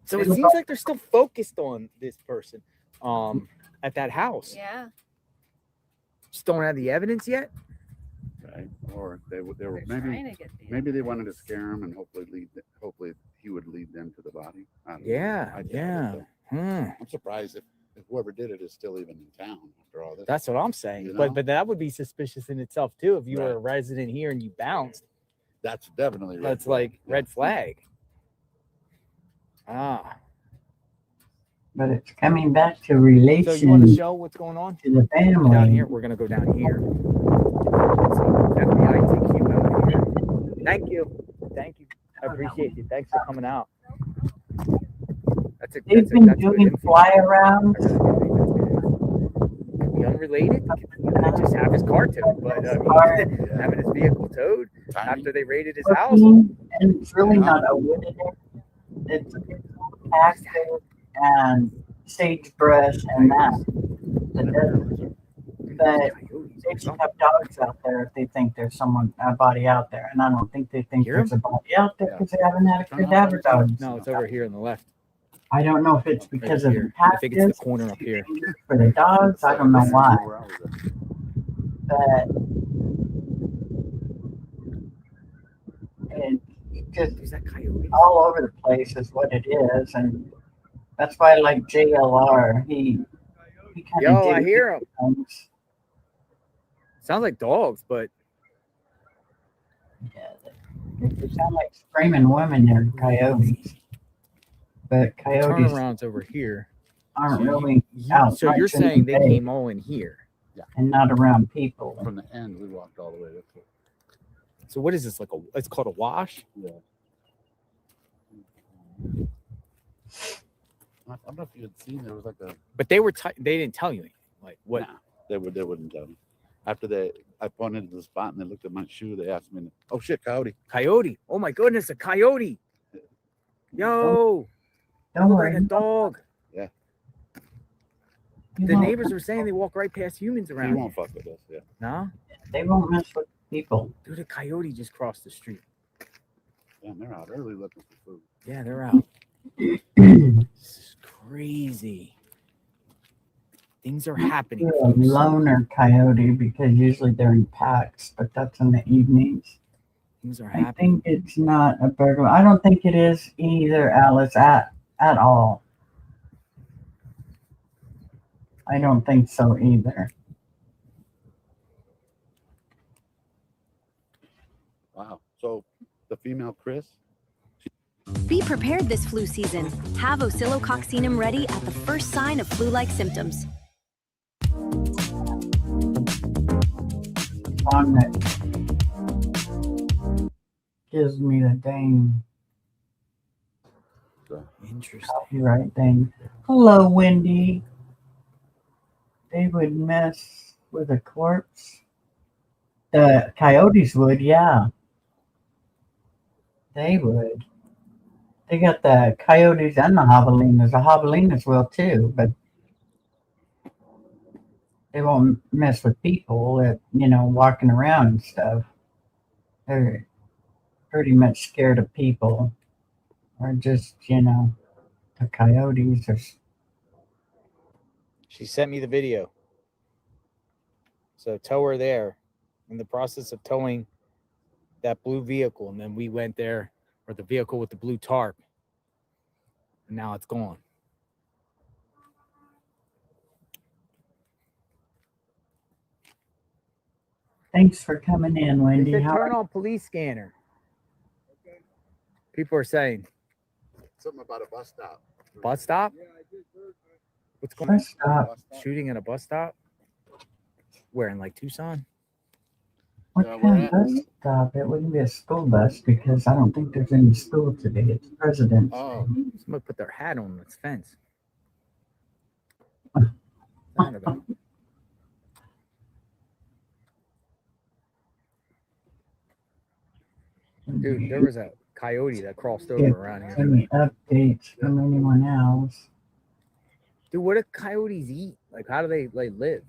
So it seems like they're still focused on this person at that house. Yeah. Just don't have the evidence yet. Right. Or they were They're maybe trying to get the maybe they wanted to scare him and hopefully he would lead them to the body. I don't know. Yeah, I doubt it, yeah. though. I'm surprised if whoever did it is still even in town after all this. That's what I'm saying. You know? But that would be suspicious in itself too. If you were a Right. resident here and you bounced, That's definitely red that's flag. like red flag. Ah. But it's coming back to So relation you want to show what's going on? to the Down family. here, we're gonna go down here. So FBI TQ over here. Thank you. I appreciate you. Thanks for coming out. They've been doing fly around. Could be unrelated. Could just have his car towed, but having his vehicle towed after they raided his house. And it's really not a wooden. It's active and sagebrush and that. The desert. But they just have dogs out there if they think there's a body out there, and I don't think they think Hear there's 'em? a body out there because they haven't had a cadaver dogs. No, it's over here on the left. I don't know if it's Right because up of here. the I think it's the cactus corner up here. for the dogs. I don't know why, but it just all over the place is what it is, and that's why I like JLR. He kind of Yo, I hear 'em. things. Sounds like dogs, but They sound like screaming women. They're coyotes, but the coyotes turnaround's over here. aren't So you- really you- out. So you're much in the saying they day came all in here? and not around people. From the end, we walked all the way. That's it. So what is this like? It's called a wash. Yeah. I don't know if you had seen there was like a. But they didn't tell you anything. Like what? Nah, they wouldn't tell me. After I pointed to the spot and they looked at my shoe, they asked me, "Oh shit, coyote!" Coyote! Oh my goodness, a coyote! Yo, Don't look worry. like a dog. Yeah. The neighbors were saying they walk right past humans He around. won't fuck with us. Yeah. No, They won't mess with people. dude, a coyote just crossed the street. Damn, they're out early looking for food. Yeah, they're out. This is crazy. Things are happening. You're a Folks. loner coyote because usually they're in packs, but that's in the evenings. Things are I happening. think it's not a burglar. I don't think it is either, Alice, at all. I don't think so either. Wow. So the female Chris. Be prepared this flu season. Have oscillococcinum ready at the first sign of flu-like symptoms. Song that gives me the dang Interesting. copyright thing. Hello, Wendy. They would mess with a corpse. The coyotes would, yeah. They would. They got the coyotes and the javelinas. The javelinas will too, but they won't mess with people that, walking around and stuff. They're pretty much scared of people. Or just, the coyotes are. She sent me the video. So tow her there. In the process of towing that blue vehicle, and then we went there, or the vehicle with the blue tarp, and now it's gone. Thanks for coming in, Wendy. They said How turn on police scanner. People are saying Something about a bus stop. bus stop. What's going on? Bus stop. Shooting at a bus stop. Where, in like Tucson? What kind of bus stop? It wouldn't be a school bus because I don't think there's any school today. It's President's Oh, Day. Somebody put their hat on its fence. I don't know. Dude, there was a coyote that crossed over around here. Any updates from anyone else? Dude, what do coyotes eat? Like, how do they live?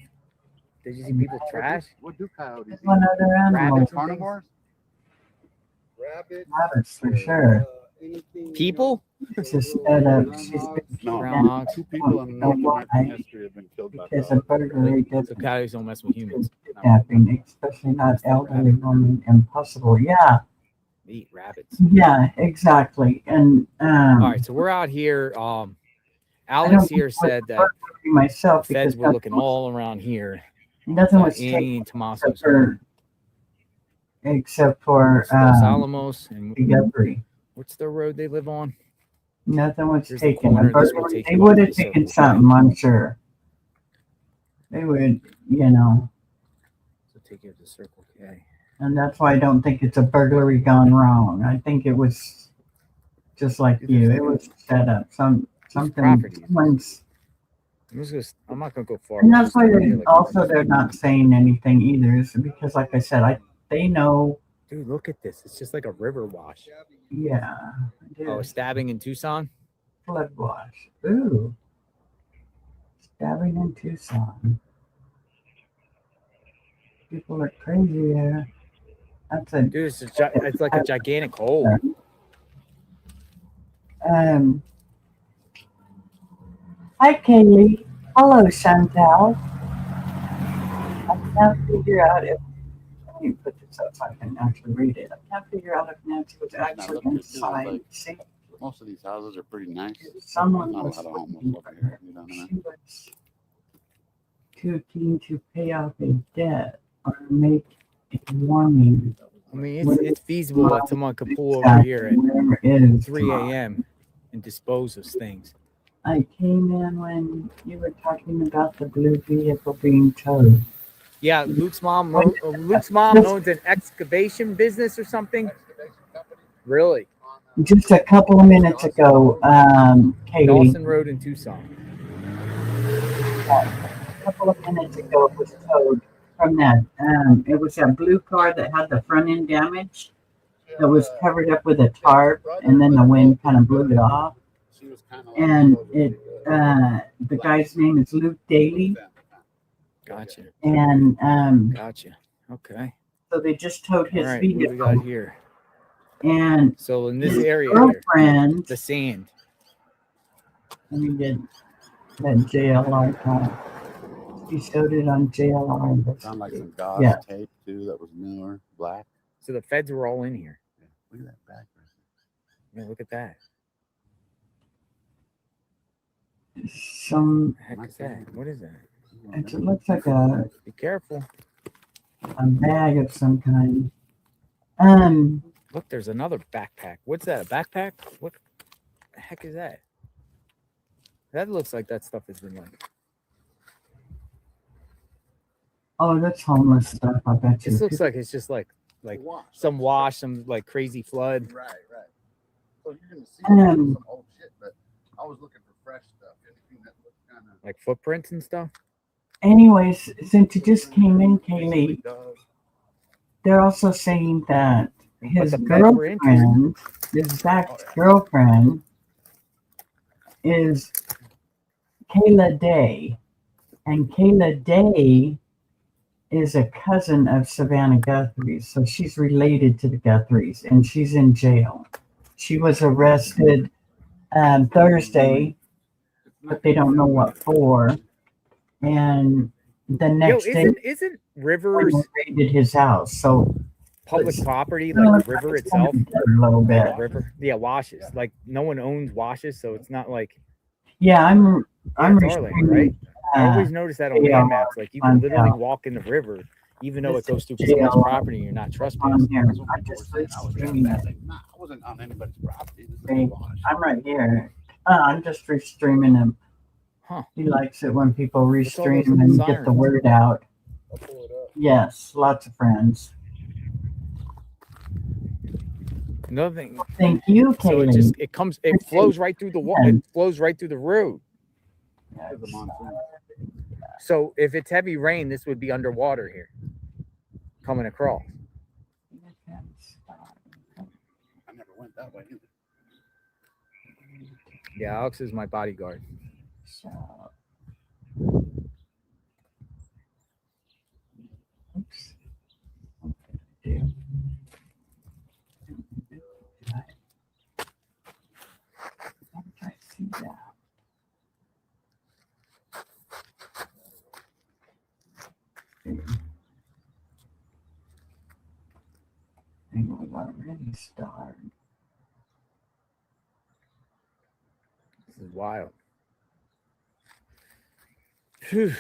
Did you see people trash? What do coyotes? One other animal. Rabbits? Carnivores? Rabbits for sure. People? She's fed up. She's been No, Groundhogs. 2 people in North American history have been killed by because dogs. of burglary, So coyotes don't mess with humans. kidnapping, especially not elderly women. Impossible. Yeah, They eat rabbits. yeah, exactly. And All right, so we're out here. I Alex don't here said that myself the feds because were looking all around here. nothing was Annie taken and Tommaso's except for Los Alamos and Guthrie. what's the road they live on? Nothing was Here's the taken. corner, A this will burglary- take They you would off have the taken Circle K. something, I'm sure. They would, So take you to Circle K. and that's why I don't think it's a burglary gone wrong. I think it was just like you. It was set up. Something. properties. Someone's, I'm not gonna go far. and that's why Just like- also they're not saying anything either, is because, like I said, they know. Dude, look at this. It's just like a river wash. Yeah. Oh, a stabbing in Tucson? flood watch. Ooh. Stabbing in Tucson. People are crazy there. That's a Dude, it's like a gigantic hole. Hi, Kaylee. Hello, Chantal. I can't figure out if. Let me put this up so I can actually read it. I can't figure out if Nancy was actually inside. Like, See, most of these houses are pretty nice. someone Not a was lot of homeless looking over for here. her. You know what I She mean? was too keen to pay off a debt or make a warning. I mean, it's feasible that someone could pull over here at 3 a.m. and dispose of things. I came in when you were talking about the blue vehicle being towed. Yeah, Luke's mom owns an excavation business or something. Really? Just a couple of minutes ago, Kaylee. Dawson Road in Tucson. A couple of minutes ago, it was towed from that. It was that blue car that had the front end damage that was covered up with a tarp, and then the wind kind of blew it off. And the guy's name is Luke Daly. Gotcha. And gotcha. Okay. So they just towed his All right, vehicle. what do we got here? And so in this his area girlfriend, here, the sand. Let me get that JLR car. He showed it on JLR. Sound like some Goss Yeah. tape too that was newer, black. So the feds were all in here. Look at that back. Yeah, look at that. Some. What the heck is that? What is that? It looks like a Be careful. bag of some kind. Look, there's another backpack. What's that? A backpack? What the heck is that? That looks like that stuff has been like. Oh, that's homeless stuff. I bet you. This looks like it's just like some wash, some like crazy flood. Right. So you're gonna see some old shit, but I was looking for fresh stuff. Anything that looks kind of Like footprints and stuff. Anyways, since you just came in, Kaylee, they're also saying that his girlfriend, Zach's girlfriend, is Kayla Day, and Kayla Day is a cousin of Savannah Guthrie, so she's related to the Guthries, and she's in jail. She was arrested Thursday, but they don't know what for. And the next day, isn't Rivers raided his house? So public property, like the river itself, a little bit. River, yeah, washes. Like no one owns washes, so it's not like. Yeah, I'm it's our land, right? I always uh, notice that on yeah, land maps. Like you can on literally town. walk in the river, even though it This goes is through someone's jail property and you're not on trespassing. here. I'm just streaming it. I wasn't on anybody's property. This is Okay, wash. I'm right here. I'm just restreaming him. Huh. He likes it when people all restream those and get sirens? the word out. Yes, lots of friends. Another thing. Thank you, So Kaylee. it flows right through the wall. It flows right through the road. So if it's heavy rain, this would be underwater here, coming across. I never went that way either. Yeah, Alex is my bodyguard. So, oops. What did I do? How did I see that? I think we've already started. This is wild. Phew.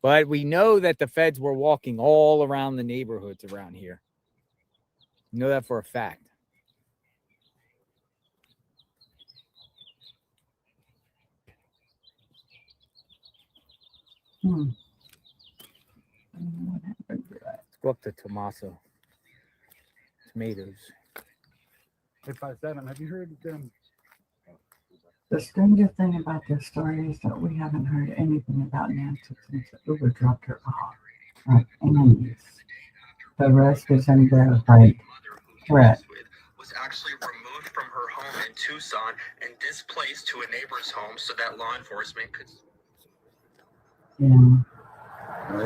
But we know that the feds were walking all around the neighborhoods around here. We know that for a fact. I don't know what happened to that. Let's go up to Tomaso. Tomatoes. Hey, 5-7, have you heard them? The stranger thing about this story is that we haven't heard anything about Nancy since Uber dropped her off at Annie's. The rest is unverified. Correct. was actually removed from her home home in Tucson and displaced to a neighbor's home so that law enforcement could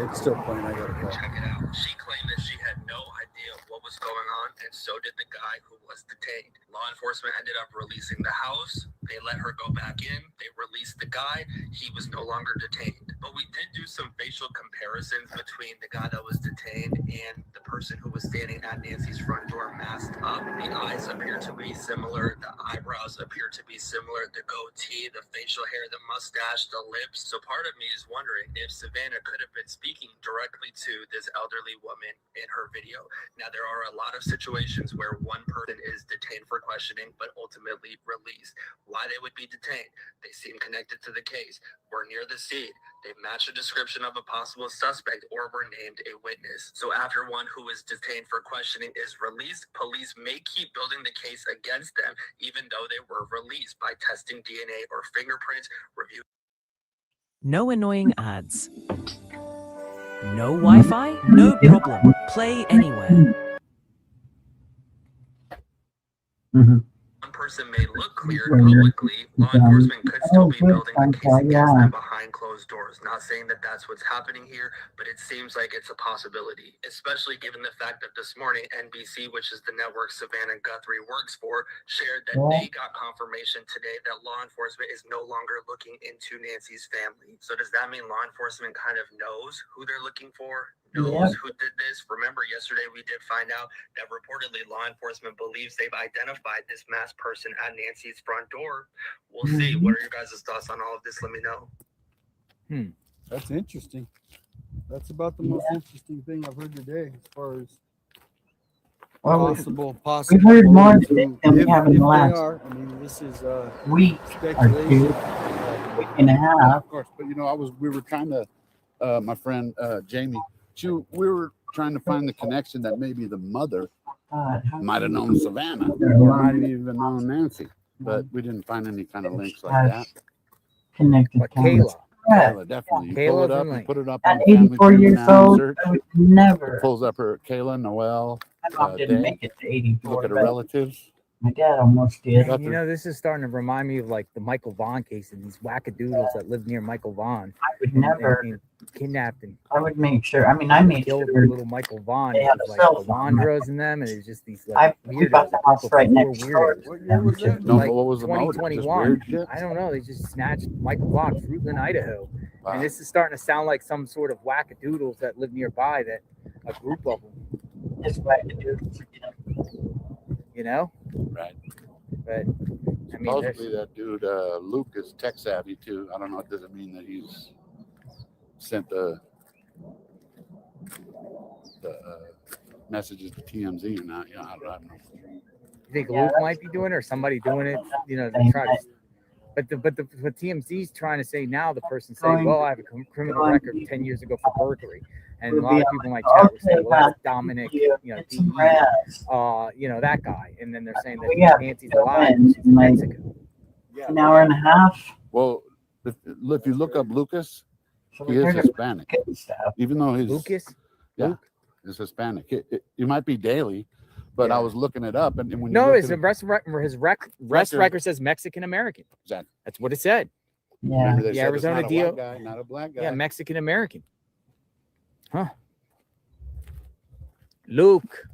It's still playing. I gotta call. check it out. She claimed that she had no idea what was going on, and so did the guy who was detained. Law enforcement ended up releasing the house. They let her go back in. They released the guy. He was no longer detained. But we did do some facial comparisons between the guy that was detained and the person who was standing at Nancy's front door masked up. The eyes appear to be similar. The eyebrows appear to be similar. The goatee, the facial hair, the mustache, the lips. So part of me is wondering if Savannah could have been speaking directly to this elderly woman in her video. Now, there are a lot of situations where one person is detained for questioning, but ultimately released. Why they would be detained? They seem connected to the case, were near the scene, they match a description of a possible suspect, or were named a witness. So after one who is detained for questioning is released, police may keep building the case against them, even though they were released, by testing DNA or fingerprints, review. No annoying ads. No Wi-Fi? No problem. Play anywhere. One person may look cleared publicly, law enforcement could still be building the case against them behind closed doors. Not saying that that's what's happening here, but it seems like it's a possibility, especially given the fact that this morning NBC, which is the network Savannah Guthrie works for, shared that they got confirmation today that law enforcement is no longer looking into Nancy's family. So does that mean law enforcement kind of knows who they're looking for? Knows who did this? Remember, yesterday we did find out that reportedly law enforcement believes they've identified this masked person at Nancy's front door. We'll see. What are your guys' thoughts on all of this? Let me know. That's interesting. That's about the most interesting thing I've heard today, as far as possible. We've heard more of it than we if have in the they last are. I mean, this is week or two, week and a half. Of course, but we were trying to, my friend Jamie, we were trying to find the connection that maybe the mother might have known Savannah or might have even known Nancy, but we didn't find any kind of links like that. Connected. But Kayla. Kayla, definitely. You pull it up, you put it up on At Family 84 Tree years now, old, search. I would never. It pulls up her Kayla, Noel, My mom didn't Day. make it to 84. Look at her but relatives. My dad almost did. You know, this is starting to remind me of like the Michael Vaughn case and these wackadoodles that live near Michael Vaughn. I would never. And kidnapped and I would make sure. I mean, I made killed sure little Michael Vaughn. they It had was a like cell the phone. Wandros and them, and it's just these like we bought the house right next door. No, like what was the motive? Just 2021. weird shit? I don't know. They just snatched Michael Vaughn, Fruitland, Idaho. Wow. And this is starting to sound like some sort of wackadoodles that live nearby, that a group of them. Just wackadoodles. You know? Right. But I mean, Supposedly that dude Luke is tech savvy too. I don't know. It doesn't mean that he's sent the messages to TMZ or not. You know, I don't know. you think Luke might be doing it or somebody doing it? You know, they try to. But what TMZ's trying to say now, the person saying, well, I have a criminal record 10 years ago for burglary. And a lot of people in my chat were saying, well, that's Dominic, you know, you know, that guy. And then they're saying that Nancy's alive and she's in Mexico. An hour and a half. Well, if you look up Lucas, So he we're is gonna Hispanic. get stuff. Even though he's Lucas? Yeah, Luke? is Hispanic. It might be Daly, but I was looking it up, and when you No, look his at arrest record says Mexican American. Exactly. That's what it said. Yeah. Remember they The said Arizona it's not deal. a white guy, not a black guy. Yeah, Mexican American. Huh. Luke.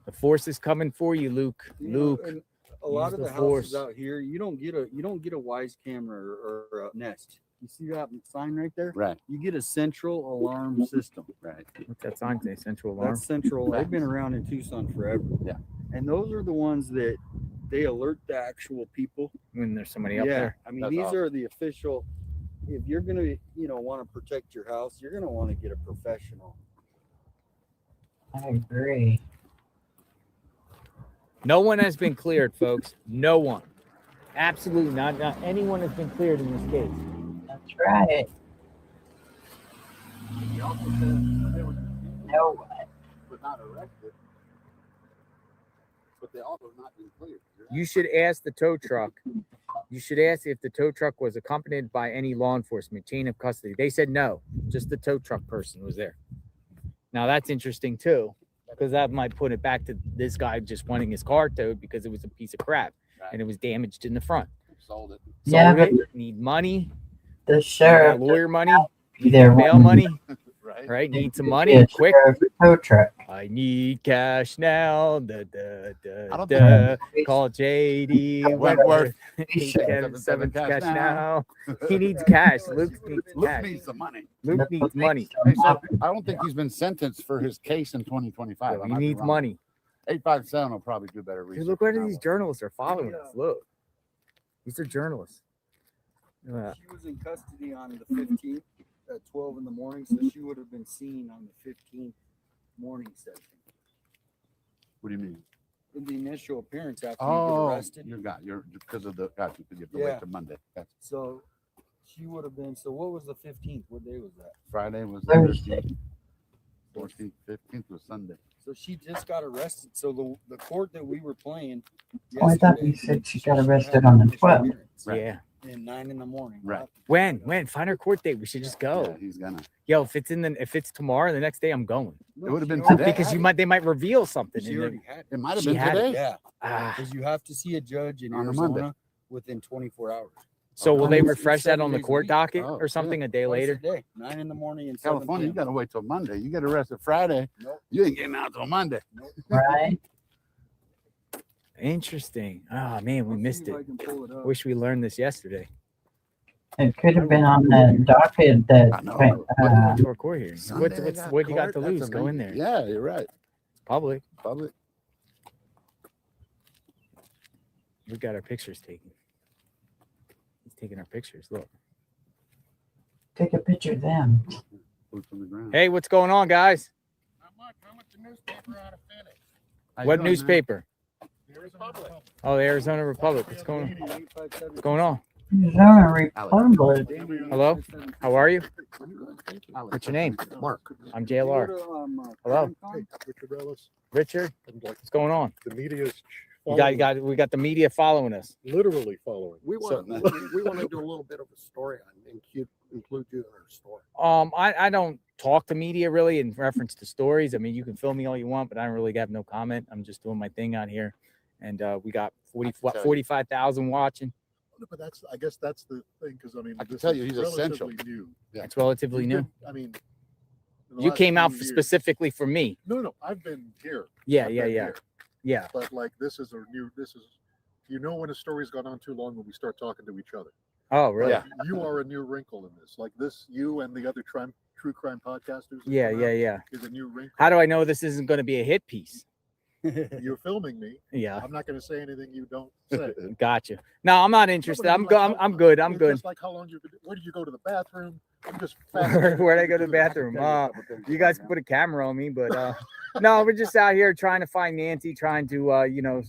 The force is coming for you, Luke. You know, Luke. and a lot use of the the force. houses out here, you don't get a wise camera or a Nest. You see that sign right there? Right. You get a central alarm system. Right. What's that sign say? Central alarm. That's central. They've been around in Tucson forever. Yeah. And those are the ones that they alert the actual people When there's somebody up there. I mean, That's these awesome. are the official. If you're gonna, want to protect your house, you're gonna want to get a professional. I agree. No one has been cleared, folks. No one. Absolutely not. Not anyone has been cleared in this case. That's right. He also said they were No one. but not arrested, but they also not been cleared. You should ask the tow truck. You should ask if the tow truck was accompanied by any law enforcement, chain of custody. They said no. Just the tow truck person was there. Now that's interesting too. because that might put it back to this guy just wanting his car towed because it was a piece of crap and it was damaged in the front. Sold it. Yeah, Sold but it. Need money. the Need sheriff that lawyer money. be Need there that bail when- money. Right. Right. Need some be money a quick. sheriff tow truck. I need cash now. Da, da, I da, don't da. think- Call JD Wentworth. 877 cash now. now. He needs cash. Luke needs Luke cash. needs some money. Luke needs money. Hey, so I don't think he's been sentenced for his case in 2025. He needs money. 857 will probably do better Dude, research. look what than I these will. journalists are following us. Look. These are journalists. She was in custody on the 15th at 12 in the morning, so she would have been seen on the 15th morning session. What do you mean? In the initial appearance after you Oh, get arrested. you're because of the got you because you have to Yeah. wait till Monday. That's So she would have been. So what was the 15th? What day was that? Friday was the Thursday. 13th. 14th, 15th was Sunday. So she just got arrested. So the court that we were playing. Oh, I thought you said she got arrested on the 12th. Right. Yeah. And 9 in the morning. Right. When? Find her court date. We should just go. Yeah, he's gonna. Yo, if it's tomorrow, the next day I'm going. It would have been already today. Because they might reveal something. She and already then- had it. It might have She been had it. today. Yeah. Ah. Because you have to see a judge in On a Monday. Arizona within 24 hours. So will they It's refresh that 7 on the days a court week. docket Oh, or something a day Twice later? a day, 9 in the morning and 7 California, you p.m. got to wait till Monday. You get arrested Friday. Nope. You ain't getting out till Monday. Right? Interesting. Oh man, we I'll see missed if it. I can pull it up. Wish we learned this yesterday. It could have been on the docket that I know. Went to our court hearing. Sunday they got What you got court? to That's lose? Go in amazing. there. Yeah, you're right. It's public. Public. We got our pictures taken. He's taking our pictures. Look. take a picture of them. Boots on the ground. Hey, what's going on, guys? How much the newspaper out of Phoenix? What newspaper? Oh, the Arizona Republic. What's going on? What's going on? Arizona Republic. Hello? How are you? What's your name? Mark. I'm JLR. Hello? Richard Ellis. Richard? What's going on? The media's We following, got the media following us. literally following. We want we want to do a little bit of a story on include you in our story. I don't talk to media really in reference to stories. I mean, you can film me all you want, but I don't really have no comment. I'm just doing my thing out here. And we got 45,000 watching. But I guess that's the thing, because I mean, I can this tell is you he's relatively essential. new. Yeah. It's relatively You've new. been- I mean, in the You last came out few years- specifically for me. No, I've been here. Yeah, I've yeah, been yeah. here. Yeah. But like, this is you know, when a story's gone on too long, when we start talking to each other. Oh, really? Like, you are a new wrinkle in this. Like this, you and the other true crime podcasters. that Yeah, come yeah, out yeah. Is a new wrinkle. How do I know this isn't going to be a hit piece? You're filming me. Yeah. I'm not going to say anything you don't say. Gotcha. No, I'm not interested. I'm good. I'm good. I'm It's good. Just like how long where did you go to the bathroom? I'm just Where'd I go to the bathroom? You guys can put a camera on me, but no, we're just out here trying to find Nancy, trying to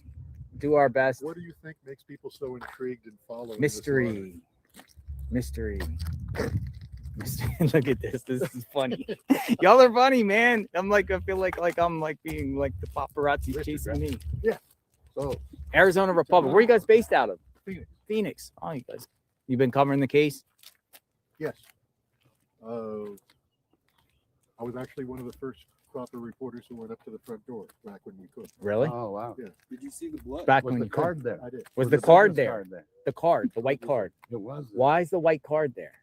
do our best. What do you think makes people so intrigued and following Mystery. Look at this. This is funny. Y'all are funny, man. I feel like I'm like being like the paparazzi chasing me. Yeah. So Arizona Republic. Where are you guys based out of? Phoenix. Oh, you guys. You've been covering the case? Yes. I was actually one of the first proper reporters who went up to the front door back when we could. Really? Oh wow. Yeah. Did you see the blood? Back Was when the you could. card there? I did. Was Was the the card business there? card there? The card, the white card. It was. there. Why is the white card there?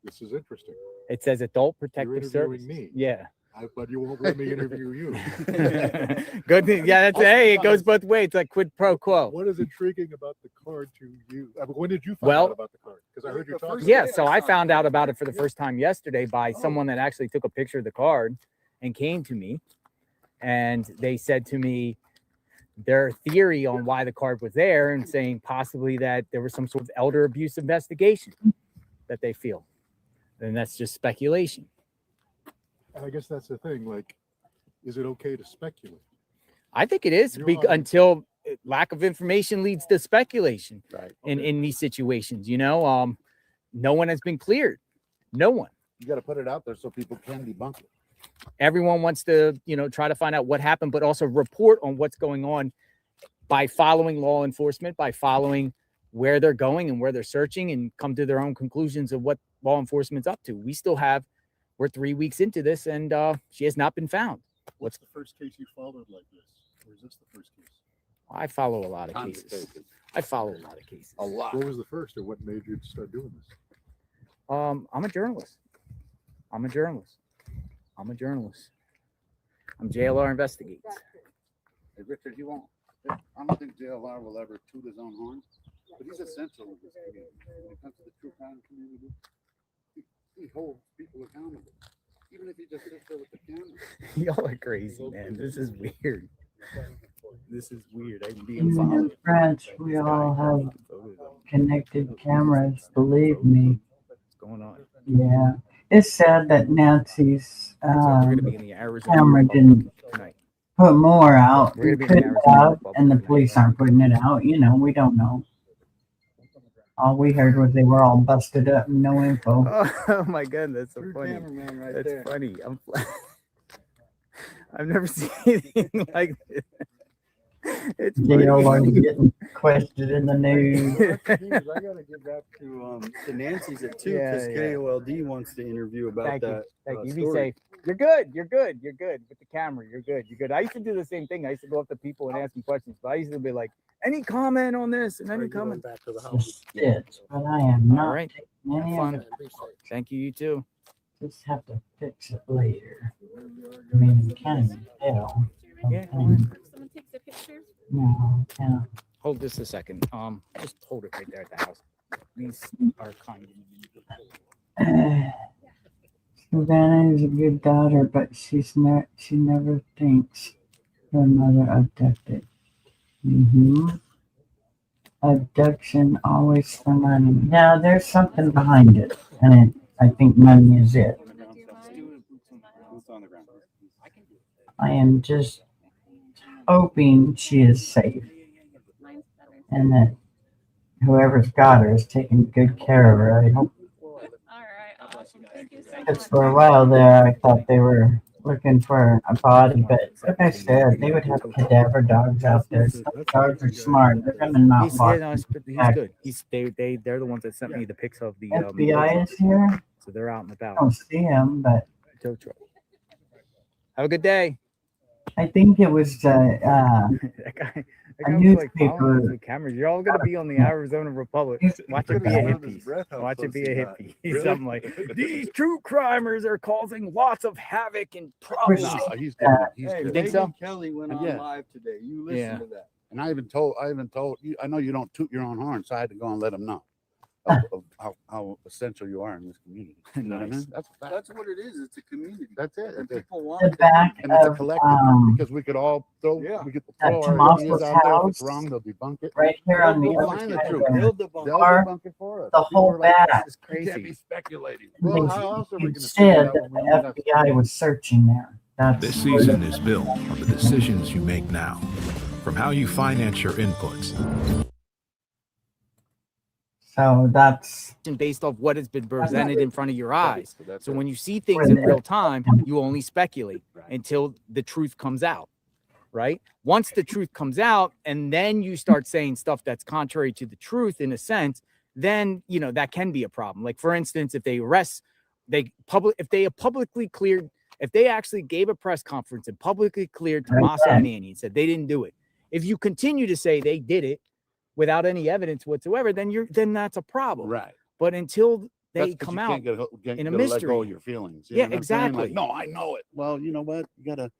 This is interesting. It says Adult You're Protective interviewing Service. me. Yeah. But you won't let me interview you. Good thing. Yeah, that's hey, it goes both ways. It's like quid pro quo. What is intriguing about the card to you? I mean, when did you find Well, out about the card? Because I heard you talking. Yeah, so I found out about it for the first time yesterday by someone that actually took a picture of the card and came to me, and they said to me their theory on why the card was there and saying possibly that there was some sort of elder abuse investigation that they feel, and that's just speculation. And I guess that's the thing. Like, is it okay to speculate? I think it is until lack of information leads to speculation. Right. In these situations, no one has been cleared. No one. You got to put it out there so people can debunk it. Everyone wants to, try to find out what happened, but also report on what's going on by following law enforcement, by following where they're going and where they're searching, and come to their own conclusions of what law enforcement's up to. We're we're 3 weeks into this, and she has not been found. What's the first case you followed like this? Or is this the first case? I follow a lot of cases. I follow a lot of cases. A lot. What was the first, or what made you start doing this? I'm a journalist. I'm JLR Investigates. Hey, Richard, you won't. I don't think JLR will ever toot his own horn, but he's essential in this community. When it comes to the true crime community, he holds people accountable, even if he just sits there with the camera. Y'all are crazy, man. This is weird. I'm being In followed. France, we all have connected cameras, believe me. What's going on? Yeah. It's sad that Nancy's So we're going to be in the Arizona camera Republic didn't tonight. put more out. We're We gonna be in could the Arizona have, Republic and the tonight. police aren't putting it out. You know, we don't know. All we heard was they were all busted up and no info. Oh my god, that's so funny. cameraman right That's there. funny. I've never seen anything like this. It's JLR funny. getting questioned in the news. I gotta get back to Nancy's at 2 because KOLD wants to interview about Thank you. that. Thank you. Be story. safe. You're good. You're good. You're good with the camera. You're good. You're good. I used to do the same thing. I used to go up to people and ask them questions, but I used to be like, any comment on this and any comment? Back to the It's a house. stitch, but I am not All right. taking Have any of fun. it. Thank you. You too. Just have to fix it later. I mean, you can't even tell. Yeah. Someone takes a picture. No, can't. Hold this a second. Just hold it right there at the house. These are kind. Savannah is a good daughter, but she never thinks her mother abducted. Abduction always for money. Now there's something behind it, and I think money is it. I am just hoping she is safe, and that whoever's got her is taking good care of her. I hope. Because for a while there, I thought they were looking for a body, but like I said, they would have cadaver dogs out there. Some dogs are smart. They're gonna not He's walk. good. They're the ones that sent me the pics of the FBI is here. So they're out and I about. don't see him, but Tow truck. Have a good day. I think it was That a guy was like following us newspaper. with cameras. You're all gonna be on the Arizona Republic. Watch it be a hippie. Watch it be a hippie. Something like these true crimers are causing lots of havoc and problems. He's Uh, different. He's Hey, different. think so? Megan Kelly went on Yeah. live today. You listen Yeah. to that. And I even told you, I know you don't toot your own horn, so I had to go and let him know of how essential you are in this community. You know what I mean? That's a fact. That's what it is. It's a community. That's it. And It's a- people want The it. back and it's a of collective because we could all throw, Yeah. we could at throw our ideas Tomaso's out there. If it's house, wrong, they'll debunk it. right here on the We'll other find the side truth. of They'll the debunk They'll car, debunk it for us. the People whole are like, back. It's "You can't be crazy. speculating." They Well, how else are we going to said that the FBI was searching there. That's This season is built on the decisions you make now, from how you finance your inputs. so that's Based off what has been presented in front of your eyes. That's So it. when you see things in real time, you only speculate until the truth comes out, right? Once the truth comes out, and then you start saying stuff that's contrary to the truth in a sense, then that can be a problem. Like for instance, if they publicly cleared, if they actually gave a press conference and publicly cleared Tommaso and Annie and said they didn't do it, if you continue to say they did it without any evidence whatsoever, then that's a problem. Right. But until they That's 'cause come you out can't get in a let go mystery, of your feelings. You Yeah, know what I'm saying? exactly. Like, no, I know it. Well, you know what? You gotta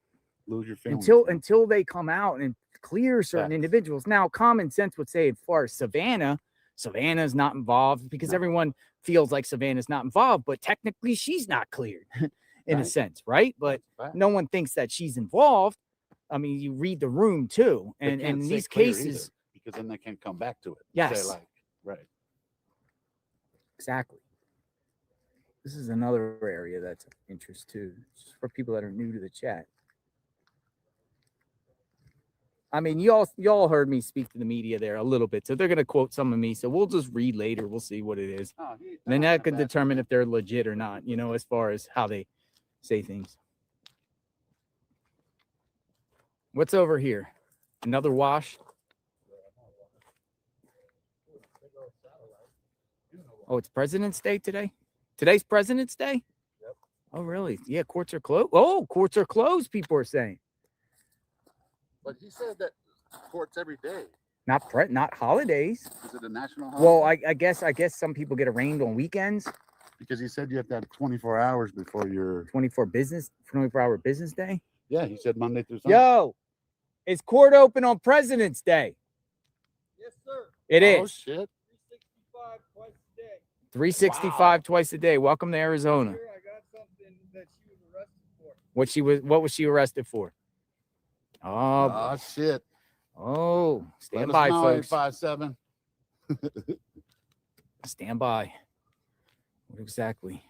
lose your feelings. until they come out and clear certain Facts. individuals. Now, common sense would say, as far as Savannah's not involved because everyone feels like Savannah's not involved, but technically she's not cleared in a Right. sense, right? But Fact. no one thinks that she's involved. I mean, you read the room too, They and can't in say these clear cases, either, because then they can't come back to it. Yes. Say like, right. exactly. This is another area that's of interest too, just for people that are new to the chat. I mean, y'all heard me speak to the media there a little bit, so they're gonna quote some of me. So we'll just read later. We'll see what it is. Oh, Then that could determine if they're legit or not. As far as how they say things. What's over here? Another wash. Oh, it's President's Day today. Today's President's Day. Oh, really? Yeah, courts are closed. Oh, courts are closed, people are saying. But he said that courts every day. Not holidays. Is it a national holiday? Well, I guess some people get arraigned on weekends. Because he said you have to have 24 hours before your 24-hour business day. Yeah, he said Monday through Sunday. Yo, is court open on President's Day? Yes, sir. It is. Oh shit. 365 twice a day. 365 twice a day. Welcome to Arizona. Here, I got something that she was arrested for. What was she arrested for? Oh shit. Oh, stand Let by, us know, folks. 857. Stand by. What exactly?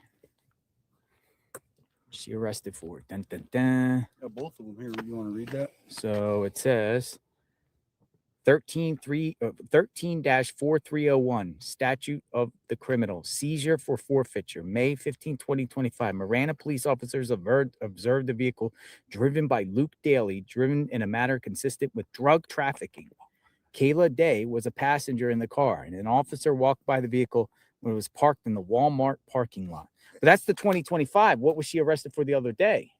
She arrested for? Dun, dun, dun. Got both of them here. You want to read that? So it says 13-4301, statute of the criminal, seizure for forfeiture, May 15, 2025. Marana police officers observed the vehicle driven by Luke Daly, driven in a manner consistent with drug trafficking. Kayla Day was a passenger in the car, and an officer walked by the vehicle when it was parked in the Walmart parking lot. But that's the 2025. What was she arrested for the other day?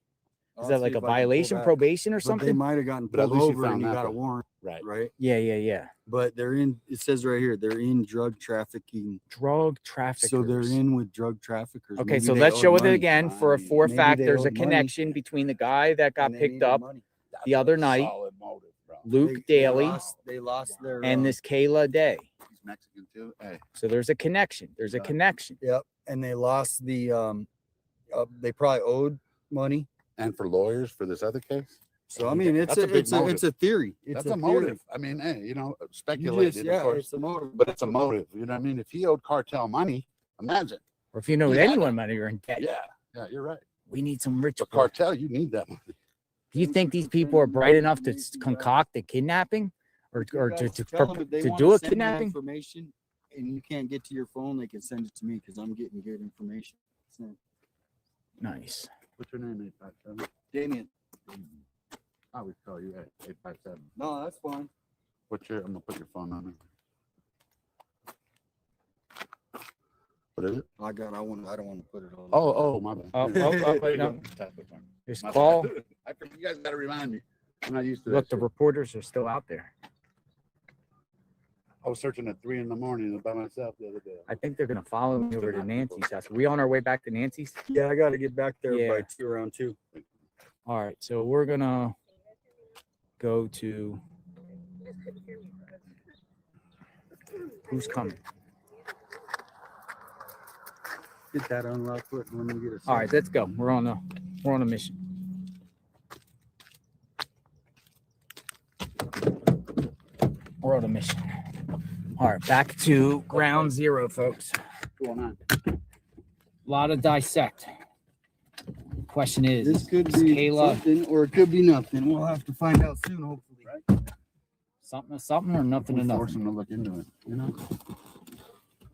Is that like a violation, probation, or something? They might have gotten But at pulled least you over and found you that got a one. warrant. Right. Yeah. But they're in, it says right here, they're in drug trafficking. Drug traffickers. So they're in with drug traffickers. Okay, Maybe so they let's owed show it money. again for a four Maybe fact. they There's a owed money. connection between the guy that got And they picked needed up money. the other night, Solid motive, bro. Luke Daly, They lost their. and this Kayla Day. He's Mexican too. Hey. So there's a connection. There's a connection. Yep. And they lost the, they probably owed money. And for lawyers for this other case? So I mean, it's That's a big it's motive. a theory. It's That's a theory. motive. I mean, hey, speculated, of course. It's a motive. But it's a motive. You know what I mean? If he owed cartel money, imagine. Or if you know Yeah. anyone money, you're in debt. Yeah, you're right. We need some rich But cartel, you need that money. Do you think these people are bright enough to concoct a kidnapping or to Tell them if they do wanna a send me kidnapping? information and you can't get to your phone, they can send it to me because I'm getting good information. Nice. What's your name, 857? Damien. I would call you at 857. No, that's fine. I'm gonna put your phone on it. What is it? I don't want to put it on. Oh, my bad. No. Just My call. bad. You guys gotta remind me. I'm not used to Look, that. the reporters are still out there. I was searching at 3 a.m. by myself the other day. I think they're gonna follow me over to Nancy's house. Are we on our way back to Nancy's? Yeah, I got to get back there Yeah. by around 2. All right, so we're gonna go to who's coming. Get that unlocked. Let me get it. All right, let's go. We're on a mission. We're on a mission. All right, back to ground zero, folks. What's going on? A lot of dissect. Question is, This could is be Kayla something or it could be nothing. We'll have to find out soon, hopefully. Right? something or nothing to Force nothing? them to look into it. You know.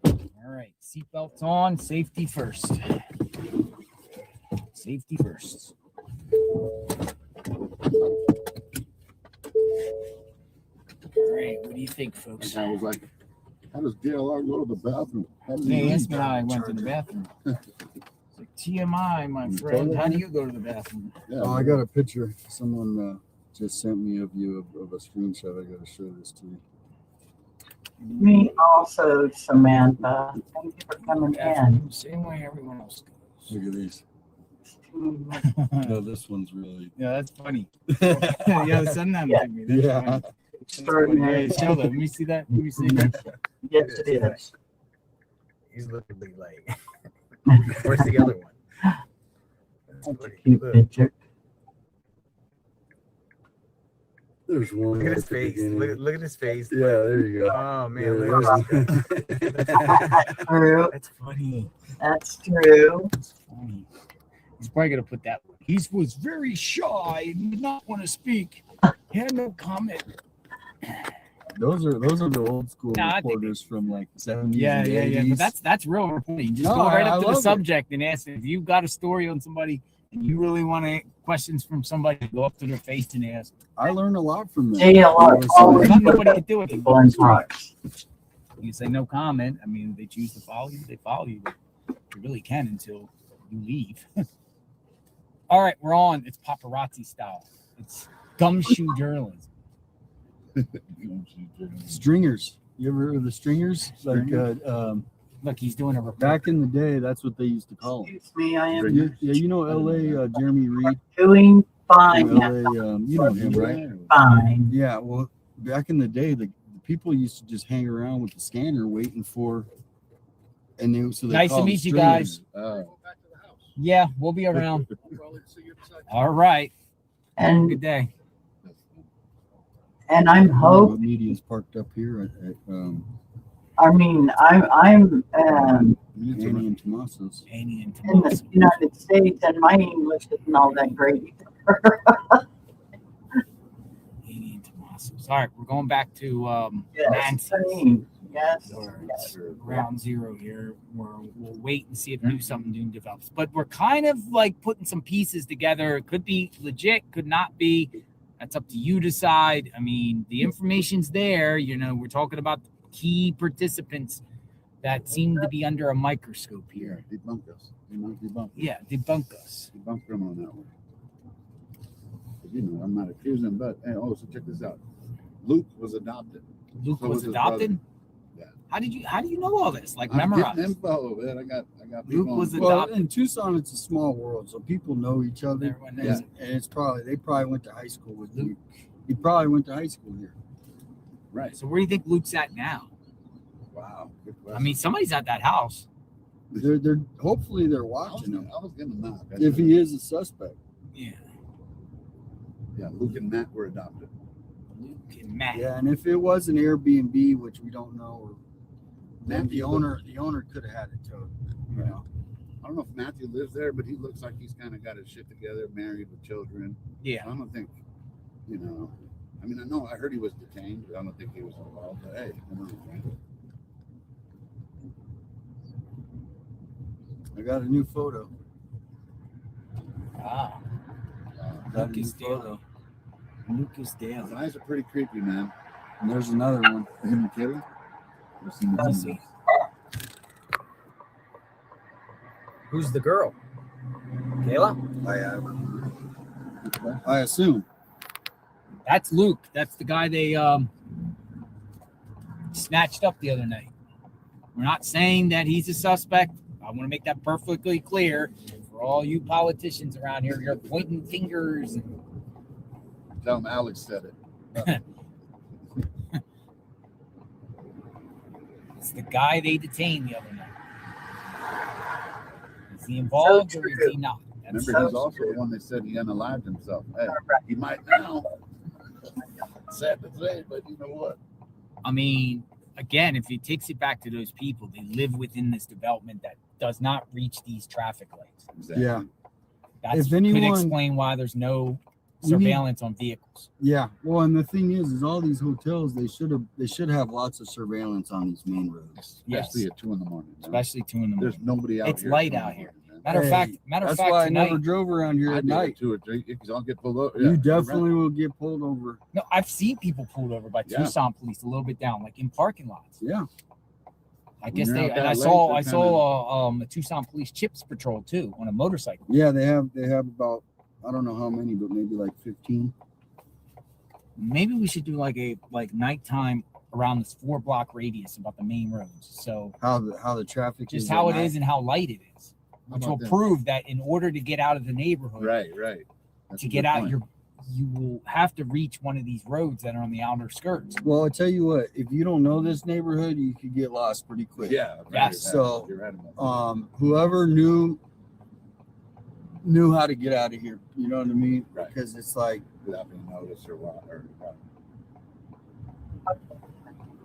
All right, seatbelts on, safety first. Safety first. All right, what do you think, folks? I was like, how does DLR go to the bathroom? They asked me how I went to the bathroom. It's like TMI, my friend. How do you go to the bathroom? Yeah, Oh, I got a picture. Someone just sent me a view of a screenshot. I got to show this to you. Me also, Samantha. Thank you for coming in. Same way everyone else goes. Look at these. No, this one's really. Yeah, that's funny. Yeah, send them to me. That's Yeah. funny. Extraordinary. Yeah, show them. Let me see that. Let me see. Yes, it is. He's looking like. Where's the other one? That's a cute picture. There's one. Look at his at the face. beginning. Look at his face. Yeah, there you go. Oh man, Yeah, look at there's- that. True. That's funny. That's true. That's funny. He's probably gonna put that. He was very shy and did not want to speak. He had no comment. Those are the old school Nah, I think- reporters from like the 70s. Yeah, and yeah, yeah. 80s. But that's real reporting. Just No, go right I up to the love it. subject and ask if you got a story on somebody and you really want to questions from somebody. Go up to their face and ask. I learned a lot from them. JLR always Not nobody can do it. people in parks. You say no comment. I mean, they choose to follow you. They follow you. But you really can until you leave. All right, we're on. It's paparazzi style. It's gumshoe journalism. Stringers. You ever heard of the stringers? Look, he's doing a report. Back in the day, that's what they used to call them. Excuse me, I am Yeah, you know L.A. Jeremy Reed. doing fine. From LA, you know him, right? Fine. Yeah. Well, back in the day, the people used to just hang around with the scanner waiting for. And they Nice to meet you guys. Yeah, we'll be around. All right. And good day. And I'm hoping media's parked up here at I'm Annie and Tomaso's. Annie and in the United States, and my English isn't all that great either. Annie and Tomaso's. All right, we're going back to Yes, Nancy's. yes. Ground zero here. We'll wait and see if new something new develops. But we're kind of like putting some pieces together. It could be legit, could not be. That's up to you to decide. I mean, the information's there. You know, we're talking about key participants that seem to be under a microscope here. Debunk us. Debunk. Yeah, debunk us. Debunk criminal network. You know, I'm not accusing, but hey, so check this out. Luke was adopted. Luke So was his adopted? brother. Yeah. How do you know all this? Like I'm memorized? getting info, man. I got Luke people was on- Well, adopted. in Tucson, it's a small world, so people know each other. Everyone knows And, it. and it's probably they went to high school with Luke. He probably went to high school here. Right. So where do you think Luke's at now? Wow. Good I question. mean, somebody's at that house. They're hopefully they're watching him. I was gonna knock. If he is a suspect. Yeah. Yeah, Luke and Matt were adopted. Luke and Matt. Yeah, and if it was an Airbnb, which we don't know, or then Matthew the owner could have had it towed. You know. I don't know if Matthew lives there, but he looks like he's kind of got his shit together, married with children. Yeah. I don't think, you know. I mean, I heard he was detained, but I don't think he was involved. But hey, I don't know, right? I got a new photo. Wow. Got a Lucas new photo. Daly. Lucas Daly. His eyes are pretty creepy, man. And there's another one. Him and Kelly? I've seen the Let's see. Who's the girl? Kayla? I assume. That's Luke. That's the guy they snatched up the other night. We're not saying that he's a suspect. I want to make that perfectly clear for all you politicians around here. You're pointing fingers. And... Tell him Alex said it. It's the guy they detained the other night. Is he involved or is he not? Remember, he's also the one that said he unalived himself. Hey, he might now. Sad to say, but you know what? I mean, again, if it takes it back to those people, they live within this development that does not reach these traffic lights. Exactly. Yeah. That If could anyone- explain why there's no We need- surveillance on vehicles. Yeah. Well, and the thing is all these hotels they should have lots of surveillance on these main roads. Especially at 2 a.m. Especially 2 a.m. There's nobody out It's here. light out here. Matter of fact, that's why I tonight, never drove around here I at did night. it too, because I'll get pulled over. You Yeah, definitely will get pulled over. no, I've seen people pulled over by Yeah. Tucson police a little bit down, like in parking lots. Yeah. I guess you're they out and that I late, saw they're I saw a Tucson police chips patrol too on a motorcycle. Yeah, they have about I don't know how many, but maybe like 15. Maybe we should do like nighttime around this 4-block radius about the main roads. So How the traffic just is how at it night. is and how light it is, How which about will that? prove that in order to get out of the neighborhood, Right. That's to a get good out, point. you will have to reach one of these roads that are on the outer skirts. Well, I tell you what, if you don't know this neighborhood, you could get lost pretty quick. Yeah. Right, Yes. So, you're right about that. whoever knew how to get out of here, you know what I mean? Right. Because it's like, Without being noticed or what.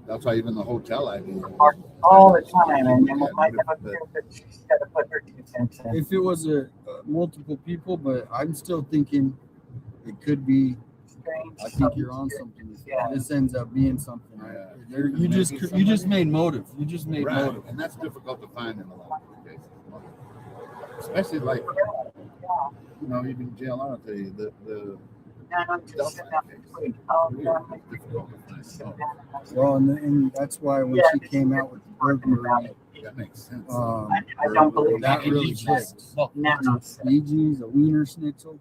That's why even the hotel ID. all the time, and then we might have a few that she's got to put her 2 cents in. if it was multiple people, but I'm still thinking it could be. I think you're on something. Yeah. This ends up being something. Yeah. You just made motive. You just made Right, motive. and that's difficult to find in a lot of cases. Especially like, you know, even jail, I'll tell you, the And I'm just Delphi sitting up case. and waiting. Oh, Really yeah. difficult to find. So, Well, and that's why when she came out with the burglary, That makes sense. I don't believe that it. really checks. No. EG's a wiener schnitzel.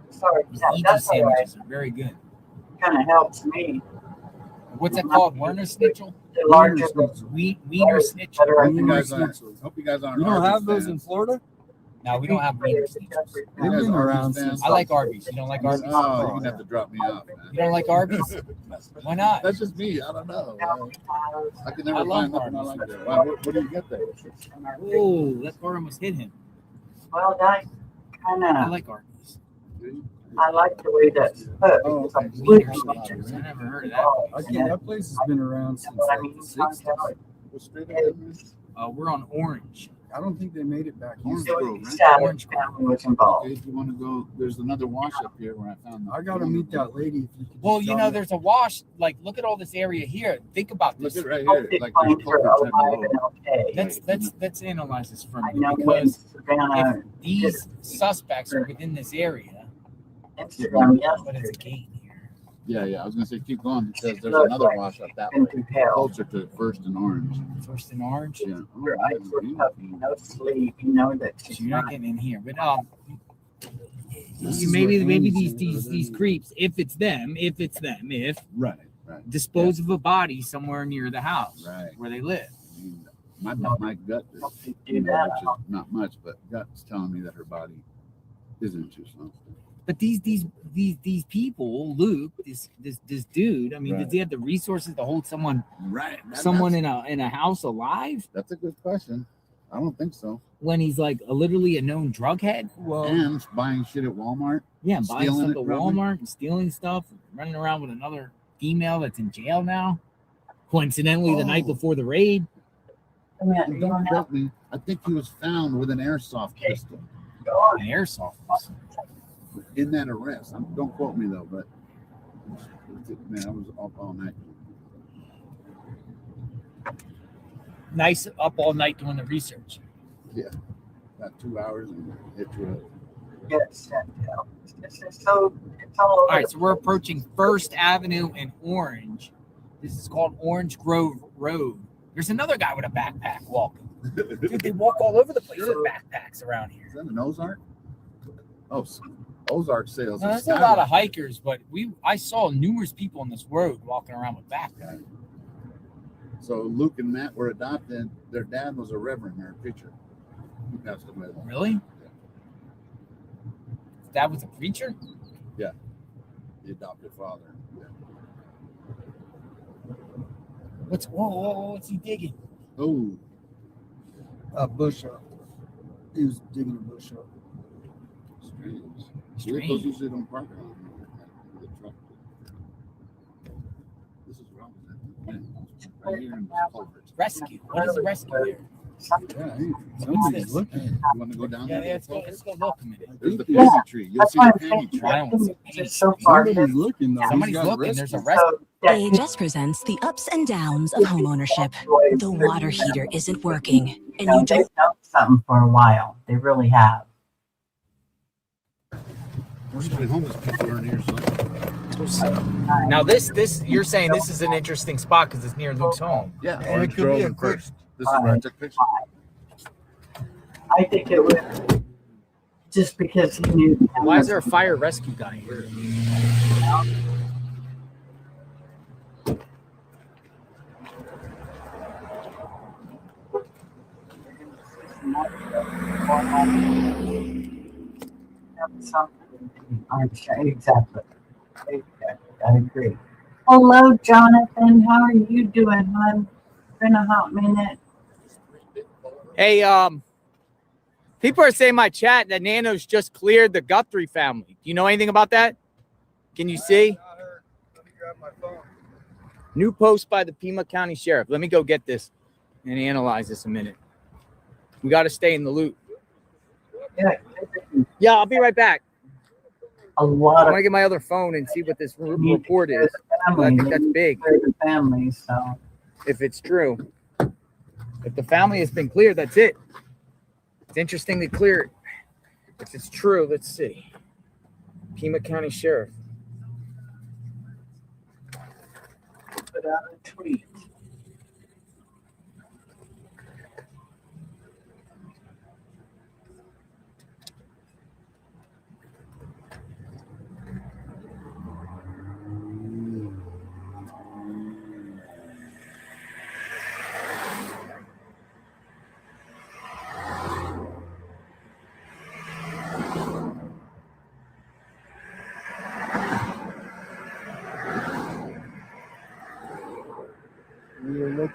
Sorry, These that, EG that's all right. sandwiches are very good. Kind of helps me. What's that called? Werner Schnitzel? The larger Wiener Schnitzel. Hope you guys aren't. Hope you guys aren't. You don't Arby's have those in fans. Florida? No, we don't have Wiener Schnitzels. They've been around since. I like Arby's. You don't like Arby's? Oh, you're gonna have to drop me off, man. You don't like Arby's? Why not? That's just me. I don't know. I can I never love find nothing I Arby's. like that. Why, what do you get there? Oh, that car almost hit him. Well, that kind I of. like Arby's. I like the way that's put. Oh, Because I'm okay. Wiener looking at Schnitzels. I it. never heard of that. I can't, that place has been around since But I like mean, the you can't 60s. tell it. What street is it, man? We're on Orange. I don't think they made it back Orange east. It Grove, was right? sad Orange the family was involved. Okay, if you want to go, there's another wash up here where I found. I gotta meet that lady. If you could Well, just you tell know, me. there's a wash. Like, look at all this area here. Think about Look this. at right Hope here. they Like find there's her culture alive below. and okay. Let's analyze this for a I minute, know when because Savannah if these suspects are within this area, Instagram but it's a yesterday. gate here. Yeah. I was gonna say keep going because there's Look another like wash up that been way, through hell. closer to First and Orange. First and Orange. Yeah. Her eyes were puffy, no sleep. You know that she's So you're not not. getting in here, but This you is maybe what maybe Andy's these doing. creeps, if Right. dispose of a body somewhere near the house Right. where they live. I mean, my gut, is, you know, which is not much, but gut's telling me that her body is in Tucson. But these people, Luke, this dude, I mean, Right. does he have the resources to hold someone Right. in a house alive That's a good question. I don't think so. when he's like literally a known drug head? Well, And buying shit at Walmart. Yeah, buying stealing stuff it, at probably. Walmart and stealing stuff, running around with another female that's in jail now. Coincidentally, the night Oh. before the raid. And don't quote me. I think he was found with an airsoft pistol An airsoft pistol. in that arrest. Don't quote me though, but man, I was up all night. Nice up all night doing the research. Yeah, about 2 hours and hit to it. Yes, it's just so it's all over. All right, so we're approaching First Avenue and Orange. This is called Orange Grove Road. There's another guy with a backpack walking. Dude, they walk all over the place with backpacks around here. Is that an Ozark? Oh, Ozark sales. No, and there's a lot of Skywalker. hikers, but I saw numerous people on this road walking around with backpacks. So Luke and Matt were adopted. Their dad was a reverend or a preacher. He passed away. Really? That was a preacher? Yeah, the adopted father. Yeah. What's he digging? Oh, a bush up. He was digging a bush up. strange. Strange. Those usually don't park around the truck. This is wrong. Right here in the culvert. Rescue. What is a rescue here? Yeah, hey, somebody's looking. You want to go down Yeah, there? let's go look a minute. There's the penny tree. You'll see the penny tree. I don't want to see any. Just so far. Somebody's looking though. Somebody's He's got looking. There's a rescue. rescue. AHS presents the ups and downs of homeownership. The water heater isn't working, and You know, you they've don't. done something for a while. They really have. There's probably homeless people around here somewhere. Now this you're saying this is an interesting spot because it's near Luke's home. Yeah, And Orange it could Grove be a and quick- First. This is where I took pictures. I think it was just because he knew. Why is there a fire rescue guy here? I'm sure, exactly. I agree. Hello, Jonathan. How are you doing, hon? Been a hot minute. Hey, people are saying in my chat that Nano's just cleared the Guthrie family. Do you know anything about that? Can you see? New post by the Pima County Sheriff. Let me go get this and analyze this a minute. We got to stay in the loop. Yeah, I'll be right back. A lot I of want to get my other phone and see what this report is. I think that's big. the family, so If it's true. If the family has been cleared, that's it. It's interesting to clear it. If it's true, let's see. Pima County Sheriff. put out a tweet.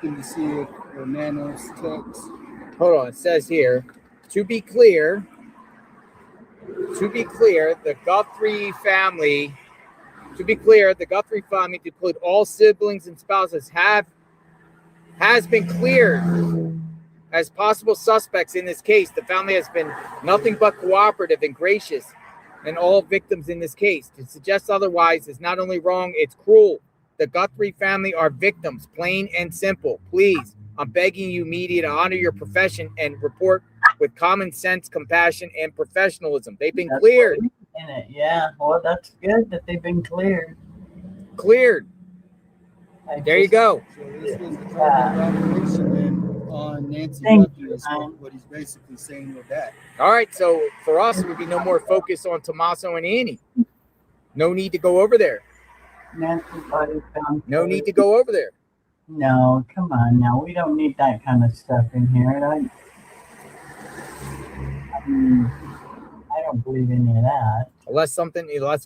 looking to see if Nano's text. Hold on. It says here, to be clear, the Guthrie family, to include all siblings and spouses, has been cleared as possible suspects in this case. The family has been nothing but cooperative and gracious, and all victims in this case. To suggest otherwise is not only wrong, it's cruel. The Guthrie family are victims, plain and simple. Please, I'm begging you, media, to honor your profession and report with common sense, compassion, and professionalism. They've been cleared. In it, yeah. Well, that's good that they've been cleared. There you go. So this was the targeted operation then on Nancy Guthrie is what he's basically saying with that. All right, so for us, it would be no more focus on Tommaso and Annie. No need to go over there. Nancy body found. No need to go over there. No, come on now. We don't need that kind of stuff in here. I mean, I don't believe any of that. Unless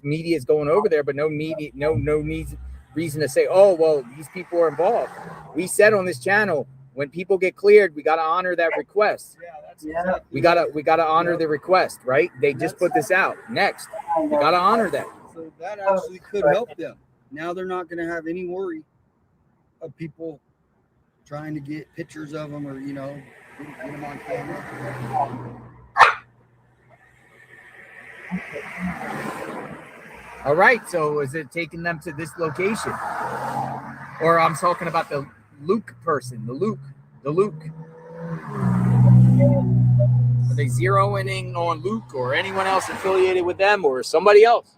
media is going over there, but no media, no reason to say, oh, well, these people are involved. We said on this channel, when people get cleared, we got to honor that request. We gotta honor the request, right? They just put this out. Next, we gotta honor that. So that actually could help them. Now they're not going to have any worry of people trying to get pictures of them or, get them on camera. All right, so is it taking them to this location? Or I'm talking about the Luke person, the Luke. Are they zeroing in on Luke or anyone else affiliated with them or somebody else?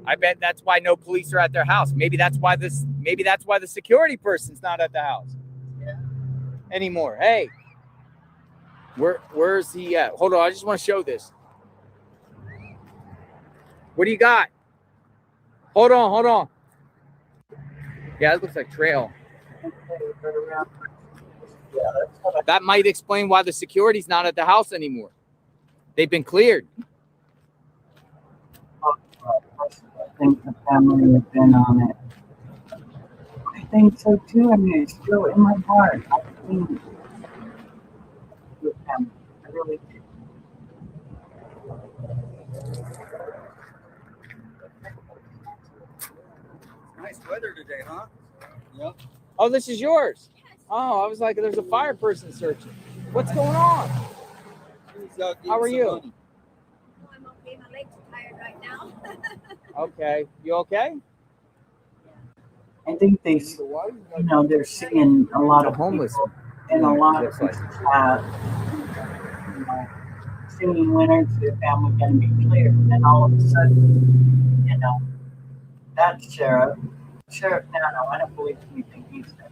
I bet that's why no police are at their house. Maybe that's why the security person's not at the house anymore. Hey, where's he at? Hold on, I just want to show this. What do you got? Hold on. Yeah, it looks like trail. That might explain why the security's not at the house anymore. They've been cleared. I think the family has been on it. I think so too. I mean, it's still in my heart. I think with them. I really do. Nice weather today, huh? Yep. Oh, this is yours. Oh, I was like, there's a fire person searching. What's going on? How are you? I'm okay. My legs are tired right now. Okay. You okay? I think they, they're seeing a lot of homeless people, and a lot of people singing winners, their family going to be cleared, and then all of a sudden, that Sheriff Nano, I don't believe anything he said.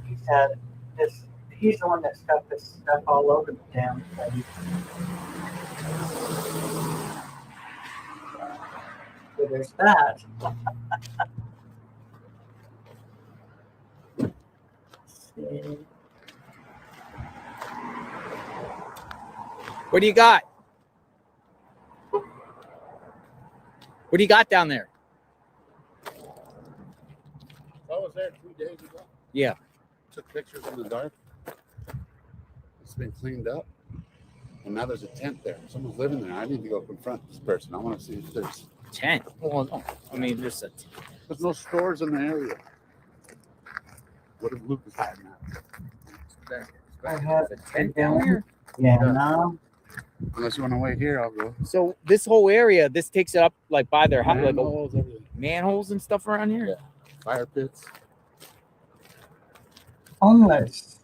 He said this. He's the one that stuck this stuff all over the damn place. So there's that. What do you got? What do you got down there? I was there 2 days ago. Yeah. Took pictures in the dark. It's been cleaned up. And now there's a tent there. Someone's living there. I need to go confront this person. I want to see if there's tent. Well, no. I mean, there's no stores in the area. What if Lucas had now? I have a tent down here. Yeah, no. Unless you want to wait here, I'll go. So this whole area, this takes it up like by their house, like Manholes, everything. manholes and stuff around here. Yeah. Fire pits. Homeless.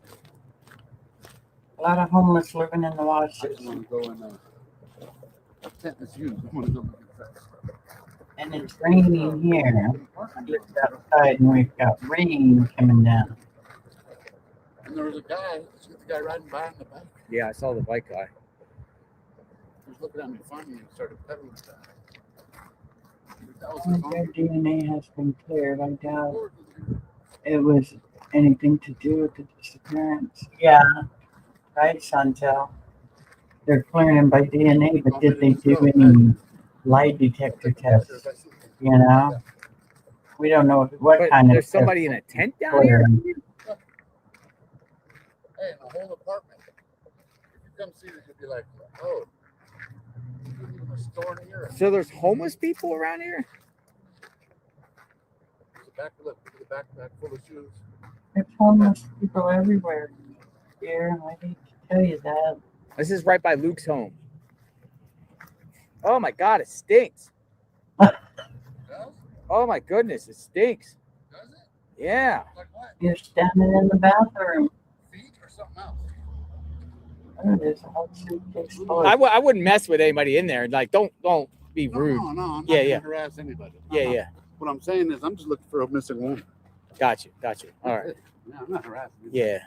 A lot of homeless living in the wash. I just want to go in a tent is used. I want to go look inside. And it's raining here. I looked outside and we've got rain coming down. And there was a guy, the guy riding by on the bike. Yeah, I saw the bike guy. He was looking at me funny and started pedaling stuff. That was his Their uncle. DNA has been cleared. I doubt it was anything to do with the disappearance. Yeah, right, Chantel. They're clearing him by DNA, but did they do any lie detector tests? You know, we don't know what But kind of there's test somebody in a they're tent down here. clearing. Hey, in the whole apartment. If you come see this, you'll be like, oh, there's even a store in here. So there's homeless people around here. There's a back, look, the backpack full of shoes. There's homeless people everywhere. Here, I hate to tell you that. This is right by Luke's home. Oh my God, it stinks. Oh my goodness, it stinks. Does it? Yeah. Like what? You're standing in the bathroom. Feet or something else? Oh, there's a whole suitcase full I of wouldn't mess with anybody in there. Like, don't be rude. No, I'm not Yeah, gonna yeah. harass anybody. Yeah, I'm not. yeah. What I'm saying is I'm just looking for a missing woman. Got you. All right. Yeah, I'm not harassing you. Yeah.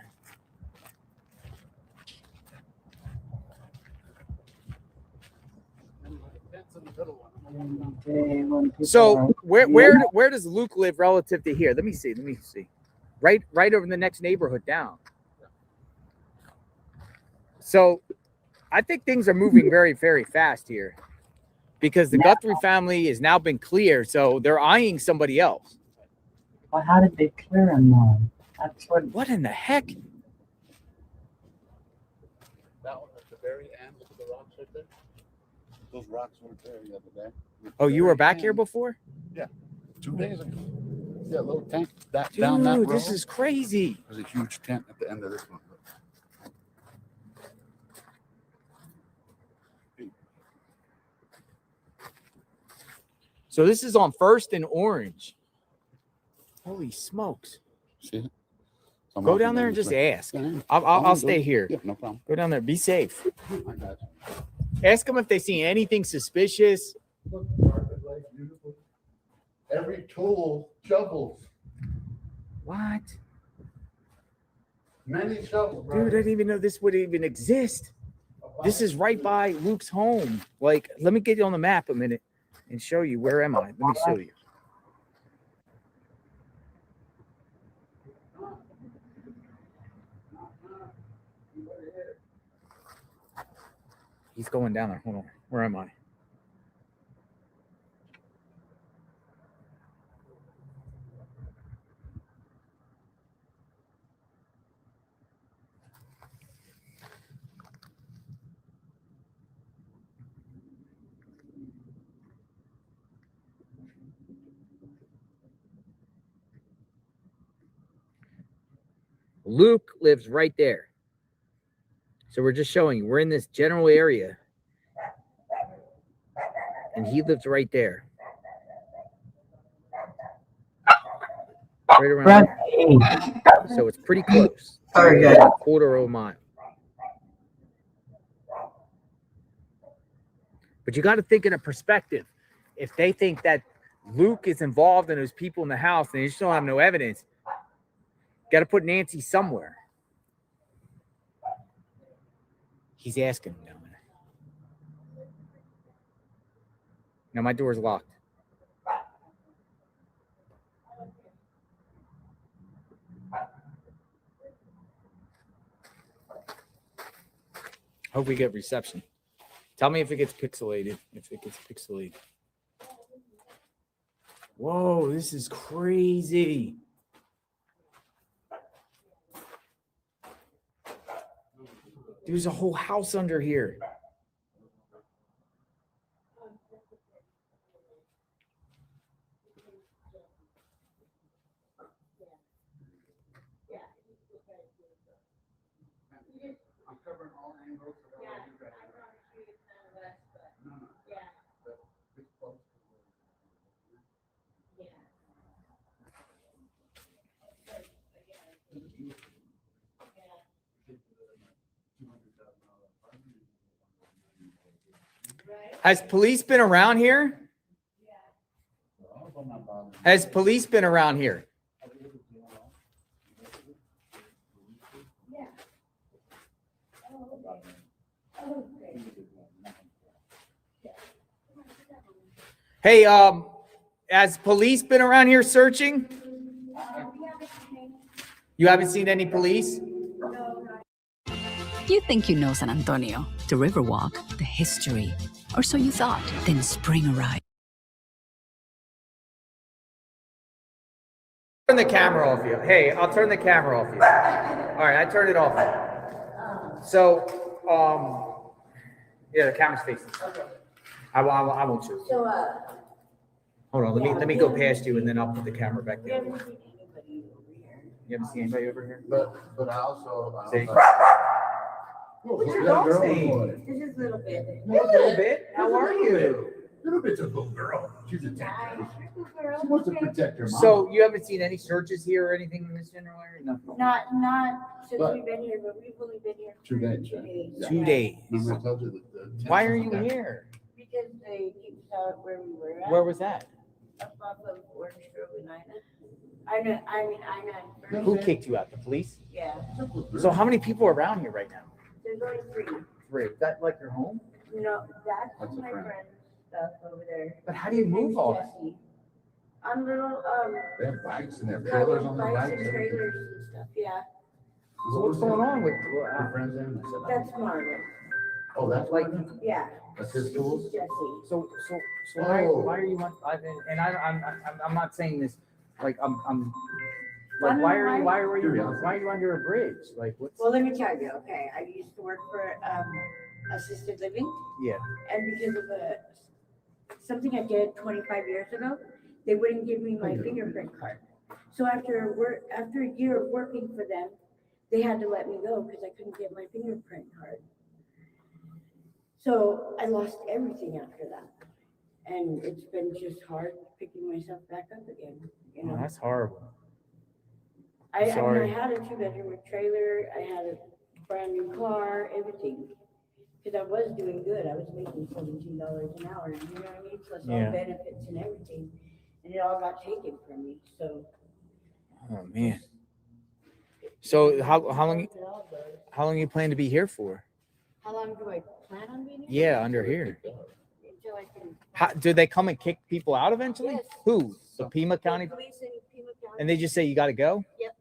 So where does Luke live relative to here? Let me see. Right over in the next neighborhood down. So I think things are moving very, very fast here because the Guthrie family has now been cleared. So they're eyeing somebody else. Well, how did they clear him though? That's What in the heck? That one at the very end, look at the rocks right there. Those rocks weren't there the other day. Oh, you were back here before? Yeah, 2 days ago. Yeah, a little tent down that Dude, road. this is crazy. There's a huge tent at the end of this one. So this is on First and Orange. Holy smokes. See it? Go down there and just ask. Yeah, I'll stay here. Yeah, no problem. Go down there. Be safe. I got you. Ask them if they see anything suspicious. Look, the carpet lays beautiful. Every tool, shovels. What? Many shovels. Dude, I didn't even know this would even exist. This is right by Luke's home. Like, let me get you on the map a minute and show you. Where am I? Let me show you. He's going down there. Hold on. Where am I? Luke lives right there. So we're just showing you. We're in this general area. And he lives right there. Right around there. So it's pretty close. Sorry, guys. A quarter of a mile. But you got to think in a perspective. If they think that Luke is involved and there's people in the house and they just don't have no evidence, got to put Nancy somewhere. He's asking down there. Now my door's locked. Hope we get reception. Tell me if it gets pixelated. Whoa, this is crazy. There's a whole house under here. I'm covering all angles. Has police been around here? Has police been around here? Hey, has police been around here searching? You haven't seen any police? You think you know San Antonio, the Riverwalk, the history, or so you thought. Then spring arrived. Turn the camera off you. Hey, I'll turn the camera off you. All right, I turned it off. So, yeah, the camera's facing. I won't shoot. So, Hold on, let me go past you and then I'll put the camera back there. You haven't seen anybody over here? But I also. See? what's your dog's name? This is Little Bit. Little Bit, how are you? Little Bit's a little girl. She's a tech. She wants to protect her mom. So you haven't seen any searches here or anything in this general area? Nothing. Not since But- we've been here, but we've only been here for 2 days. 2 days. Yeah. 2 days. Remember I told you that the Why are you tenth- here? Because they kicked us out where we were at. Where was that? Up off of Orange Grove and Ina. Ina. Who kicked you out? The police? Yeah. So how many people are around here right now? There's only 3. 3. Is that like your home? No, that's That's a my friend. friend's stuff over there. But how do you move all that? Jesse. On little, They have bikes and they have trailers on their bikes bikes. and trailers and stuff, yeah. So what's going on with Your friends in? I said, That's Marvin. oh, that's like Yeah. that's his This tools. is Jesse. so Oh. why are you on I'm not saying this like I'm like why are you under a bridge? Like what's Well, let me tell you, okay, I used to work for assisted living, yeah. and because of something I did 25 years ago, they wouldn't give me my fingerprint card. So after a year of working for them, they had to let me go because I couldn't get my fingerprint card. So I lost everything after that, and it's been just hard picking myself back up again. You know, Oh, that's horrible. I sorry. had a 2-bedroom with trailer. I had a brand new car, everything. Because I was doing good. I was making $17 an hour. You know what I mean? Plus all Yeah. benefits and everything, and it all got taken from me. So Oh man. So how long you plan to be here for? how long do I plan on being here? Yeah, under here. Until I can. How, do they come and kick people out eventually? Yes. Who? The Pima County? Police in Pima County. And they just say you got to go? Yep.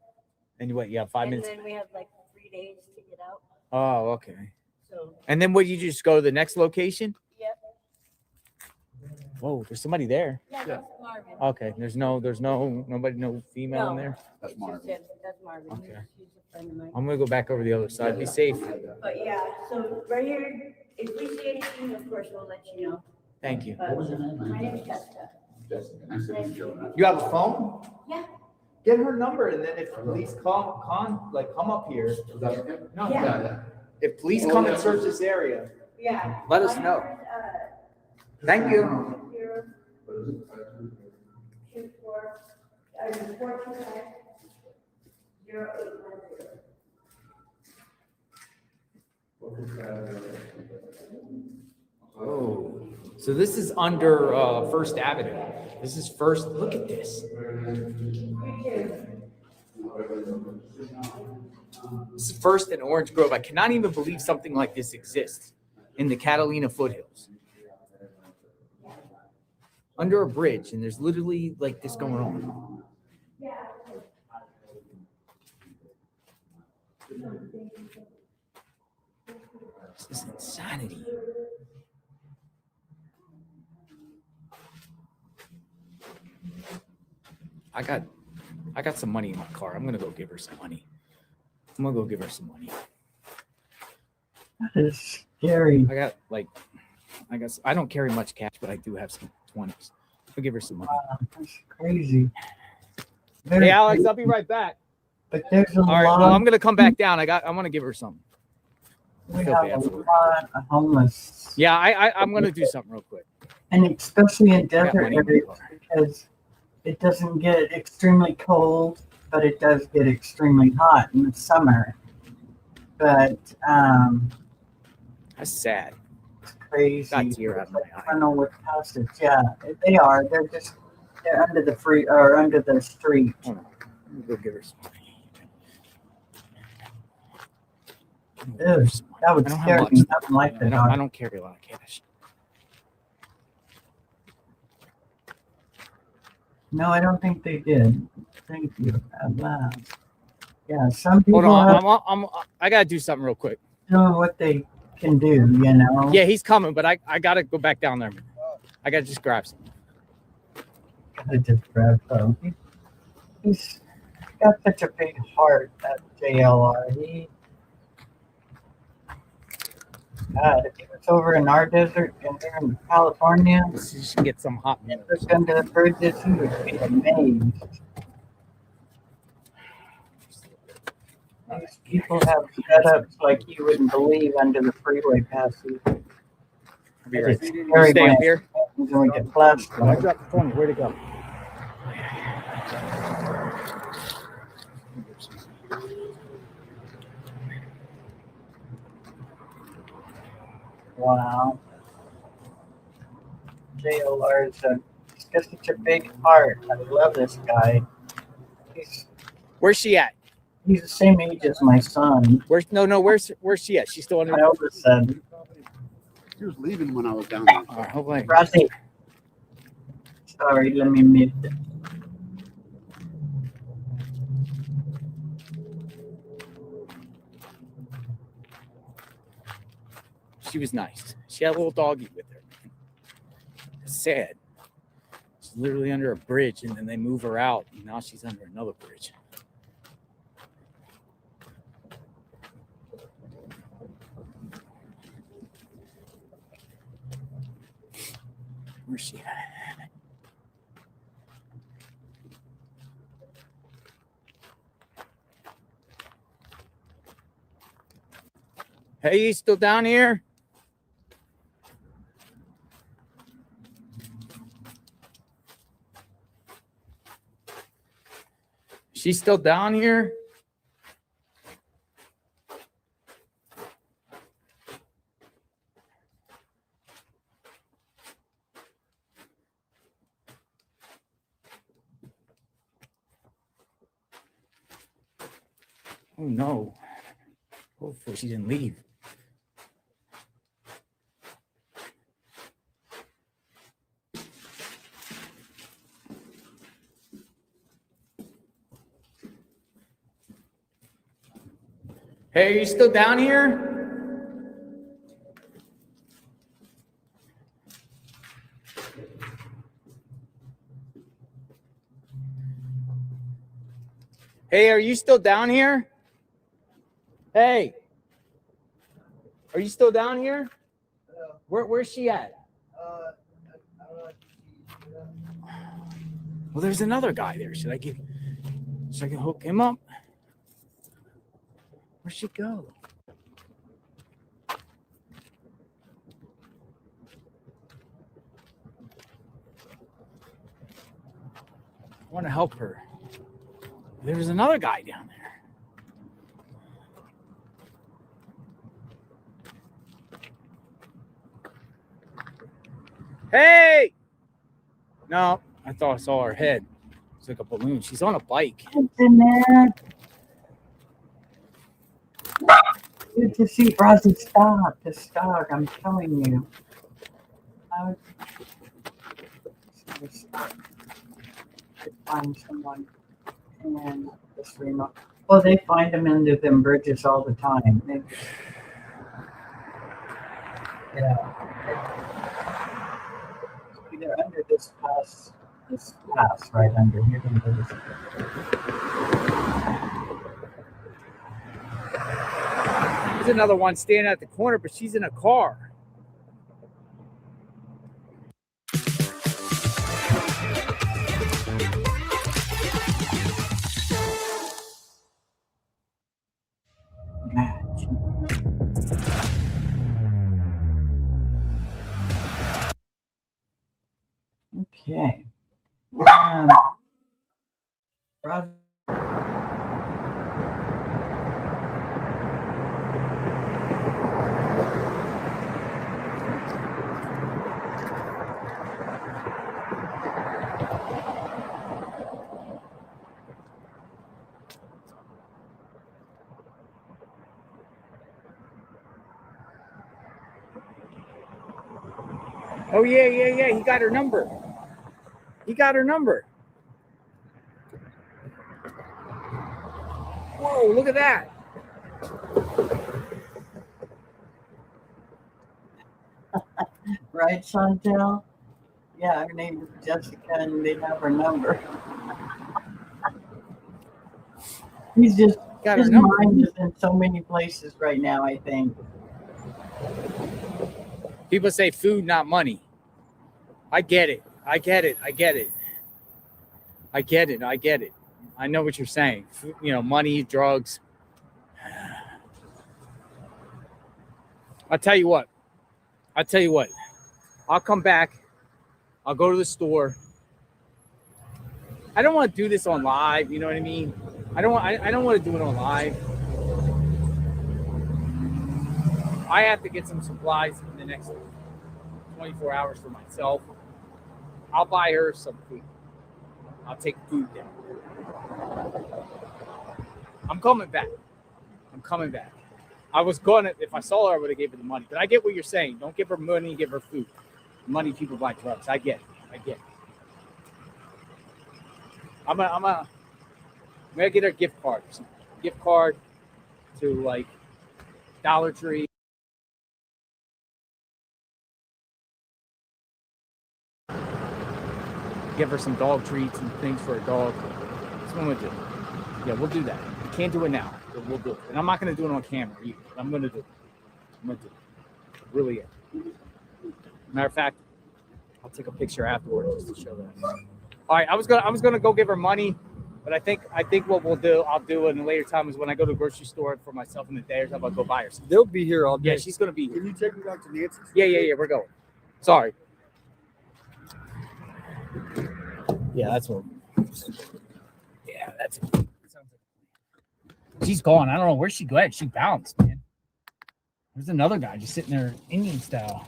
And you what? You have 5 And minutes? then we have like 3 days to get out. Oh, okay. So. And then what? You just go to the next location? Yep. Whoa, there's somebody there. Yeah, that's Marvin. Okay. There's nobody, no female in there. That's It's just Marvin. him. That's Marvin. Okay. He's a friend of mine. I'm gonna go back over the other side. Be safe. But yeah, so right here, if we see anything, of course, we'll let you know. Thank you. What was your name? My name is Jessica. Jessica. Nice to meet you. You have a phone? Yeah. Get her number, and then if police come up here. No, Yeah. If police come and search this area, Yeah. let us know. Thank you. 425-0810. Oh, so this is under First Avenue. This is First. Look at this. This is First and Orange Grove. I cannot even believe something like this exists in the Catalina foothills. Under a bridge, and there's literally like this going on. This is insanity. I got some money in my car. I'm gonna go give her some money. That is scary. I don't carry much cash, but I do have some 20s. I'll give her some money. That's crazy. Hey Alex, I'll be right back. But there's a All right, lot. well, I'm gonna come back down. I want to give her something. We feel have bad a for her. lot of homeless, Yeah, I'm gonna do something real quick. and especially in got desert money in my areas car. because it doesn't get extremely cold, but it does get extremely hot in the summer. But That's sad. it's crazy. Got a tear out of my eye. Tunnel with passage. Yeah, they are. They're under the free or under the street. Hold on. Let me go give her some money. Ew, that would I don't have scare much. me. Nothing like that. I don't carry a lot of cash. No, I don't think they did. Thank you. At last. Yeah, some people Hold have on, I gotta do something real quick. doing what they can do, you know. Yeah, he's coming, but I gotta go back down there. I gotta just grab some. Gotta just grab some. He's got such a big heart, that JLR. God, if he was over in our desert and here in California, you should get some hot and look under the bridges, he would be amazed. These people have setups like you wouldn't believe under the freeway passes. I'll be right It's back. scary Stay when up it here. happens and we get blasted. I dropped the phone. Where'd it go? Wow. JLR is he's got such a big heart. I love this guy. Where's she at? He's the same age as my son. Where's she at? She's still under my oldest son. He was leaving when I was down there. Hold on. Rosie. Sorry, let me mute it. She was nice. She had a little doggy with her. It's sad. She's literally under a bridge, and then they move her out, and now she's under another bridge. Where's she at? Hey, you still down here? She's still down here? Oh no. Hopefully she didn't leave. Hey, are you still down here? Hey, are you still down here? Hey, are you still down here? Where's she at? Well, there's another guy there. Should I hook him up? Where'd she go? I want to help her. There's another guy down there. Hey! No, I thought I saw her head. It's like a balloon. She's on a bike. Good to see Rosie. Stop. Just stop. I'm telling you. I would find someone and just remote. Well, they find them under them bridges all the time. They're under this pass right under here. There's another one standing at the corner, but she's in a car. Okay. Oh, yeah. He got her number. Whoa. Oh, look at that. Right, Chantel? Yeah, her name is Jessica, and they have her number. He's just, Got her his number. mind is in so many places right now, I think. People say food, not money. I get it. I get it. I know what you're saying. You know, money, drugs. I'll tell you what. I'll come back. I'll go to the store. I don't want to do this on live. You know what I mean? I don't want to do it on live. I have to get some supplies in the next 24 hours for myself. I'll buy her some food. I'll take food down. I'm coming back. I was gonna, if I saw her, I would have gave her the money. But I get what you're saying. Don't give her money, give her food. Money, people buy drugs. I get it. I'm gonna get her a gift card or something. Gift card to like Dollar Tree. Give her some dog treats and things for a dog. That's what I'm gonna do. Yeah, we'll do that. We can't do it now, but we'll do it. And I'm not gonna do it on camera either. I'm gonna do it. Really is. Matter of fact, I'll take a picture afterwards just to show that. All right, I was gonna go give her money, but I think what I'll do in a later time is when I go to the grocery store for myself in the day or something, I'll go buy her some. They'll be here all day. Yeah, she's gonna be here. Can you take me back to Nancy's? Yeah, we're going. Sorry. Yeah, that's what. Yeah, that's. She's gone. I don't know where she went. She bounced, man. There's another guy just sitting there Indian style.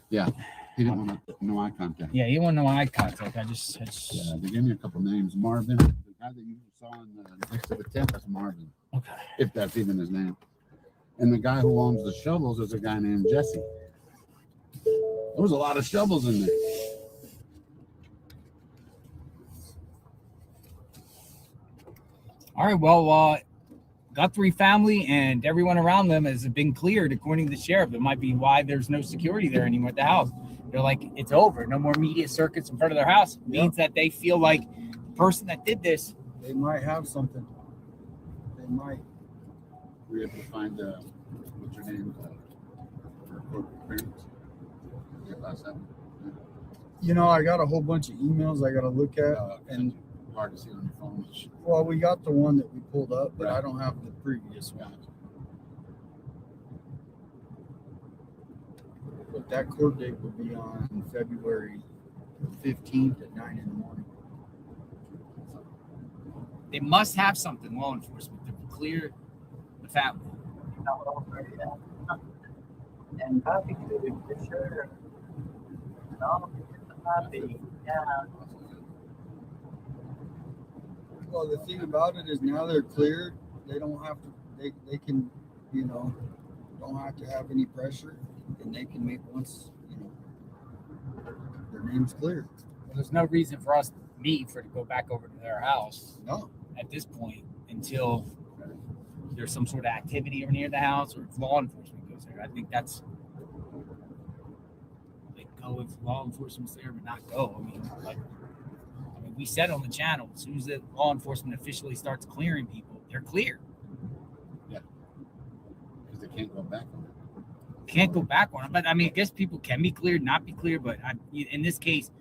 Yeah, he didn't want no eye contact. Yeah, he wanted no eye contact. I just Yeah, they gave me a couple names. Marvin, the guy that you saw next to the tent, that's Marvin. Okay. If that's even his name. And the guy who owns the shovels is a guy named Jesse. There was a lot of shovels in there. All right, well, Guthrie family and everyone around them has been cleared, according to the sheriff. It might be why there's no security there anymore at the house. They're like, it's over. No more media circuits in front of their house. It means that they feel like the person that did this. They might have something. They might. We have to find, what's her name? Her court appearance. Yeah, last time. You know, I got a whole bunch of emails I got to look at, and hard to see on your phone. Well, we got the one that we pulled up, but I don't have the previous one. But that court date will be on February 15th at 9 in the morning. They must have something, law enforcement, to clear the family. And Bobby too, for sure. And all the Bobby, yeah. Well, the thing about it is now they're cleared. They don't have to. They can, you know, don't have to have any pressure, and they can make once, you know, their name's cleared. Well, there's no reason for me to go back over to their house. No. At this point, until there's some sort of activity over near the house, or if law enforcement goes there. I think that's. They go if law enforcement's there, but not go. I mean, we said on the channel, as soon as the law enforcement officially starts clearing people, they're cleared. Yeah. Because they can't go back on it. Can't go back on it. But I mean, I guess people can be cleared, not be cleared. But in this case,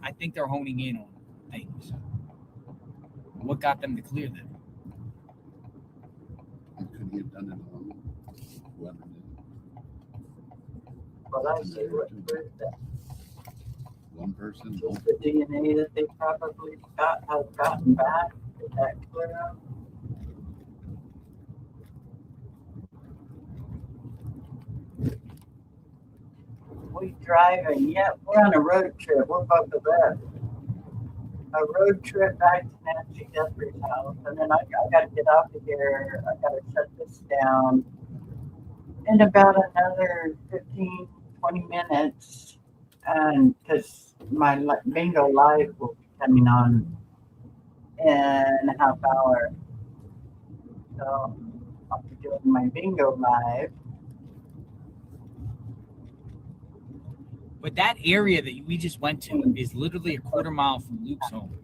I think they're honing in on things. What got them to clear them? And could he have done it alone? Whoever did. Well, I see what that. One person. Just the DNA that they probably have gotten back. Is that clear out? We driving. Yep, we're on a road trip. We're about to that. A road trip back to Nancy Guthrie's house, and then I got to get off of here. I got to shut this down in about another 15, 20 minutes, and because my bingo live will be coming on in a half hour. So I'll be doing my bingo live. But that area that we just went to is literally a quarter mile from Luke's home.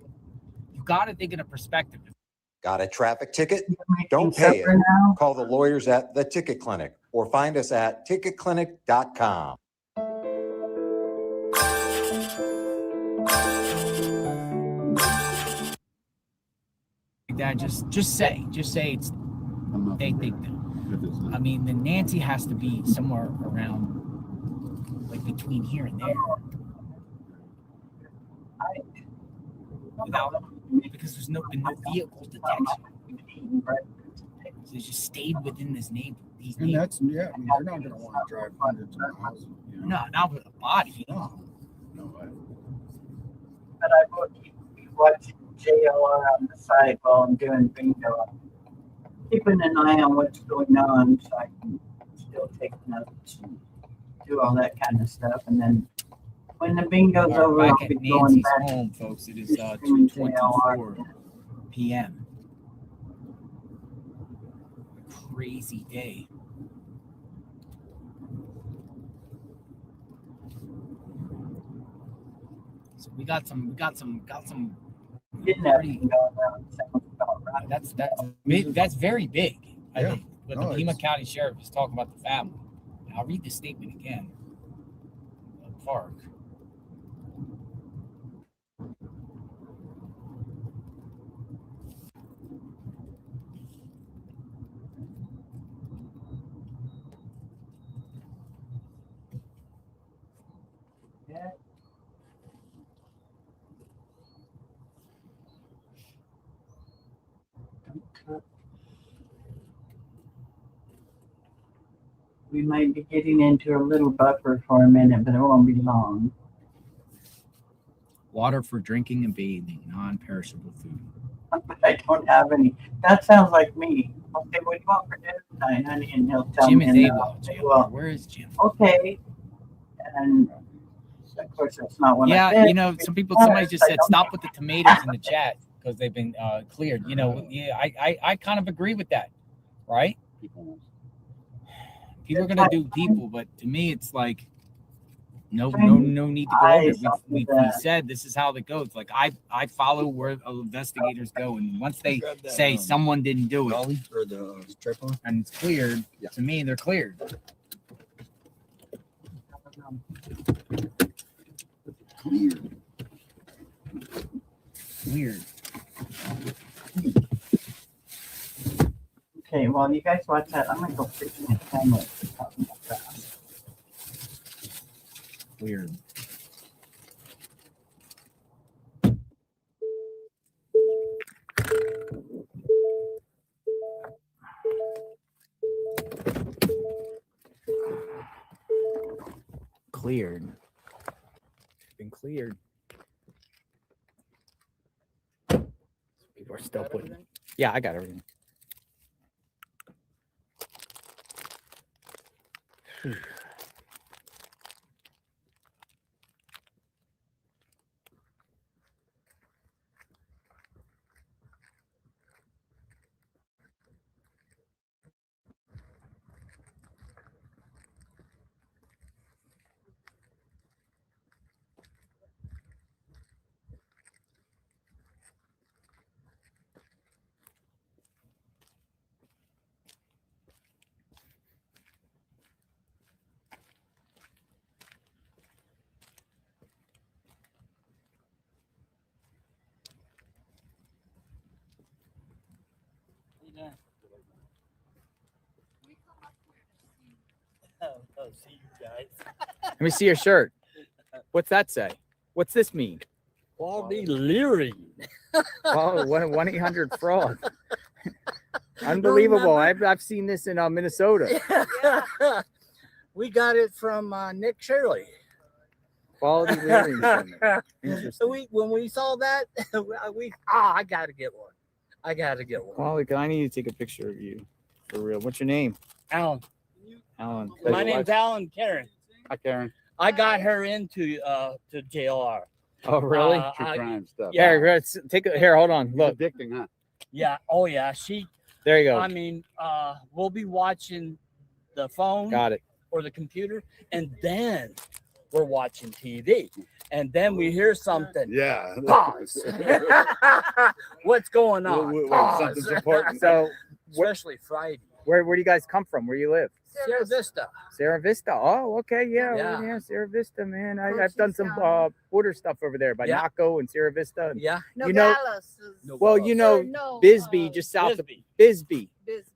You got to think in a perspective. Got a traffic ticket? Don't pay it. Call the lawyers at the Ticket Clinic or find us at ticketclinic.com. That just say it's they think that. I mean, the Nancy has to be somewhere around like between here and there. Without because there's been no vehicle detection. So they just stayed within this neighborhood. And that's, yeah, I mean, they're not going to want to drive hundreds of miles. You know? No, not with a body. No way. But I will keep watching JLR on the side while I'm doing bingo. Keeping an eye on what's going on so I can still take notes and do all that kind of stuff. And then when the bingo's over, back I'll at be going Nancy's back home, folks. It is 2:24 p.m. Crazy day. So we got some. Kidnapping going on. Sounds about right. That's very big. I think. But No, the Pima County Sheriff is talking about the family. I'll read the statement again. The park. Yeah. We might be getting into a little buffer for a minute, but it won't be long. Water for drinking and bathing, non-perishable food. I don't have any. That sounds like me. Okay, what do you want for dinner tonight, honey? And he'll tell Jim me. is and AWOL. Where is Jim? Okay. And of course, that's not what I Yeah, said. you know, somebody just said stop with the tomatoes in the chat because they've been cleared. You know, yeah, I kind of agree with that, right? People are gonna do people, but to me, it's like no need to go over it. We said this is how it goes. Like I follow where investigators go, and once they say someone didn't do it or the triple and it's cleared, to me they're cleared. Weird. Okay, well, you guys watch that. I'm gonna go fix my camera. Weird. Cleared. Been cleared. People are still putting. Yeah, I got everything. See you guys. Let me see your shirt. What's that say? What's this mean? Quality Leary. Oh, 1-800-FRAUD. Unbelievable. I've seen this in Minnesota. Yeah. We got it from Nick Shirley. Quality Leary. So when we saw that, I gotta get one. I gotta get one. Quality. I need to take a picture of you for real. What's your name? Alan. Alan. My name's Alan Karen. Hi, Karen. I got her into to JLR. Oh, really? True crime stuff. Yeah, take a here. Hold on. Look. It's addicting, huh? Yeah. Oh, yeah. She There you go. I mean, we'll be watching the phone. Got it. Or the computer, and then we're watching TV, and then we hear something. Yeah. Pause. What's going on? Pause. Something's important. So, especially Friday. Where do you guys come from? Where you live? Sierra Vista. Sierra Vista. Oh, okay. Yeah. Yeah. Yeah. Sierra Vista, man. I've done some border stuff over there by Yeah. Naco and Sierra Vista. And, Yeah. You know, well, you know, Bisbee, just south of Bisbee.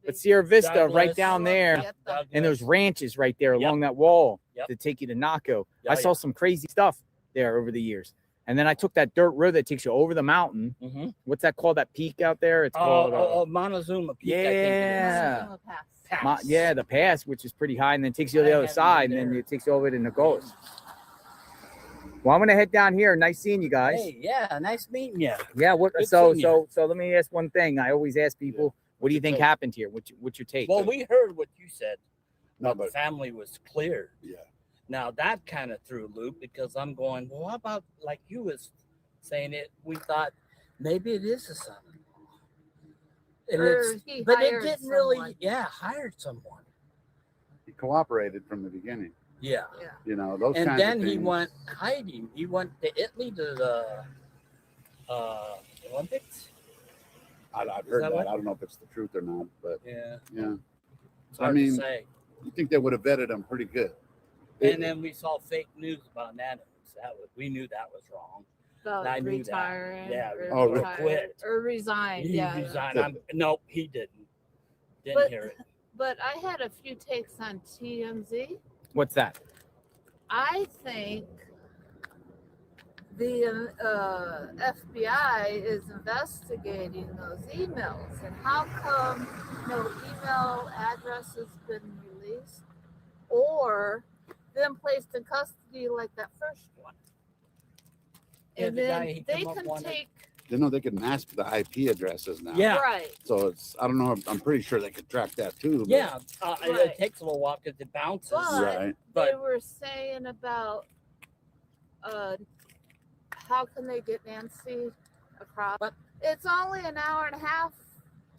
But Sierra Vista, Douglas. right down there, Yep, and there's ranches right there along that wall Yep. to take you to Naco. Yeah, I saw yeah. some crazy stuff there over the years. And then I took that dirt road that takes you over the mountain. Mm-hmm. What's that called? That peak out there? It's called Montezuma Peak. yeah. Pass. Yeah, the pass, which is pretty high, and then takes you to the other side, and then it takes you over to Nogales. Well, I'm gonna head down here. Nice seeing you guys. Hey, yeah, nice meeting you. Yeah. What? Good So seeing you. let me ask one thing. I always ask people, what do you think happened here? What's your take? Well, we heard what you said. No, The family was cleared. Yeah. Now that kind of threw a loop because I'm going, well, how about like you was saying it? We thought maybe it is a son. And but it didn't really, hired someone. He cooperated from the beginning. Yeah. You know, those And kinds of then he things. went hiding. He went to Italy to the Olympics. I've Is heard that that. what- I don't know if it's the truth or not, but Yeah. yeah. It's I hard to mean, say. you think they would have vetted him pretty good. And then we saw fake news about Nanos. We knew that was wrong. About I knew that. retiring. Yeah, or retired. Quit. Or resigned. He Yeah. resigned. Nope, he didn't. Didn't But- hear it. But I had a few takes on TMZ. What's that? I think the FBI is investigating those emails, and how come no email address has been released or been placed in custody like that first one? Yeah, And the guy, then he they come up can one- take They know they can mask the IP addresses now. Yeah. right. So it's, I don't know. I'm pretty sure they could track that too. but- Yeah, Right. it takes a little while because it bounces. But Right. they were saying about how can they get Nancy across? It's only an hour and a half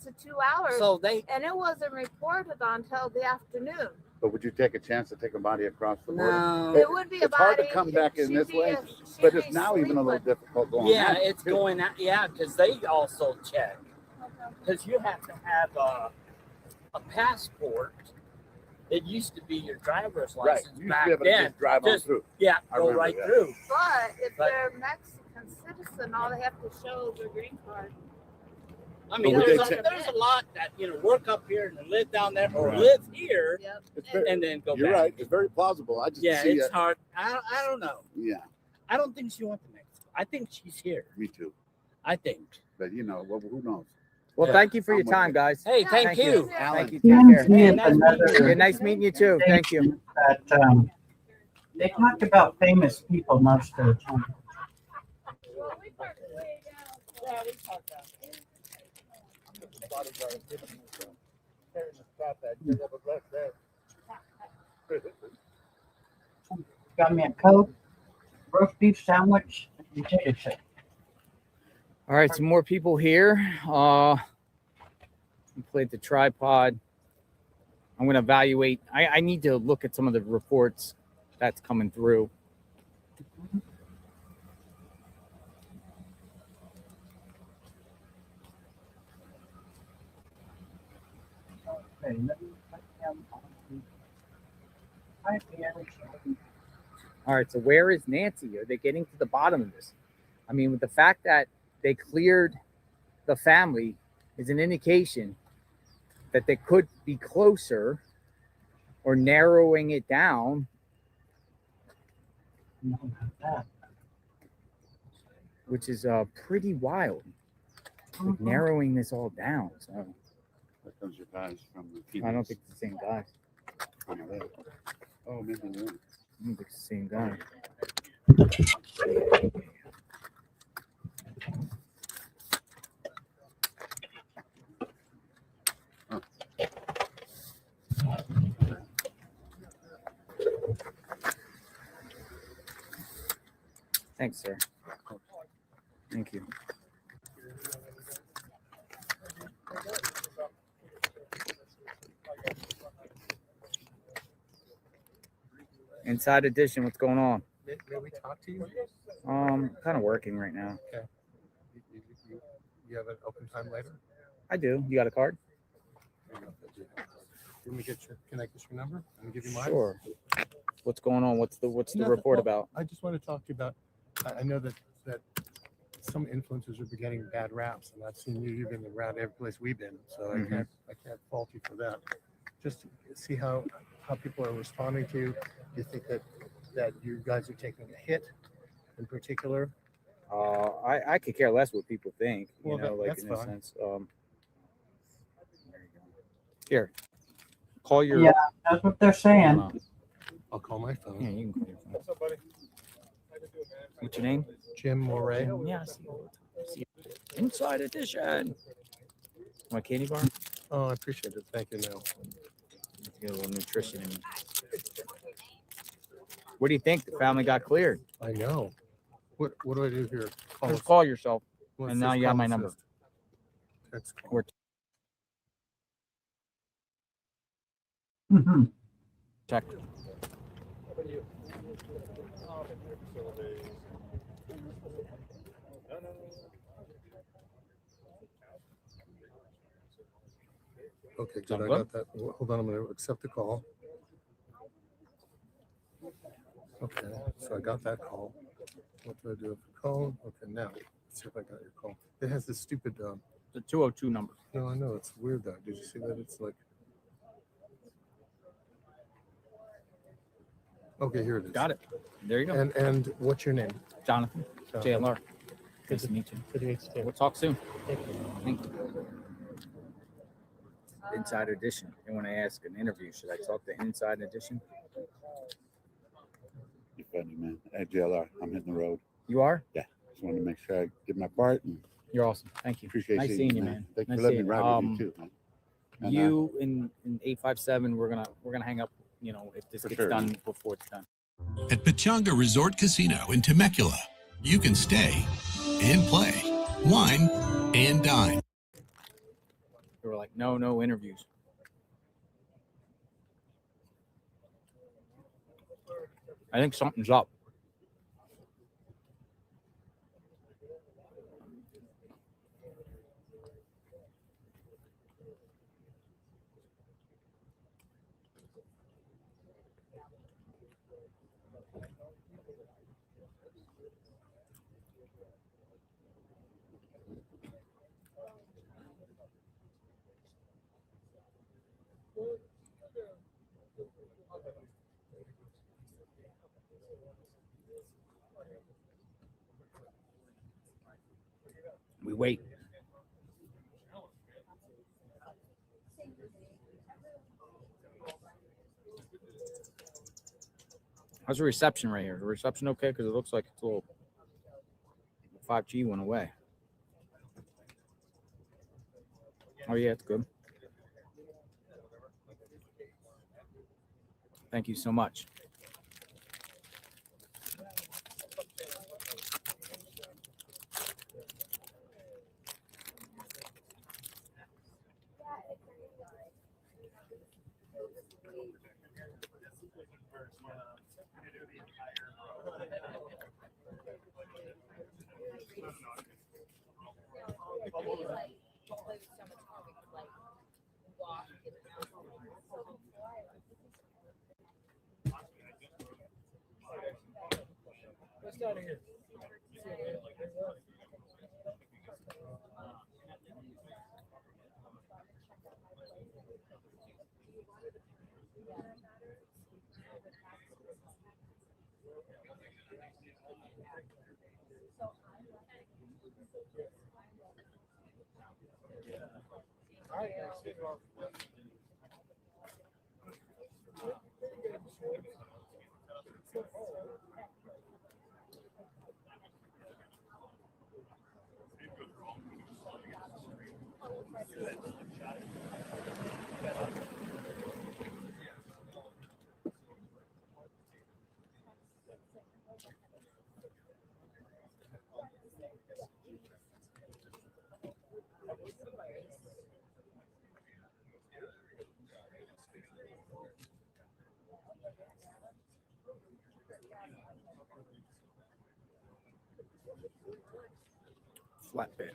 to 2 hours. So they and it wasn't reported until the afternoon. But would you take a chance to take a body across the border? No. It would be a It's hard to body. come back in She'd this be way, a- she'd but it's be now even a little sleeping. difficult going. Yeah, out, it's too. going out. Yeah, because they also check. Because you have to have a passport. It used to be your driver's Right. license You used to back be able to then. just drive on through. Yeah, I go remember right that. through. But if But- they're a Mexican citizen, all they have to show is their green card. I mean, But there's would they there's a lot that work up here and then live down there, or Right. live here It's very, and then go you're back. right. It's very plausible. I just Yeah, see it's it. hard. I don't know. Yeah, I don't think she wants to Mexico. I think she's here. me too. I think. But well, who knows? Well, Yeah. thank you for your I'm with time, you. guys. Hey, thank you. Thank you. TMZ Take care. is another Yeah, nice meeting you too. Thank you. that they talk about famous people most of the time. Got me a Coke, roast beef sandwich, and potato chip. All right, some more people here. Played the tripod. I'm going to evaluate. I need to look at some of the reports that's coming through. Okay, let me put them on the iPad. All right, so where is Nancy? Are they getting to the bottom of this? I mean, with the fact that they cleared the family is an indication that they could be closer or narrowing it down, which is pretty wild. Like narrowing this all down. So There comes your guys from the I don't think it's the same guy. Oh, maybe not. I don't think it's the same guy. Thanks, sir. Thank you. Inside Edition, what's going on? May we talk to you? Kind of working right now. Okay. You have an open time later? I do. You got a card? Can I get your number and give you mine? Sure. What's going on? What's the Nothing. report Well, about? I just want to talk to you about. I know that some influencers are getting bad raps, and I've seen you've been around every place we've been, so I can't fault you for that. Just to see how people are responding to you. Do you think that you guys are taking a hit in particular? I could care less what people think. Well, that's in a fine. sense. Here, call your. Yeah, that's what they're saying. I'll call my phone. Yeah, you can call your phone. What's up, buddy? What's your name? Jim Moray. Yeah, I see. Inside Edition. My candy bar? Oh, I appreciate it. Thank you. Now, get a little nutrition in me. What do you think? The family got cleared. I know. What do I do here? Just call yourself, What's and now this you have my call number. assist? Text call. We're check. Okay, good. I got that. Hold on, I'm going to accept the call. Okay, so I got that call. What do I do with the call? Okay, now let's see if I got your call. It has this stupid. The 202 number. No, I know it's weird though. Did you see that? It's like. Okay, here it is. Got it. There you go. And what's your name? Jonathan. JLR. Nice to meet you. Good to meet you. We'll talk soon. Thank you. Thank you. Inside Edition. And when I ask an interview, should I talk to Inside Edition? You're funny, man. Hey, JLR, I'm hitting the road. You are? Yeah. Just wanted to make sure I did my part. And you're awesome. Thank you. Appreciate nice seeing you, man. Thank nice you for letting seeing me ride with you too, man. And, you in 857. We're gonna hang up. You know, if this gets done before it's done. At Pechanga Resort Casino in Temecula, you can stay and play, wine, and dine. They were like, no interviews. I think something's up. We wait. How's the reception right here? The reception okay? Because it looks like it's a little 5G went away. Oh yeah, it's good. Thank you so much. What's out of here? Flatbed.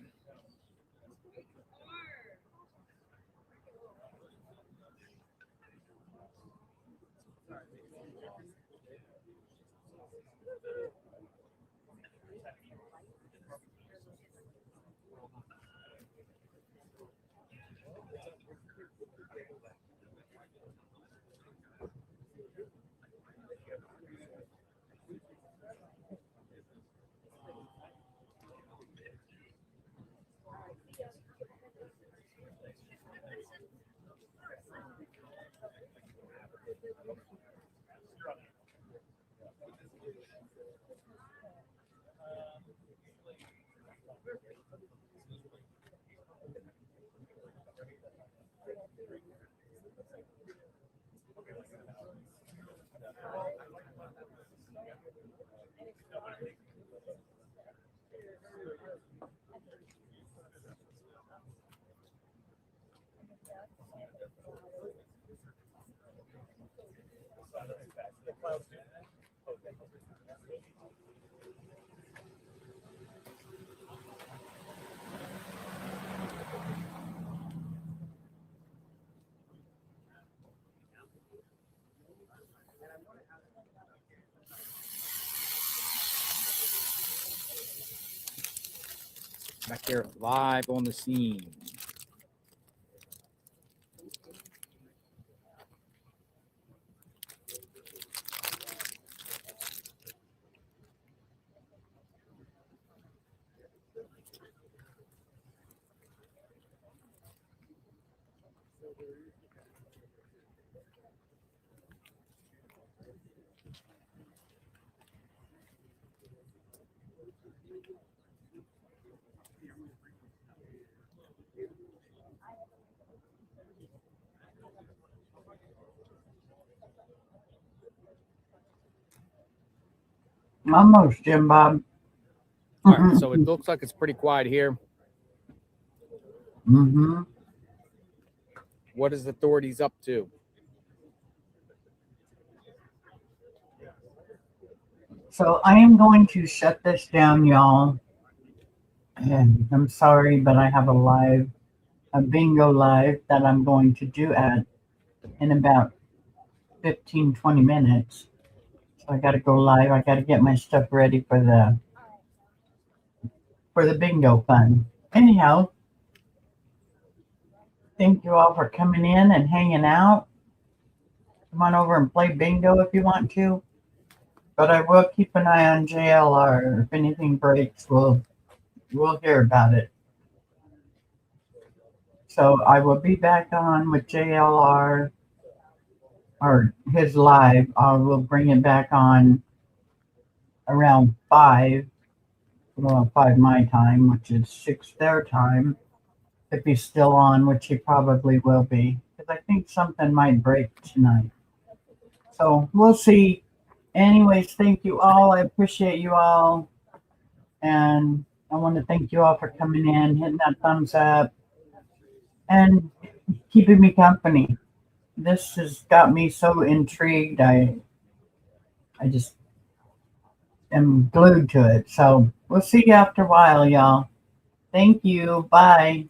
Back here live on the scene. Almost, Jim Bob. All right, so it looks like it's pretty quiet here. Mm-hmm. What is the authorities up to? So I am going to shut this down, y'all. And I'm sorry, but I have a bingo live that I'm going to do in about 15, 20 minutes. So I got to go live. I got to get my stuff ready for the bingo fun. Anyhow, thank you all for coming in and hanging out. Come on over and play bingo if you want to. But I will keep an eye on JLR. If anything breaks, we'll hear about it. So I will be back on with JLR or his live. I will bring it back on around 5 my time, which is 6 their time. If he's still on, which he probably will be, because I think something might break tonight. So we'll see. Anyways, thank you all. I appreciate you all. And I want to thank you all for coming in, hitting that thumbs up, and keeping me company. This has got me so intrigued. I just am glued to it. So we'll see you after a while, y'all. Thank you. Bye.